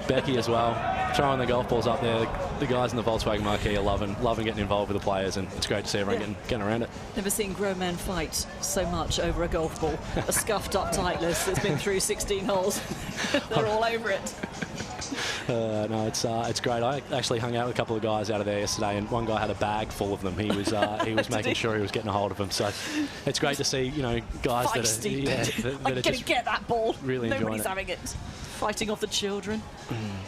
Becky as well, throwing the golf balls up there. The guys in the Volkswagen marquee are loving getting involved with the players, and it's great to see everyone getting around it. Never seen grown men fight so much over a golf ball. A scuffed up Titleist that's been through 16 holes. They're all over it. No, it's great. I actually hung out with a couple of guys out of there yesterday, and one guy had a bag full of them. He was making sure he was getting a hold of them. So it's great to see, guys Feisty. that are I'm going to get that ball. Really enjoying Nobody's it. having it. Fighting off the children.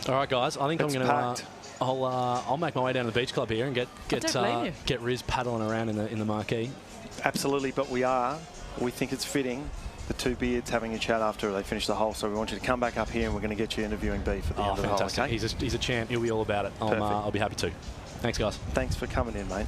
All right, guys. I think I'm going to. I'll make my way down to the beach club here and get Riz paddling around in the marquee. Absolutely, but we think it's fitting. The two Beards having a chat after they finish the hole, so we want you to come back up here and we're going to get you interviewing Beef at the end of the hole. Okay? He's a champ. He'll be all about it. I'll be happy to. Thanks, guys. Thanks for coming in, mate.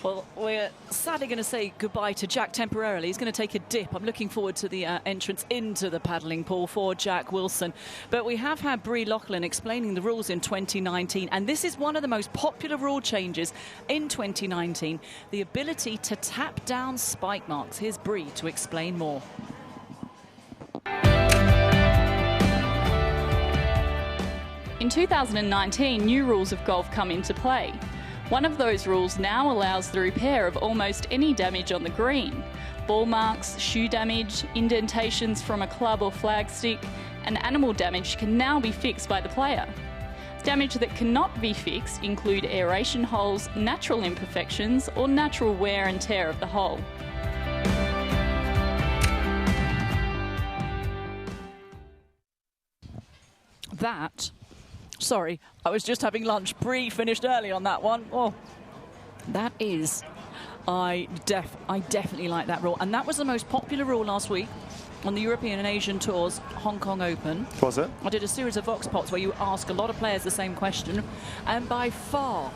Well, we're sadly going to say goodbye to Jack temporarily. He's going to take a dip. I'm looking forward to the entrance into the paddling pool for Jack Wilson. But we have had Brie Loughlin explaining the rules in 2019, and this is one of the most popular rule changes in 2019, the ability to tap down spike marks. Here's Brie to explain more. In 2019, new rules of golf come into play. One of those rules now allows the repair of almost any damage on the green. Ball marks, shoe damage, indentations from a club or flagstick, and animal damage can now be fixed by the player. Damage that cannot be fixed include aeration holes, natural imperfections, or natural wear and tear of the hole. Sorry, I was just having lunch. Brie finished early on that one. Oh, that is, I definitely like that rule. And that was the most popular rule last week on the European and Asian Tours Hong Kong Open. Was it? I did a series of Vox Pops where you ask a lot of players the same question, and by far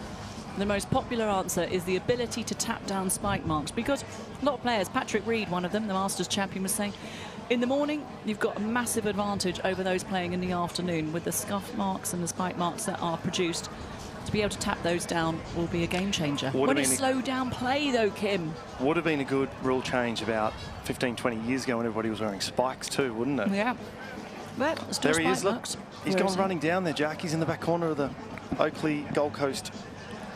the most popular answer is the ability to tap down spike marks, because a lot of players, Patrick Reed, one of them, the Masters champion, was saying, in the morning, you've got a massive advantage over those playing in the afternoon with the scuff marks and the spike marks that are produced. To be able to tap those down will be a game changer. When you slow down play, though, Kim. Would have been a good rule change about 15, 20 years ago when everybody was wearing spikes too, wouldn't it? Yeah. But there he is, look. He's gone running down there, Jack. He's in the back corner of the Oakley Gold Coast.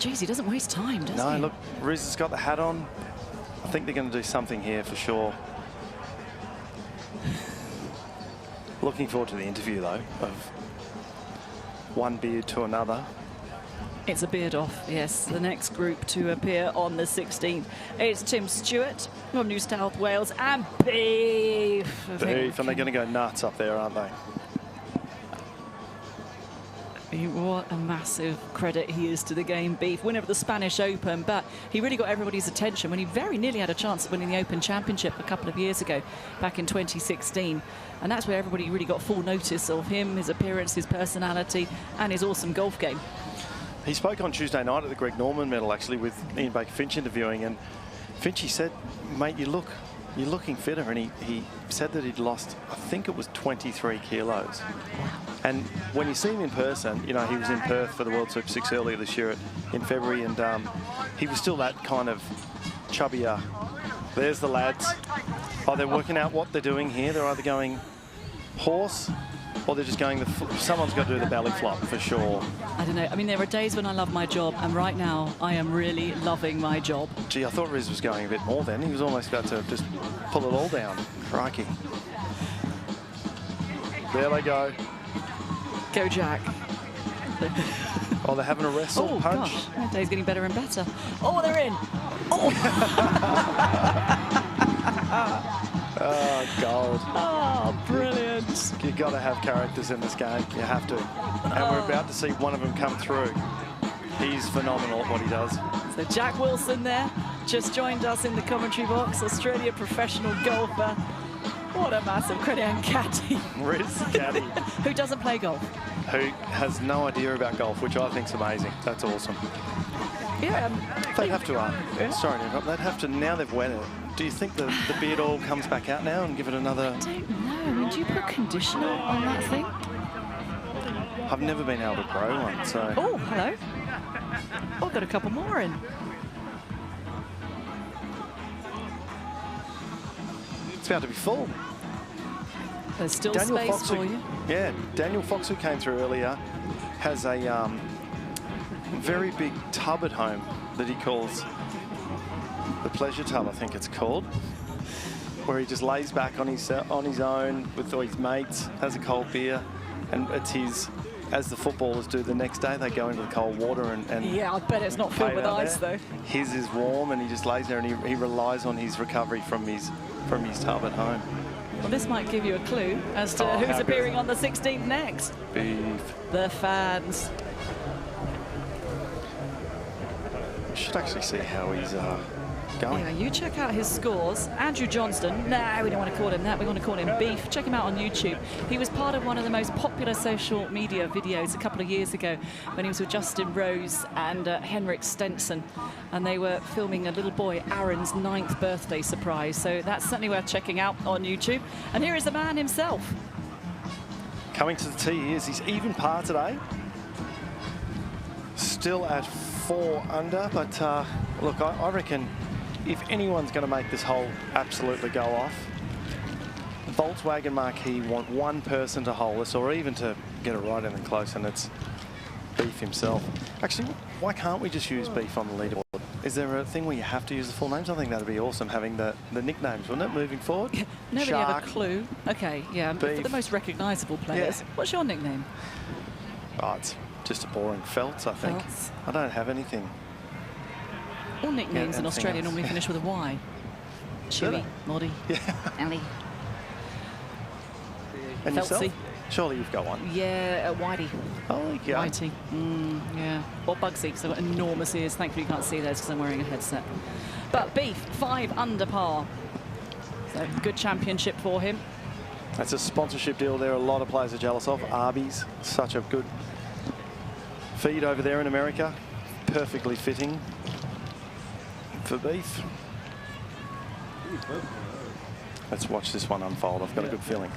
Jeez, he doesn't waste time, does he? No, look, Riz has got the hat on. I think they're going to do something here for sure. Looking forward to the interview, though, of one beard to another. It's a beard off, yes. The next group to appear on the 16th. It's Tim Stewart from New South Wales and Beef. Beef, and they're going to go nuts up there, aren't they? What a massive credit he is to the game, Beef, winner of the Spanish Open, but he really got everybody's attention when he very nearly had a chance at winning the Open Championship a couple of years ago, back in 2016. And that's where everybody really got full notice of him, his appearance, his personality, and his awesome golf game. He spoke on Tuesday night at the Greg Norman Medal, actually, with Ian Baker-Finch interviewing, and Finchy said, mate, you're looking fitter, and he said that he'd lost, I think it was 23 kilos. And when you see him in person, you know, he was in Perth for the World Super 6 earlier this year in February, and he was still that kind of chubbier. There's the lads. Oh, they're working out what they're doing here. They're either going horse or they're just going someone's got to do the belly flop for sure. I don't know. I mean, there are days when I love my job, and right now I am really loving my job. Gee, I thought Riz was going a bit more then. He was almost about to just pull it all down. Crikey. There they go. Go, Jack. Oh, they're having a wrestle punch. Gosh, that day's getting better and better. Oh, they're in. Oh, oh gold. Oh, brilliant. You've got to have characters in this game. You have to. And we're about to see one of them come through. He's phenomenal at what he does. So Jack Wilson there, just joined us in the commentary box. Australia professional golfer. What a massive credit. And Caddy. Riz Caddy. Who doesn't play golf. Who has no idea about golf, which I think's amazing. That's awesome. Yeah. They'd have to, sorry to interrupt, they'd have to, now they've wet it. Do you think the beard oil comes back out now and give it another... I don't know. I mean, do you put conditioner on that thing? I've never been able to grow one, so... Oh, hello. Oh, I've got a couple more in. It's about to be full. There's still space for you. Yeah, Daniel Fox, who came through earlier, has a very big tub at home that he calls the pleasure tub, I think it's called, where he just lays back on his own with all his mates, has a cold beer, and it's his, as the footballers do the next day, they go into the cold water and yeah, I bet it's not filled with ice though. His is warm, and he just lays there and he relies on his recovery from his tub at home. Well, this might give you a clue as to who's appearing on the 16th next. Beef. The fans. Should to actually see how he's going. Yeah, you check out his scores. Andrew Johnston, no, we don't want to call him that. We want to call him Beef. Check him out on YouTube. He was part of one of the most popular social media videos a couple of years ago when he was with Justin Rose and Henrik Stenson. And they were filming a little boy, Aaron's 9th birthday surprise. So that's certainly worth checking out on YouTube. And here is the man himself. Coming to the tee, he is. He's even par today. Still at 4 under, but look, I reckon if anyone's going to make this hole absolutely go off, Volkswagen Marquee want one person to hole this, or even to get it right in and close, and it's Beef himself. Actually, why can't we just use Beef on the leaderboard? Is there a thing where you have to use the full names? I think that'd be awesome, having the nicknames, wouldn't it, moving forward? Nobody Shark, have a clue. Okay, yeah, Beef. for the most recognisable players. Yeah. What's your nickname? Oh, it's just a boring Felts, I think. Felts. I don't have anything. All nicknames Yeah, in Australia else. normally finish with a Y. Do they? Chewy, Moddy, Ellie. And yourself? Feltsy. Surely you've got one. Yeah, Whitey. Oh, yeah. Whitey. Yeah. Or Bugsy, because I've got enormous ears. Thankfully you can't see those because I'm wearing a headset. But Beef, 5 under par. So good championship for him. That's a sponsorship deal there a lot of players are jealous of. Arby's, such a good feed over there in America. Perfectly fitting for Beef. Let's watch this one unfold. I've got a good feeling.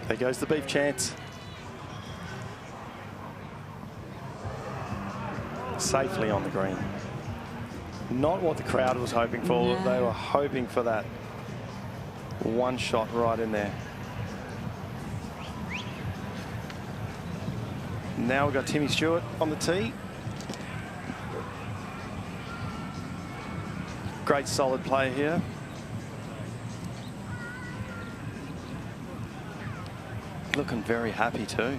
There goes the Beef chance. Safely on the green. Not what the crowd was hoping for. No. They were hoping for that one shot right in there. Now we've got Timmy Stewart on the tee. Great solid play here. Looking very happy too.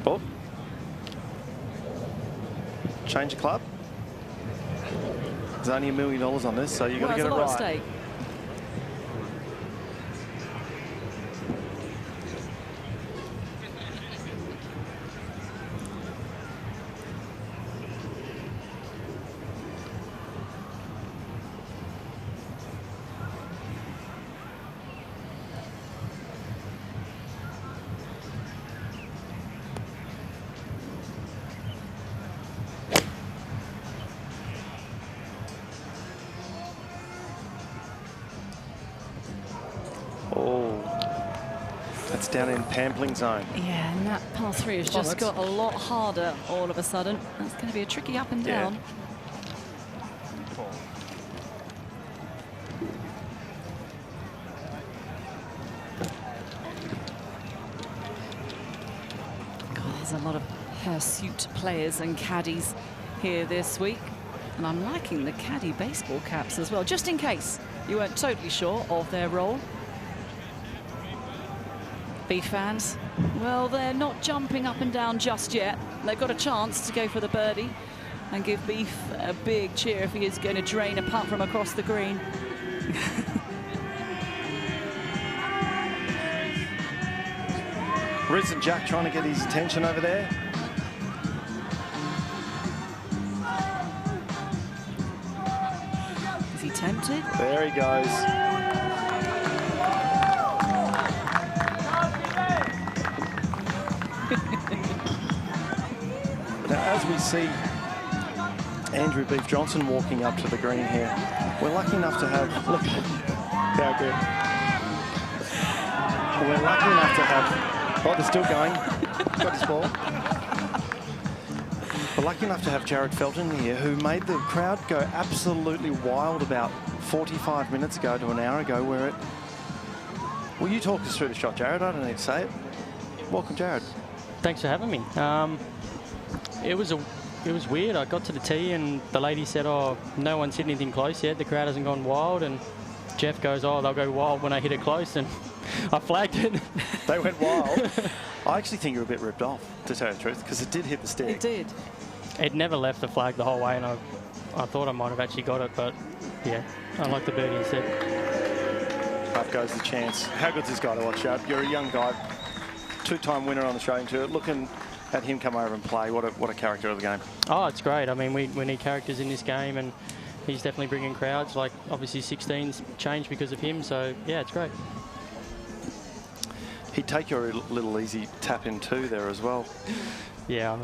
Oh. Change of club. There's only $1 million on this, so you've got to get it Well, there's a lot right. at stake. That's down in Pampling zone. Yeah, and that par 3 has just got a lot harder all of a sudden. That's going to be a tricky up and down. God, there's a lot of hirsute players and caddies here this week. And I'm liking the caddy baseball caps as well, just in case you weren't totally sure of their role. Beef fans, well, they're not jumping up and down just yet. They've got a chance to go for the birdie and give Beef a big cheer if he is going to drain a putt from across the green. Riz and Jack trying to get his attention over there. Is he tempted? There he goes. Now, as we see Andrew Beef Johnson walking up to the green here, we're lucky enough to have, look how good. We're lucky enough to have, oh, they're still going, got his ball. We're lucky enough to have Jared Felton here, who made the crowd go absolutely wild about 45 minutes ago to an hour ago, where it, will you talk us through the shot, Jared? I don't need to say it. Welcome, Jared. Thanks for having me. It was a it was weird. I got to the tee and the lady said, oh, no one's hit anything close yet. The crowd hasn't gone wild. And Jeff goes, oh, they'll go wild when I hit it close. And I flagged it. They went wild. I actually think you were a bit ripped off, to tell you the truth, because it did hit the stick. It did. It never left the flag the whole way, and I thought I might have actually got it, but yeah, I like the birdie instead. Up goes the chance. How good's this guy to watch out? You're a young guy, two-time winner on the Australian Tour. Looking at him come over and play, what a character of the game. Oh, it's great. I mean, we need characters in this game, and he's definitely bringing crowds. Like, obviously 16's changed because of him, so yeah, it's great. He'd take your little easy tap in too there as well. Yeah,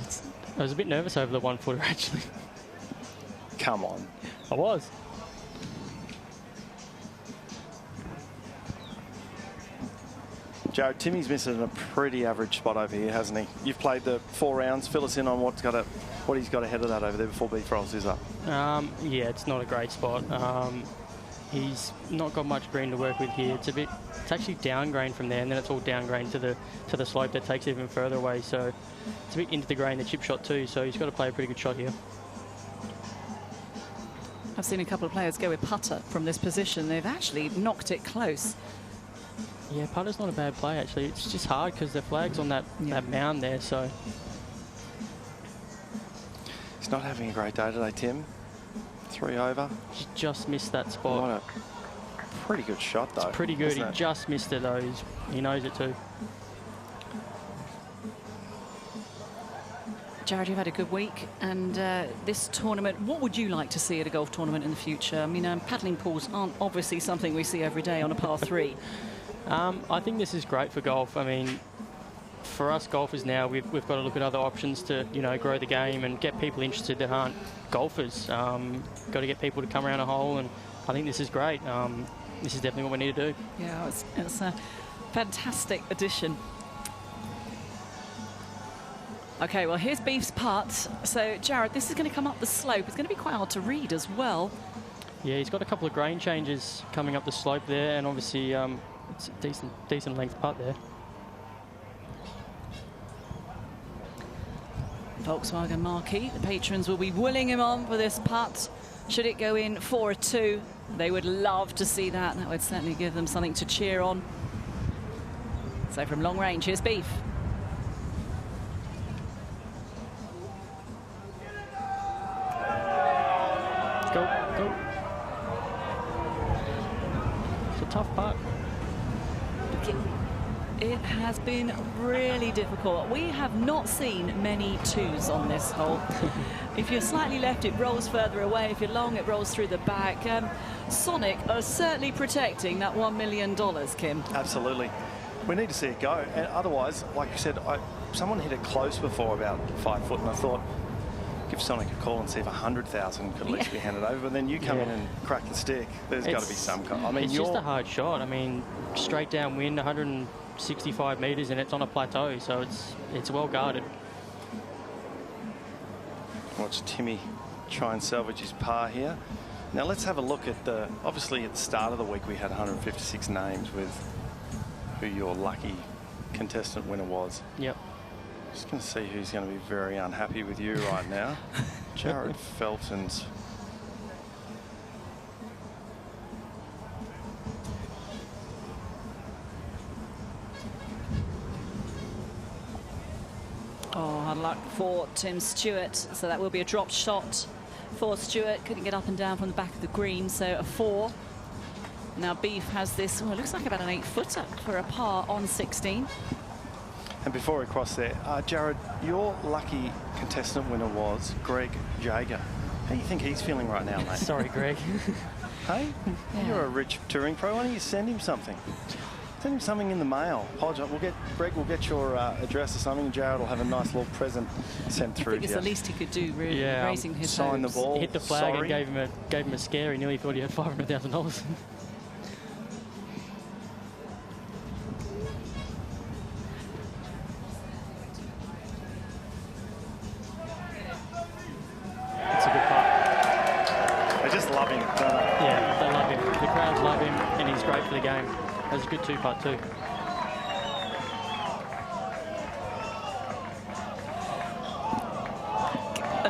I was a bit nervous over the 1-footer actually. Come on. I was. Jared, Timmy's missing a pretty average spot over here, hasn't he? You've played the 4 rounds. Fill us in on what he's got ahead of that over there before Beef rolls his up. Yeah, it's not a great spot. He's not got much green to work with here. It's actually down grain from there, and then it's all down grain to the slope that takes it even further away. So it's a bit into the grain, the chip shot too. So he's got to play a pretty good shot here. I've seen a couple of players go with putter from this position. They've actually knocked it close. Yeah, putter's not a bad play actually. It's just hard because the flag's on that mound there. So he's not having a great day today, Tim. 3 over. He just missed that spot. What a pretty good shot though. It's pretty good. He just missed it though. He knows it too. Jared, you've had a good week, and this tournament, what would you like to see at a golf tournament in the future? I mean, paddling pools aren't obviously something we see every day on a par 3. I think this is great for golf. I mean, for us golfers now, we've got to look at other options to, grow the game and get people interested that aren't golfers. Got to get people to come around a hole, and I think this is great. This is definitely what we need to do. Yeah, it's a fantastic addition. Okay, well, here's Beef's putt. So, Jared, this is going to come up the slope. It's going to be quite hard to read as well. Yeah, he's got a couple of grain changes coming up the slope there, and obviously it's a decent length putt there. Volkswagen marquee. The patrons will be willing him on for this putt. Should it go in for a 2, they would love to see that. That would certainly give them something to cheer on. So from long range, here's Beef. Go, go. It's a tough putt. It has been really difficult. We have not seen many 2s on this hole. If you're slightly left, it rolls further away. If you're long, it rolls through the back. Soniq are certainly protecting that $1 million, Kim. Absolutely. We need to see it go. And otherwise, like you said, someone hit it close before about 5 foot, and I thought, give Soniq a call and see if 100,000 could at least be handed over. But then you come in and crack the stick. There's got to be some kind. I mean, it's just a hard shot. I mean, straight downwind, 165 metres, and it's on a plateau, so it's well guarded. Watch Timmy try and salvage his par here. Now let's have a look at obviously at the start of the week we had 156 names with who your lucky contestant winner was. Yep. Just going to see who's going to be very unhappy with you right now. Jared Felton's. Oh, hard luck for Tim Stewart. So that will be a dropped shot for Stewart. Couldn't get up and down from the back of the green, so a 4. Now Beef has this, well, it looks like about an 8-footer for a par on 16. And before we cross there, Jared, your lucky contestant winner was Greg Jager. How do you think he's feeling right now, mate? Sorry, Greg. Hey, you're a rich touring pro. Why don't you send him something? Send him something in the mail. Apologise. Greg will get your address or something, and Jared will have a nice little present sent through. I think it's the least he could do, really, raising his sign hopes. the ball. He hit the flag and gave him a scare. He nearly thought he had $500,000. It's a good putt. They just love him, don't they? Yeah, they love him. The crowds love him, and he's great for the game. That was a good 2-putt too.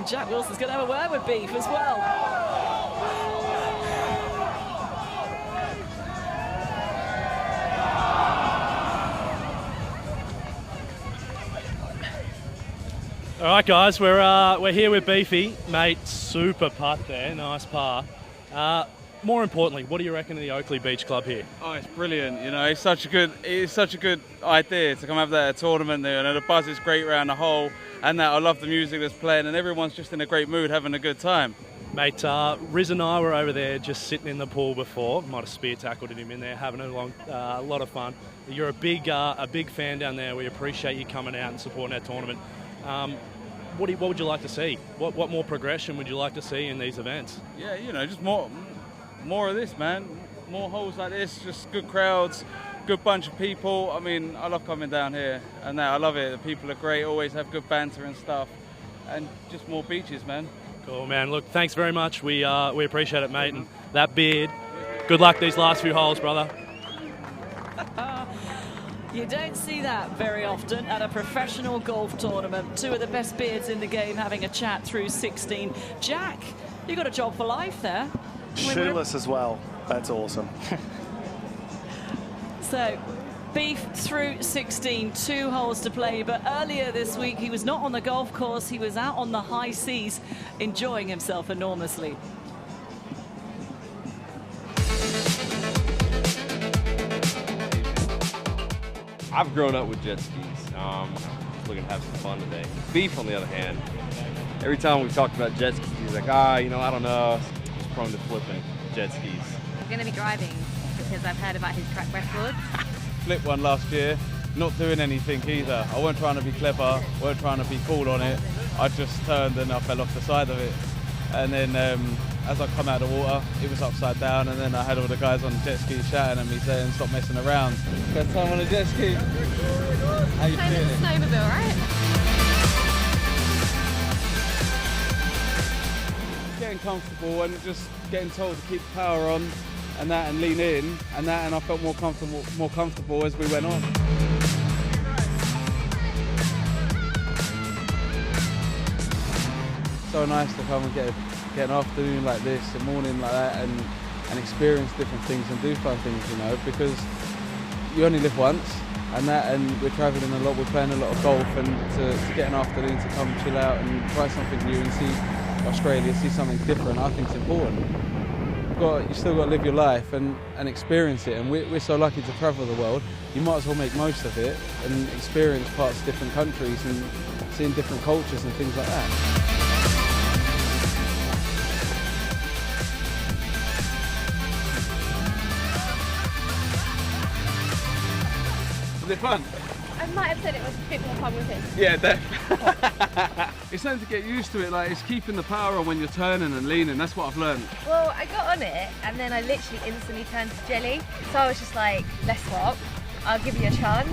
And Jack Wilson's going to have a word with Beef as well. All right, guys, we're here with Beefy, mate. Super putt there, nice par. More importantly, what do you reckon of the Oakley Beach Club here? Oh, it's brilliant. You know, it's such a good idea to come have that at a tournament there. And the buzz is great around the hole, and that I love the music that's playing, and everyone's just in a great mood, having a good time. Mate, Riz and I were over there just sitting in the pool before. Might have spear tackled him in there, having a lot of fun. You're a big fan down there. We appreciate you coming out and supporting our tournament. What would you like to see? What more progression would you like to see in these events? Yeah, you know, just more of this, man. More holes like this, just good crowds, good bunch of people. I mean, I love coming down here, and that I love it. The people are great, always have good banter and stuff, and just more beaches, man. Cool, man. Look, thanks very much. We appreciate it, mate. And that beard, good luck these last few holes, brother. You don't see that very often at a professional golf tournament. Two of the best beards in the game having a chat through 16. Jack, you got a job for life there. Shoeless as well. That's awesome. So, Beef through 16, 2 holes to play. But earlier this week, he was not on the golf course. He was out on the high seas, enjoying himself enormously. I've grown up with jet skis. Looking to have some fun today. Beef, on the other hand, every time we've talked about jet skis, he's like, I don't know. He's prone to flipping jet skis. I'm going to be driving because I've heard about his track record. Flipped one last year, not doing anything either. I wasn't trying to be clever, weren't trying to be cool on it. I just turned and I fell off the side of it. And then as I come out of the water, it was upside down, and then I had all the guys on the jet ski shouting at me saying, stop messing around. First time on a jet ski. How you feeling? It's snowmobile, right? Getting comfortable and just getting told to keep the power on and lean in and I felt more comfortable as we went on. So nice to come and get an afternoon like this, a morning like that, and experience different things and do fun things, you know, because you only live once, and we're travelling a lot, we're playing a lot of golf, and to get an afternoon to come chill out and try something new and see Australia, see something different, I think it's important. You still got to live your life and experience it, and we're so lucky to travel the world. You might as well make most of it and experience parts of different countries and seeing different cultures and things like that. Was it fun? I might have said it was a bit more fun with him. Yeah, definitely. It's something to get used to it, like it's keeping the power on when you're turning and leaning, that's what I've learned. Well, I got on it and then I literally instantly turned to jelly. So I was just like, let's swap, I'll give you a chance.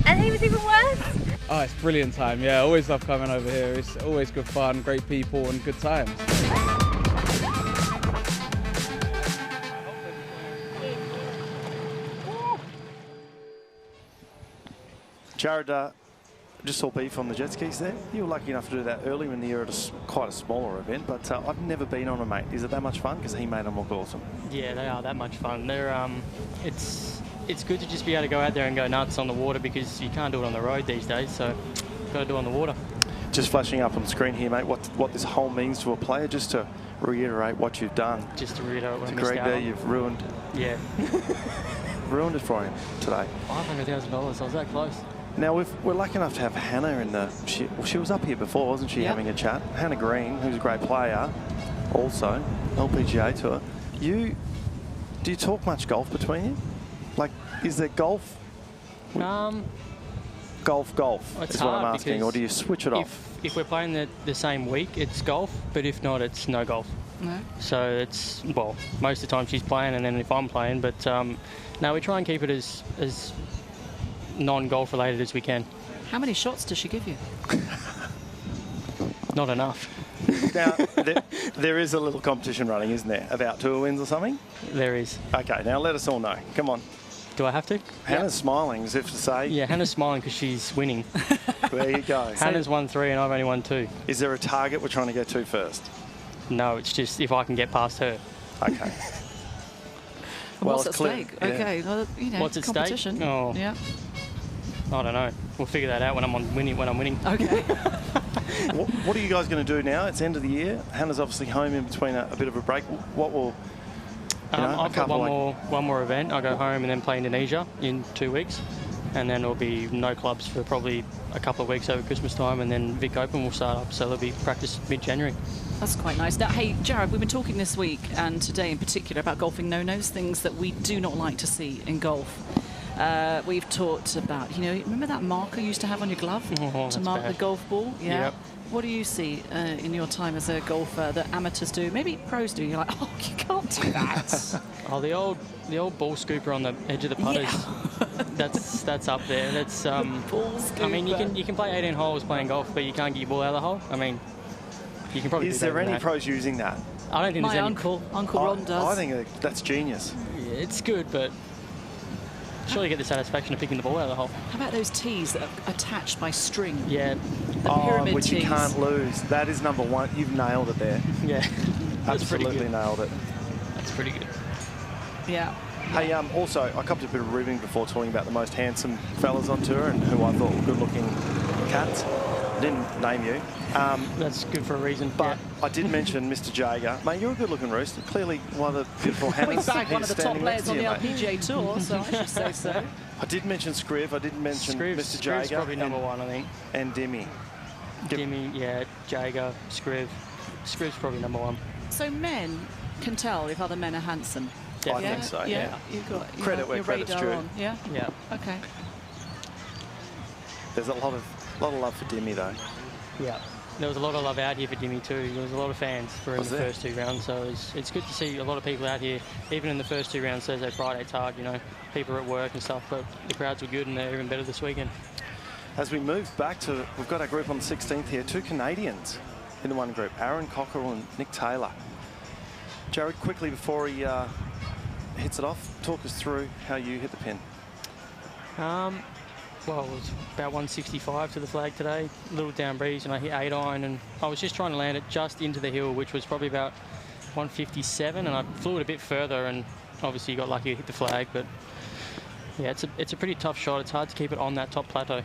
And he was even worse. Oh, it's brilliant time, yeah, I always love coming over here. It's always good fun, great people and good times. Jared, just saw Beef on the jet skis there. You were lucky enough to do that earlier in the year at quite a smaller event, but I've never been on a, mate. Is it that much fun? Because he made them look awesome. Yeah, they are that much fun. They're it's good to just be able to go out there and go nuts on the water, because you can't do it on the road these days, so you've got to do it on the water. Just flashing up on the screen here, mate, what this hole means to a player, just to reiterate what you've done. Just to reiterate what I to missed Greg out there, on. you've ruined. Yeah. Ruined it for him today. $500,000, I was that close. Now, we're lucky enough to have Hannah in the... She was up here before, wasn't she, having a chat? Hannah Green, who's a great player, also, LPGA Tour. Do you talk much golf between you? Like, is there golf? Golf it's is what I'm asking, because or do you switch it off? If we're playing the same week, it's golf, but if not, it's no golf. No. So it's, well, most of the time she's playing, and then if I'm playing, but no, we try and keep it as non-golf related as we can. How many shots does she give you? Not enough. Now, there is a little competition running, isn't there? About tour wins or something? There is. Okay, now let us all know. Come on. Do I have to? Hannah's smiling as if to say. Yeah, Hannah's smiling because she's winning. There you go. Hannah's won 3 and I've only won 2. Is there a target we're trying to get to first? No, it's just if I can get past her. Okay. What's at stake? Yeah. Okay, well, you know, What's at competition. stake? Oh. Yeah. I don't know. We'll figure that out when I'm winning. Okay. What are you guys going to do now? It's end of the year. Hannah's obviously home in between a bit of a break. What will... I've got one more event. I go home and then play Indonesia in 2 weeks. And then there'll be no clubs for probably a couple of weeks over Christmas time, and then Vic Open will start up, so there'll be practice mid-January. That's quite nice. Now, hey, Jared, we've been talking this week and today in particular about golfing no-nos, things that we do not like to see in golf. We've talked about, remember that marker you used to have on your glove to mark the golf ball? Yeah. Yep. What do you see in your time as a golfer that amateurs do? Maybe pros do. You're like, oh, you can't do that. Oh, the old ball scooper on the edge of the putters. Yeah. that's up there. That's ball scooper. I mean, you can play 18 holes playing golf, but you can't get your ball out of the hole. I mean, you can probably. Is do there any that. pros using that? I don't think My there's any. Uncle Ron does. I think that's genius. Yeah, it's good, but surely you get the satisfaction of picking the ball out of the hole. How about those tees that are attached by string? Yeah. The pyramid which tees. you can't lose. That is number one. You've nailed it there. Yeah. That's pretty Absolutely good. nailed it. That's pretty good. Yeah. Hey, also, I copped a bit of ribbing before talking about the most handsome fellas on tour and who I thought were good-looking cats. I didn't name you. That's good for a reason. But I did mention Mr. Jager. Mate, you're a good-looking rooster. Clearly one of the beautiful Well, Hannahs he's back one of the top standing next players to on you, the mate. LPGA Tour, so I should say so. I did mention Scriv. I did mention Mr. Jager. Scriv's probably number one, I think. And Dimmy. Dimmy, yeah, Jager, Scriv. Scriv's probably number one. So men can tell if other men are handsome. I think so, yeah. You've got Credit where your credit's radar due. on. Yeah? Yeah. Okay. There's a lot of love for Dimmy, though. Yeah. There was a lot of love out here for Dimmy too. There was a lot of fans for Was the there? first 2 rounds, so it's good to see a lot of people out here, even in the first 2 rounds, Thursday, Friday. It's hard, people are at work and stuff, but the crowds were good and they're even better this weekend. As we move back to, we've got our group on the 16th here, 2 Canadians in the one group, Aaron Cockerell and Nick Taylor. Jared, quickly before he hits it off, talk us through how you hit the pin. Well, it was about 165 to the flag today, a little down breeze, and I hit 8-iron, and I was just trying to land it just into the hill, which was probably about 157, and I flew it a bit further, and obviously got lucky to hit the flag, but yeah, it's a pretty tough shot. It's hard to keep it on that top plateau.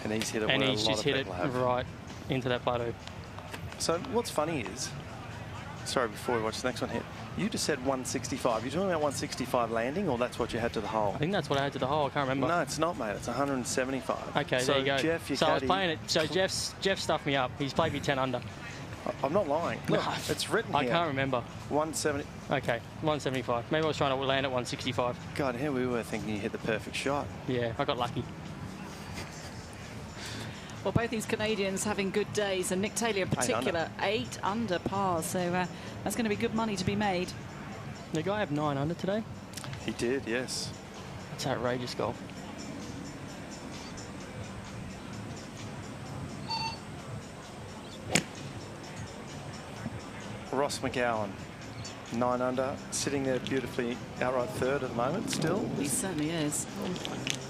And he's hit it And where he's a lot just of hit it people have. right into that plateau. So what's funny is, sorry, before we watch the next one hit, you just said 165. You're talking about 165 landing, or that's what you had to the hole? I think that's what I had to the hole. I can't remember. No, it's not, mate. It's 175. Okay, so there you go. Jeff, your so I was caddy- playing it. So Jeff stuffed me up. He's played me 10 under. I'm not lying. Look, No, it's written I here. can't remember. 170. Okay, 175. Maybe I was trying to land at 165. God, here we were thinking you hit the perfect shot. Yeah, I got lucky. Well, both these Canadians having good days, and Nick Taylor in particular, 8 under par, so that's going to be good money to be made. The guy have 9 under today? He did, yes. It's outrageous golf. Ross McGowan, 9 under, sitting there beautifully outright third at the moment still. He certainly is.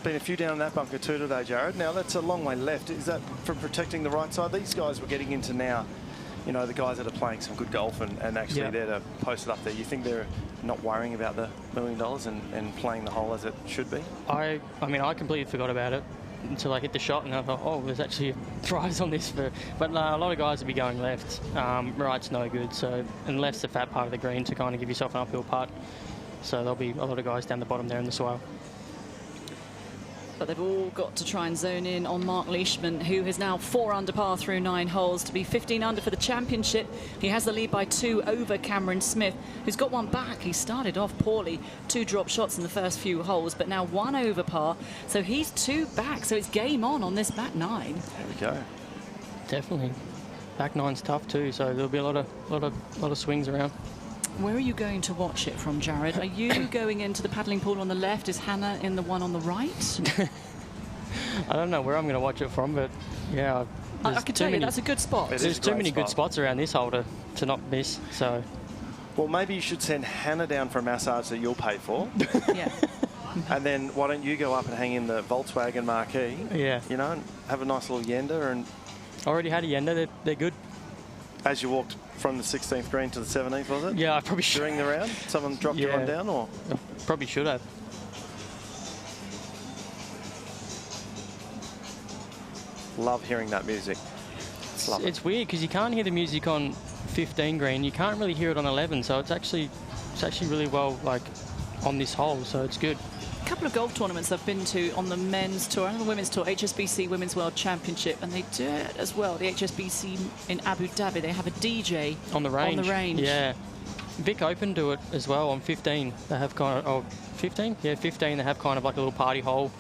Been a few down in that bunker too today, Jared. Now, that's a long way left. Is that from protecting the right side? These guys were getting into now, the guys that are playing some good golf and actually there to post it up there. You think they're not worrying about the $1 million and playing the hole as it should be? I mean, I completely forgot about it until I hit the shot, and I thought, oh, there's actually drives on this. But no, a lot of guys will be going left. Right's no good, so and left's the fat part of the green to kind of give yourself an uphill putt. So there'll be a lot of guys down the bottom there in the swale. But they've all got to try and zone in on Mark Leishman, who is now 4 under par through 9 holes to be 15 under for the championship. He has the lead by 2 over Cameron Smith, who's got 1 back. He started off poorly, 2 drop shots in the first few holes, but now 1 over par. So he's 2 back. So it's game on this back 9. There we go. Definitely. Back 9's tough too, so there'll be a lot of swings around. Where are you going to watch it from, Jared? Are you going into the paddling pool on the left? Is Hannah in the one on the right? I don't know where I'm going to watch it from, but yeah. I can tell you, that's a good spot. There's too many good spots around this hole to not miss, so... Well, maybe you should send Hannah down for a massage that you'll pay for. Yeah. And then why don't you go up and hang in the Volkswagen marquee? Yeah. You know, and have a nice little yenda. And I already had a yenda. They're good. As you walked from the 16th green to the 17th, was it? Yeah, I probably should. During the round? Someone dropped you one down, or? I probably should have. Love hearing that music. Love It's weird because you can't hear the music on 15 green. You can't really hear it on 11, so it's actually really well like on this hole, so it's good. A couple of golf tournaments I've been to on the men's tour and the women's tour, HSBC Women's World Championship, and they do it as well. The HSBC in Abu Dhabi, they have a DJ on the range. On the range. Yeah. Vic Open do it as well on 15. They have kind of 15. Yeah, 15. They have kind of like a little party hole.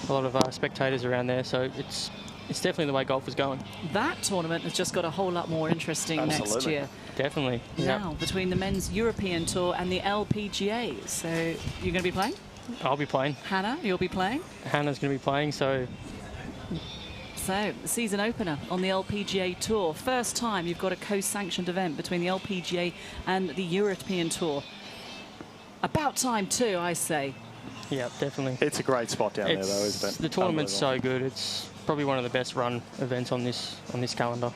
A lot of spectators around there, so it's definitely the way golf is going. That tournament has just got a whole lot more interesting next year. Definitely. Now, between the men's European Tour and the LPGA. So, you're going to be playing? I'll be playing. Hannah, you'll be playing? Hannah's going to be playing, so... So, the season opener on the LPGA Tour. First time you've got a co-sanctioned event between the LPGA and the European Tour. About time too, I say. Yeah, definitely. It's a great spot down there, though, isn't it? The tournament's so good. It's probably one of the best run events on this calendar.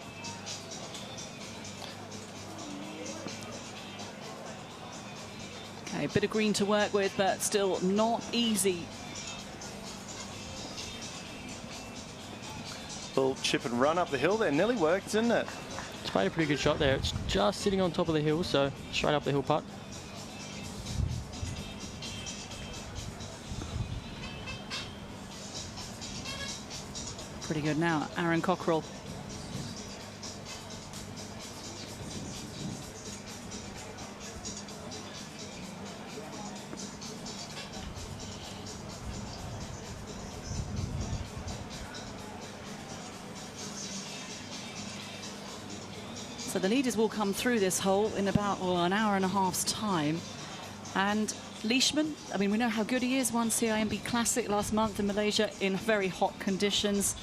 Okay, a bit of green to work with, but still not easy. Little chip and run up the hill there. Nearly worked, didn't it? It's made a pretty good shot there. It's just sitting on top of the hill, so straight up the hill putt. Pretty good now, Aaron Cockrell. So the leaders will come through this hole in about an hour and a half's time. And Leishman, I mean, we know how good he is. Won CIMB Classic last month in Malaysia in very hot conditions.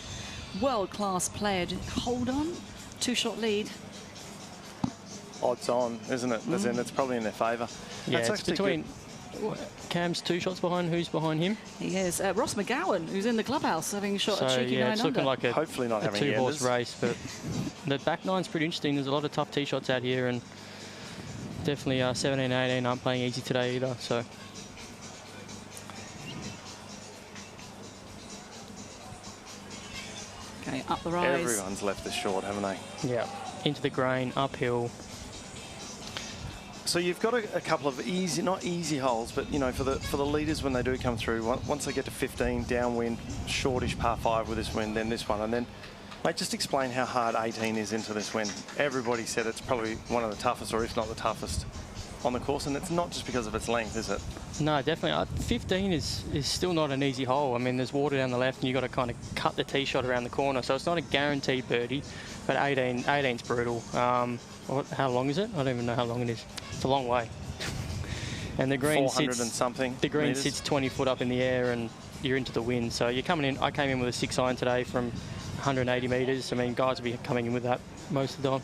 World-class player. Hold on. Two-shot lead. Odds on, isn't it? As in, it's probably in their favour. Yeah, it's between... Cam's 2 shots behind. Who's behind him? He is. Ross McGowan, who's in the clubhouse, having shot a cheeky 9 yeah, it's looking under. like a, hopefully not having two-horse race, but the back nine's pretty interesting. There's a lot of tough tee shots out here, and definitely 17 and 18 aren't playing easy today either. So. Okay, up the rise. Everyone's left this short, haven't they? Yeah, into the grain, uphill. So you've got a couple of easy, not easy holes, but you know, for the leaders when they do come through, once they get to 15, downwind, shortish par 5 with this wind, then this one, and then, mate, just explain how hard 18 is into this wind. Everybody said it's probably one of the toughest, or if not the toughest, on the course, and it's not just because of its length, is it? No, definitely. 15 is still not an easy hole. I mean, there's water down the left, and you've got to kind of cut the tee shot around the corner, so it's not a guaranteed birdie, but 18's brutal. How long is it? I don't even know how long it is. It's a long way. And the green 400 and something. The green meters. sits 20 foot up in the air, and you're into the wind. So you're coming in. I came in with a 6 iron today from 180 metres. I mean, guys will be coming in with that most of the time.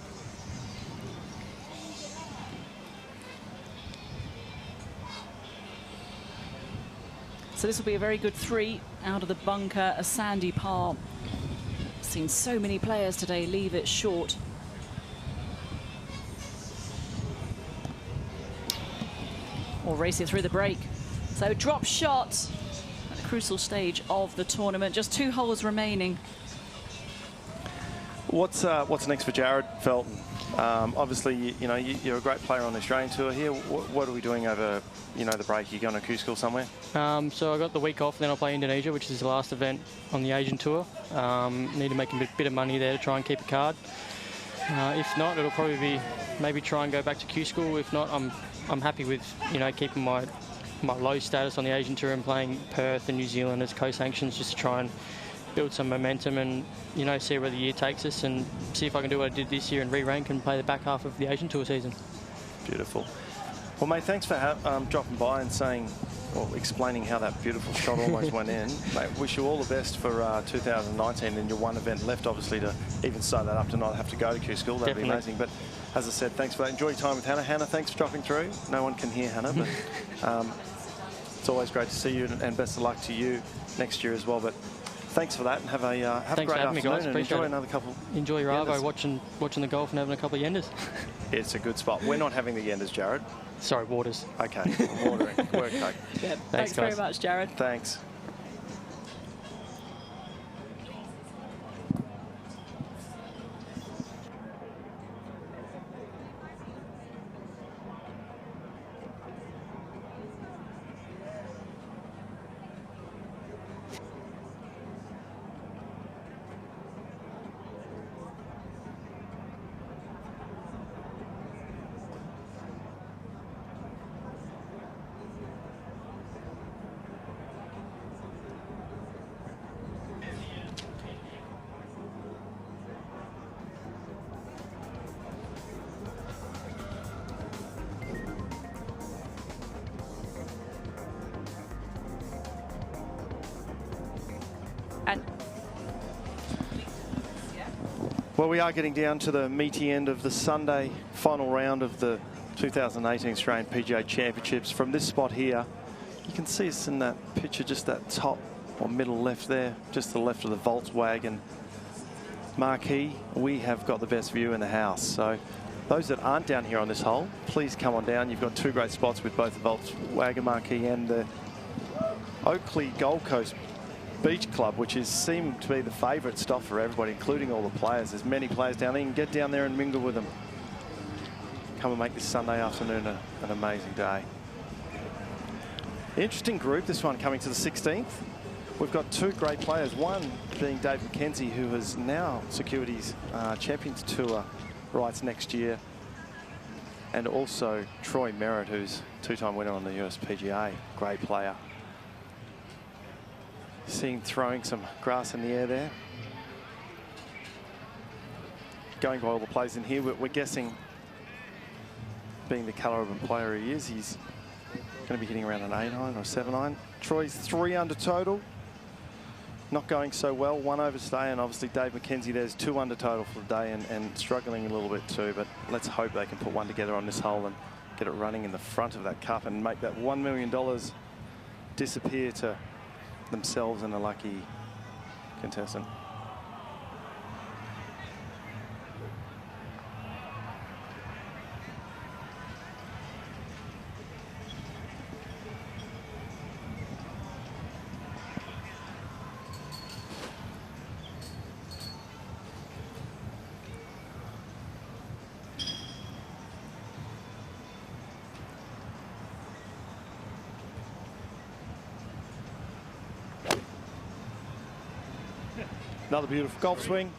So this will be a very good 3 out of the bunker, a sandy par. Seen so many players today leave it short. Or race it through the break. So drop shot at the crucial stage of the tournament. Just 2 holes remaining. What's next for Jared Felton? Obviously, you know, you're a great player on the Australian tour here. What are we doing over, you know, the break? You going to Kooskul somewhere? So I got the week off, then I'll play Indonesia, which is the last event on the Asian tour. Need to make a bit of money there to try and keep a card. If not, it'll probably be maybe try and go back to Kooskul. If not, I'm happy with, you know, keeping my low status on the Asian tour and playing Perth and New Zealand as co-sanctions, just to try and build some momentum and, you know, see where the year takes us and see if I can do what I did this year and re-rank and play the back half of the Asian tour season. Beautiful. Well, mate, thanks for dropping by and saying well, explaining how that beautiful shot almost went in. Mate, wish you all the best for 2019 and your one event left, obviously, to even sew that up to not have to go to Q School. That'd be amazing. But as I said, thanks for that. Enjoy your time with Hannah. Hannah, thanks for dropping through. No one can hear Hannah, but it's always great to see you, and best of luck to you next year as well. But thanks for that, and have a great afternoon, guys. and enjoy another couple. Enjoy your arvo, watching the golf and having a couple of yenders. It's a good spot. We're not having the yenders, Jared. Sorry, waters. Okay, watering. Work, okay. Yeah, thanks very much, Jared. Thanks. Well, we are getting down to the meaty end of the Sunday final round of the 2018 Australian PGA Championships. From this spot here, you can see us in that picture, just that top or middle left there, just to the left of the Volkswagen marquee. We have got the best view in the house. So those that aren't down here on this hole, please come on down. You've got two great spots with both the Volkswagen marquee and the Oakley Gold Coast Beach Club, which is seemed to be the favourite stop for everybody, including all the players. There's many players down there. You can get down there and mingle with them. Come and make this Sunday afternoon an amazing day. Interesting group, this one coming to the 16th. We've got two great players, one being Dave McKenzie, who has now secured his Champions Tour rights next year, and also Troy Merritt, who's two-time winner on the US PGA. Great player. Seeing throwing some grass in the air there. Going by all the players in here, we're guessing, being the calibre of player he is, he's going to be hitting around an 8-iron or 7-iron. Troy's 3 under total. Not going so well, 1 over today, and obviously Dave McKenzie, there's 2 under total for the day and struggling a little bit too, but let's hope they can put one together on this hole and get it running in the front of that cup and make that $1 million disappear to themselves and a lucky contestant. Another beautiful golf swing.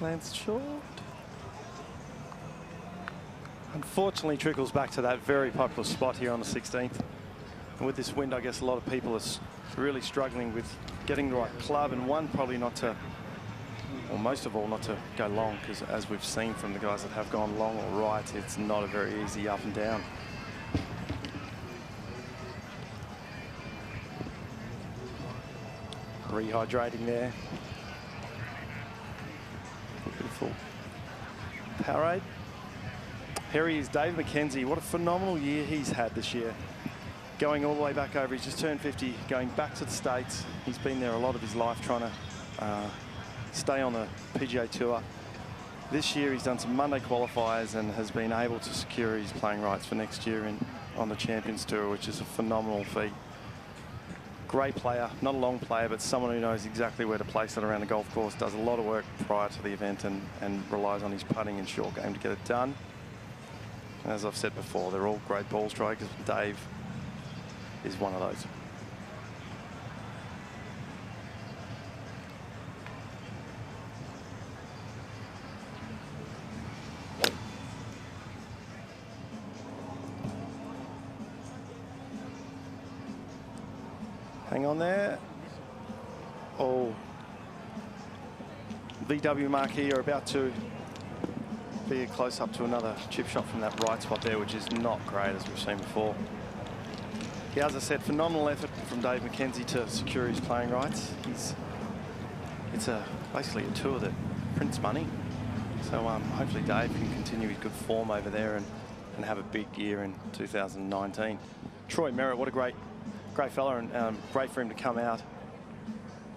Lands short. Unfortunately trickles back to that very popular spot here on the 16th. And with this wind, I guess a lot of people are really struggling with getting the right club, and one probably not to, or most of all not to go long, because as we've seen from the guys that have gone long or right, it's not a very easy up and down. Rehydrating there. Beautiful Powerade. Here he is, Dave McKenzie. What a phenomenal year he's had this year. Going all the way back over, he's just turned 50, going back to the States. He's been there a lot of his life trying to stay on the PGA Tour. This year he's done some Monday qualifiers and has been able to secure his playing rights for next year on the Champions Tour, which is a phenomenal feat. Great player, not a long player, but someone who knows exactly where to place it around the golf course, does a lot of work prior to the event and relies on his putting and short game to get it done. And as I've said before, they're all great ball strikers. Dave is one of those. Hang on there. Oh. VW marquee are about to be close up to another chip shot from that right spot there, which is not great, as we've seen before. Yeah, as I said, phenomenal effort from Dave McKenzie to secure his playing rights. It's basically a tour that prints money. So hopefully Dave can continue his good form over there and have a big year in 2019. Troy Merritt, what a great fella, and great for him to come out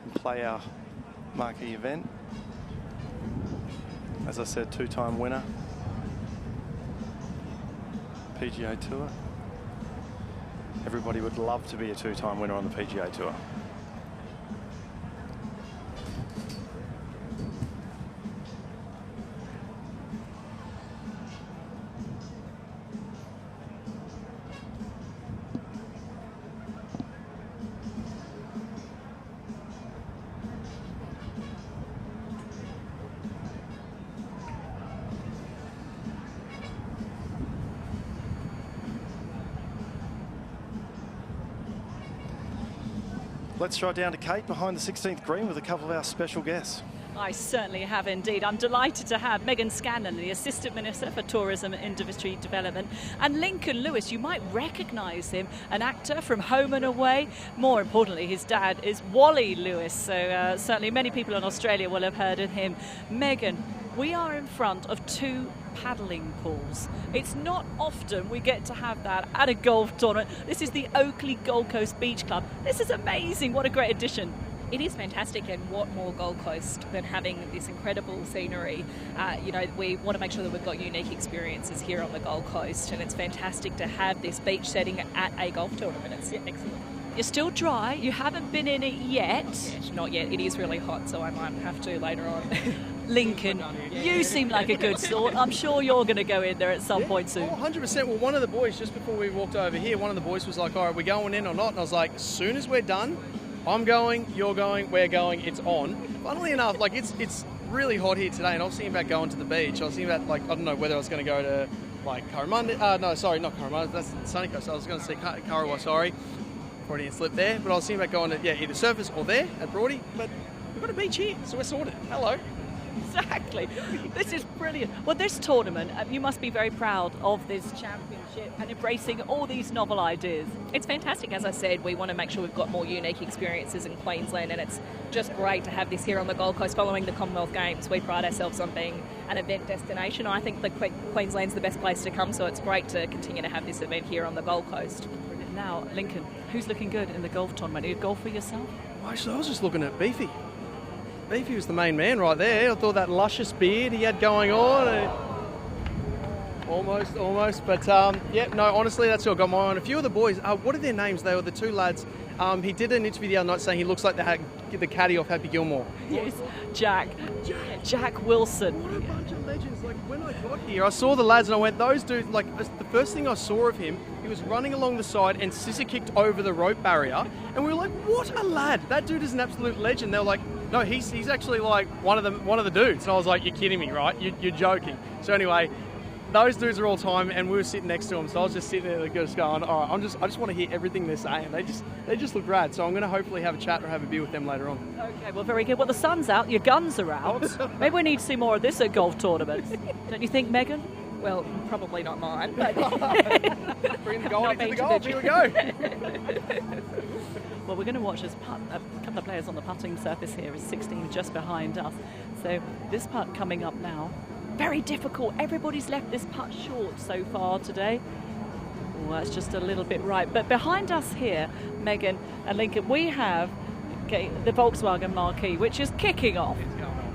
and play our marquee event. As I said, two-time winner, PGA Tour. Everybody would love to be a two-time winner on the PGA Tour. Let's drive down to Kate behind the 16th green with a couple of our special guests. I certainly have indeed. I'm delighted to have Megan Scanlon, the Assistant Minister for Tourism and Industry Development, and Lincoln Lewis. You might recognise him, an actor from Home and Away. More importantly, his dad is Wally Lewis, so certainly many people in Australia will have heard of him. Megan, we are in front of two paddling pools. It's not often we get to have that at a golf tournament. This is the Oakley Gold Coast Beach Club. This is amazing. What a great addition. It is fantastic, and what more Gold Coast than having this incredible scenery. You know, we want to make sure that we've got unique experiences here on the Gold Coast, and it's fantastic to have this beach setting at a golf tournament. It's excellent. You're still dry. You haven't been in it yet. Yes, not yet. It is really hot, so I might have to later on. Lincoln, you seem like a good sort. I'm sure you're going to go in there at some point soon. Oh, 100%. Well, one of the boys, just before we walked over here, one of the boys was like, all right, are we going in or not? And I was like, as soon as we're done, I'm going, you're going, we're going, it's on. Funnily enough, like it's really hot here today, and I was thinking about going to the beach. I was thinking about, like, I don't know whether I was going to go to, like, Coromandel. No, sorry, not Coromandel. That's Soniq. So I was going to say Karawa, sorry. Freudian slip there. But I was thinking about going to, either surface or there at Broady. But we've got a beach here, so we're sorted. Hello. Exactly. This is brilliant. Well, this tournament, you must be very proud of this championship and embracing all these novel ideas. It's fantastic. As I said, we want to make sure we've got more unique experiences in Queensland, and it's just great to have this here on the Gold Coast following the Commonwealth Games. We pride ourselves on being an event destination. I think that Queensland's the best place to come, so it's great to continue to have this event here on the Gold Coast. Now, Lincoln, who's looking good in the golf tournament? Are you a golfer yourself? Actually, I was just looking at Beefy. Beefy was the main man right there. I thought that luscious beard he had going on. Almost. But, no, honestly, that's who I got my eye on. A few of the boys, what are their names? They were the two lads. He did an interview the other night saying he looks like the caddy of Happy Gilmore. Yes, Jack Wilson. What a bunch of legends. Like, when I got here, I saw the lads and I went, those dudes, like, the first thing I saw of him, he was running along the side and scissor kicked over the rope barrier. And we were like, what a lad. That dude is an absolute legend. They were like, no, he's actually like one of the dudes. And I was like, you're kidding me, right? You're joking. So anyway, those dudes are all time, and we were sitting next to them. So I was just sitting there, just going, all right, I just want to hear everything they're saying. They just look rad. So I'm going to hopefully have a chat or have a beer with them later on. Okay, well, very good. Well, the sun's out, your guns are out. Maybe we need to see more of this at golf tournaments. Don't you think, Megan? Well, probably not mine, but bring the gold into the golf. Here we go. Well, we're going to watch this putt. A couple of players on the putting surface here is 16 just behind us. So this putt coming up now. Very difficult. Everybody's left this putt short so far today. Oh, that's just a little bit right. But behind us here, Megan and Lincoln, we have the Volkswagen Marquee, which is kicking off.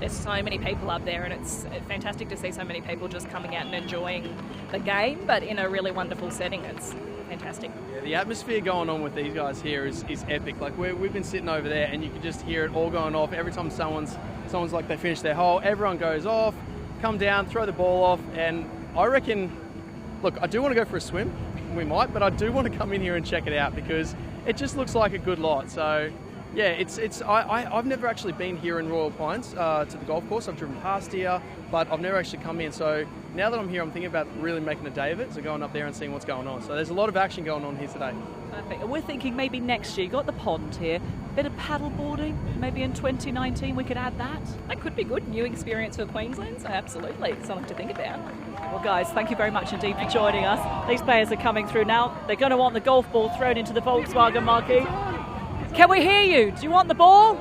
There's so many people up there, and it's fantastic to see so many people just coming out and enjoying the game, but in a really wonderful setting. It's fantastic. Yeah, the atmosphere going on with these guys here is epic. Like we've been sitting over there, and you can just hear it all going off. Every time someone's like they finish their hole, everyone goes off, come down, throw the ball off, and I reckon, look, I do want to go for a swim. We might, but I do want to come in here and check it out because it just looks like a good lot. So. Yeah, I've never actually been here in Royal Pines to the golf course. I've driven past here, but I've never actually come in. So now that I'm here, I'm thinking about really making a day of it, so going up there and seeing what's going on. So there's a lot of action going on here today. Perfect. And we're thinking maybe next year, you've got the pond here, bit of paddle boarding, maybe in 2019 we could add that. That could be good. New experience for Queensland, so absolutely. Something to think about. Well, guys, thank you very much indeed for joining us. These players are coming through now. They're going to want the golf ball thrown into the Volkswagen marquee. Can we hear you? Do you want the ball?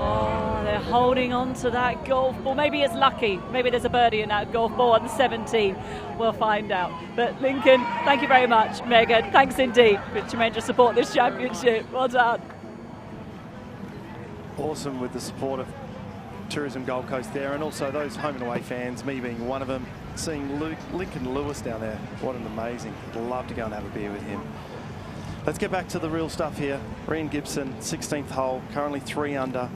Oh, they're holding on to that golf ball. Maybe it's lucky. Maybe there's a birdie in that golf ball on 17. We'll find out. But Lincoln, thank you very much. Megan, thanks indeed for tremendous support this championship. Well done. Awesome with the support of Tourism Gold Coast there, and also those home and away fans, me being one of them, seeing Lincoln Lewis down there. What an amazing. I'd love to go and have a beer with him. Let's get back to the real stuff here. Ryan Gibson, 16th hole, currently 3 under.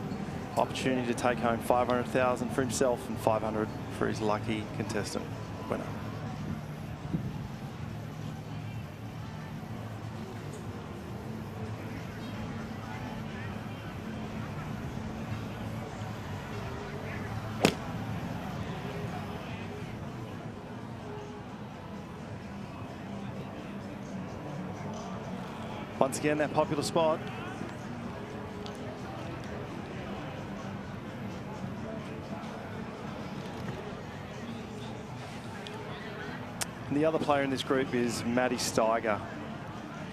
Opportunity to take home $500,000 for himself and $500 for his lucky contestant winner. Once again, that popular spot. And the other player in this group is Matty Steiger.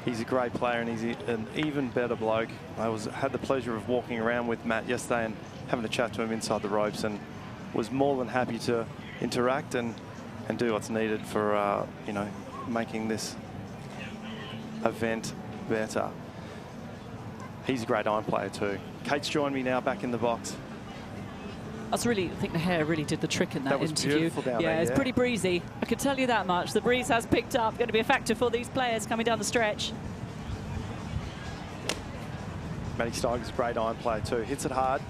He's a great player and he's an even better bloke. I had the pleasure of walking around with Matt yesterday and having a chat to him inside the ropes, and was more than happy to interact and do what's needed for you know, making this event better. He's a great iron player too. Kate's joined me now back in the box. I think the hair really did the trick in that interview. That was beautiful down there, it's pretty breezy. I can tell you that much. The breeze has picked up. Going to be a factor for these players coming down the stretch. Matty Steiger's a great iron player too. Hits it hard.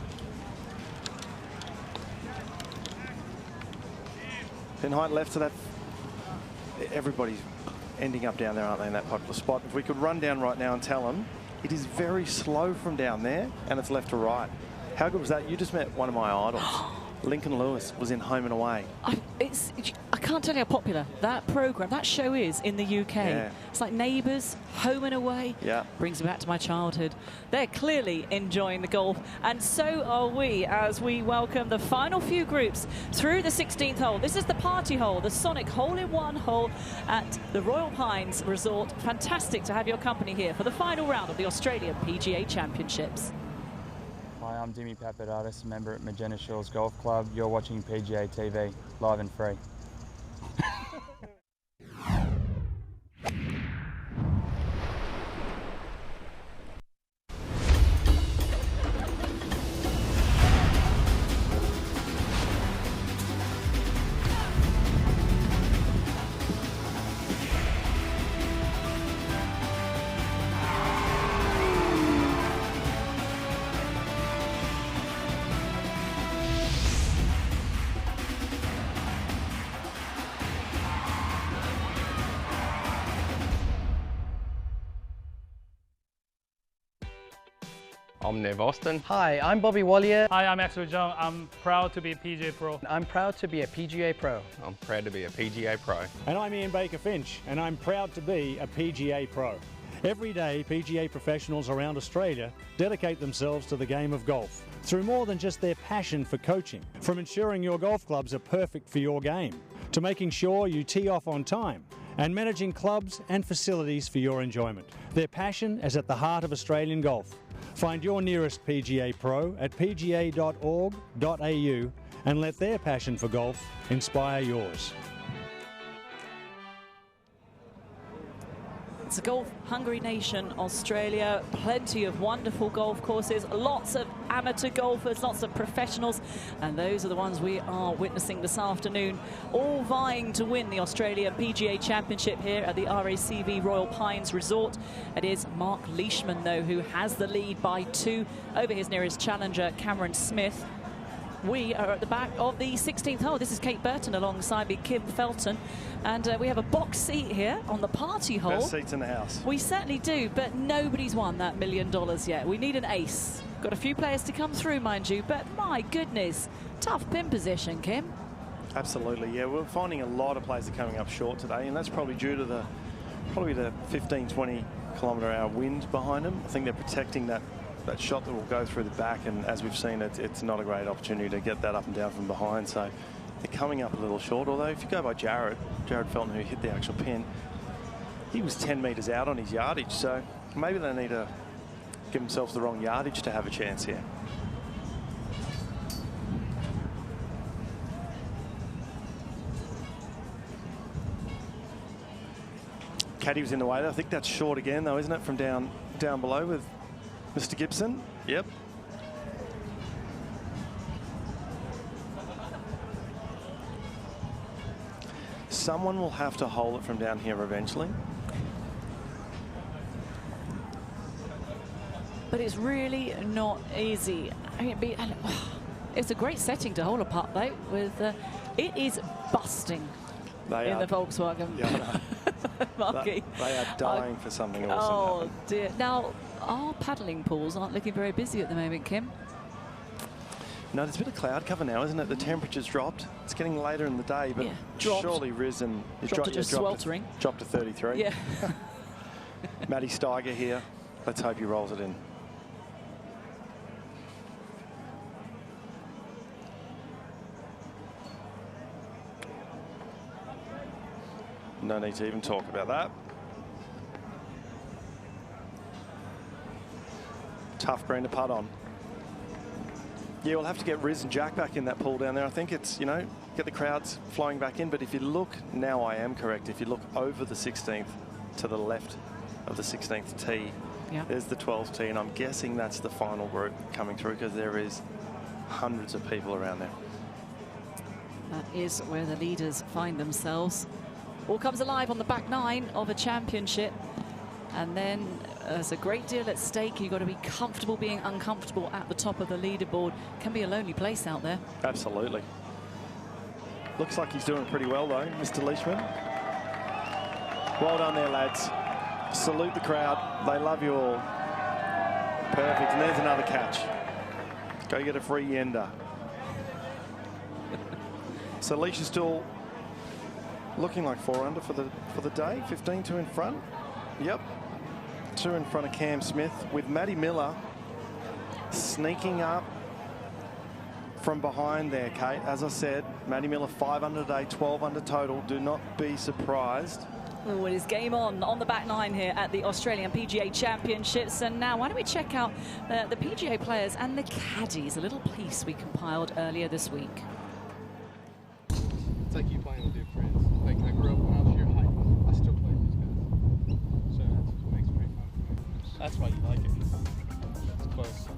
Pin height left to that. Everybody's ending up down there, aren't they, in that popular spot? If we could run down right now and tell them, it is very slow from down there and it's left to right. How good was that? You just met one of my idols. Lincoln Lewis was in Home and Away. I can't tell you how popular that program, that show is in the UK. Yeah. It's like Neighbours, Home and Away. Yeah. Brings me back to my childhood. They're clearly enjoying the golf, and so are we as we welcome the final few groups through the 16th hole. This is the party hole, the Soniq hole-in-one hole at the Royal Pines Resort. Fantastic to have your company here for the final round of the Australian PGA Championships. Hi, I'm Jimmy Papadatis, a member at Magenta Shores Golf Club. You're watching PGA TV, live and free. I'm Nev Austin. Hi, I'm Bobby Wallier. Hi, I'm Axel Jung. I'm proud to be a PGA Pro. I'm proud to be a PGA Pro. I'm proud to be a PGA Pro. And I'm Ian Baker Finch, and I'm proud to be a PGA Pro. Every day, PGA professionals around Australia dedicate themselves to the game of golf through more than just their passion for coaching. From ensuring your golf clubs are perfect for your game, to making sure you tee off on time, and managing clubs and facilities for your enjoyment. Their passion is at the heart of Australian golf. Find your nearest PGA Pro at pga.org.au and let their passion for golf inspire yours. It's a golf-hungry nation, Australia. Plenty of wonderful golf courses, lots of amateur golfers, lots of professionals, and those are the ones we are witnessing this afternoon, all vying to win the Australian PGA Championship here at the RACV Royal Pines Resort. It is Mark Leishman, though, who has the lead by 2 over his nearest challenger, Cameron Smith. We are at the back of the 16th hole. This is Kate Burton alongside me, Kim Felton. And we have a box seat here on the party hole. Best seats in the house. We certainly do, but nobody's won that $1 million yet. We need an ace. Got a few players to come through, mind you, but my goodness, tough pin position, Kim. Absolutely, yeah. We're finding a lot of players are coming up short today, and that's probably due to the 15-20 kilometre-hour wind behind them. I think they're protecting that shot that will go through the back, and as we've seen, it's not a great opportunity to get that up and down from behind. So they're coming up a little short. Although if you go by Jared Felton, who hit the actual pin, he was 10 metres out on his yardage. So maybe they need to give themselves the wrong yardage to have a chance here. Caddy was in the way. I think that's short again, though, isn't it, from down below with Mr. Gibson? Yep. Someone will have to hold it from down here eventually. But it's really not easy. I mean, it's a great setting to hold a putt, though. With it is busting in the Volkswagen. Yeah, Marky. They are dying for something awesome. Oh dear. Now, our paddling pools aren't looking very busy at the moment, Kim. No, there's a bit of cloud cover now, isn't it? The temperature's dropped. It's getting later in the day, but surely risen. Dropped to just sweltering. Dropped to 33. Yeah. Matty Steiger here. Let's hope he rolls it in. No need to even talk about that. Tough green to putt on. Yeah, we'll have to get Riz and Jack back in that pool down there. I think it's, you know, get the crowds flowing back in. But if you look, now I am correct, if you look over the 16th to the left of the 16th tee, there's the 12th tee. And I'm guessing that's the final group coming through because there is hundreds of people around there. That is where the leaders find themselves. All comes alive on the back nine of a championship. And then there's a great deal at stake. You've got to be comfortable being uncomfortable at the top of the leaderboard. Can be a lonely place out there. Absolutely. Looks like he's doing pretty well, though, Mr. Leishman. Well done there, lads. Salute the crowd. They love you all. Perfect. And there's another catch. Go get a free yender. So Leish is still looking like 4 under for the day. 15-2 in front. Yep. 2 in front of Cam Smith, with Matty Miller sneaking up from behind there, Kate. As I said, Matty Miller 5 under today, 12 under total. Do not be surprised. Oh, it is game on the back nine here at the Australian PGA Championships. And now, why don't we check out the PGA players and the caddies, a little piece we compiled earlier this week. It's like you playing with your friends. Like, I grew up when I was your height. I still play with these guys. So that's what makes it pretty fun for me. That's why you like it. It's close.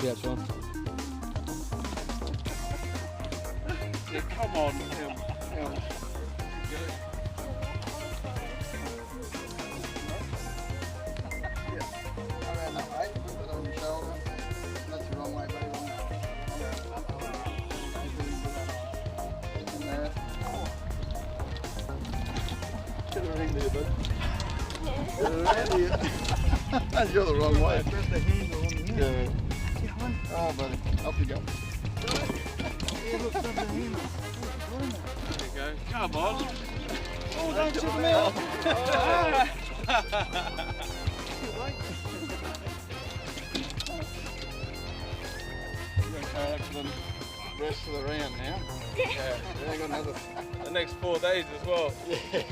Yeah, Sean. Yeah, come on, him. Around that way, put it on your shoulder. That's the wrong way, buddy. In there. Get around there, bud. Get around here. You're the wrong way. Press the handle on the end. Yeah. Oh, buddy. Up you go. There you go. Come on. Oh, don't chip me out. You're going to carry out for the rest of the round now. Yeah. They got another. The next 4 days as well. Yeah.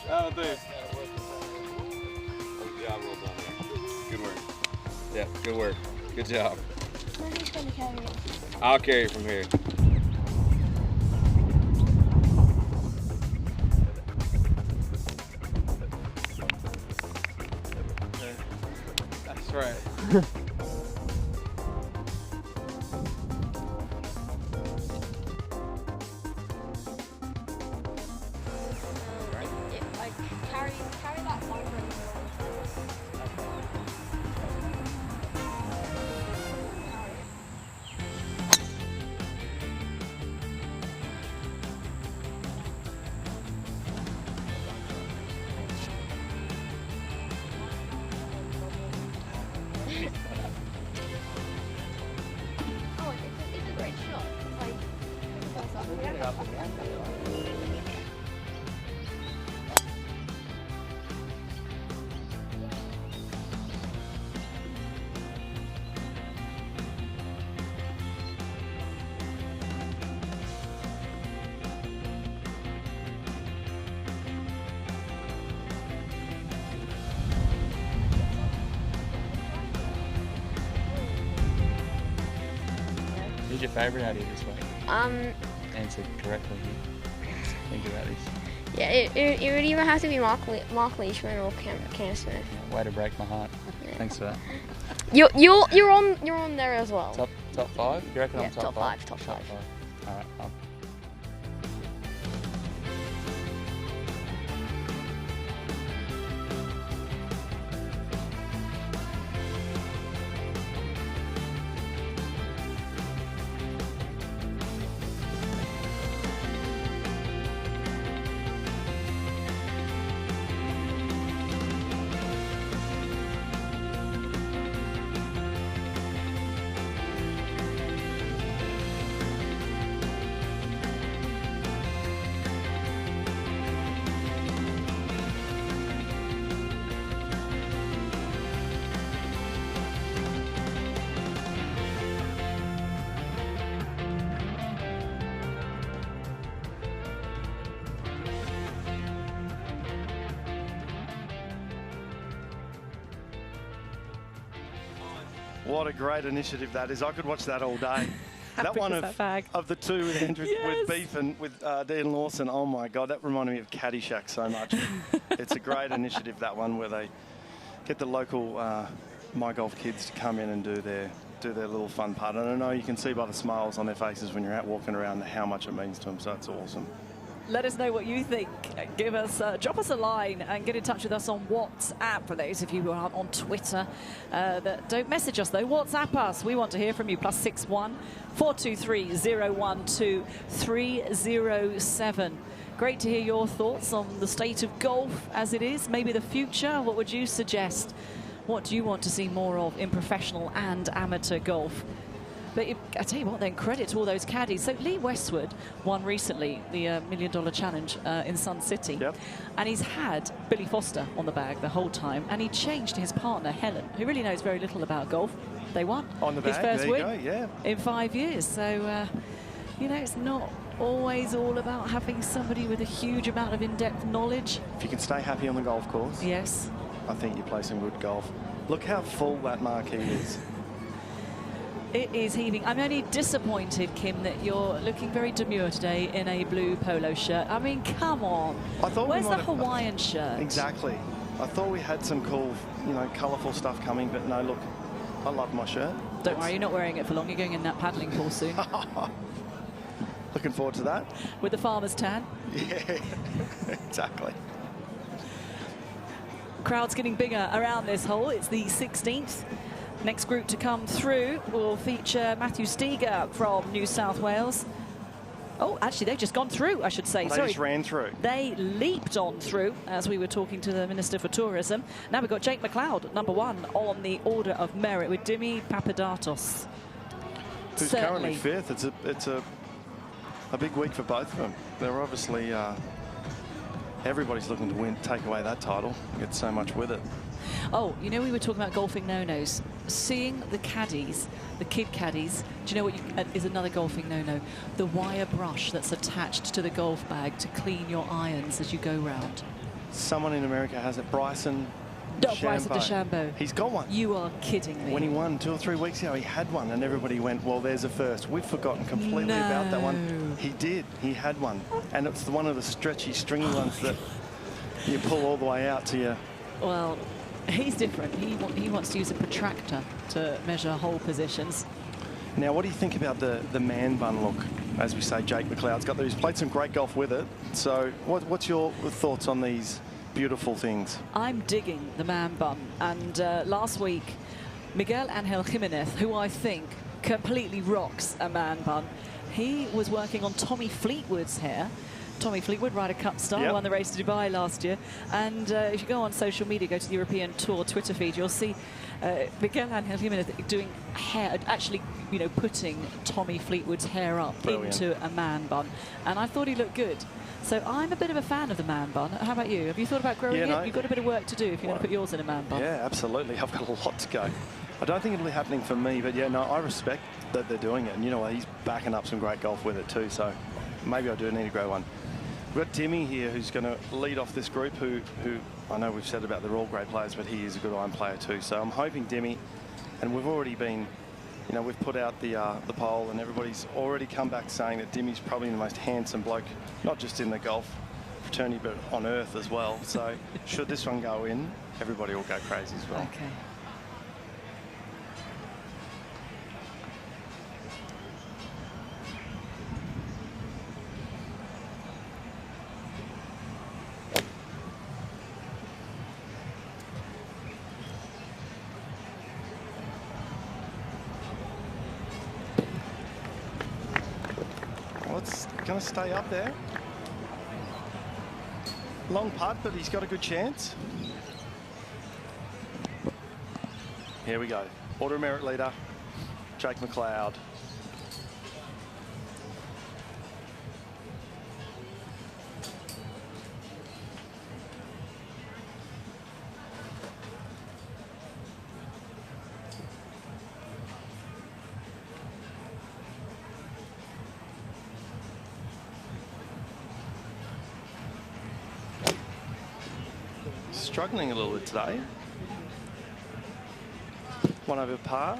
That'll do. Good job, well done there. Good work. Yeah, good work. Good job. Who's going to carry it? I'll carry it from here. That's right. Carry that longer. Oh, it's a great shot. Like, it goes up and down. Who's your favourite out here this week? Answer correctly here. Think about this. Yeah, it would either have to be Mark Leishman or Cam Smith. Way to break my heart. Yeah. Thanks for that. You're on there as well. Top 5? You reckon Yeah, I'm top 5? top five. All right. What a great initiative that is. I could watch that all day. That one of the two with Andrew, with Beef and with Dean Lawson, oh my God, that reminded me of Caddyshack so much. It's a great initiative, that one, where they get the local My Golf kids to come in and do their little fun part. And I know you can see by the smiles on their faces when you're out walking around how much it means to them, so it's awesome. Let us know what you think. Give us, drop us a line and get in touch with us on WhatsApp. For those of you who aren't on Twitter, that don't message us though, WhatsApp us. We want to hear from you. +61 423 012 307. Great to hear your thoughts on the state of golf as it is. Maybe the future. What would you suggest? What do you want to see more of in professional and amateur golf? But I tell you what, then, credit to all those caddies. So Lee Westwood won recently the $1 Million Challenge in Sun City. Yep. And he's had Billy Foster on the bag the whole time. And he changed his partner, Helen, who really knows very little about golf. They won. On the bag, his first there you win go, yeah. in 5 years. So, you know, it's not always all about having somebody with a huge amount of in-depth knowledge. If you can stay happy on the golf course, yes, I think you play some good golf. Look how full that marquee is. It is heaving. I'm only disappointed, Kim, that you're looking very demure today in a blue polo shirt. I mean, come on. I thought Where's the Hawaiian shirt? Exactly. I thought we had some cool, you know, colourful stuff coming, but no, look, I love my shirt. Don't worry, you're not wearing it for long. You're going in that paddling pool soon. Looking forward to that. With the farmer's tan. Yeah, exactly. Crowd's getting bigger around this hole. It's the 16th. Next group to come through will feature Matthew Steger from New South Wales. Oh, actually, they've just gone through, I should say. They just ran through. They leaped on through as we were talking to the Minister for Tourism. Now we've got Jake McLeod, #1 on the order of merit with Dimi Papadatos. Who's currently 5th. It's a big week for both of them. They're obviously, everybody's looking to take away that title, get so much with it. Oh, you know, we were talking about golfing no-nos. Seeing the caddies, the kid caddies, do you know what is another golfing no-no? The wire brush that's attached to the golf bag to clean your irons as you go round. Someone in America has it. Bryson DeChambeau. He's got one. You are kidding me. When he won 2 or 3 weeks ago, he had one, and everybody went, well, there's a first. We've forgotten completely about that one. He did. He had one. And it's one of the stretchy, stringy ones that you pull all the way out to your... Well, He's different. He wants to use a protractor to measure hole positions. Now, what do you think about the man bun look? As we say, Jake McLeod's got there. He's played some great golf with it. So what's your thoughts on these beautiful things? I'm digging the man bun. And last week, Miguel Angel Jimenez, who I think completely rocks a man bun, he was working on Tommy Fleetwood's hair. Tommy Fleetwood, Ryder Cup star, won the race to Dubai last year. And if you go on social media, go to the European Tour Twitter feed, you'll see Miguel Angel Jimenez doing hair, actually, you know, putting Tommy Fleetwood's hair up into a man bun. And I thought he looked good. So I'm a bit of a fan of the man bun. How about you? Have you thought about growing it? You've got a bit of work to do if you're going to put yours in a man bun. Yeah, absolutely. I've got a lot to go. I don't think it'll be happening for me, but yeah, no, I respect that they're doing it. And you know what, he's backing up some great golf with it too, so maybe I do need to grow one. We've got Timmy here who's going to lead off this group, who I know we've said about they're all great players, but he is a good iron player too. So I'm hoping Timmy, and we've already been, you know, we've put out the poll and everybody's already come back saying that Timmy's probably the most handsome bloke, not just in the golf fraternity, but on earth as well. So should this one go in, everybody will go crazy as well. Okay. It's going to stay up there. Long putt, but he's got a good chance. Here we go. Order of merit leader, Jake McLeod. Struggling a little bit today. One over par,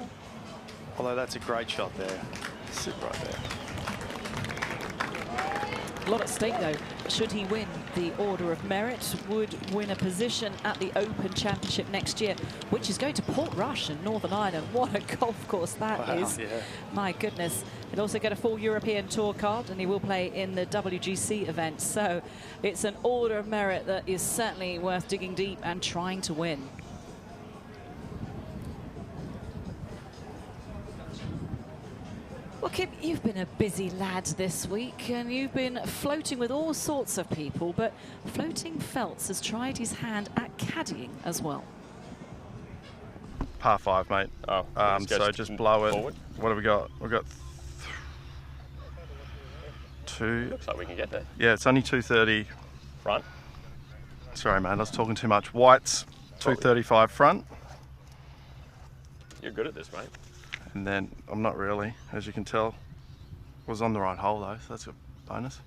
although that's a great shot there. Sit right there. A lot at stake though. Should he win the Order of Merit, would win a position at the Open Championship next year, which is going to Portrush in Northern Ireland. What a golf course that is. Yeah. My goodness. He'll also get a full European Tour card, and he will play in the WGC event. So it's an Order of Merit that is certainly worth digging deep and trying to win. Well, Kim, you've been a busy lad this week, and you've been floating with all sorts of people, but Floating Feltz has tried his hand at caddying as well. Par 5, mate. Oh, so just blow it. Forward. What have we got? We've got 2. Looks like we can get there. Yeah, it's only 230. Front. Sorry, mate, I was talking too much. Whites, 235 front. You're good at this, mate. And then I'm not really, as you can tell. Was on the right hole though, so that's a bonus.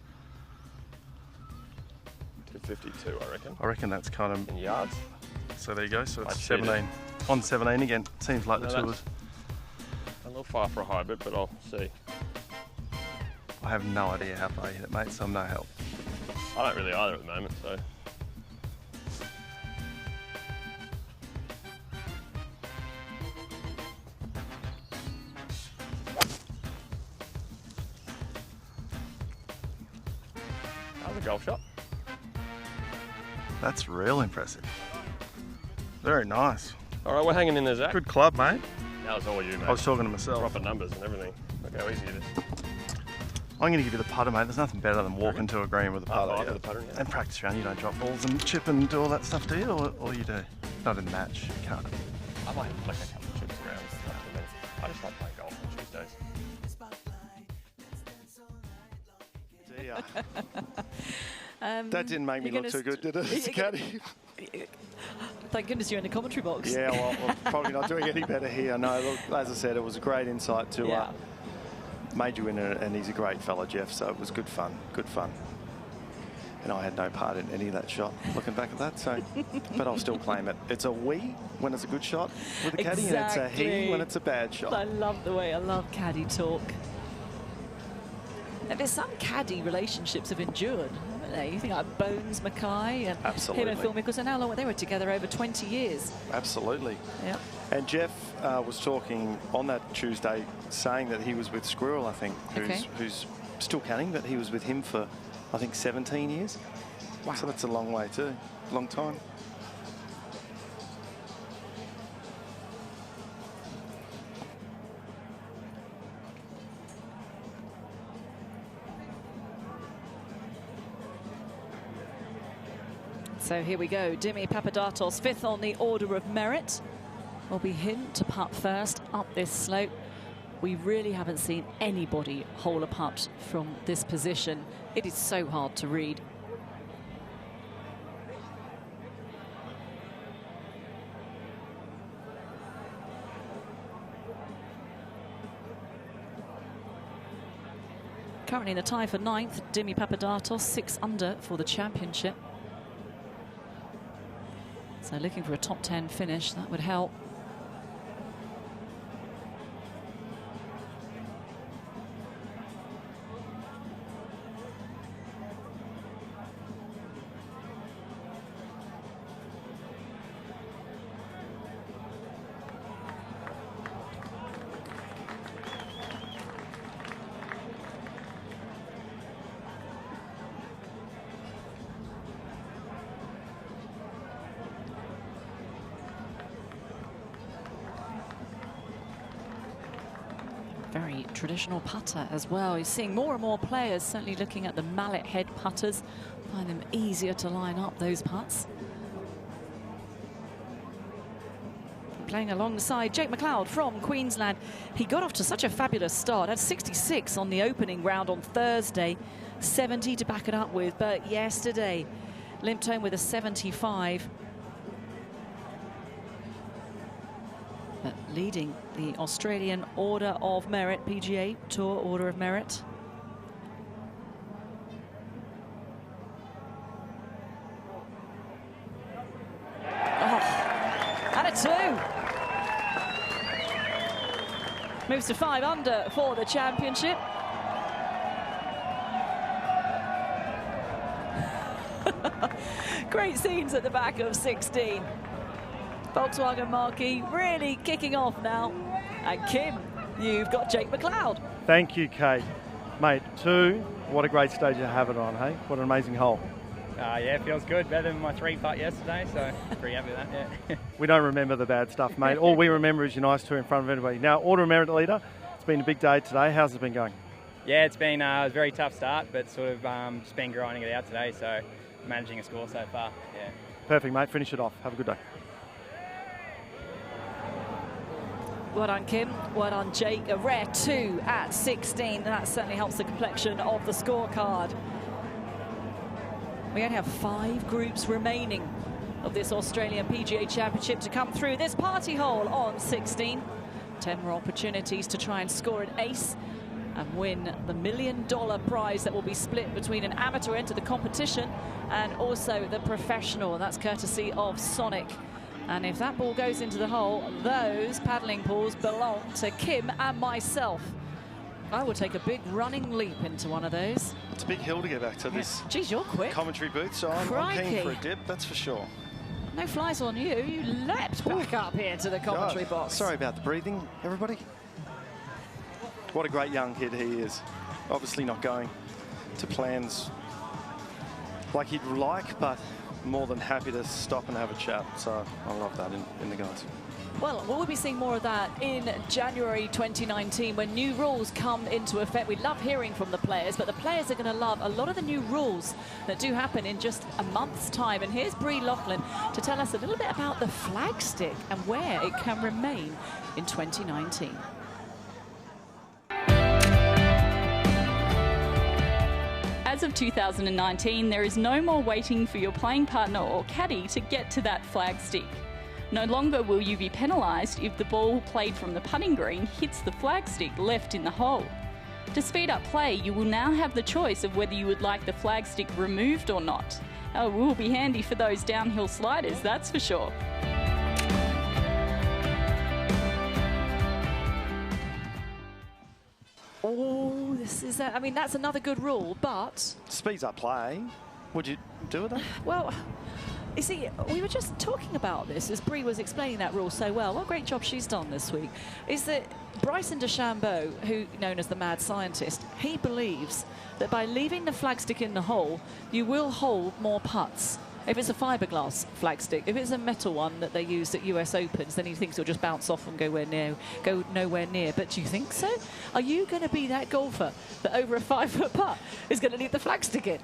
252, I reckon. I reckon that's kind of in yards. So there you go. So it's I'd 17 on 17 again. Seems like the tours. A little far for a hybrid, but I'll see. I have no idea how far you hit it, mate, so I'm no help. I don't really either at the moment, so. That was a golf shot. That's real impressive. Very nice. All right, we're hanging in there, Zach. Good club, mate. That was all you, mate. I was talking to myself. Proper numbers and everything. Look how easy it is. I'm going to give you the putter, mate. There's nothing better than walking to a green with a putter. With a putter, yeah. And practice round, you don't drop balls and chip and do all that stuff, do you? Or you do? Not in the match, you can't. I might flick a couple of chips around. I just like playing golf on Tuesdays. That didn't make me look too good, did it, Caddy? Thank goodness you're in the commentary box. Yeah, well, we're probably not doing any better here. No, look, as I said, it was a great insight to major winner, and he's a great fella, Jeff, so it was good fun, good fun. And I had no part in any of that shot, looking back at that, so, but I'll still claim it. It's a we when it's a good shot with a caddy, and it's a he when it's a bad shot. I love the way, I love caddy talk. And there's some caddy relationships have endured. there? You think like Bones Mackay and Absolutely. him and Phil Mickelson. How long they were together? Over 20 years. Absolutely. Yeah. And Jeff was talking on that Tuesday, saying that he was with Squirrel, I think, who's still canning, but he was with him for, I think, 17 years. Wow. So that's a long way too, long time. So here we go. Dimi Papadatos, 5th on the order of merit. Will be him to putt first up this slope. We really haven't seen anybody hole a putt from this position. It is so hard to read. Currently in the tie for 9th, Dimi Papadatos, 6 under for the championship. So looking for a top 10 finish, that would help. Very traditional putter as well. You're seeing more and more players certainly looking at the mallet head putters, find them easier to line up those putts. Playing alongside Jake McLeod from Queensland. He got off to such a fabulous start, had 66 on the opening round on Thursday, 70 to back it up with, but yesterday limped home with a 75. But leading the Australian Order of Merit, PGA Tour Order of Merit. Oh, and a 2. Moves to 5 under for the championship. Great scenes at the back of 16. Volkswagen Marquis really kicking off now. And Kim, you've got Jake McLeod. Thank you, Kate. Mate, 2, what a great stage to have it on, hey? What an amazing hole. Yeah, feels good. Better than my 3 putt yesterday, so pretty happy with that, yeah. We don't remember the bad stuff, mate. All we remember is your nice 2 in front of everybody. Now, Order of Merit leader, it's been a big day today. How's it been going? Yeah, it's been a very tough start, but sort of just been grinding it out today, so managing a score so far, yeah. Perfect, mate. Finish it off. Have a good day. Well done, Kim. Well done, Jake. A rare 2 at 16. That certainly helps the complexion of the scorecard. We only have 5 groups remaining of this Australian PGA Championship to come through this party hole on 16. 10 more opportunities to try and score an ace and win the $1 million prize that will be split between an amateur into the competition and also the professional. That's courtesy of Soniq. And if that ball goes into the hole, those paddling pools belong to Kim and myself. I will take a big running leap into one of those. It's a big hill to get back to this. Geez, you're quick. Commentary booth, so I'm keen for a dip, that's for sure. No flies on you. You leapt back up here to the commentary box. Sorry about the breathing, everybody. What a great young kid he is. Obviously not going to plans like he'd like, but more than happy to stop and have a chat. So I love that in the guys. Well, we'll be seeing more of that in January 2019 when new rules come into effect. We love hearing from the players, but the players are going to love a lot of the new rules that do happen in just a month's time. And here's Bree Loughlin to tell us a little bit about the flag stick and where it can remain in 2019. As of 2019, there is no more waiting for your playing partner or caddy to get to that flag stick. No longer will you be penalised if the ball played from the putting green hits the flag stick left in the hole. To speed up play, you will now have the choice of whether you would like the flag stick removed or not. Oh, it will be handy for those downhill sliders, that's for sure. Oh, this is, I mean, that's another good rule, but... Speeds up play. Would you do it? Well, you see, we were just talking about this as Bree was explaining that rule so well. What a great job she's done this week. Is that Bryson DeChambeau, who known as the mad scientist, he believes that by leaving the flagstick in the hole, you will hold more putts. If it's a fiberglass flagstick, if it's a metal one that they used at US Opens, then he thinks it'll just bounce off and go nowhere near. But do you think so? Are you going to be that golfer that over a 5-foot putt is going to leave the flagstick in?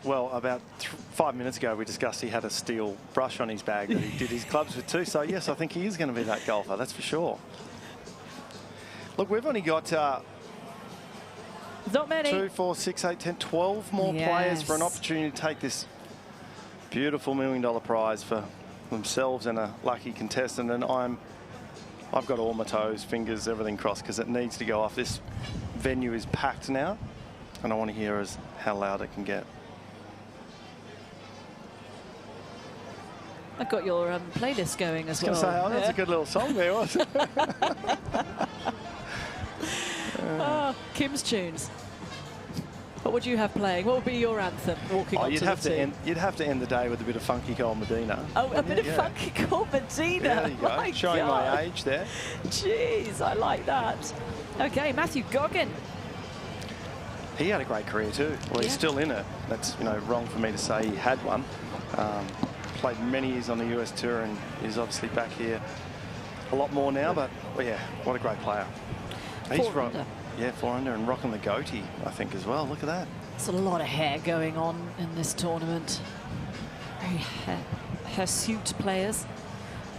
Well, about 5 minutes ago, we discussed he had a steel brush on his bag that he did his clubs with too. So, yes, I think he is going to be that golfer, that's for sure. Look, we've only got... not many. 2, 4, 6, 8, 10, 12 more players for an opportunity to take this beautiful $1 million prize for themselves and a lucky contestant. And I've got all my toes, fingers, everything crossed because it needs to go off. This venue is packed now, and I want to hear how loud it can get. I've got your playlist going as well. I was going to say, that's a good little song there, wasn't it? Kim's tunes. What would you have playing? What would be your anthem? Walking onto you'd have to end the day with a bit of Funky Cold Medina. Oh, a bit of Funky Cold Medina. Yeah, there you go. My Showing God. my age there. Jeez, I like that. Okay, Matthew Goggin. He had a great career too. Well, he's still in it. That's wrong for me to say he had one. Played many years on the US Tour and is obviously back here a lot more now. But yeah, what a great player. He's 4 under. Yeah, 4 under and rocking the goatee, I think, as well. Look at that. There's a lot of hair going on in this tournament. Very hirsute players.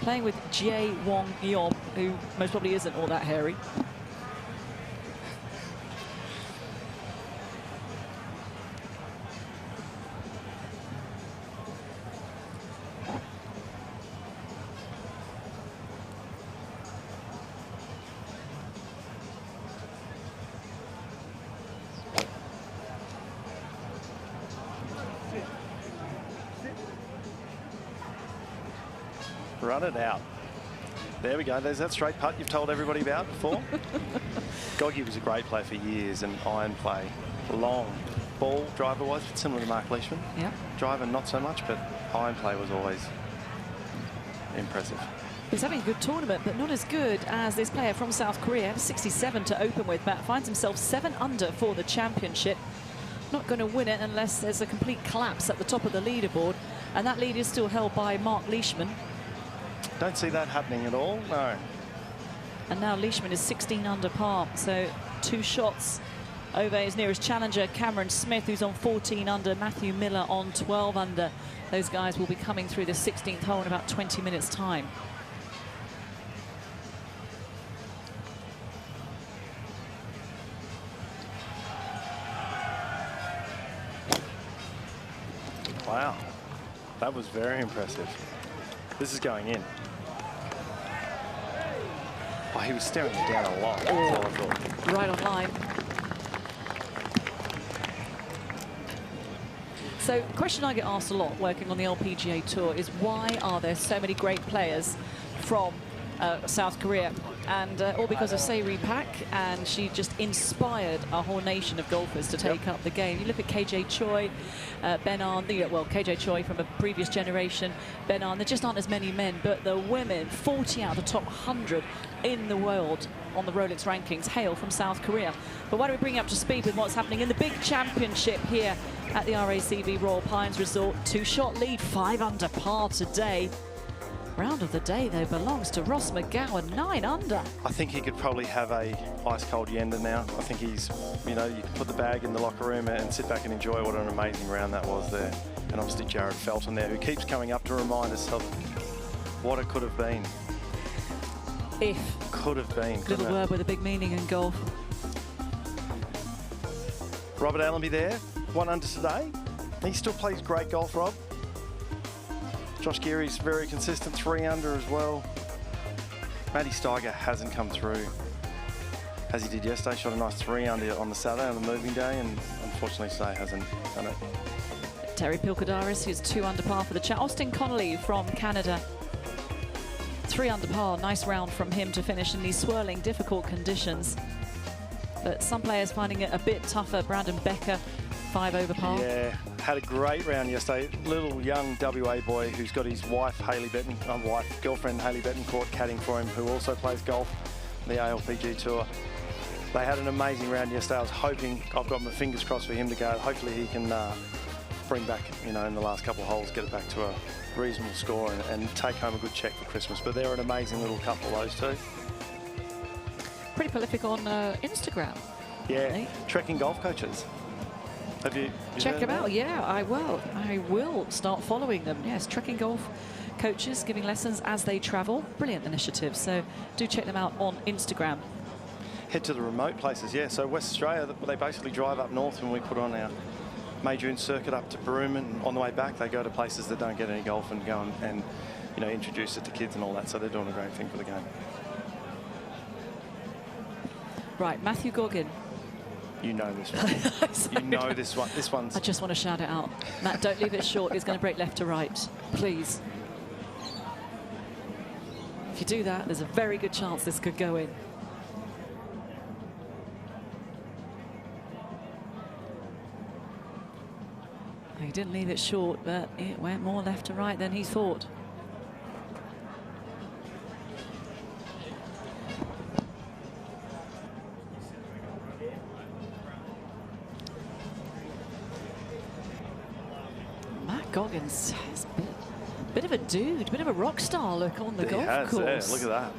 Playing with Jae Wong Yeom, who most probably isn't all that hairy. Run it out. There we go. There's that straight putt you've told everybody about before. Goggy was a great player for years, and iron play, long ball driver-wise, similar to Mark Leishman. Yeah. Driver not so much, but iron play was always impressive. He's having a good tournament, but not as good as this player from South Korea. 67 to open with, Matt. Finds himself 7 under for the championship. Not going to win it unless there's a complete collapse at the top of the leaderboard, and that lead is still held by Mark Leishman. Don't see that happening at all, no. And now Leishman is 16 under par, so 2 shots over his nearest challenger, Cameron Smith, who's on 14 under, Matthew Miller on 12 under. Those guys will be coming through the 16th hole in about 20 minutes' time. Wow, that was very impressive. This is going in. Oh, he was staring it down a lot. Oh, right on line. So, question I get asked a lot working on the LPGA Tour is why are there so many great players from South Korea? And all because of Sae-Ri Pak, and she just inspired a whole nation of golfers to take up the game. You look at KJ Choi, Ben An, well, KJ Choi from a previous generation, Ben An, there just aren't as many men, but the women, 40 out of the top 100 in the world on the Rolex rankings, hail from South Korea. But why don't we bring you up to speed with what's happening in the big championship here at the RACV Royal Pines Resort. 2-shot lead, 5 under par today. Round of the day, though, belongs to Ross McGowan, 9 under. I think he could probably have a ice-cold Yenda now. I think he's, you can put the bag in the locker room and sit back and enjoy what an amazing round that was there. And obviously Jared Felton there, who keeps coming up to remind us of what it could have been. If. Could have been. Little word with a big meaning in golf. Robert Allenby there, 1 under today. He still plays great golf, Rob. Josh Geary's very consistent, 3 under as well. Matty Steiger hasn't come through as he did yesterday. Shot a nice 3 under on the Saturday on the moving day, and unfortunately today hasn't done it. Terry Pilkadaris, who's 2 under par for the chat. Austin Connolly from Canada, 3 under par. Nice round from him to finish in these swirling, difficult conditions. But some players finding it a bit tougher. Brandon Becker 5 over par. Yeah, had a great round yesterday. Little young WA boy who's got his wife, girlfriend Hayley Betancourt caddying for him, who also plays golf on the ALPG Tour. They had an amazing round yesterday. I was hoping, I've got my fingers crossed for him to go. Hopefully he can bring back, you know, in the last couple of holes, get it back to a reasonable score and take home a good check for Christmas. But they're an amazing little couple, those two. Pretty prolific on Instagram. Yeah, Trekking Golf Coaches. Have you Check them out. Yeah, I will. I will start following them. Yes, Trekking Golf Coaches giving lessons as they travel. Brilliant initiative. So do check them out on Instagram. Head to the remote places, yeah. So West Australia, they basically drive up north when we put on our major in circuit up to Broome, and on the way back they go to places that don't get any golf and go and you know, introduce it to kids and all that. So they're doing a great thing for the game. Right, Matthew Goggin. You know this one. You know this one. This one's... I just want to shout it out. Matt, don't leave it short. It's going to break left to right. Please. If you do that, there's a very good chance this could go in. He didn't leave it short, but it went more left to right than he thought. Matt Goggins has a bit of a dude, bit of a rock star look on the golf course. Yeah, look at that.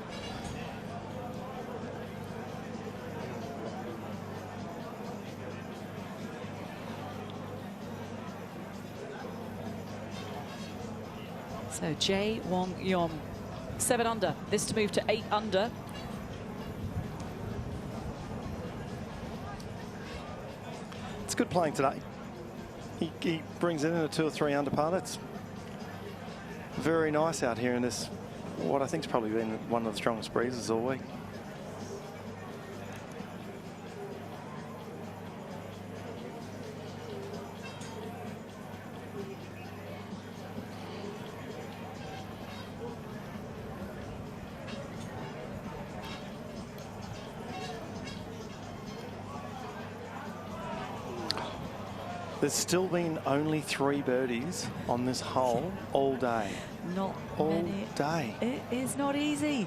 So Jae Wong Yom, 7 under. This to move to 8 under. It's good playing today. He brings it in a 2 or 3 under par. That's very nice out here in this, what I think's probably been one of the strongest breezes all week. There's still been only 3 birdies on this hole all day. Not all many. Day. It is not easy.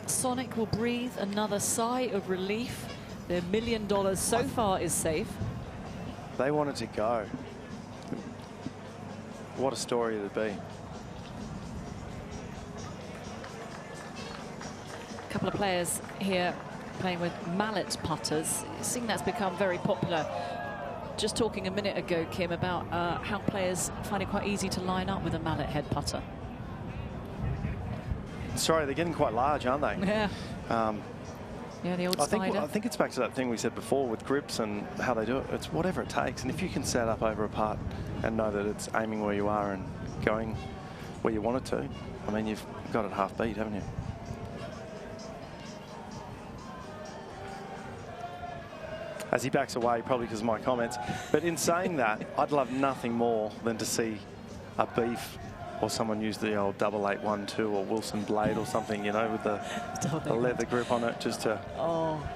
Soniq will breathe another sigh of relief. Their $1 million so far is safe. They wanted to go. What a story it'd be. A couple of players here playing with mallet putters. Seeing that's become very popular. Just talking a minute ago, Kim, about how players find it quite easy to line up with a mallet head putter. Sorry, they're getting quite large, aren't they? Yeah. Yeah, the old spider. I think it's back to that thing we said before with grips and how they do it. It's whatever it takes. And if you can set up over a putt and know that it's aiming where you are and going where you want it to, I mean, you've got it half beat, haven't you? As he backs away, probably because of my comments. But in saying that, I'd love nothing more than to see a Beef or someone use the old 8812 or Wilson blade or something, you know, with the leather grip on it, just to... Oh,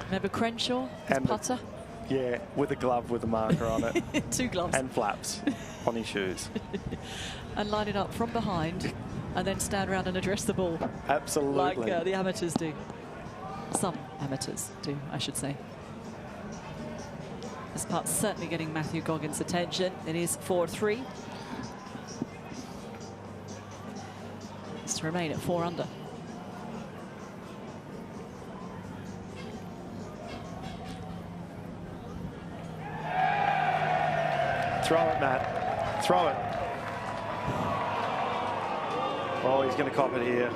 remember Crenshaw, his putter? Yeah, with a glove with a marker on it. 2 gloves. And flaps on his shoes. And line it up from behind and then stand around and address the ball. Absolutely. Like the amateurs do. Some amateurs do, I should say. This part's certainly getting Matthew Goggins' attention. It is 4-3. It's to remain at 4 under. Throw it, Matt. Throw it. Oh, he's going to cop it here.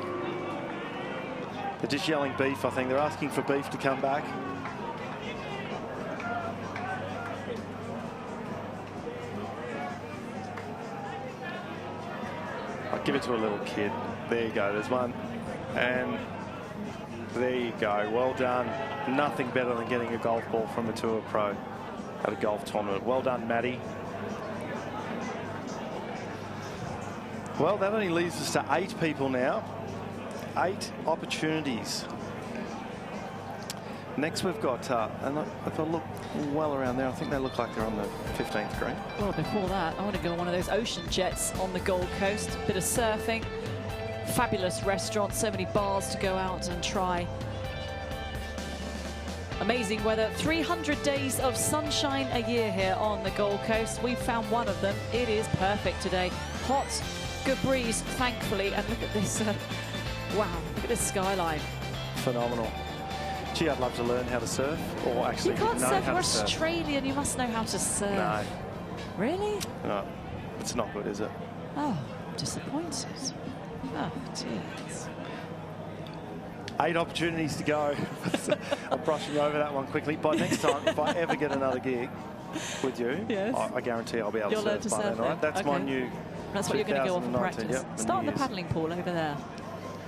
They're just yelling Beef, I think. They're asking for Beef to come back. Give it to a little kid. There you go. There's one. And there you go. Well done. Nothing better than getting a golf ball from a tour pro at a golf tournament. Well done, Matty. Well, that only leaves us to 8 people now. 8 opportunities. Next we've got, and if I look well around there, I think they look like they're on the 15th green. Well, before that, I want to go on one of those ocean jets on the Gold Coast. Bit of surfing, fabulous restaurants, so many bars to go out and try. Amazing weather, 300 days of sunshine a year here on the Gold Coast. We've found one of them. It is perfect today. Hot, good breeze, thankfully. And look at this, wow, look at this skyline. Phenomenal. Gee, I'd love to learn how to surf, or actually You can't know surf, how you're to surf. Australian, you must know how to surf. No. Really? No, it's not good, is it? Oh, disappointed. Oh, jeez. 8 opportunities to go. I'm brushing over that one quickly. By next time, if I ever get another gig with you, Yes. I guarantee I'll be able You'll to learn surf to by surf then, all right? then. That's my Okay. new That's what you're going to go off and 2019, practice. yep, Start New the Year's. paddling pool over there.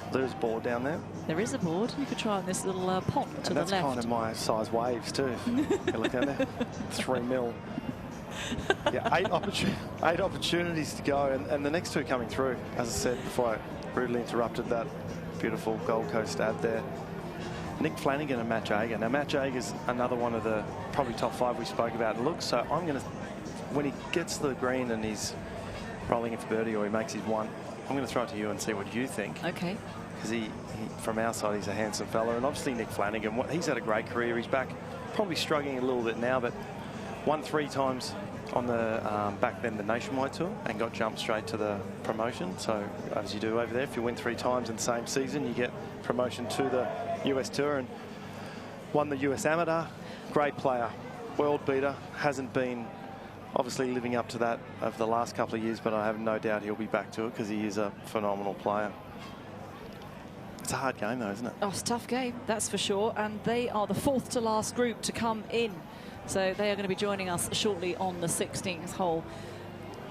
There's a board down there. There is a board. You could try on this little pond to And the that's left. kind of my size waves too. You look down there, 3 mil. Yeah, 8 opportunities to go, and the next 2 coming through. As I said before, I rudely interrupted that beautiful Gold Coast ad there. Nick Flanagan and Matt Jager. Now, Matt Jager's another one of the probably top 5 we spoke about in looks. So I'm going to, when he gets to the green and he's rolling in for birdie or he makes his one, I'm going to throw it to you and see what you think. Okay. Because he, from our side, he's a handsome fella. And obviously Nick Flanagan, he's had a great career. He's back, probably struggling a little bit now, but won 3 times on the back then the Nationwide Tour and got jumped straight to the promotion. So as you do over there, if you win 3 times in the same season, you get promotion to the US Tour, and won the US Amateur. Great player, world beater. Hasn't been obviously living up to that over the last couple of years, but I have no doubt he'll be back to it because he is a phenomenal player. It's a hard game though, isn't it? Oh, it's a tough game, that's for sure. And they are the 4th to last group to come in. So they are going to be joining us shortly on the 16th hole.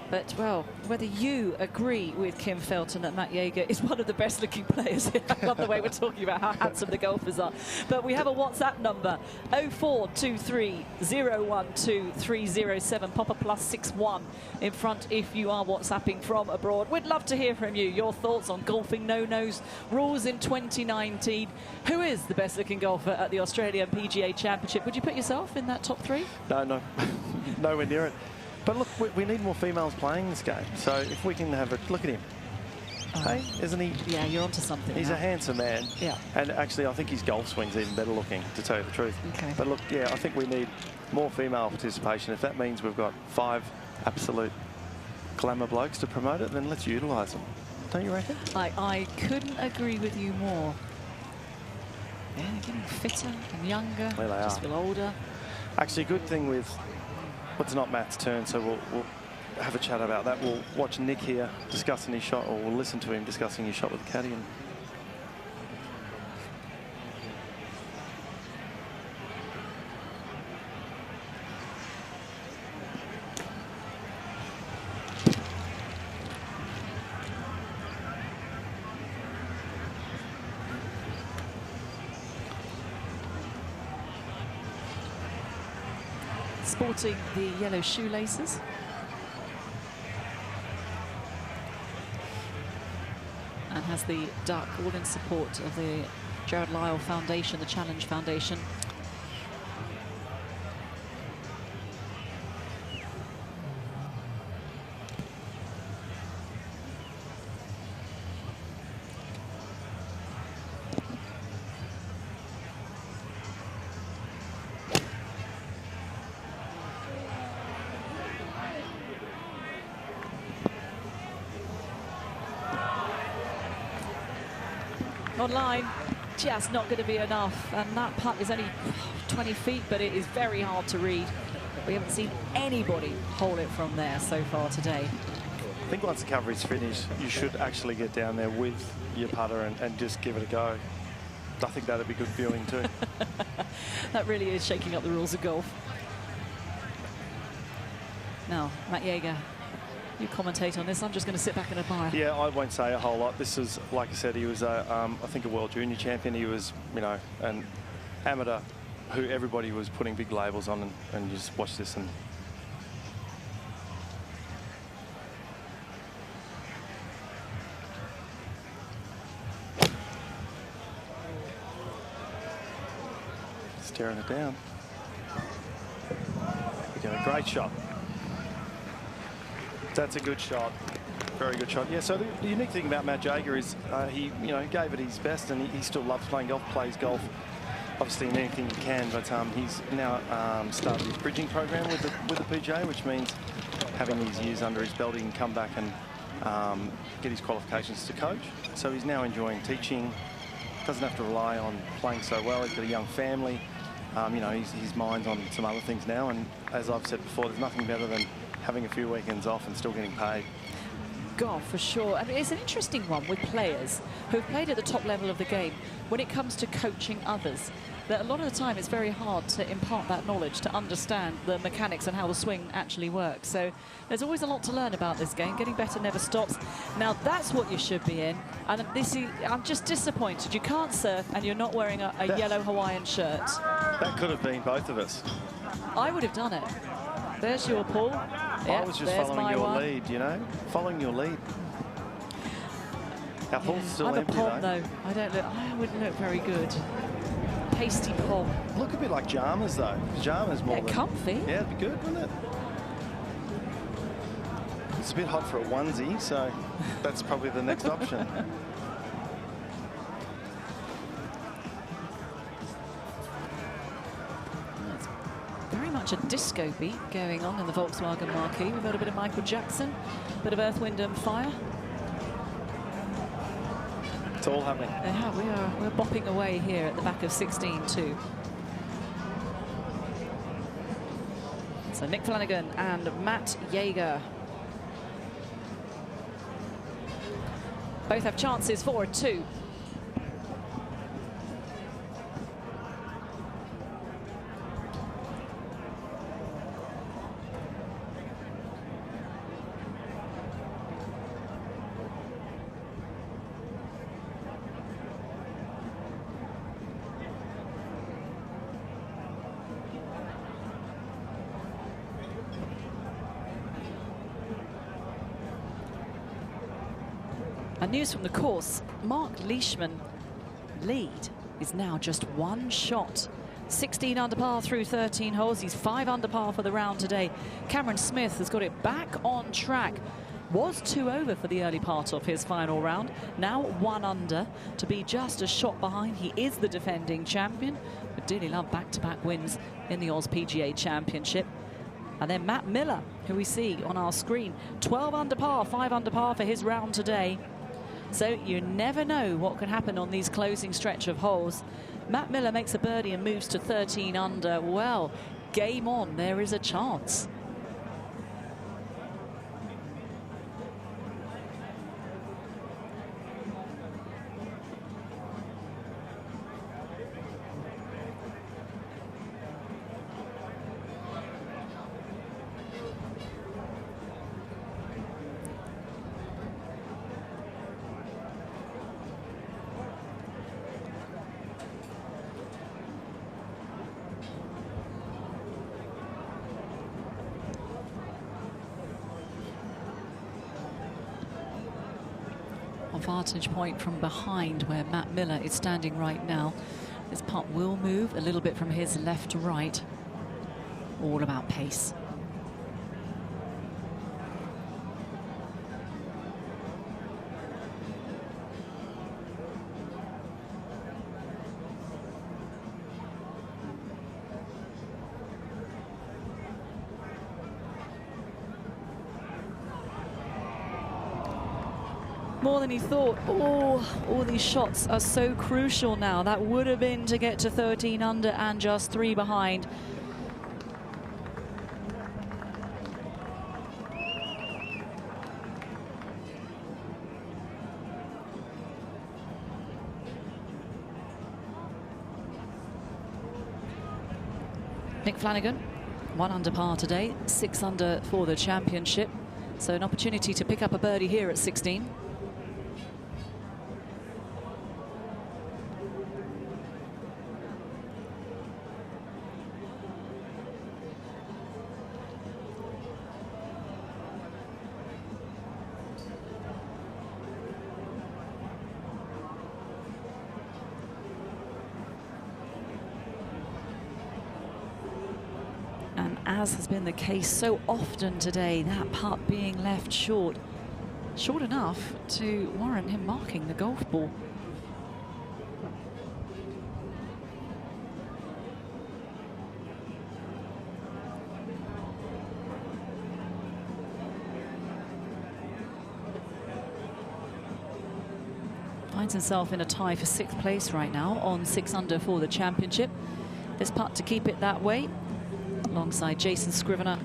But, well, whether you agree with Kim Felton that Matt Jager is one of the best-looking players here. I love the way we're talking about how handsome the golfers are. But we have a WhatsApp number, 0423 012 307. Pop a +61 in front if you are WhatsApping from abroad. We'd love to hear from you. Your thoughts on golfing no-nos rules in 2019. Who is the best-looking golfer at the Australian PGA Championship? Would you put yourself in that top 3? No, nowhere near it. But look, we need more females playing this game. So if we can have a look at him. Hey, isn't he? Yeah, you're onto something. He's now. a handsome man. Yeah. And actually, I think his golf swing's even better looking, to tell you the truth. Okay. But look, yeah, I think we need more female participation. If that means we've got 5 absolute glamour blokes to promote it, then let's utilise them. Don't you reckon? I couldn't agree with you more. Yeah, they're getting fitter and younger. There they just are. feel older. Actually, a good thing with, well, it's not Matt's turn, so we'll have a chat about that. We'll watch Nick here discussing his shot, or we'll listen to him discussing his shot with Caddy. And Sporting the yellow shoelaces. And has the duck all in support of the Gerard Lyle Foundation, the Challenge Foundation. Online, just not going to be enough, and that putt is only 20 feet, but it is very hard to read. We haven't seen anybody hole it from there so far today. I think once the coverage is finished, you should actually get down there with your putter and just give it a go. I think that'd be good viewing too. That really is shaking up the rules of golf. Now, Matt Jager, you commentate on this. I'm just going to sit back and admire. Yeah, I won't say a whole lot. This is, like I said, he was, I think, a world junior champion. He was, you know, an amateur who everybody was putting big labels on, and you just watch this and... It's Staring it down. We go, great shot. That's a good shot. Very good shot. Yeah, so the unique thing about Matt Jaeger is he gave it his best, and he still loves playing golf, plays golf, obviously in anything he can, but he's now started his bridging program with the PGA, which means having these years under his belt, he can come back and get his qualifications to coach. So he's now enjoying teaching, doesn't have to rely on playing so well. He's got a young family. His mind's on some other things now, and as I've said before, there's nothing better than having a few weekends off and still getting paid. God, for sure. I mean, it's an interesting one with players who've played at the top level of the game when it comes to coaching others. That a lot of the time it's very hard to impart that knowledge, to understand the mechanics and how the swing actually works. So there's always a lot to learn about this game. Getting better never stops. Now that's what you should be in. And I'm just disappointed. You can't surf and you're not wearing a yellow Hawaiian shirt. That could have been both of us. I would have done it. There's your Paul. I was just following your lead, following your lead. Our pool's still empty, though. I wouldn't look very good. Pasty pole. Look a bit like Jamas, though. Jamas more than comfy. Yeah, it'd be good, wouldn't it? It's a bit hot for a onesie, so that's probably the next option. Very much a disco beat going on in the Volkswagen Marquee. We've got a bit of Michael Jackson, a bit of Earth, Wind and Fire. It's all happening. Yeah, we're bopping away here at the back of 16 too. So Nick Flanagan and Matt Jaeger. Both have chances for a 2. And news from the course, Mark Leishman lead is now just 1 shot. 16 under par through 13 holes. He's 5 under par for the round today. Cameron Smith has got it back on track. Was 2 over for the early part of his final round. Now 1 under to be just a shot behind. He is the defending champion. Would dearly love back-to-back wins in the Oz PGA Championship. And then Matt Miller, who we see on our screen, 12 under par, 5 under par for his round today. So you never know what can happen on these closing stretch of holes. Matt Miller makes a birdie and moves to 13 under. Well, game on. There is a chance. Vantage point from behind where Matt Miller is standing right now. This putt will move a little bit from his left to right. All about pace. More than he thought. Oh, all these shots are so crucial now. That would have been to get to 13 under and just 3 behind. Nick Flanagan, 1 under par today, 6 under for the championship. So an opportunity to pick up a birdie here at 16. as has been the case so often today, that putt being left short. Short enough to warrant him marking the golf ball. Finds himself in a tie for 6th place right now, on 6 under for the championship. This putt to keep it that way, alongside Jason Scrivener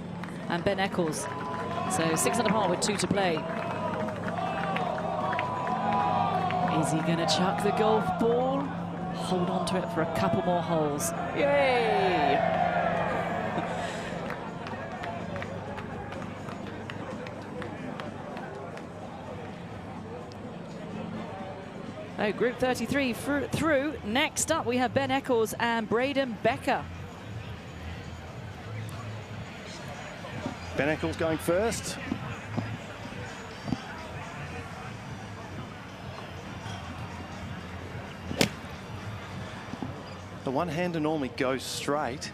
and Ben Eccles. So 6 under par with 2 to play. Is he going to chuck the golf ball? Hold on to it for a couple more holes. Yay! Oh, Group 33 through. Next up, we have Ben Eccles and Braden Becker. Ben Eccles going first. The one-hander normally goes straight.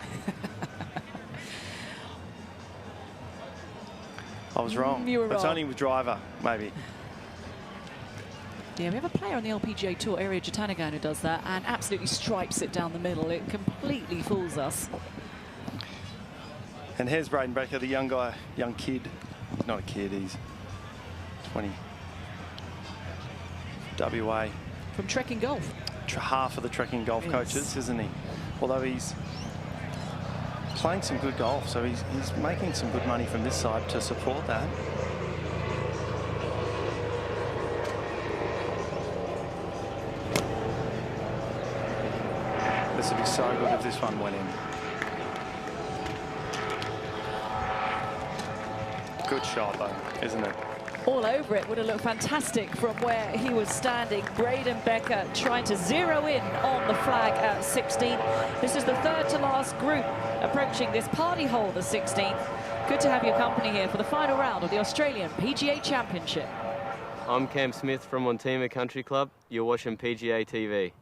I was wrong. You were It's wrong. only with driver, maybe. Yeah, we have a player on the LPGA Tour, Ariel Jatanagan, who does that and absolutely stripes it down the middle. It completely fools us. And here's Braden Becker, the young guy, young kid. He's not a kid, he's 20. WA. From Trekking Golf. Half of the Trekking Golf Yes. coaches, isn't he? Although he's playing some good golf, so he's making some good money from this side to support that. This would be so good if this one went in. Good shot, though, isn't it? All over it. Would have looked fantastic from where he was standing. Braden Becker trying to zero in on the flag at 16. This is the 3rd to last group approaching this party hole, the 16th. Good to have your company here for the final round of the Australian PGA Championship. I'm Cam Smith from Monteima Country Club. You're watching PGA TV.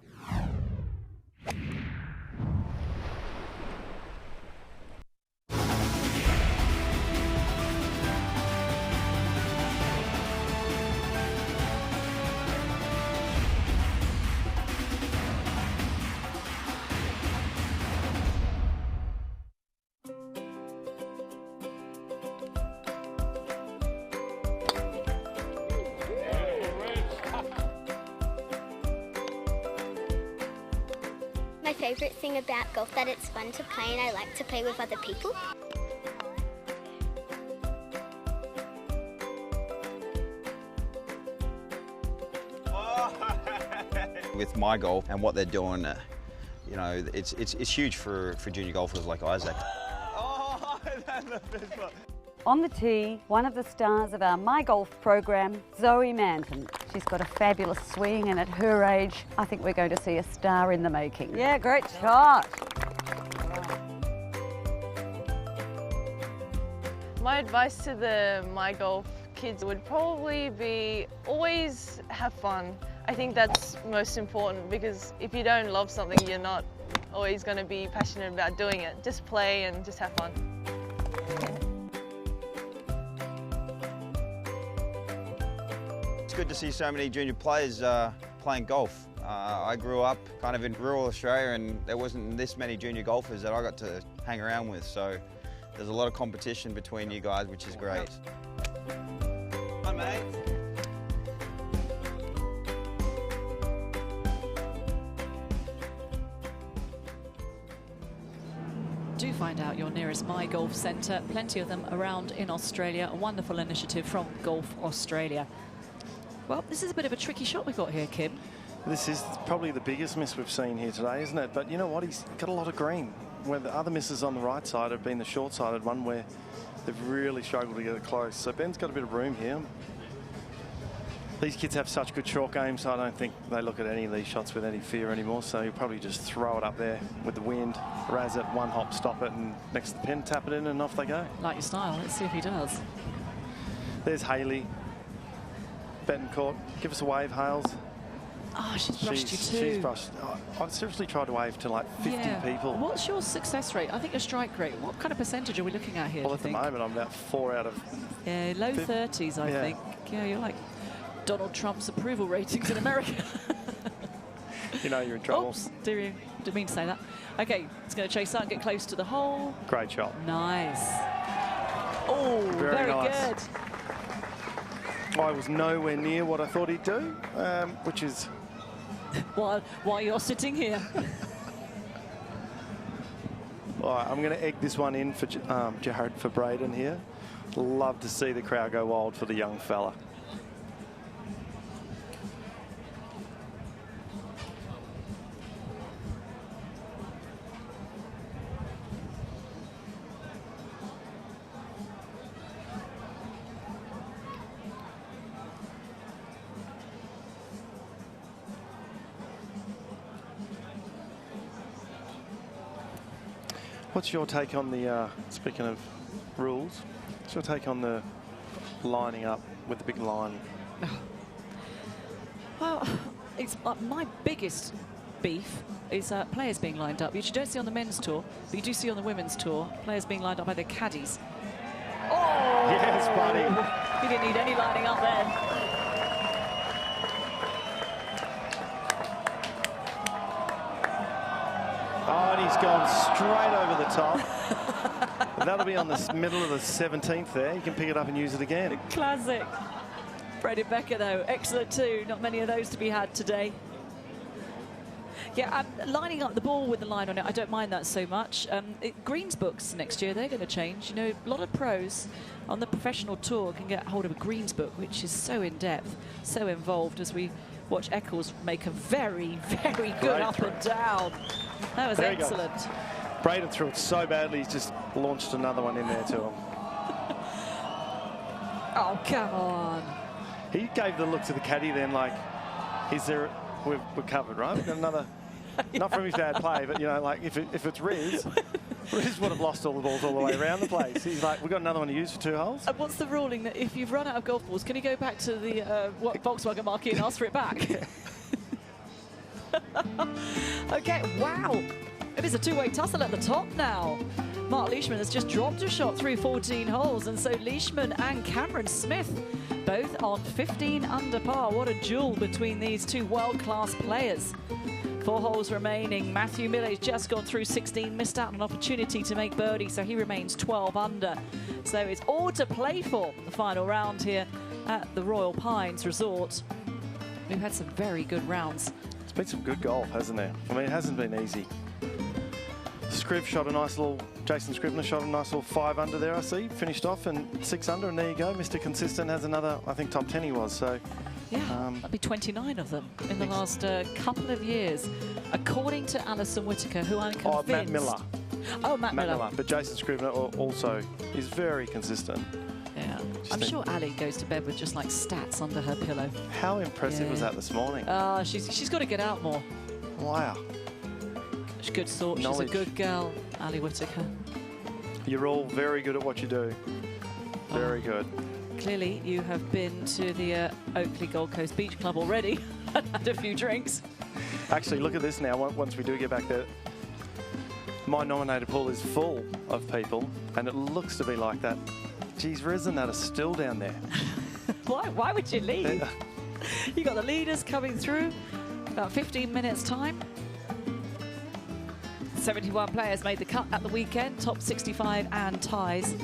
My favourite thing about golf that it's fun to play and I like to play with other people. With my golf and what they're doing, you know, it's huge for junior golfers like Isaac. On the tee, one of the stars of our My Golf program, Zoe Manton. She's got a fabulous swing, and at her age, I think we're going to see a star in the making. Yeah, great shot. My advice to the My Golf kids would probably be always have fun. I think that's most important, because if you don't love something, you're not always going to be passionate about doing it. Just play and just have fun. It's good to see so many junior players playing golf. I grew up kind of in rural Australia, and there wasn't this many junior golfers that I got to hang around with, so there's a lot of competition between you guys, which is great. Hi, mate. Do find out your nearest My Golf Centre. Plenty of them around in Australia. A wonderful initiative from Golf Australia. Well, this is a bit of a tricky shot we've got here, Kim. This is probably the biggest miss we've seen here today, isn't it? But you know what? He's got a lot of green. Where the other misses on the right side have been the short-sided one where they've really struggled to get it close. So Ben's got a bit of room here. These kids have such good short games, so I don't think they look at any of these shots with any fear anymore. So you'll probably just throw it up there with the wind, razz it, one hop, stop it, and next to the pin, tap it in, and off they go. Like your style. Let's see if he does. There's Haley. Betancourt. Give us a wave, Hales. Oh, she's brushed you too. She's brushed. I've seriously tried to wave to like 50 people. What's your success rate? I think your strike rate. What kind of percentage are we looking at here? Well, at the moment, I'm about 4 out of... Yeah, low 30s, I think. Yeah, you're like Donald Trump's approval ratings in America. You know you're in trouble. Oops, didn't mean to say that. Okay, it's going to chase out and get close to the hole. Great shot. Nice. Oh, very nice. good. I was nowhere near what I thought he'd do, which is... while you're sitting here. All right, I'm going to egg this one in for Jared, for Braden here. Love to see the crowd go wild for the young fella. What's your take on the, speaking of rules, what's your take on the lining up with the big line? Well, it's my biggest beef is players being lined up, which you don't see on the men's tour, but you do see on the women's tour, players being lined up by their caddies. Oh! Yes, buddy. He didn't need any lining up then. Oh, and he's gone straight over the top. That'll be on the middle of the 17th there. You can pick it up and use it again. Classic. Braden Becker, though, excellent too. Not many of those to be had today. Yeah, lining up the ball with the line on it, I don't mind that so much. Greens books next year, they're going to change. You know, a lot of pros on the professional tour can get hold of a greens book, which is so in-depth, so involved, as we watch Eccles make a very, very good up and down. That was excellent. Braden threw it so badly, he's just launched another one in there to him. Oh, come on. He gave the look to the caddy then, like, is there... We're covered, right? We've got another... Not from his bad play, but, you know, like, if it's Riz, Riz would have lost all the balls all the way around the place. He's like, we've got another one to use for 2 holes. And what's the ruling that if you've run out of golf balls, can you go back to the Volkswagen marquee and ask for it back? Okay, wow. It is a two-way tussle at the top now. Mark Leishman has just dropped a shot through 14 holes, and so Leishman and Cameron Smith both on 15 under par. What a duel between these two world-class players. 4 holes remaining. Matthew Miller's just gone through 16, missed out on an opportunity to make birdie, so he remains 12 under. So it's all to play for the final round here at the Royal Pines Resort. We've had some very good rounds. It's been some good golf, hasn't there? I mean, it hasn't been easy. Scriv shot a nice little, Jason Scrivener shot a nice little 5 under there, I see. Finished off and 6 under, and there you go. Mr. Consistent has another, I think, top 10 he was. So yeah, that'd be 29 of them in the last couple of years. According to Alison Whitaker, who I'm convinced... Oh, Matt Miller. Oh, Matt Miller. But Jason Scrivener also is very consistent. Yeah, I'm sure Ali goes to bed with just like stats under her pillow. How impressive was that this morning? She's got to get out more. Wow. She's a good sort. She's a good girl, Ali Whitaker. You're all very good at what you do. Very good. Clearly, you have been to the Oakley Gold Coast Beach Club already and had a few drinks. Actually, look at this now. Once we do get back there, my nominated pool is full of people, and it looks to be like that. Geez, isn't that a still down there? Why would you leave? You got the leaders coming through. About 15 minutes time. 71 players made the cut at the weekend. Top 65 and ties.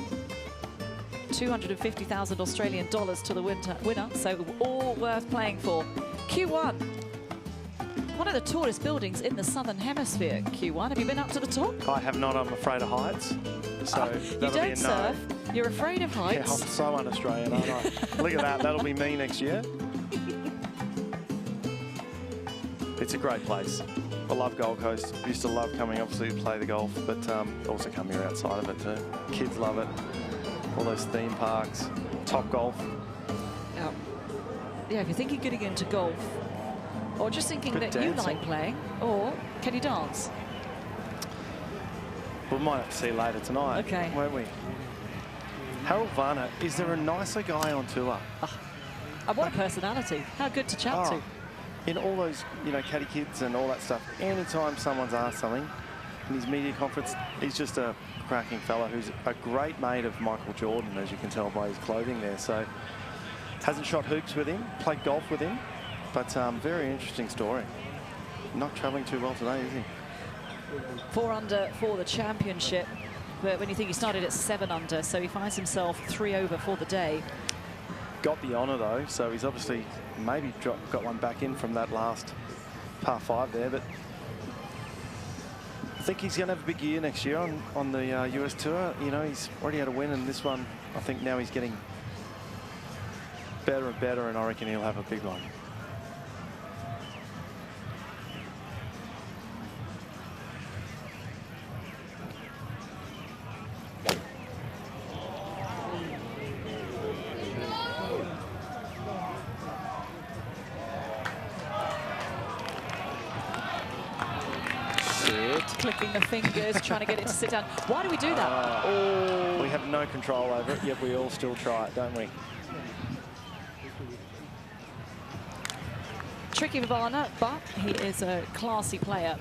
250,000 Australian dollars to the winner. So all worth playing for. Q1. One of the tallest buildings in the Southern Hemisphere, Q1. Have you been up to the top? I have not. I'm afraid of heights. So you don't surf. You're afraid of heights. Yeah, I'm so un-Australian, aren't I? Look at that. That'll be me next year. It's a great place. I love Gold Coast. Used to love coming, obviously, to play the golf, but also come here outside of it too. Kids love it. All those theme parks, Top Golf. Yeah, if you're thinking getting into golf, or just thinking that you like playing, or can you dance? We might have to see later tonight, won't we? Harold Varner, is there a nicer guy on tour? What a personality. How good to chat to. in all those, you know, Caddy kids and all that stuff, anytime someone's asked something in his media conference, he's just a cracking fella who's a great mate of Michael Jordan, as you can tell by his clothing there. So hasn't shot hoops with him, played golf with him, but very interesting story. Not travelling too well today, is he? 4 under for the championship, but when you think he started at 7 under, so he finds himself 3 over for the day. Got the honour though, so he's obviously maybe got one back in from that last par 5 there, but I think he's going to have a big year next year on the US Tour. You know, he's already had a win, and this one, I think now he's getting better and better, and I reckon he'll have a big one. Clicking the fingers, trying to get it to sit down. Why do we do that? We have no control over it, yet we all still try it, don't we? Tricky Varner, but he is a classy player.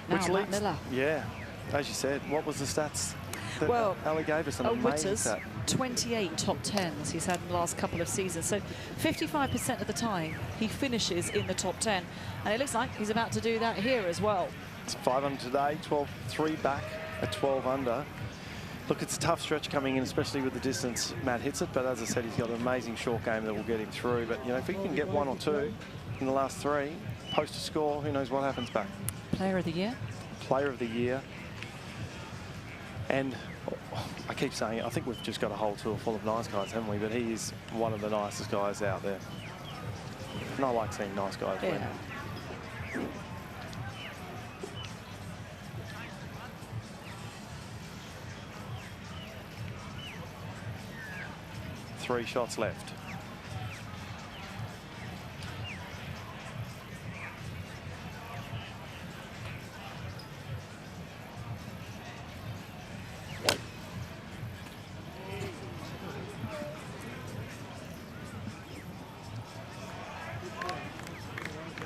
Now, Which Matt Miller. Yeah, as you said, what was the stats that Well, Ali gave us? An amazing Witters, stat. 28 top 10s he's had in the last couple of seasons. So 55% of the time he finishes in the top 10. And it looks like he's about to do that here as well. It's 5 under today, 3 back at 12 under. Look, it's a tough stretch coming in, especially with the distance Matt hits it. But as I said, he's got an amazing short game that will get him through. But, you know, if he can get 1 or 2 in the last 3, post a score, who knows what happens back. Player of the year. Player of the year. And I keep saying it, I think we've just got a whole tour full of nice guys, haven't we? But he is one of the nicest guys out there. And I like seeing nice guys win. Yeah. Three shots left.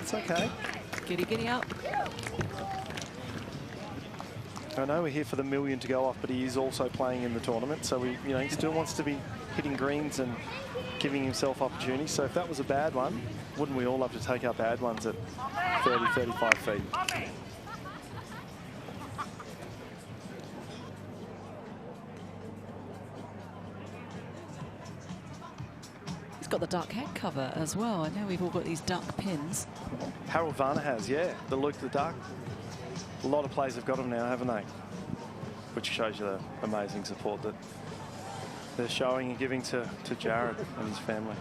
It's okay. Giddy up. I know we're here for the $1 million to go off, but he is also playing in the tournament, so he still wants to be hitting greens and giving himself opportunities. So if that was a bad one, wouldn't we all love to take our bad ones at 30, 35 feet? He's got the duck head cover as well. I know we've all got these duck pins. Harold Varner has, yeah, the Luke the Duck. A lot of players have got them now, haven't they? Which shows you the amazing support that they're showing and giving to Jared and his family.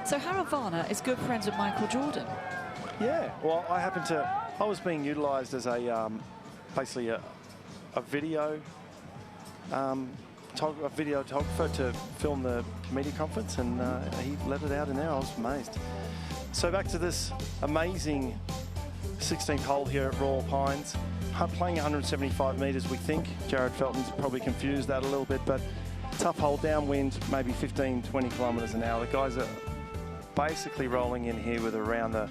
So Harold Varner is good friends with Michael Jordan. Yeah, well, I was being utilised as a, basically a video, videographer to film the media conference, and he let it out in there. I was amazed. So back to this amazing 16th hole here at Royal Pines. Playing 175 metres, we think. Jared Felton's probably confused that a little bit, but tough hole, downwind, maybe 15, 20 kilometres an hour. The guys are basically rolling in here with around the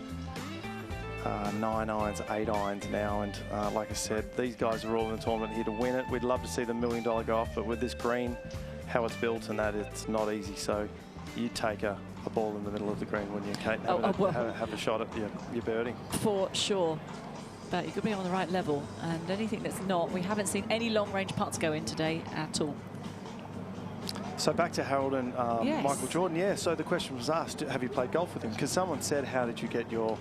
9 irons, 8 irons now, and like I said, these guys are all in the tournament here to win it. We'd love to see the $1 million go off, but with this green, how it's built and that, it's not easy. So you take a ball in the middle of the green, wouldn't you, Kate? Have a shot at your birdie. For sure. But you could be on the right level, and anything that's not, we haven't seen any long-range putts go in today at all. So back to Harold and Yes. Michael Jordan. Yeah, so the question was asked, have you played golf with him? Because someone said, how did you get your,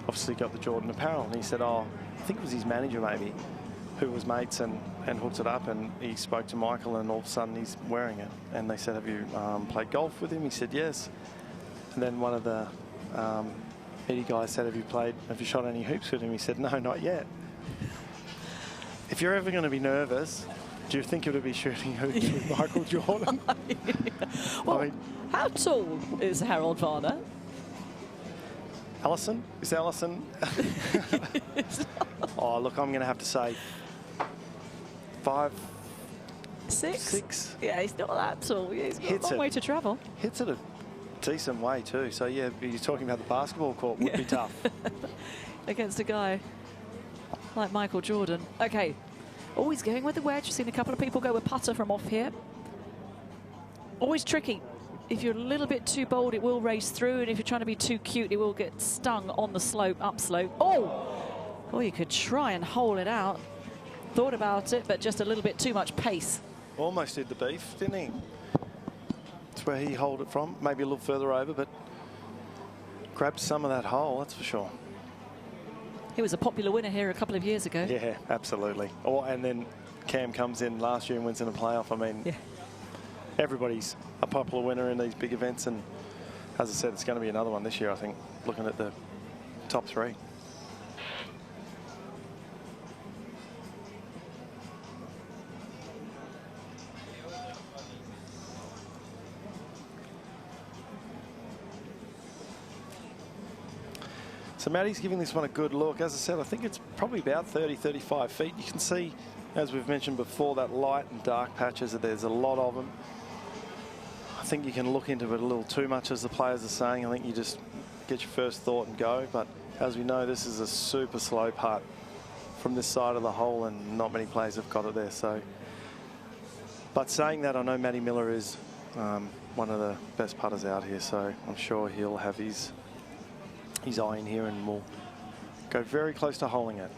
obviously got the Jordan apparel? And he said, oh, I think it was his manager maybe, who was mates and hooked it up, and he spoke to Michael, and all of a sudden he's wearing it. And they said, have you played golf with him? He said, yes. And then one of the media guys said, have you shot any hoops with him? He said, no, not yet. If you're ever going to be nervous, do you think it would be shooting hoops with Michael Jordan? Well, I mean, how tall is Harold Varner? Allison? Is Allison? Oh, look, I'm going to have to say 5, 6. Yeah, he's not that tall. He's got a long way to travel. Hits it decent way too. So yeah, you're talking about the basketball court would be tough. Against a guy like Michael Jordan. Okay, always going with the wedge. You've seen a couple of people go with putter from off here. Always tricky. If you're a little bit too bold, it will race through, and if you're trying to be too cute, it will get stung on the slope, upslope. Oh, you could try and hole it out. Thought about it, but just a little bit too much pace. Almost did the beef, didn't he? That's where he holed it from. Maybe a little further over, but grabbed some of that hole, that's for sure. He was a popular winner here a couple of years ago. Yeah, absolutely. Oh, and then Cam comes in last year and wins in a playoff. I mean, yeah. Everybody's a popular winner in these big events, and as I said, it's going to be another one this year, I think, looking at the top three. So Matty's giving this one a good look. As I said, I think it's probably about 30, 35 feet. You can see, as we've mentioned before, that light and dark patches, there's a lot of them. I think you can look into it a little too much, as the players are saying. I think you just get your first thought and go. But as we know, this is a super slow putt from this side of the hole, and not many players have got it there. So, but saying that, I know Matty Miller is one of the best putters out here, so I'm sure he'll have his eye in here and will go very close to holing it.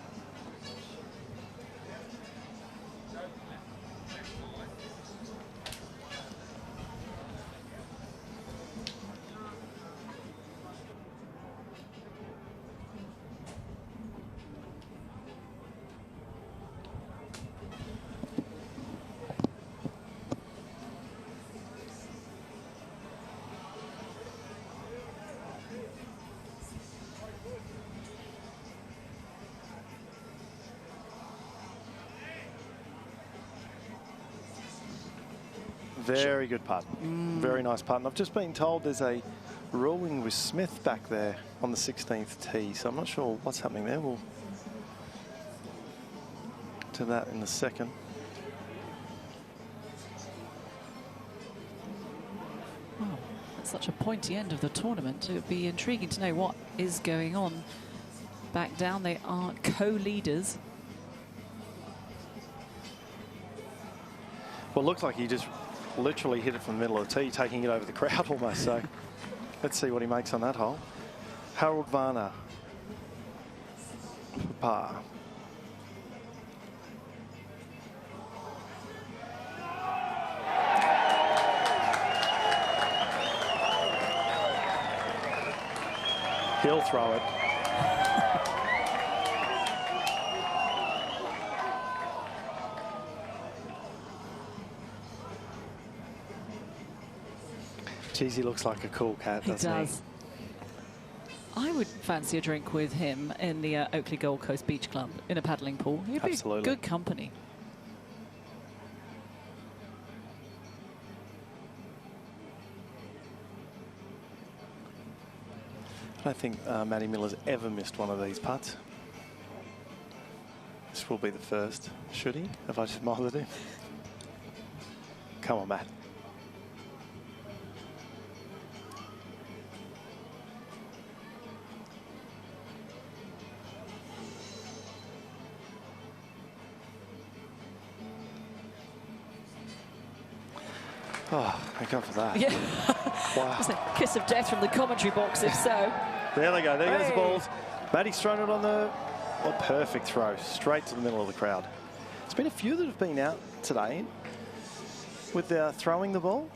Very good putt. Very nice putt. And I've just been told there's a ruling with Smith back there on the 16th tee, so I'm not sure what's happening there. We'll to that in a second. Oh, that's such a pointy end of the tournament. It would be intriguing to know what is going on back down. They are co-leaders. Well, it looks like he just literally hit it from the middle of the tee, taking it over the crowd almost. So let's see what he makes on that hole. Harold Varner for par. He'll throw it. Geez, he looks like a cool cat, doesn't he? He does. I would fancy a drink with him in the Oakley Gold Coast Beach Club in a paddling pool. He'd be good company. I don't think Matty Miller's ever missed one of these putts. This will be the first. Should he? Have I just mothered him? Come on, Matt. Oh, thank God for that. Yeah. Wow. It's a kiss of death from the commentary box, if so. There they go. There goes the balls. Matty's thrown it on the perfect throw, straight to the middle of the crowd. There's been a few that have been out today with throwing the ball.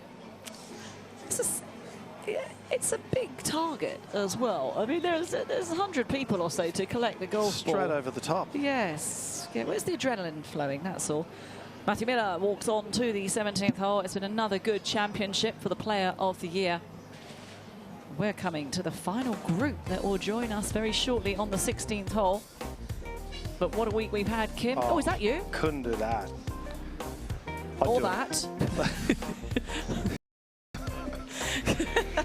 It's a big target as well. I mean, there's 100 people or so to collect the golf ball. Straight over the top. Yes. Yeah, where's the adrenaline flowing? That's all. Matthew Miller walks on to the 17th hole. It's been another good championship for the Player of the Year. We're coming to the final group that will join us very shortly on the 16th hole. But what a week we've had, Kim. Oh, is that you? Couldn't do that. Or that.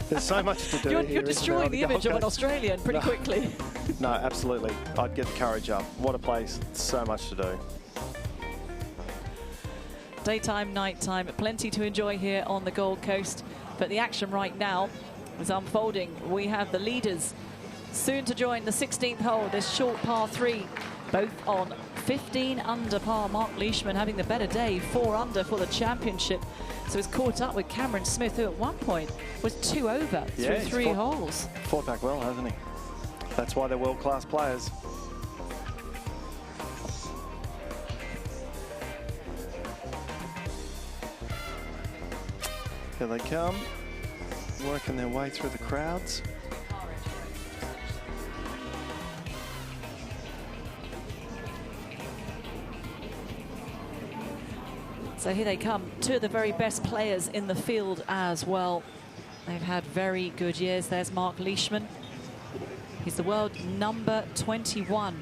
There's so much to do here. You're destroying the image of an Australian pretty quickly. No, absolutely. I'd get the courage up. What a place. So much to do. Daytime, nighttime, plenty to enjoy here on the Gold Coast. But the action right now is unfolding. We have the leaders soon to join the 16th hole, this short par 3, both on 15 under par. Mark Leishman having the better day, 4 under for the championship. So he's caught up with Cameron Smith, who at one point was 2 over through 3 holes. Fought back well, hasn't he? That's why they're world-class players. Here they come, working their way through the crowds. So here they come, 2 of the very best players in the field as well. They've had very good years. There's Mark Leishman. He's the world number 21.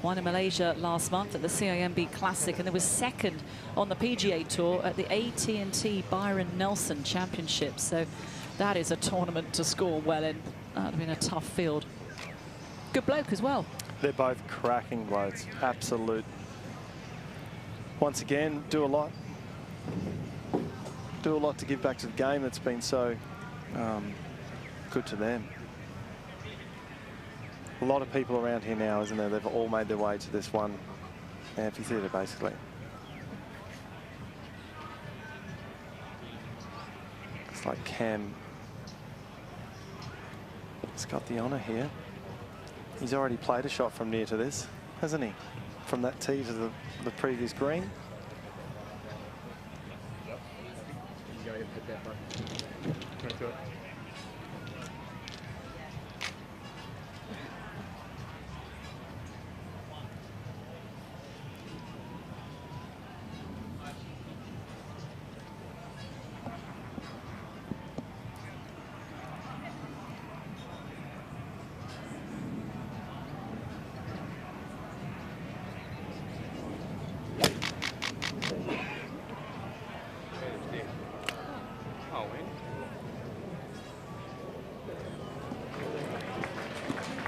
Won in Malaysia last month at the CIMB Classic, and there was second on the PGA Tour at the AT&T Byron Nelson Championship. So that is a tournament to score well in. That would have been a tough field. Good bloke as well. They're both cracking blokes, absolute. Once again, do a lot to give back to the game that's been so good to them. A lot of people around here now, isn't there? They've all made their way to this one amphitheatre, basically. It's like Cam has got the honour here. He's already played a shot from near to this, hasn't he? From that tee to the previous green.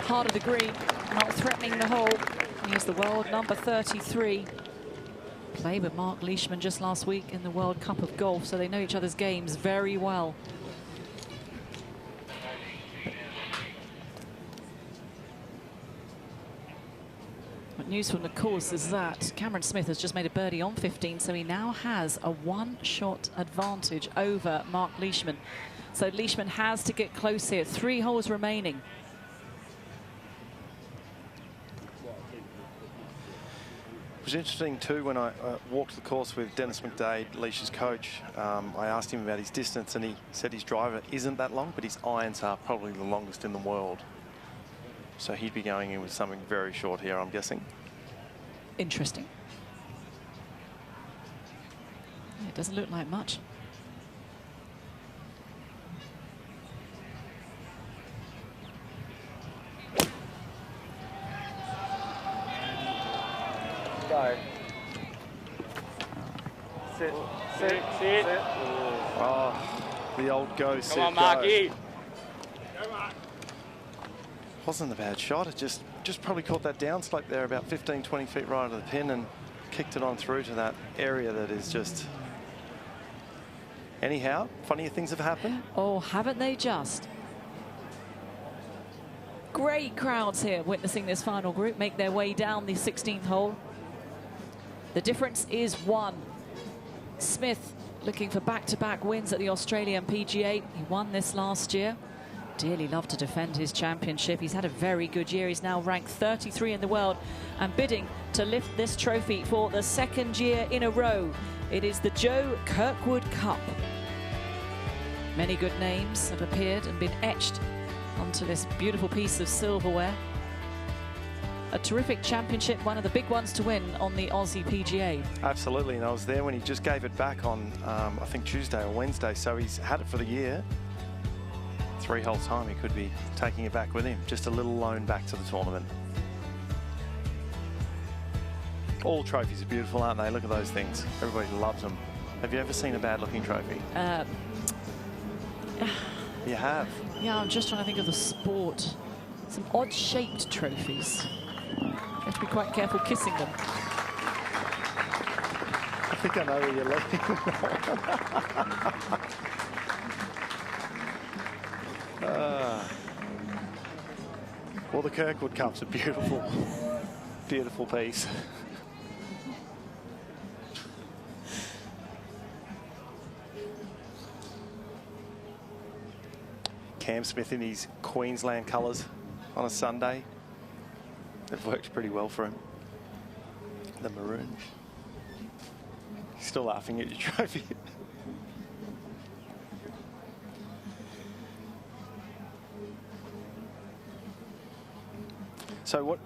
Heart of the green, not threatening the hole. He's the world number 33. Played with Mark Leishman just last week in the World Cup of Golf, so they know each other's games very well. But news from the course is that Cameron Smith has just made a birdie on 15, so he now has a 1-shot advantage over Mark Leishman. So Leishman has to get close here. 3 holes remaining. It was interesting too when I walked the course with Dennis McDade, Leish's coach. I asked him about his distance, and he said his driver isn't that long, but his irons are probably the longest in the world. So he'd be going in with something very short here, I'm guessing. Interesting. Yeah, it doesn't look like much. Go. Sit. Sit. Sit. Oh, the old go, sit, Come on, Marky. Wasn't a bad shot. It just probably caught that downslope there about 15, 20 feet right of the pin and kicked it on through to that area that is just... Anyhow, funnier things have happened. Oh, haven't they just? Great crowds here witnessing this final group make their way down the 16th hole. The difference is 1. Smith looking for back-to-back wins at the Australian PGA. He won this last year. Dearly loved to defend his championship. He's had a very good year. He's now ranked 33 in the world and bidding to lift this trophy for the 2nd year in a row. It is the Joe Kirkwood Cup. Many good names have appeared and been etched onto this beautiful piece of silverware. A terrific championship, one of the big ones to win on the Aussie PGA. Absolutely, and I was there when he just gave it back on, I think Tuesday or Wednesday, so he's had it for the year. 3 holes time, he could be taking it back with him. Just a little loan back to the tournament. All trophies are beautiful, aren't they? Look at those things. Everybody loves them. Have you ever seen a bad-looking trophy? You have? Yeah, I'm just trying to think of the sport. Some odd-shaped trophies. You have to be quite careful kissing them. I think I know where you're looking. Well, the Kirkwood Cup's a beautiful, beautiful piece. Cam Smith in his Queensland colours on a Sunday. They've worked pretty well for him. The maroon. He's still laughing at your trophy. So what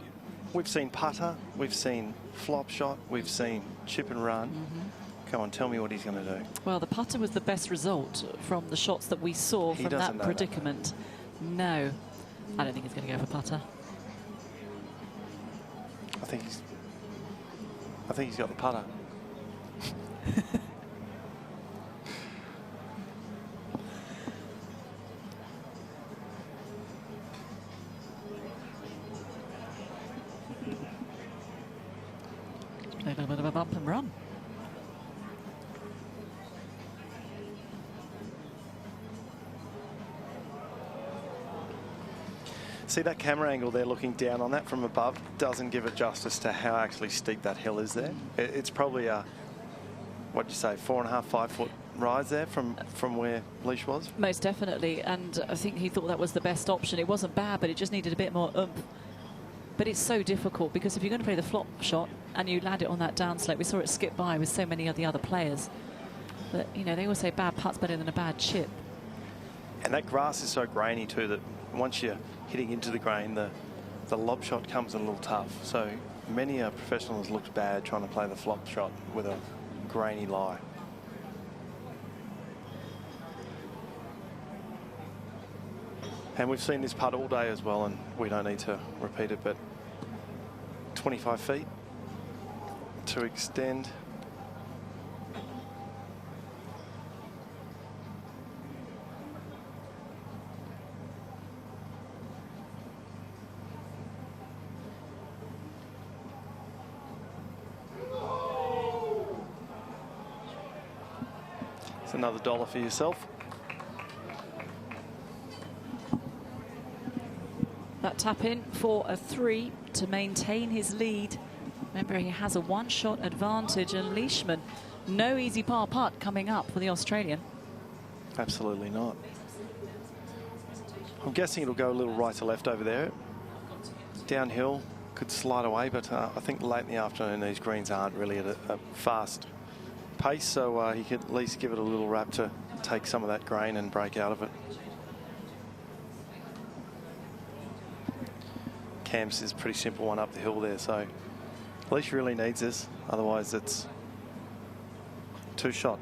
we've seen putter, we've seen flop shot, we've seen chip and run. Come on, tell me what he's going to do. Well, the putter was the best result from the shots that we saw from that predicament. No, I don't think he's going to go for putter. I think he's got the putter. A little bit of a bump and run. See that camera angle there looking down on that from above doesn't give it justice to how actually steep that hill is there. It's probably a, what'd you say, 4.5, 5 foot rise there from where Leash was? Most definitely, and I think he thought that was the best option. It wasn't bad, but it just needed a bit more oomph. But it's so difficult because if you're going to play the flop shot and you land it on that downslope, we saw it skip by with so many of the other players. But, you know, they always say bad putt's better than a bad chip. And that grass is so grainy too that once you're hitting into the grain, the lob shot comes a little tough. So many professionals looked bad trying to play the flop shot with a grainy lie. And we've seen this putt all day as well, and we don't need to repeat it, but 25 feet to extend. It's another $1 for yourself. That tap in for a 3 to maintain his lead. Remember, he has a one-shot advantage, and Leishman, no easy par putt coming up for the Australian. Absolutely not. I'm guessing it'll go a little right to left over there. Downhill, could slide away, but I think late in the afternoon these greens aren't really at a fast pace, so he could at least give it a little wrap to take some of that grain and break out of it. Cam's is a pretty simple one up the hill there, so Leash really needs this, otherwise it's 2 shot,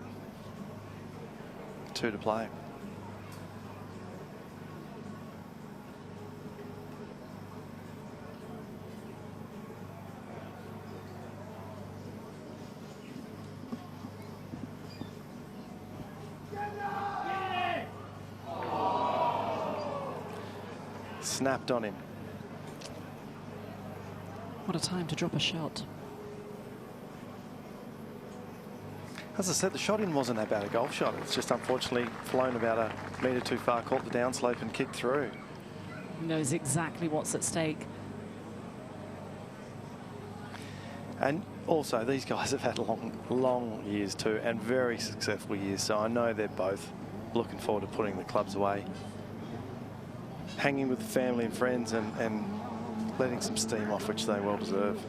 2 to play. Snapped on him. What a time to drop a shot. As I said, the shot in wasn't that bad a golf shot. It's just unfortunately flown about a metre too far, caught the downslope and kicked through. Knows exactly what's at stake. And also, these guys have had long years too, and very successful years. So I know they're both looking forward to putting the clubs away, hanging with the family and friends, and letting some steam off, which they well deserve.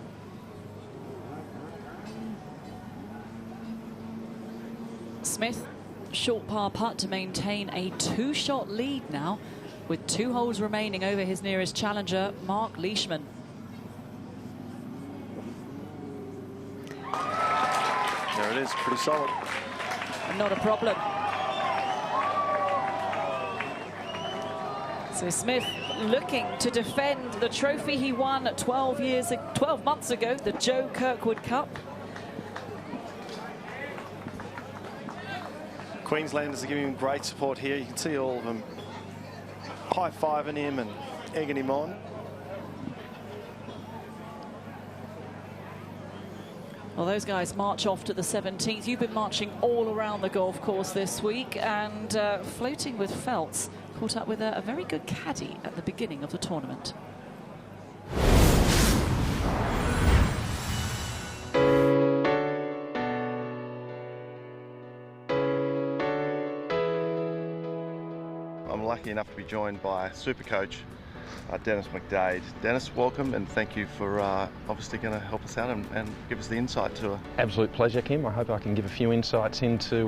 Smith, short par putt to maintain a 2-shot lead now, with 2 holes remaining over his nearest challenger, Mark Leishman. There it is, pretty solid. Not a problem. So Smith looking to defend the trophy he won 12 months ago, the Joe Kirkwood Cup. Queenslanders are giving him great support here. You can see all of them high-fiving him and egging him on. Well, those guys march off to the 17th. You've been marching all around the golf course this week and floating with Feltz. Caught up with a very good caddy at the beginning of the tournament. I'm lucky enough to be joined by Super Coach Dennis McDade. Dennis, welcome, and thank you for obviously going to help us out and give us the insight tour. Absolute pleasure, Kim. I hope I can give a few insights into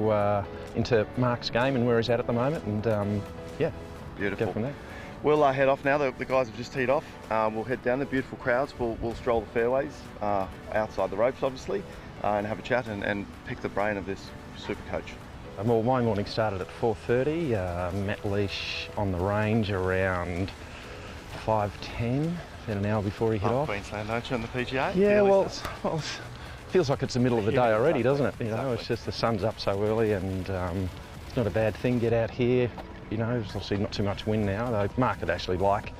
Mark's game and where he's at the moment, and yeah, beautiful. Go from there. We'll head off now. The guys have just teed off. We'll head down the beautiful crowds. We'll stroll the fairways outside the ropes, obviously, and have a chat and pick the brain of this Super Coach. Well, my morning started at 4:30. Met Leash on the range around 5:10, then an hour before he hit off. Queensland, don't you, on the PGA? Yeah, well, it feels like it's the middle of the day already, doesn't it? You know, it's just the sun's up so early, and it's not a bad thing. Get out here. You know, there's obviously not too much wind now, though Mark would actually like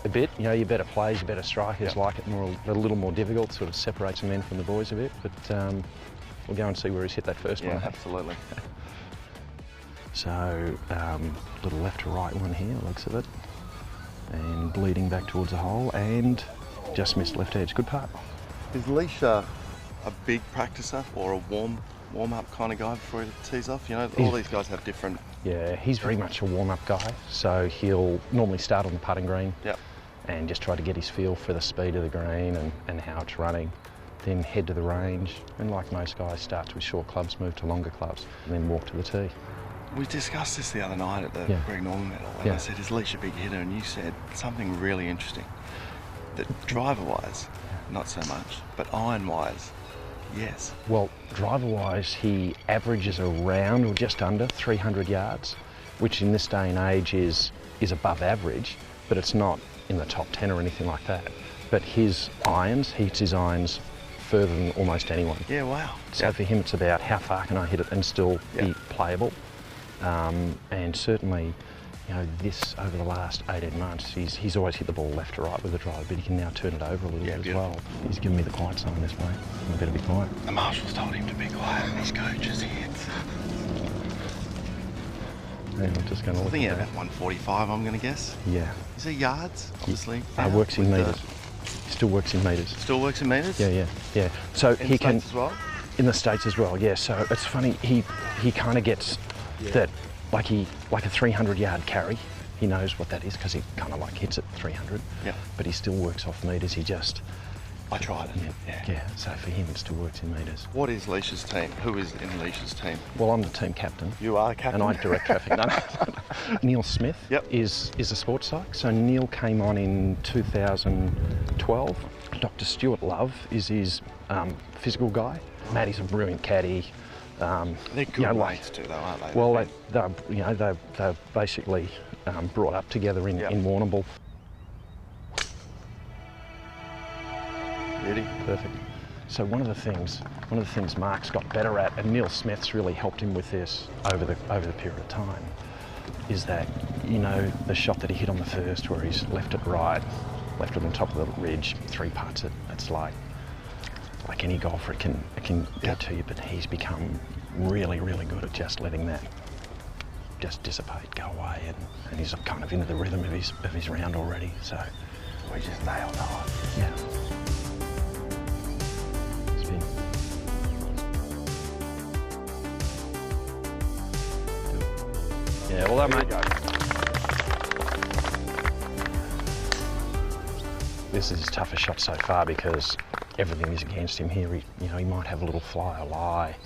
a bit. You know, your better players, your better strikers like it a little more difficult, sort of separates the men from the boys a bit, but we'll go and see where he's hit that first one. Yeah, absolutely. So, little left to right one here, looks of it, and bleeding back towards the hole, and just missed left edge. Good putt. Is Leash a big practicer or a warm-up kind of guy before he tees off? You know, all these guys have different... Yeah, he's very much a warm-up guy, so he'll normally start on the putting green and just try to get his feel for the speed of the green and how it's running, then head to the range, and like most guys, starts with short clubs, move to longer clubs, and then walk to the tee. We discussed this the other night at the Greg Norman Medal, and I said, is Leash a big hitter? And you said something really interesting, that driver-wise, not so much, but iron-wise, yes. Well, driver-wise, he averages around or just under 300 yards, which in this day and age is above average, but it's not in the top 10 or anything like that. But his irons, he hits his irons further than almost anyone. Yeah, wow. So for him, it's about how far can I hit it and still be playable. And certainly, you know, this over the last 18 months, he's always hit the ball left to right with the driver, but he can now turn it over a little bit as well. He's given me the quiet sign this way. I better be quiet. The marshals told him to be quiet, and his coach is here. Yeah, I'm just going to look I think at about 145, I'm going to guess. Yeah. Is it yards, obviously? Works in metres. Still works in metres. Still works in metres? Yeah. So in he the can... States as well? In the States as well, yeah. So it's funny, he kind of gets that, like a 300-yard carry. He knows what that is because he kind of like hits it 300. Yeah. But he still works off metres. He just... I tried it. Yeah. So for him, it still works in metres. What is Leash's team? Who is in Leash's team? Well, I'm the team captain. You are the captain? And I direct traffic. No. Neil Smith is a sports psych. So Neil came on in 2012. Dr. Stuart Love is his physical guy. Matty's a brilliant caddy. They're good mates too, though, aren't they? Well, they're basically brought up together in Warrnambool. Beauty. Perfect. So one of the things Mark's got better at, and Neil Smith's really helped him with this over the period of time, is that, you know, the shot that he hit on the first, where he's left it right, left it on top of the ridge, 3 putts it. It's like any golfer, it can get to you, but he's become really, really good at just letting that just dissipate, go away, and he's kind of into the rhythm of his round already. So we just nailed that. Yeah. Spin. Yeah, well done, mate. This is his toughest shot so far because everything is against him here. He might have a little fly or lie.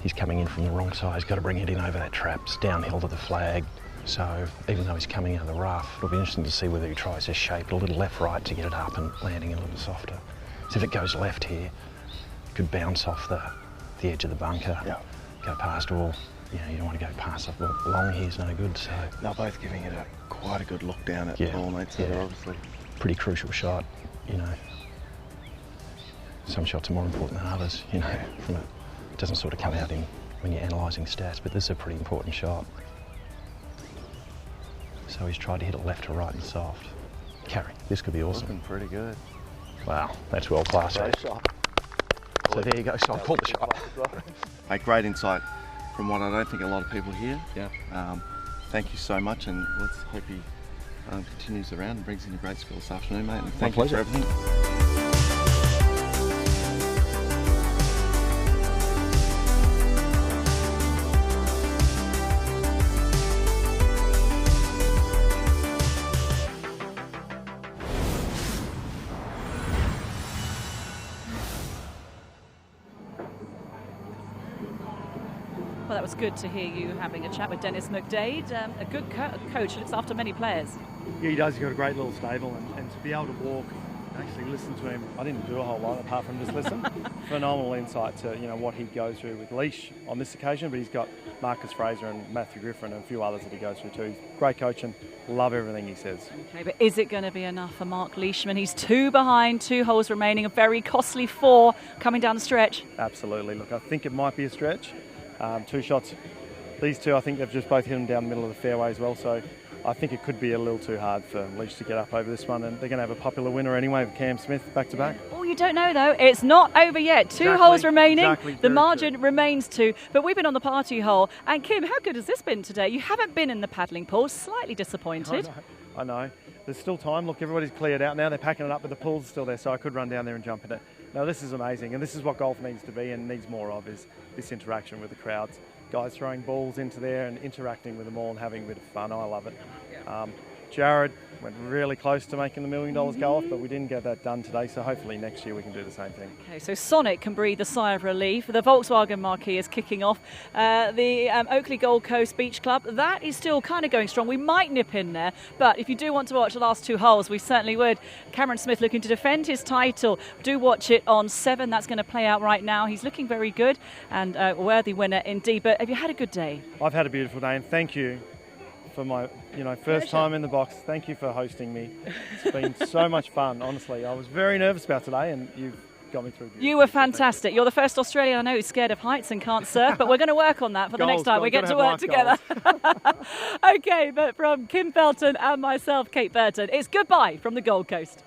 He's coming in from the wrong side. He's got to bring it in over that trap. It's downhill to the flag. So even though he's coming out of the rough, it'll be interesting to see whether he tries to shape a little left-right to get it up and landing a little softer. So if it goes left here, it could bounce off the edge of the bunker, go past, or you don't want to go past it. Well, long here's no good. So they're both giving it quite a good look down at the ball, mate. So they're obviously pretty crucial shot. You know, some shots are more important than others. You know, it doesn't sort of come out in when you're analysing stats, but this is a pretty important shot. So he's tried to hit it left to right and soft. Carry. This could be awesome. Looking pretty good. Wow, that's world class. Great shot. So there you go. So I'll call the shot. Mate, great insight from what I don't think a lot of people hear. Yeah. Thank you so much, and let's hope he continues around and brings in a great score this afternoon, mate. And thank you for everything. Well, that was good to hear you having a chat with Dennis McDade, a good coach who looks after many players. Yeah, he does. He's got a great little stable, and to be able to walk, actually listen to him. I didn't do a whole lot apart from just listen. Phenomenal insight to what he goes through with leash on this occasion, but he's got Marcus Fraser and Matthew Griffin and a few others that he goes through too. He's great coaching. Love everything he says. Okay, but is it going to be enough for Mark Leishman? He's 2 behind, 2 holes remaining, a very costly 4 coming down the stretch. Absolutely. Look, I think it might be a stretch. 2 shots. These 2, I think they've just both hit them down the middle of the fairway as well. So I think it could be a little too hard for Leach to get up over this one, and they're going to have a popular winner anyway with Cam Smith back to back. Oh, you don't know though, it's not over yet. 2 holes remaining, the margin remains 2, but we've been on the party hole. And Kim, how good has this been today? You haven't been in the paddling pool, slightly disappointed. I know. There's still time. Look, everybody's cleared out now. They're packing it up, but the pool's still there, so I could run down there and jump in it. No, this is amazing, and this is what golf needs to be and needs more of, is this interaction with the crowds. Guys throwing balls into there and interacting with them all and having a bit of fun. I love it. Jared went really close to making the $1 million go off, but we didn't get that done today, so hopefully next year we can do the same thing. Okay, so Soniq can breathe a sigh of relief. The Volkswagen Marquee is kicking off. The Oakley Gold Coast Beach Club, that is still kind of going strong. We might nip in there, but if you do want to watch the last 2 holes, we certainly would. Cameron Smith looking to defend his title. Do watch it on 7. That's going to play out right now. He's looking very good and a worthy winner indeed. But have you had a good day? I've had a beautiful day, and thank you for my first time in the box. Thank you for hosting me. It's been so much fun, honestly. I was very nervous about today, and you've got me through. You were fantastic. You're the first Australian I know who's scared of heights and can't surf, but we're going to work on that for the next time we get to work together. Okay, but from Kim Felton and myself, Kate Burton, it's goodbye from the Gold Coast.